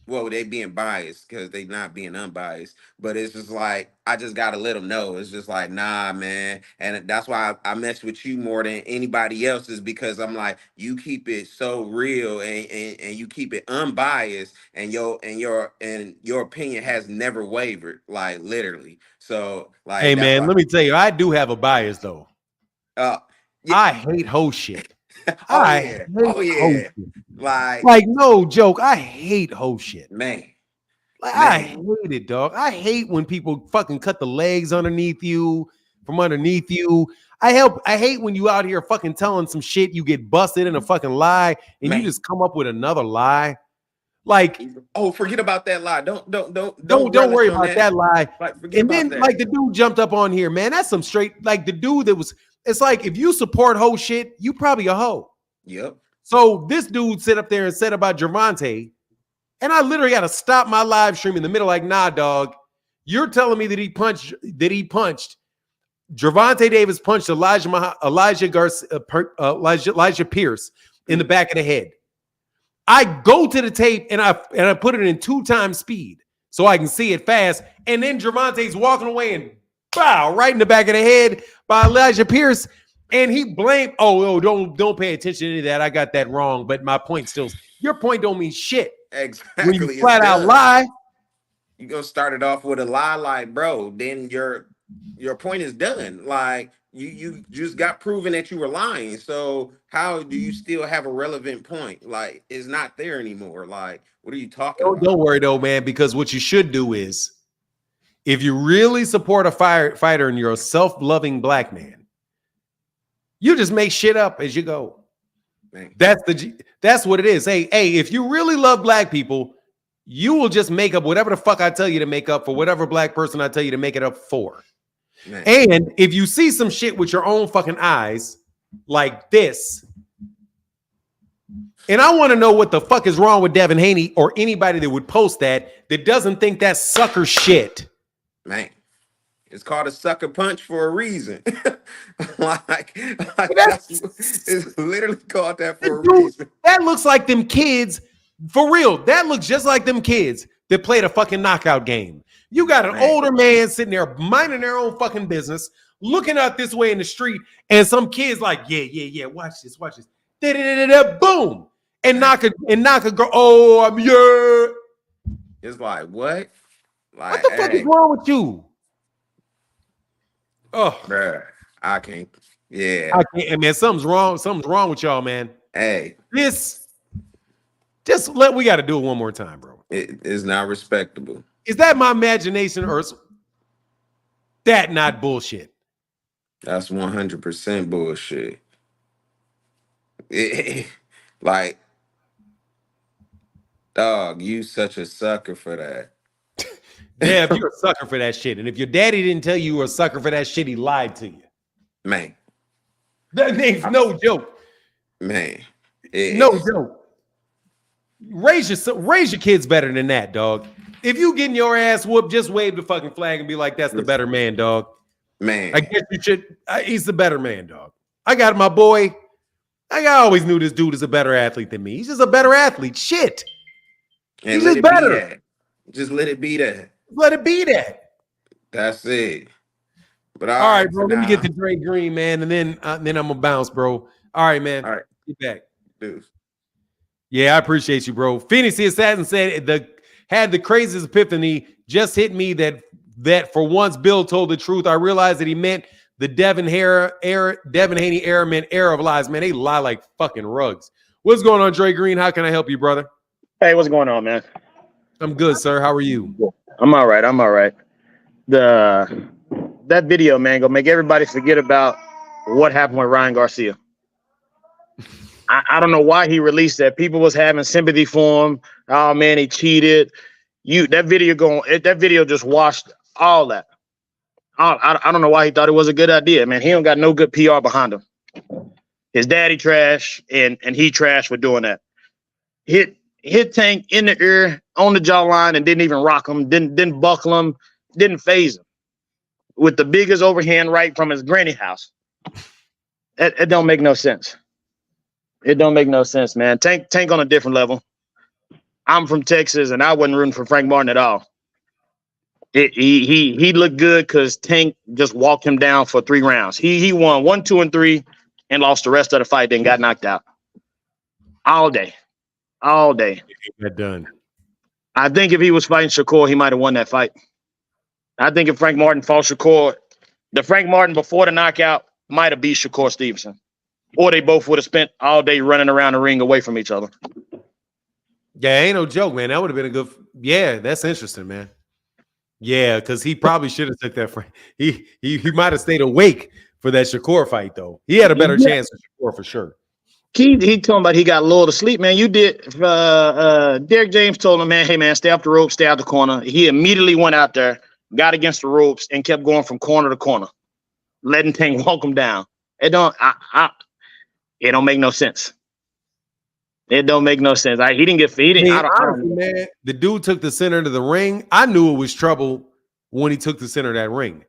Well, they being biased because they not being unbiased, but it's just like I just gotta let them know. It's just like, nah, man, and that's why I mess with you more than anybody else, is because I'm like, you keep it so real, and you keep it unbiased, and your opinion has never wavered, like literally. So Hey, like that's man, why. let me tell you, I do have a bias though. Uh, yeah, I hate hoe shit. oh I yeah, hate oh hoe yeah, shit. like Like, no joke. I hate hoe shit. man, Like, I man, hate it, dog. I hate when people fucking cut the legs underneath you, from underneath you. I hate when you out here fucking telling some shit, you get busted in a fucking lie, and you man. just come up with another lie. Like, Oh, forget about that lie. Don't don't worry relish on about that. that lie. Like, forget And about then, that. like, the dude jumped up on here, man. That's some straight, like, the dude that was, it's like, if you support hoe shit, you probably a hoe. Yep. So this dude sit up there and said about Gervonta, and I literally got to stop my live stream in the middle, like, nah, dog. You're telling me that he punched Gervonta Davis punched Elijah Pierce in the back of the head. I go to the tape and I put it in 2x speed so I can see it fast. And then Gervonta's walking away and bow right in the back of the head by Elijah Pierce. And he blamed, don't pay attention to any of that. I got that wrong. But my point still, your point don't mean shit. When you Exactly. It's flat out done. lie, You gonna start it off with a lie, like, bro. Then your point is done. Like you just got proven that you were lying. So how do you still have a relevant point? Like it's not there anymore. Like what are you talking don't about? worry though, man, because what you should do is if you really support a fighter and you're a self-loving black man, you just make shit up as you go. Man, That's what it is. Hey, if you really love black people, you will just make up whatever the fuck I tell you to make up for whatever black person I tell you to make it up for. man, And if you see some shit with your own fucking eyes like this, and I want to know what the fuck is wrong with Devin Haney or anybody that would post that doesn't think that's sucker shit. man. It's called a sucker punch for a reason. like it's literally called that for a Dude, reason. that looks like them kids. For real, that looks just like them kids that played a fucking knockout game. You got an Man, older man sitting there minding their own fucking business, looking out this way in the street, and some kids like, yeah, watch this. Da-da-da-da-da, boom. And man. knock a girl. Oh, I'm yeah. It's like what? What Like, the fuck is hey, wrong with you? Oh, bruh, I can't. I Yeah. can't, man. Something's wrong. Something's wrong with y'all, man. Hey, We got to do it one more time, bro. it is not respectable. Is that my imagination or is that not bullshit? That's 100% bullshit. Like, dog, you such a sucker for that. Yeah, if you're a sucker for that shit. And if your daddy didn't tell you were a sucker for that shit, he lied to you. Man, That ain't no joke. Man, No joke. Raise your kids better than that, dog. If you getting your ass whooped, just wave the fucking flag and be like, "That's the better man, dog." man. I guess you should. He's the better man, dog. I got my boy. I always knew this dude is a better athlete than me. He's just a better athlete. Shit. And He's let just it be better. that. Just let it be that. Let it be that. That's it. But All right, bro. Let me get to Dre Green, man, and then I'm gonna bounce, bro. All right, man. All right. Get back. Dude. Yeah, I appreciate you, bro. Phoenix the Assassin said had the craziest epiphany. Just hit me that for once Bill told the truth. I realized that he meant the Devin Haney era meant era of lies. Man, they lie like fucking rugs. What's going on, Dre Green? How can I help you, brother? Hey, what's going on, man? I'm good, sir. How are you? I'm all right. I'm all right. That video, man, gonna make everybody forget about what happened with Ryan Garcia. I don't know why he released that. People was having sympathy for him. Oh man, he cheated. That video just washed all that. I don't know why he thought it was a good idea, man. He don't got no good PR behind him. His daddy trash and he trash for doing that. Hit Tank in the ear on the jawline and didn't even rock him, didn't buckle him, didn't phase him with the biggest overhand right from his granny house. It don't make no sense. It don't make no sense, man. Tank on a different level. I'm from Texas, and I wasn't rooting for Frank Martin at all. He looked good because Tank just walked him down for 3 rounds. He won 1, 2, and 3, and lost the rest of the fight. Then got knocked out all day. Got done. I think if he was fighting Shakur, he might have won that fight. I think if Frank Martin fought Shakur, the Frank Martin before the knockout might have beat Shakur Stevenson. Or they both would have spent all day running around the ring away from each other. Yeah, ain't no joke, man. That would have been a good. Yeah, that's interesting, man. Yeah, because he probably should have took that. He might have stayed awake for that Shakur fight, though. He had a better chance of Shakur for sure. He talking about he got lulled to sleep, man. You did. Derek James told him, man, hey man, stay off the rope, stay out the corner. He immediately went out there, got against the ropes, and kept going from corner to corner, letting Tank walk him down. It don't make no sense. It don't make no sense. He didn't get feeding. Honestly, man, the dude took the center of the ring. I knew it was trouble when he took the center of that ring.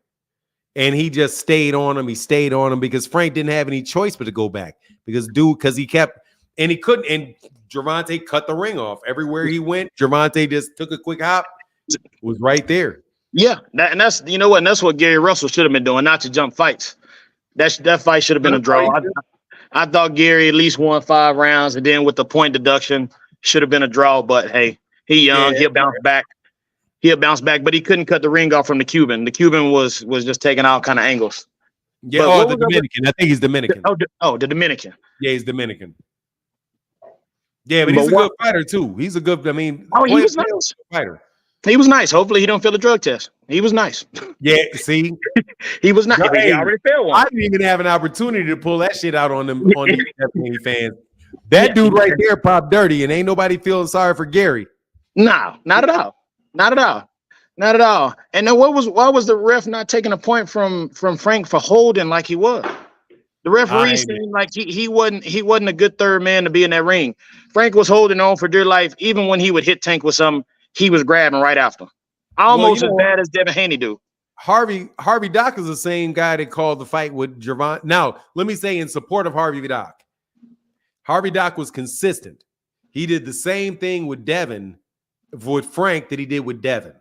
And he just stayed on him. He stayed on him because Frank didn't have any choice but to go back. Because he kept, and he couldn't, and Gervonta cut the ring off. Everywhere he went, Gervonta just took a quick hop, was right there. Yeah, that's you know what, and that's what Gary Russell should have been doing, not to jump fights. That fight should have been a draw. I thought Gary at least won 5 rounds, and then with the point deduction, should have been a draw. But hey, he young, he'll bounce back. He'll bounce back, but he couldn't cut the ring off from the Cuban. The Cuban was just taking all kind of angles. Yeah, the Dominican. I think he's Dominican. The Dominican. Yeah, he's Dominican. Yeah, but he's a good fighter too. He's a good. I mean, he was nice. Fighter. He was nice. Hopefully, he don't fail the drug test. He was nice. Yeah, see, he was nice. He already failed one. I didn't even have an opportunity to pull that shit out on them on these fans. That dude right there popped dirty, and ain't nobody feeling sorry for Gary. No, not at all. Not at all. Not at all. And then why was the ref not taking a point from Frank for holding like he was? The referee seemed like he wasn't a good third man to be in that ring. Frank was holding on for dear life. Even when he would hit Tank with something, he was grabbing right after. Almost as bad as Devin Haney do. Harvey Dock is the same guy that called the fight with Gervonta. Now, let me say in support of Harvey Dock. Harvey Dock was consistent. He did the same thing with Frank that he did with Devin.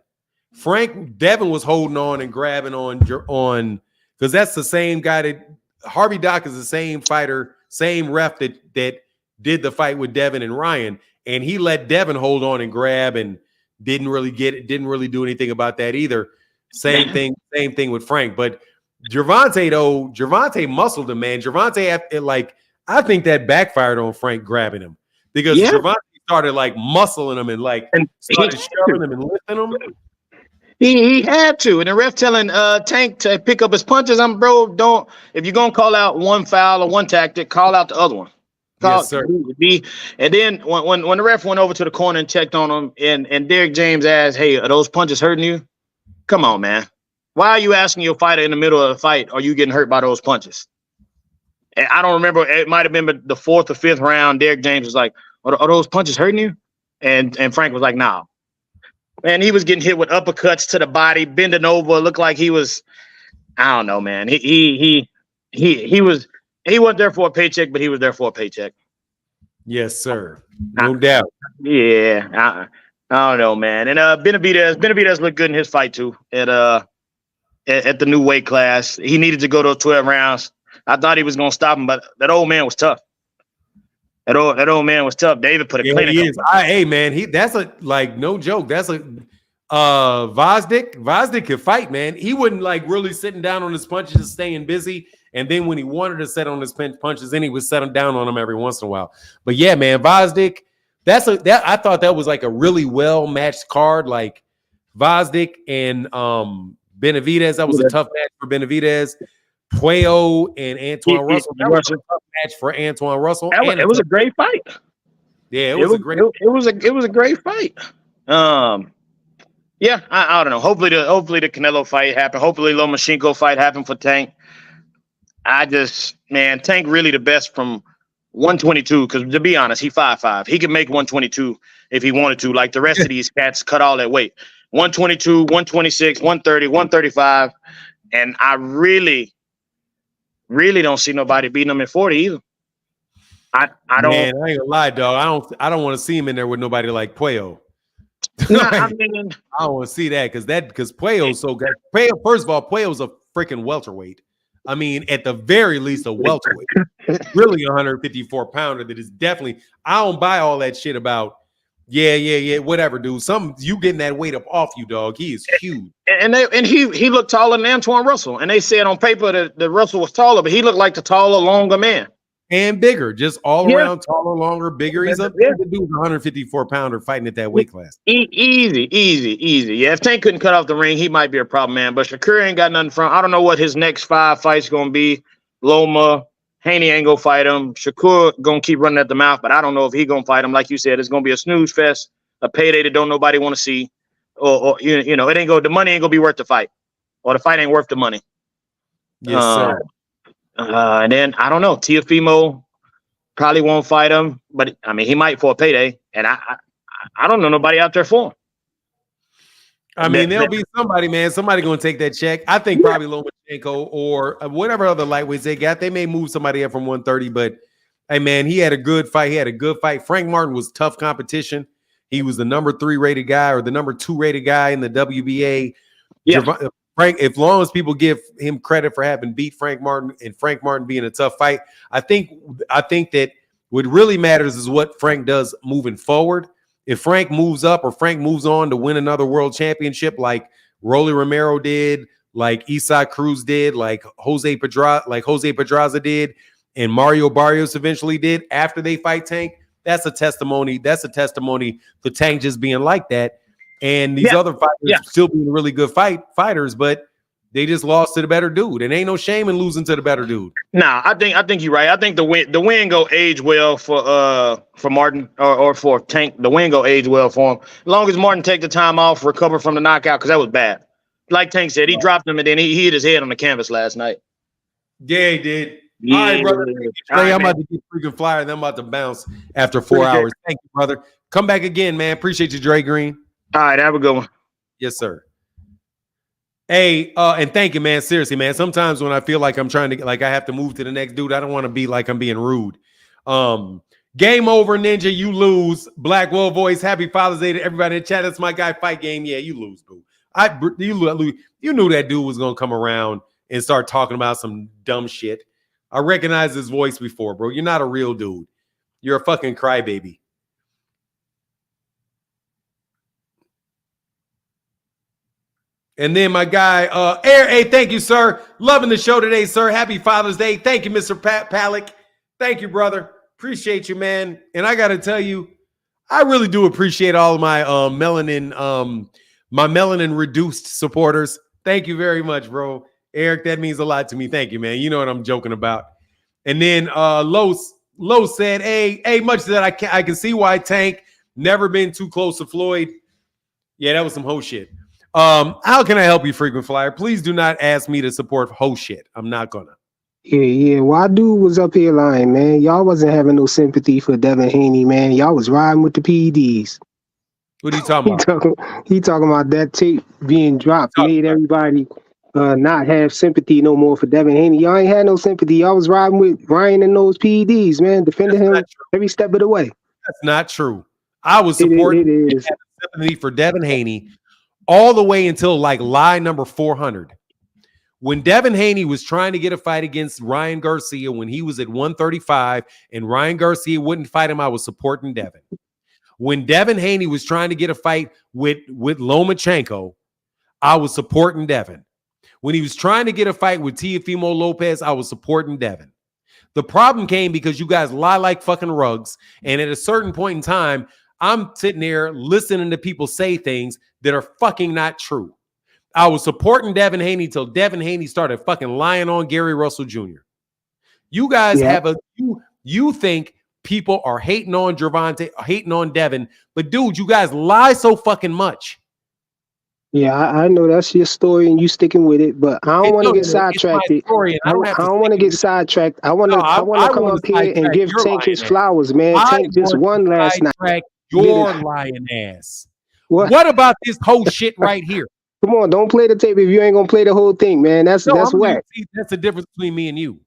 Devin was holding on and grabbing on because that's the same guy that Harvey Dock is the same fighter, same ref that did the fight with Devin and Ryan, and he let Devin hold on and grab and didn't really get it, didn't really do anything about that either. Same thing with Frank. But Gervonta muscled him, man. Gervonta, I think that backfired on Frank grabbing him because Gervonta started muscling him and started shoving him and lifting him. He had to, and the ref telling Tank to pick up his punches. If you're gonna call out one foul or one tactic, call out the other one. Yes, sir. And then when the ref went over to the corner and checked on him, and Derek James asked, "Hey, are those punches hurting you?" Come on, man. Why are you asking your fighter in the middle of the fight? Are you getting hurt by those punches? And I don't remember. It might have been the 4th or 5th round. Derrick James was like, "Are those punches hurting you?" And Frank was like, "Nah." Man, he was getting hit with uppercuts to the body, bending over. Looked like he was. I don't know, man. He wasn't there for a paycheck, but he was there for a paycheck. Yes, sir. No doubt. Yeah, I don't know, man. And Benavidez looked good in his fight too. At the new weight class, he needed to go those 12 rounds. I thought he was gonna stop him, but that old man was tough. That old man was tough. David put a clinic. He is. Hey, man, that's a no joke. That's a Vazdik could fight, man. He wouldn't like really sitting down on his punches and staying busy. And then when he wanted to set on his punches, then he would set them down on them every once in a while. But yeah, man, Vazdik, I thought that was like a really well matched card. Like Vazdik and Benavidez, that was a tough match for Benavidez. Puello and Antoine Russell. That was a tough match for Antoine Russell. It was a great fight. Yeah, it was a great. It was a great fight. Yeah, I don't know. Hopefully the Canelo fight happened. Hopefully Lomachenko fight happened for Tank. Tank really the best from 122. Because to be honest, he 5'5". He could make 122 if he wanted to. Like the rest of these cats cut all that weight. 122, 126, 130, 135, and I really don't see nobody beating him at 40 either. I don't. Man, I ain't gonna lie, dog. I don't want to see him in there with nobody like Puello. No, I don't want to see that because Puello's so good. Puello, first of all, Puello's a freaking welterweight. I mean, at the very least, a welterweight. Really, 154 pounder. That is definitely. I don't buy all that shit about. Yeah, whatever, dude. You getting that weight up off you, dog. He is huge. And he looked taller than Antoine Russell. And they said on paper that Russell was taller, but he looked like the taller, longer man. And bigger, just all around, taller, longer, bigger. He's a dude, 154 pounder fighting at that weight class. Easy. Yeah, if Tank couldn't cut off the ring, he might be a problem, man. But Shakur ain't got nothing from. I don't know what his next 5 fights gonna be. Loma, Haney ain't gonna fight him. Shakur gonna keep running at the mouth, but I don't know if he gonna fight him. Like you said, it's gonna be a snooze fest, a payday that don't nobody want to see, or you know, it ain't go. The money ain't gonna be worth the fight, or the fight ain't worth the money. Yes, sir. And then I don't know. Teofimo probably won't fight him, but I mean he might for a payday. And I don't know nobody out there for him. I mean, there'll be somebody, man. Somebody gonna take that check. I think probably Lomachenko or whatever other lightweights they got. They may move somebody up from 130, but hey, man, he had a good fight. Frank Martin was tough competition. He was the number 3 rated guy or the number 2 rated guy in the WBA. Yeah. Frank, as long as people give him credit for having beat Frank Martin and Frank Martin being a tough fight, I think that what really matters is what Frank does moving forward. If Frank moves up or Frank moves on to win another world championship like Rolly Romero did, like Isaac Cruz did, like Jose Pedraza did, and Mario Barrios eventually did after they fight Tank, that's a testimony. That's a testimony to Tank just being like that. And these other fighters still being really good fighters, but they just lost to the better dude. And ain't no shame in losing to the better dude. Nah, I think you're right. I think the win go age well for Martin or for Tank. The win go age well for him. As long as Martin take the time off, recover from the knockout, because that was bad. Like Tank said, he dropped him and then he hit his head on the canvas last night. Yeah, he did. Yeah. All right, brother. I'm about to get freaking flyer. Then I'm about to bounce after 4 hours. Thank you, brother. Come back again, man. Appreciate you, Dre Green. All right, have a good one. Yes, sir. Hey, and thank you, man. Seriously, man. Sometimes when I feel like I'm trying to I have to move to the next dude, I don't want to be like I'm being rude. Game over, Ninja. You lose. Blackwell voice. Happy Father's Day to everybody in the chat. That's my guy. Fight game. Yeah, you lose, boo. You knew that dude was gonna come around and start talking about some dumb shit. I recognized his voice before, bro. You're not a real dude. You're a fucking crybaby. And then my guy, Air, hey, thank you, sir. Loving the show today, sir. Happy Father's Day. Thank you, Mr. Palick. Thank you, brother. Appreciate you, man. And I got to tell you, I really do appreciate all of my melanin reduced supporters. Thank you very much, bro. Eric, that means a lot to me. Thank you, man. You know what I'm joking about. And then Los said, hey, much that I can see why Tank never been too close to Floyd. Yeah, that was some hoe shit. How can I help you, frequent flyer? Please do not ask me to support ho shit. I'm not gonna. Yeah. Why dude was up here lying, man? Y'all wasn't having no sympathy for Devin Haney, man. Y'all was riding with the PEDs. What are you talking about? He talking about that tape being dropped made everybody not have sympathy no more for Devin Haney. Y'all ain't had no sympathy. Y'all was riding with Ryan and those PEDs, man, defending him every step of the way. That's not true. I was It supporting is. sympathy for Devin Haney all the way until like lie number 400. When Devin Haney was trying to get a fight against Ryan Garcia when he was at 135 and Ryan Garcia wouldn't fight him, I was supporting Devin. When Devin Haney was trying to get a fight with Lomachenko, I was supporting Devin. When he was trying to get a fight with Teofimo Lopez, I was supporting Devin. The problem came because you guys lie like fucking rugs. And at a certain point in time, I'm sitting there listening to people say things that are fucking not true. I was supporting Devin Haney till Devin Haney started fucking lying on Gary Russell Jr. You guys have you think people are hating on Gervonta, hating on Devin, but dude, you guys lie so fucking much. Yeah, I know that's your story and you sticking with it, but I don't want to get sidetracked. I don't want to get sidetracked. I want to come up here and give Tank his flowers, man. Tank just won last night. Your lying ass. What about this whole shit right here? Come on, don't play the tape if you ain't gonna play the whole thing, man. That's whack. That's the difference between me and you.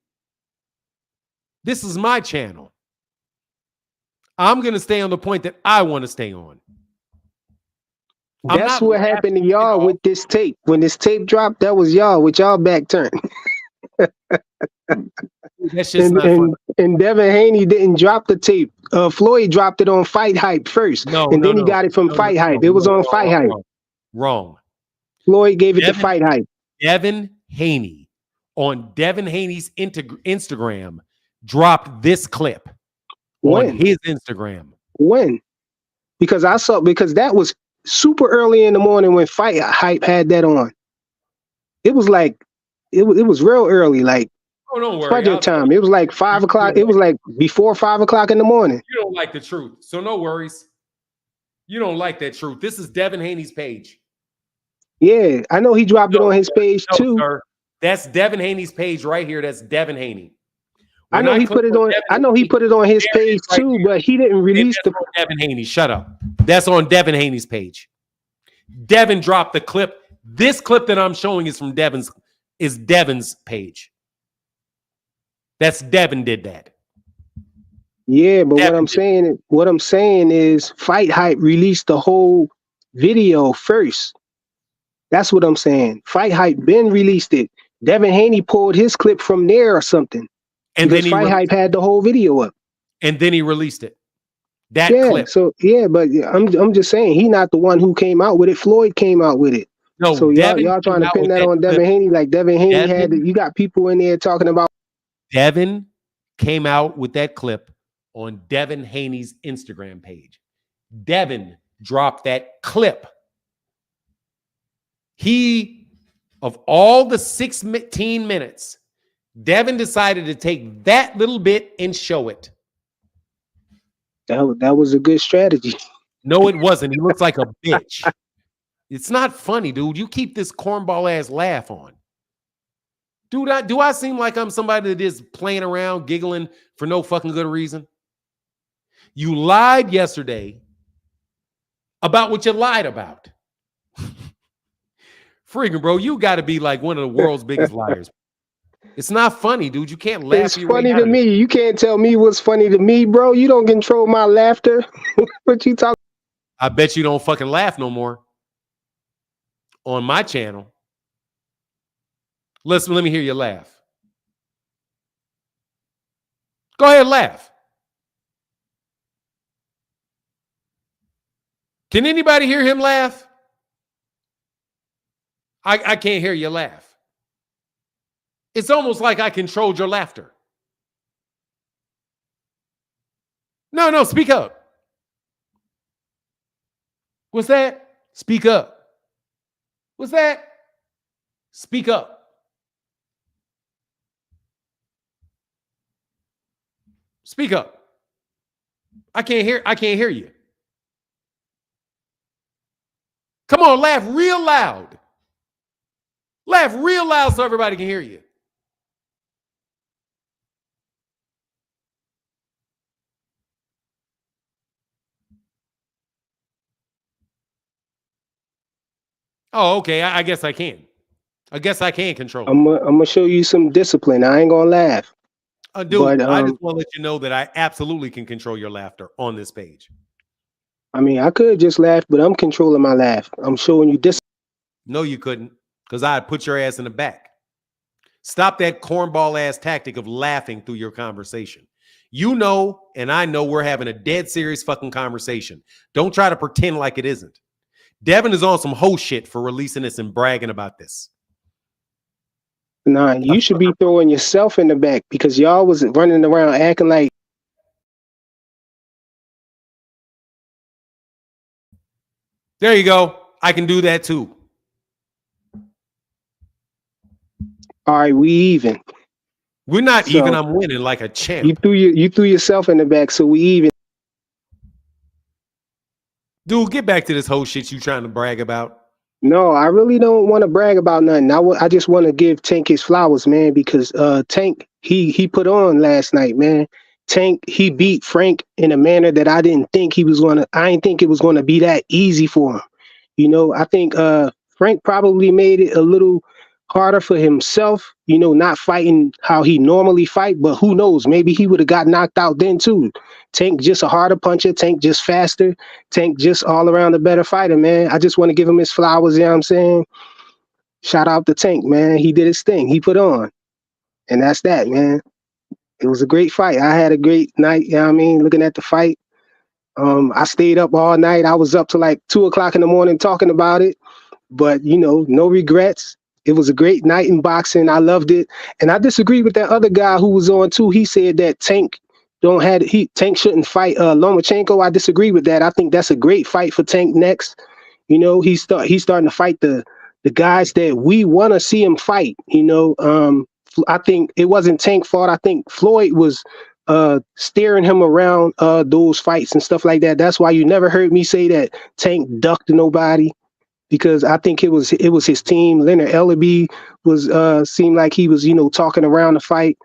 This is my channel. I'm gonna stay on the point that I want to stay on. That's what happened to y'all with this tape. When this tape dropped, that was y'all with y'all back turned. That's just not funny. And Devin Haney didn't drop the tape. Floyd dropped it on Fight Hype first, and then he got it from Fight Hype. It was on Fight Hype. Wrong. Floyd gave it to Fight Hype. Devin Haney on Devin Haney's Instagram dropped this clip on his Instagram. When? Because that was super early in the morning when Fight Hype had that on. It was like it was real early, like don't worry. Project time. It was like 5 o'clock. It was like before 5 o'clock in the morning. You don't like the truth, so no worries. You don't like that truth. This is Devin Haney's page. Yeah, I know he dropped it on his page too. Sir. That's Devin Haney's page right here. That's Devin Haney. I know he put it on. I know he put it on his page too, but he didn't release the. Devin Haney, shut up. That's on Devin Haney's page. Devin dropped the clip. This clip that I'm showing is from Devin's page. That's Devin did that. Yeah, but what I'm saying is Fight Hype released the whole video first. That's what I'm saying. Fight Hype then released it. Devin Haney pulled his clip from there or something. And then Fight Hype had the whole video up. And then he released it. That clip. So but I'm just saying he not the one who came out with it. Floyd came out with it. No, so y'all trying to pin that on Devin Haney, like Devin Haney you got people in there talking about. Devin came out with that clip on Devin Haney's Instagram page. Devin dropped that clip. Of all the 16 minutes, Devin decided to take that little bit and show it. That was a good strategy. No, it wasn't. He looks like a bitch. It's not funny, dude. You keep this cornball ass laugh on. Dude, do I seem like I'm somebody that is playing around, giggling for no fucking good reason? You lied yesterday about what you lied about. Freaking, bro, you got to be like one of the world's biggest liars. It's not funny, dude. You can't laugh. It's funny to me. You can't tell me what's funny to me, bro. You don't control my laughter. What you talking? I bet you don't fucking laugh no more on my channel. Let me hear you laugh. Go ahead, laugh. Can anybody hear him laugh? I can't hear you laugh. It's almost like I controlled your laughter. No, speak up. What's that? Speak up. What's that? Speak up. Speak up. I can't hear you. Come on, laugh real loud. Laugh real loud so everybody can hear you. Oh, okay. I guess I can. I guess I can control it. I'm gonna show you some discipline. I ain't gonna laugh, Dude, but I just want to let you know that I absolutely can control your laughter on this page. I mean, I could just laugh, but I'm controlling my laugh. I'm showing you discipline. No, you couldn't, because I'd put your ass in the back. Stop that cornball ass tactic of laughing through your conversation. You know, and I know we're having a dead serious fucking conversation. Don't try to pretend like it isn't. Devin is on some hoe shit for releasing this and bragging about this. Nah, you should be throwing yourself in the back because y'all was running around acting like. There you go. I can do that too. All right, we even. We're not So, even. I'm winning like a champ. You threw yourself in the back, so we even. Dude, get back to this whole shit you trying to brag about. No, I really don't want to brag about nothing. I just want to give Tank his flowers, man, because Tank he put on last night, man. Tank he beat Frank in a manner that I didn't think he was gonna. I didn't think it was gonna be that easy for him. You know, I think Frank probably made it a little harder for himself. You know, not fighting how he normally fight, but who knows? Maybe he would have got knocked out then too. Tank just a harder puncher. Tank just faster. Tank just all around a better fighter, man. I just want to give him his flowers, you know what I'm saying? Shout out to Tank, man. He did his thing. He put on. And that's that, man. It was a great fight. I had a great night, you know what I mean, looking at the fight. I stayed up all night. I was up to like 2:00 in the morning talking about it. But, you know, no regrets. It was a great night in boxing. I loved it. And I disagree with that other guy who was on too. He said that Tank shouldn't fight Lomachenko. I disagree with that. I think that's a great fight for Tank next. You know, he's starting to fight the guys that we want to see him fight. You know, I think it wasn't Tank fault. I think Floyd was steering him around those fights and stuff like that. That's why you never heard me say that Tank ducked nobody, because I think it was his team. Leonard Ellaby was seemed like he was, you know, talking around the fight.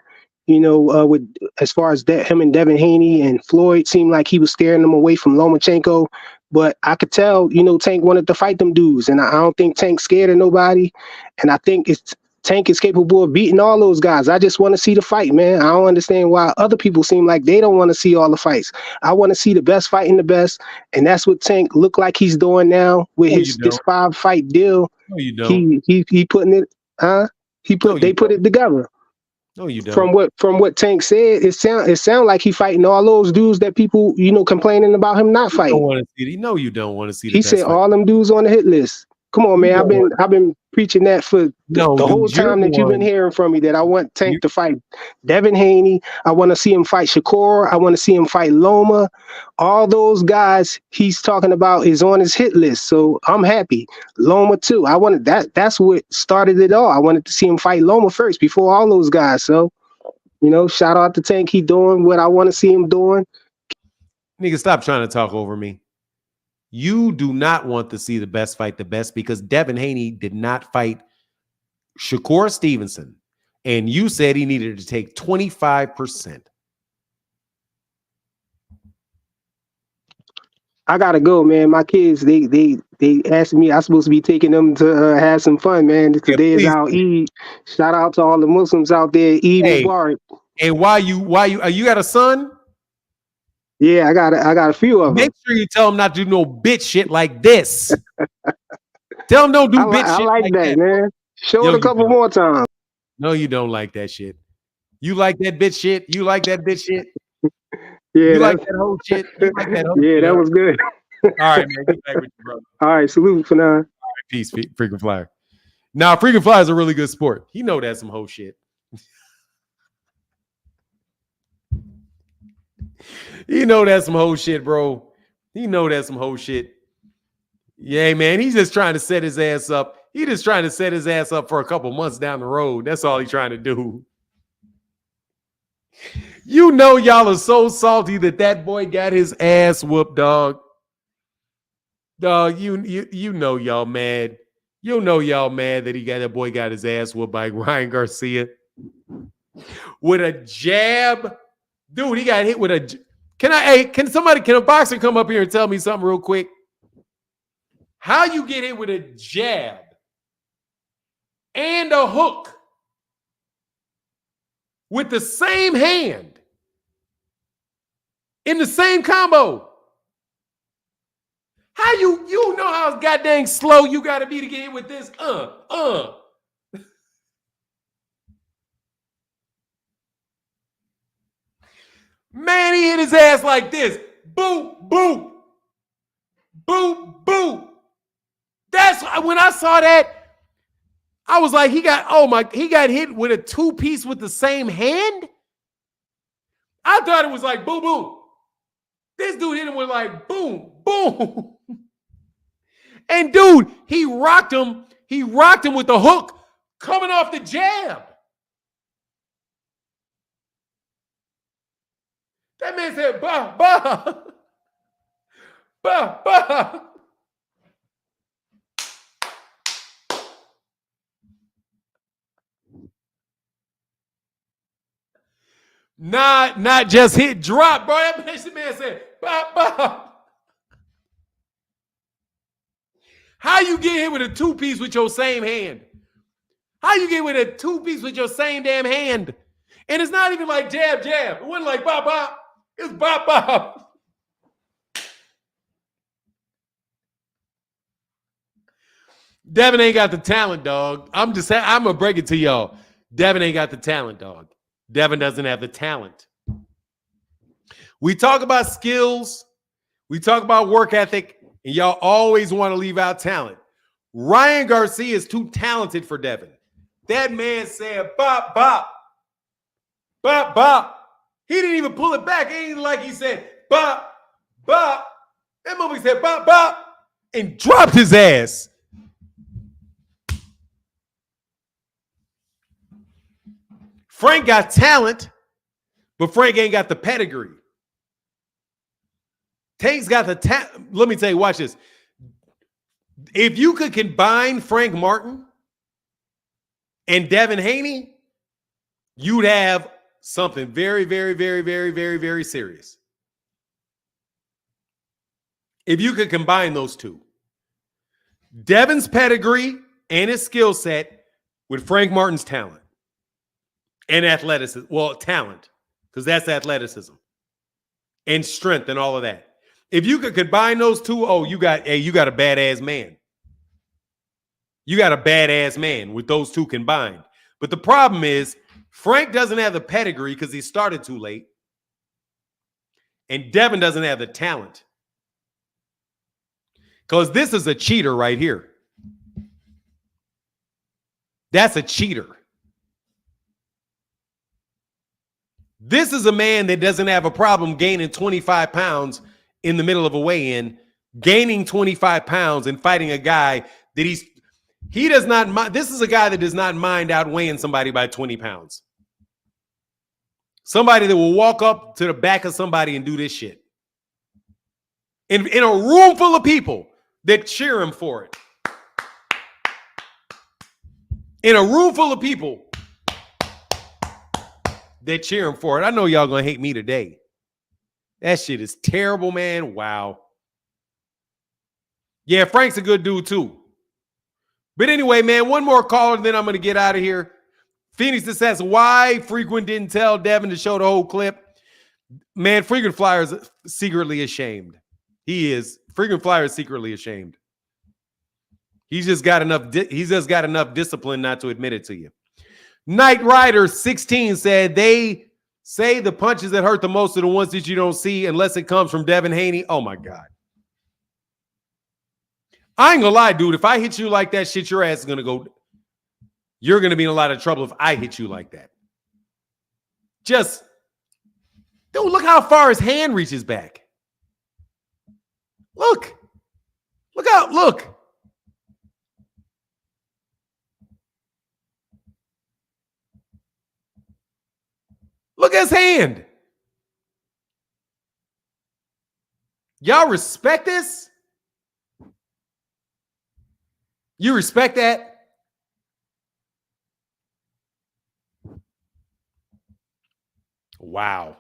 You know, with as far as him and Devin Haney and Floyd seemed like he was steering them away from Lomachenko. But I could tell, you know, Tank wanted to fight them dudes, and I don't think Tank's scared of nobody. And I think Tank is capable of beating all those guys. I just want to see the fight, man. I don't understand why other people seem like they don't want to see all the fights. I want to see the best fighting the best, and that's what Tank look like he's doing now with his 5-fight deal. No, you don't. He putting it, they put it together. No, you don't. From what Tank said, it sound like he fighting all those dudes that people, you know, complaining about him not fighting. No, you don't want to see. He said all them dudes on the hit list. Come on, man. I've been preaching that for the whole time that you've been hearing from me, that I want Tank to fight Devin Haney. I want to see him fight Shakur. I want to see him fight Loma. All those guys he's talking about is on his hit list. So I'm happy. Loma too. I wanted that's what started it all. I wanted to see him fight Loma first before all those guys. So, you know, shout out to Tank. He doing what I want to see him doing. Nigga, stop trying to talk over me. You do not want to see the best fight the best, because Devin Haney did not fight Shakur Stevenson, and you said he needed to take 25%. I gotta go, man. My kids, they asked me. I'm supposed to be taking them to have some fun, man. Today is our Eid. Shout out to all the Muslims out there. Eid Mubarak. Hey, why you got a son? Yeah, I got a few of them. Make sure you tell them not to do no bitch shit like this. Tell them don't do bitch shit like that, man. Show it a couple more times. No, you don't like that shit. You like that bitch shit? You like that bitch shit? Yeah, you like that whole shit? You like that whole yeah, shit? that was good. All right, man. Get back with you, brother. All right, salute for now. All right, peace, freaking flyer. Now, freaking flyer is a really good sport. He know that's some whole shit. He know that's some whole shit, bro. He know that's some whole shit. Yeah, man. He's just trying to set his ass up. He just trying to set his ass up for a couple months down the road. That's all he's trying to do. You know y'all are so salty that boy got his ass whooped, dog. Dog, you know y'all mad. You know y'all mad that that boy got his ass whooped by Ryan Garcia with a jab. Dude, he got hit with a. Can a boxer come up here and tell me something real quick? How you get hit with a jab and a hook with the same hand in the same combo? How you know how goddamn slow you got to be to get hit with this? Man, he hit his ass like this. Boop, boop. Boop, boop. That's when I saw that, I was like, he got hit with a two-piece with the same hand? I thought it was like boom, boom. This dude hit him with like boom, boom. And dude, he rocked him. He rocked him with the hook coming off the jab. That man said, bah, bah, bah, bah. Not just hit drop, bro. That man said, bah, bah. How you get hit with a two-piece with your same hand? How you get with a two-piece with your same damn hand? And it's not even like jab, jab. It wasn't like bop, bop. It's bop, bop. Devin ain't got the talent, dog. I'm going to break it to y'all. Devin ain't got the talent, dog. Devin doesn't have the talent. We talk about skills. We talk about work ethic. And y'all always want to leave out talent. Ryan Garcia is too talented for Devin. That man said, bop, bop. Bop, bop. He didn't even pull it back. It ain't like he said, bop, bop. That movie said, bop, bop. And dropped his ass. Frank got talent, but Frank ain't got the pedigree. Tank's got the talent. Let me tell you, watch this. If you could combine Frank Martin and Devin Haney, you'd have something very, very, very, very, very, very serious. If you could combine those two. Devin's pedigree and his skill set with Frank Martin's talent and athleticism. Well, talent, because that's athleticism and strength and all of that. If you could combine those two, you got a badass man. You got a badass man with those two combined. But the problem is Frank doesn't have the pedigree because he started too late. And Devin doesn't have the talent. Because this is a cheater right here. That's a cheater. This is a man that doesn't have a problem gaining 25 pounds in the middle of a weigh-in, gaining 25 pounds and fighting a guy that he does not mind. This is a guy that does not mind outweighing somebody by 20 pounds. Somebody that will walk up to the back of somebody and do this shit. In a room full of people that cheer him for it. In a room full of people that cheer him for it. I know y'all gonna hate me today. That shit is terrible, man. Wow. Yeah, Frank's a good dude too. But anyway, man, one more caller, and then I'm going to get out of here. Phoenix just asks why Frequent didn't tell Devin to show the whole clip. Man, Frequent Flyer is secretly ashamed. He is. Frequent Flyer is secretly ashamed. He's just got enough discipline not to admit it to you. Knight Rider 16 said they say the punches that hurt the most are the ones that you don't see unless it comes from Devin Haney. Oh my God. I ain't gonna lie, dude. If I hit you like that, shit, your ass is gonna go. You're gonna be in a lot of trouble if I hit you like that. Just, dude, look how far his hand reaches back. Look. Look out. Look. Look at his hand. Y'all respect this? You respect that? Wow.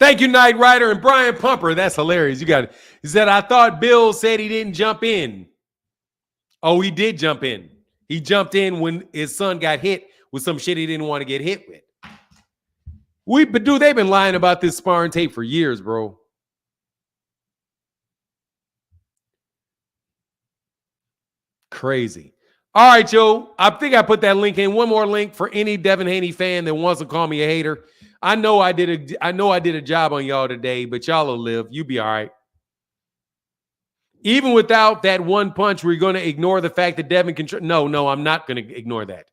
Thank you, Knight Rider and Brian Pumper. That's hilarious. You got it. He said, I thought Bill said he didn't jump in. Oh, he did jump in. He jumped in when his son got hit with some shit he didn't want to get hit with. But dude, they've been lying about this sparring tape for years, bro. Crazy. All right, Joe. I think I put that link in. One more link for any Devin Haney fan that wants to call me a hater. I know I did a job on y'all today, but y'all will live. You be all right. Even without that one punch, we're going to ignore the fact that Devin control. No, I'm not going to ignore that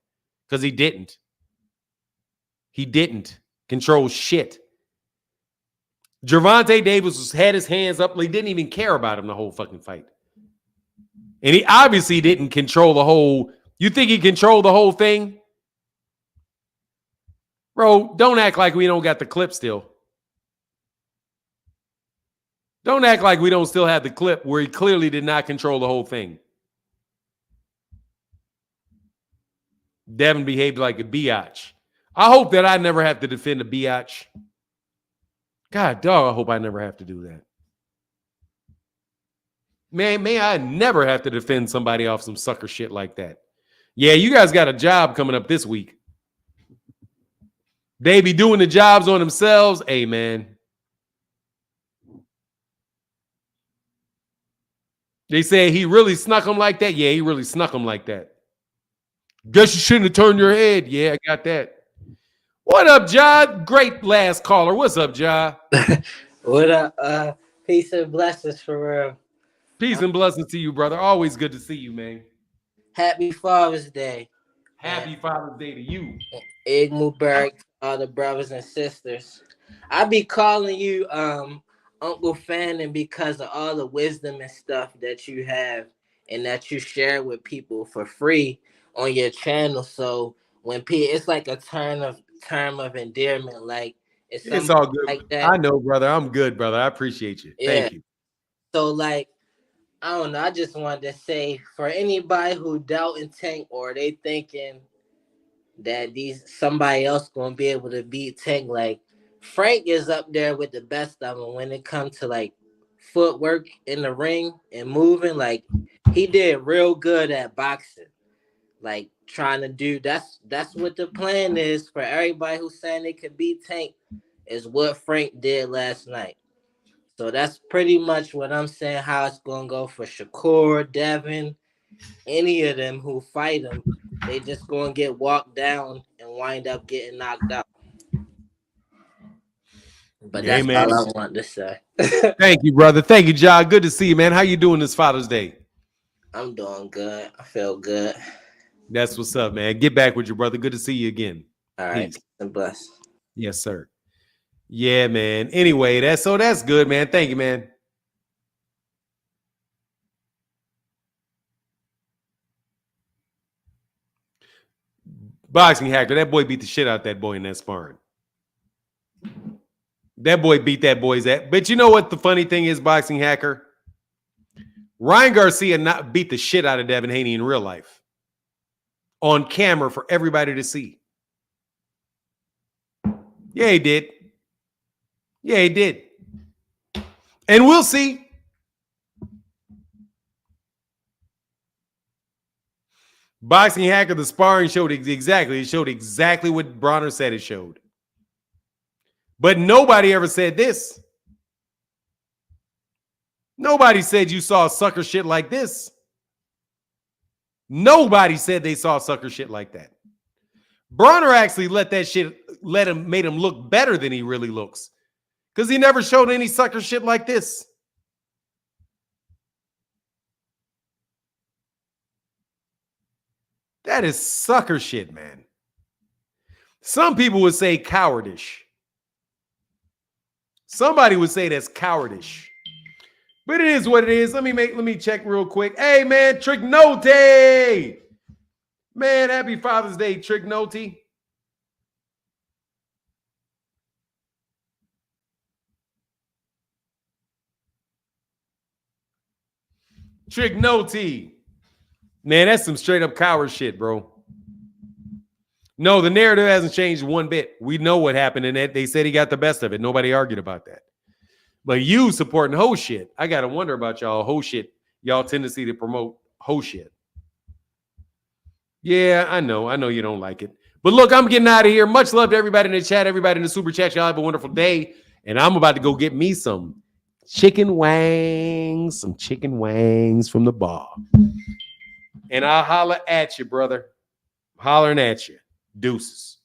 because he didn't. He didn't control shit. Gervonta Davis had his hands up. He didn't even care about him the whole fucking fight. And he obviously didn't control the whole. You think he controlled the whole thing? Bro, don't act like we don't got the clip still. Don't act like we don't still have the clip where he clearly did not control the whole thing. Devin behaved like a biatch. I hope that I never have to defend a biatch. God, dog, I hope I never have to do that. Man, may I never have to defend somebody off some sucker shit like that. Yeah, you guys got a job coming up this week. They be doing the jobs on themselves. Hey, man. They say he really snuck him like that. Yeah, he really snuck him like that. Guess you shouldn't have turned your head. Yeah, I got that. What up, Ja? Great last caller. What's up, Ja? What up? Peace and blessings for real. Peace and blessings to you, brother. Always good to see you, man. Happy Father's Day. Happy Father's Day to you. Ig Mubarak to all the brothers and sisters. I be calling you Uncle Fannin because of all the wisdom and stuff that you have and that you share with people for free on your channel. So when it's like a term of endearment, like It's all good. like that. I know, brother. I'm good, brother. I appreciate you. Yeah. Thank you. So like, I don't know. I just wanted to say for anybody who doubting Tank or they thinking that somebody else gonna be able to beat Tank, like Frank is up there with the best of them when it comes to like footwork in the ring and moving. Like he did real good at boxing. Like trying to do that's what the plan is for everybody who's saying they could beat Tank is what Frank did last night. So that's pretty much what I'm saying. How it's gonna go for Shakur, Devin, any of them who fight him. They just gonna get walked down and wind up getting knocked out. But Yeah, that's man. all I want to say. Thank you, brother. Thank you, Ja. Good to see you, man. How you doing this Father's Day? I'm doing good. I feel good. That's what's up, man. Get back with your brother. Good to see you again. All right. Peace. And bless. Yes, sir. Yeah, man. Anyway, that's good, man. Thank you, man. Boxing hacker. That boy beat the shit out that boy in that sparring. That boy beat that boy's ass. But you know what the funny thing is, boxing hacker? Ryan Garcia not beat the shit out of Devin Haney in real life. On camera for everybody to see. Yeah, he did. Yeah, he did. And we'll see. Boxing hacker, the sparring showed exactly. It showed exactly what Bronner said it showed. But nobody ever said this. Nobody said you saw sucker shit like this. Nobody said they saw sucker shit like that. Bronner actually made him look better than he really looks. Because he never showed any sucker shit like this. That is sucker shit, man. Some people would say cowardice. Somebody would say that's cowardice. But it is what it is. Let me check real quick. Hey, man, Trick Note. Man, happy Father's Day, Trick Note. Trick Note. Man, that's some straight up coward shit, bro. No, the narrative hasn't changed one bit. We know what happened, and they said he got the best of it. Nobody argued about that. But you supporting hoe shit, I gotta wonder about y'all hoe shit. Y'all tendency to promote hoe shit. Yeah, I know you don't like it. But look, I'm getting out of here. Much love to everybody in the chat, everybody in the super chat. Y'all have a wonderful day. And I'm about to go get me some chicken wangs from the bar. And I'll holler at you, brother. Hollering at you. Deuces.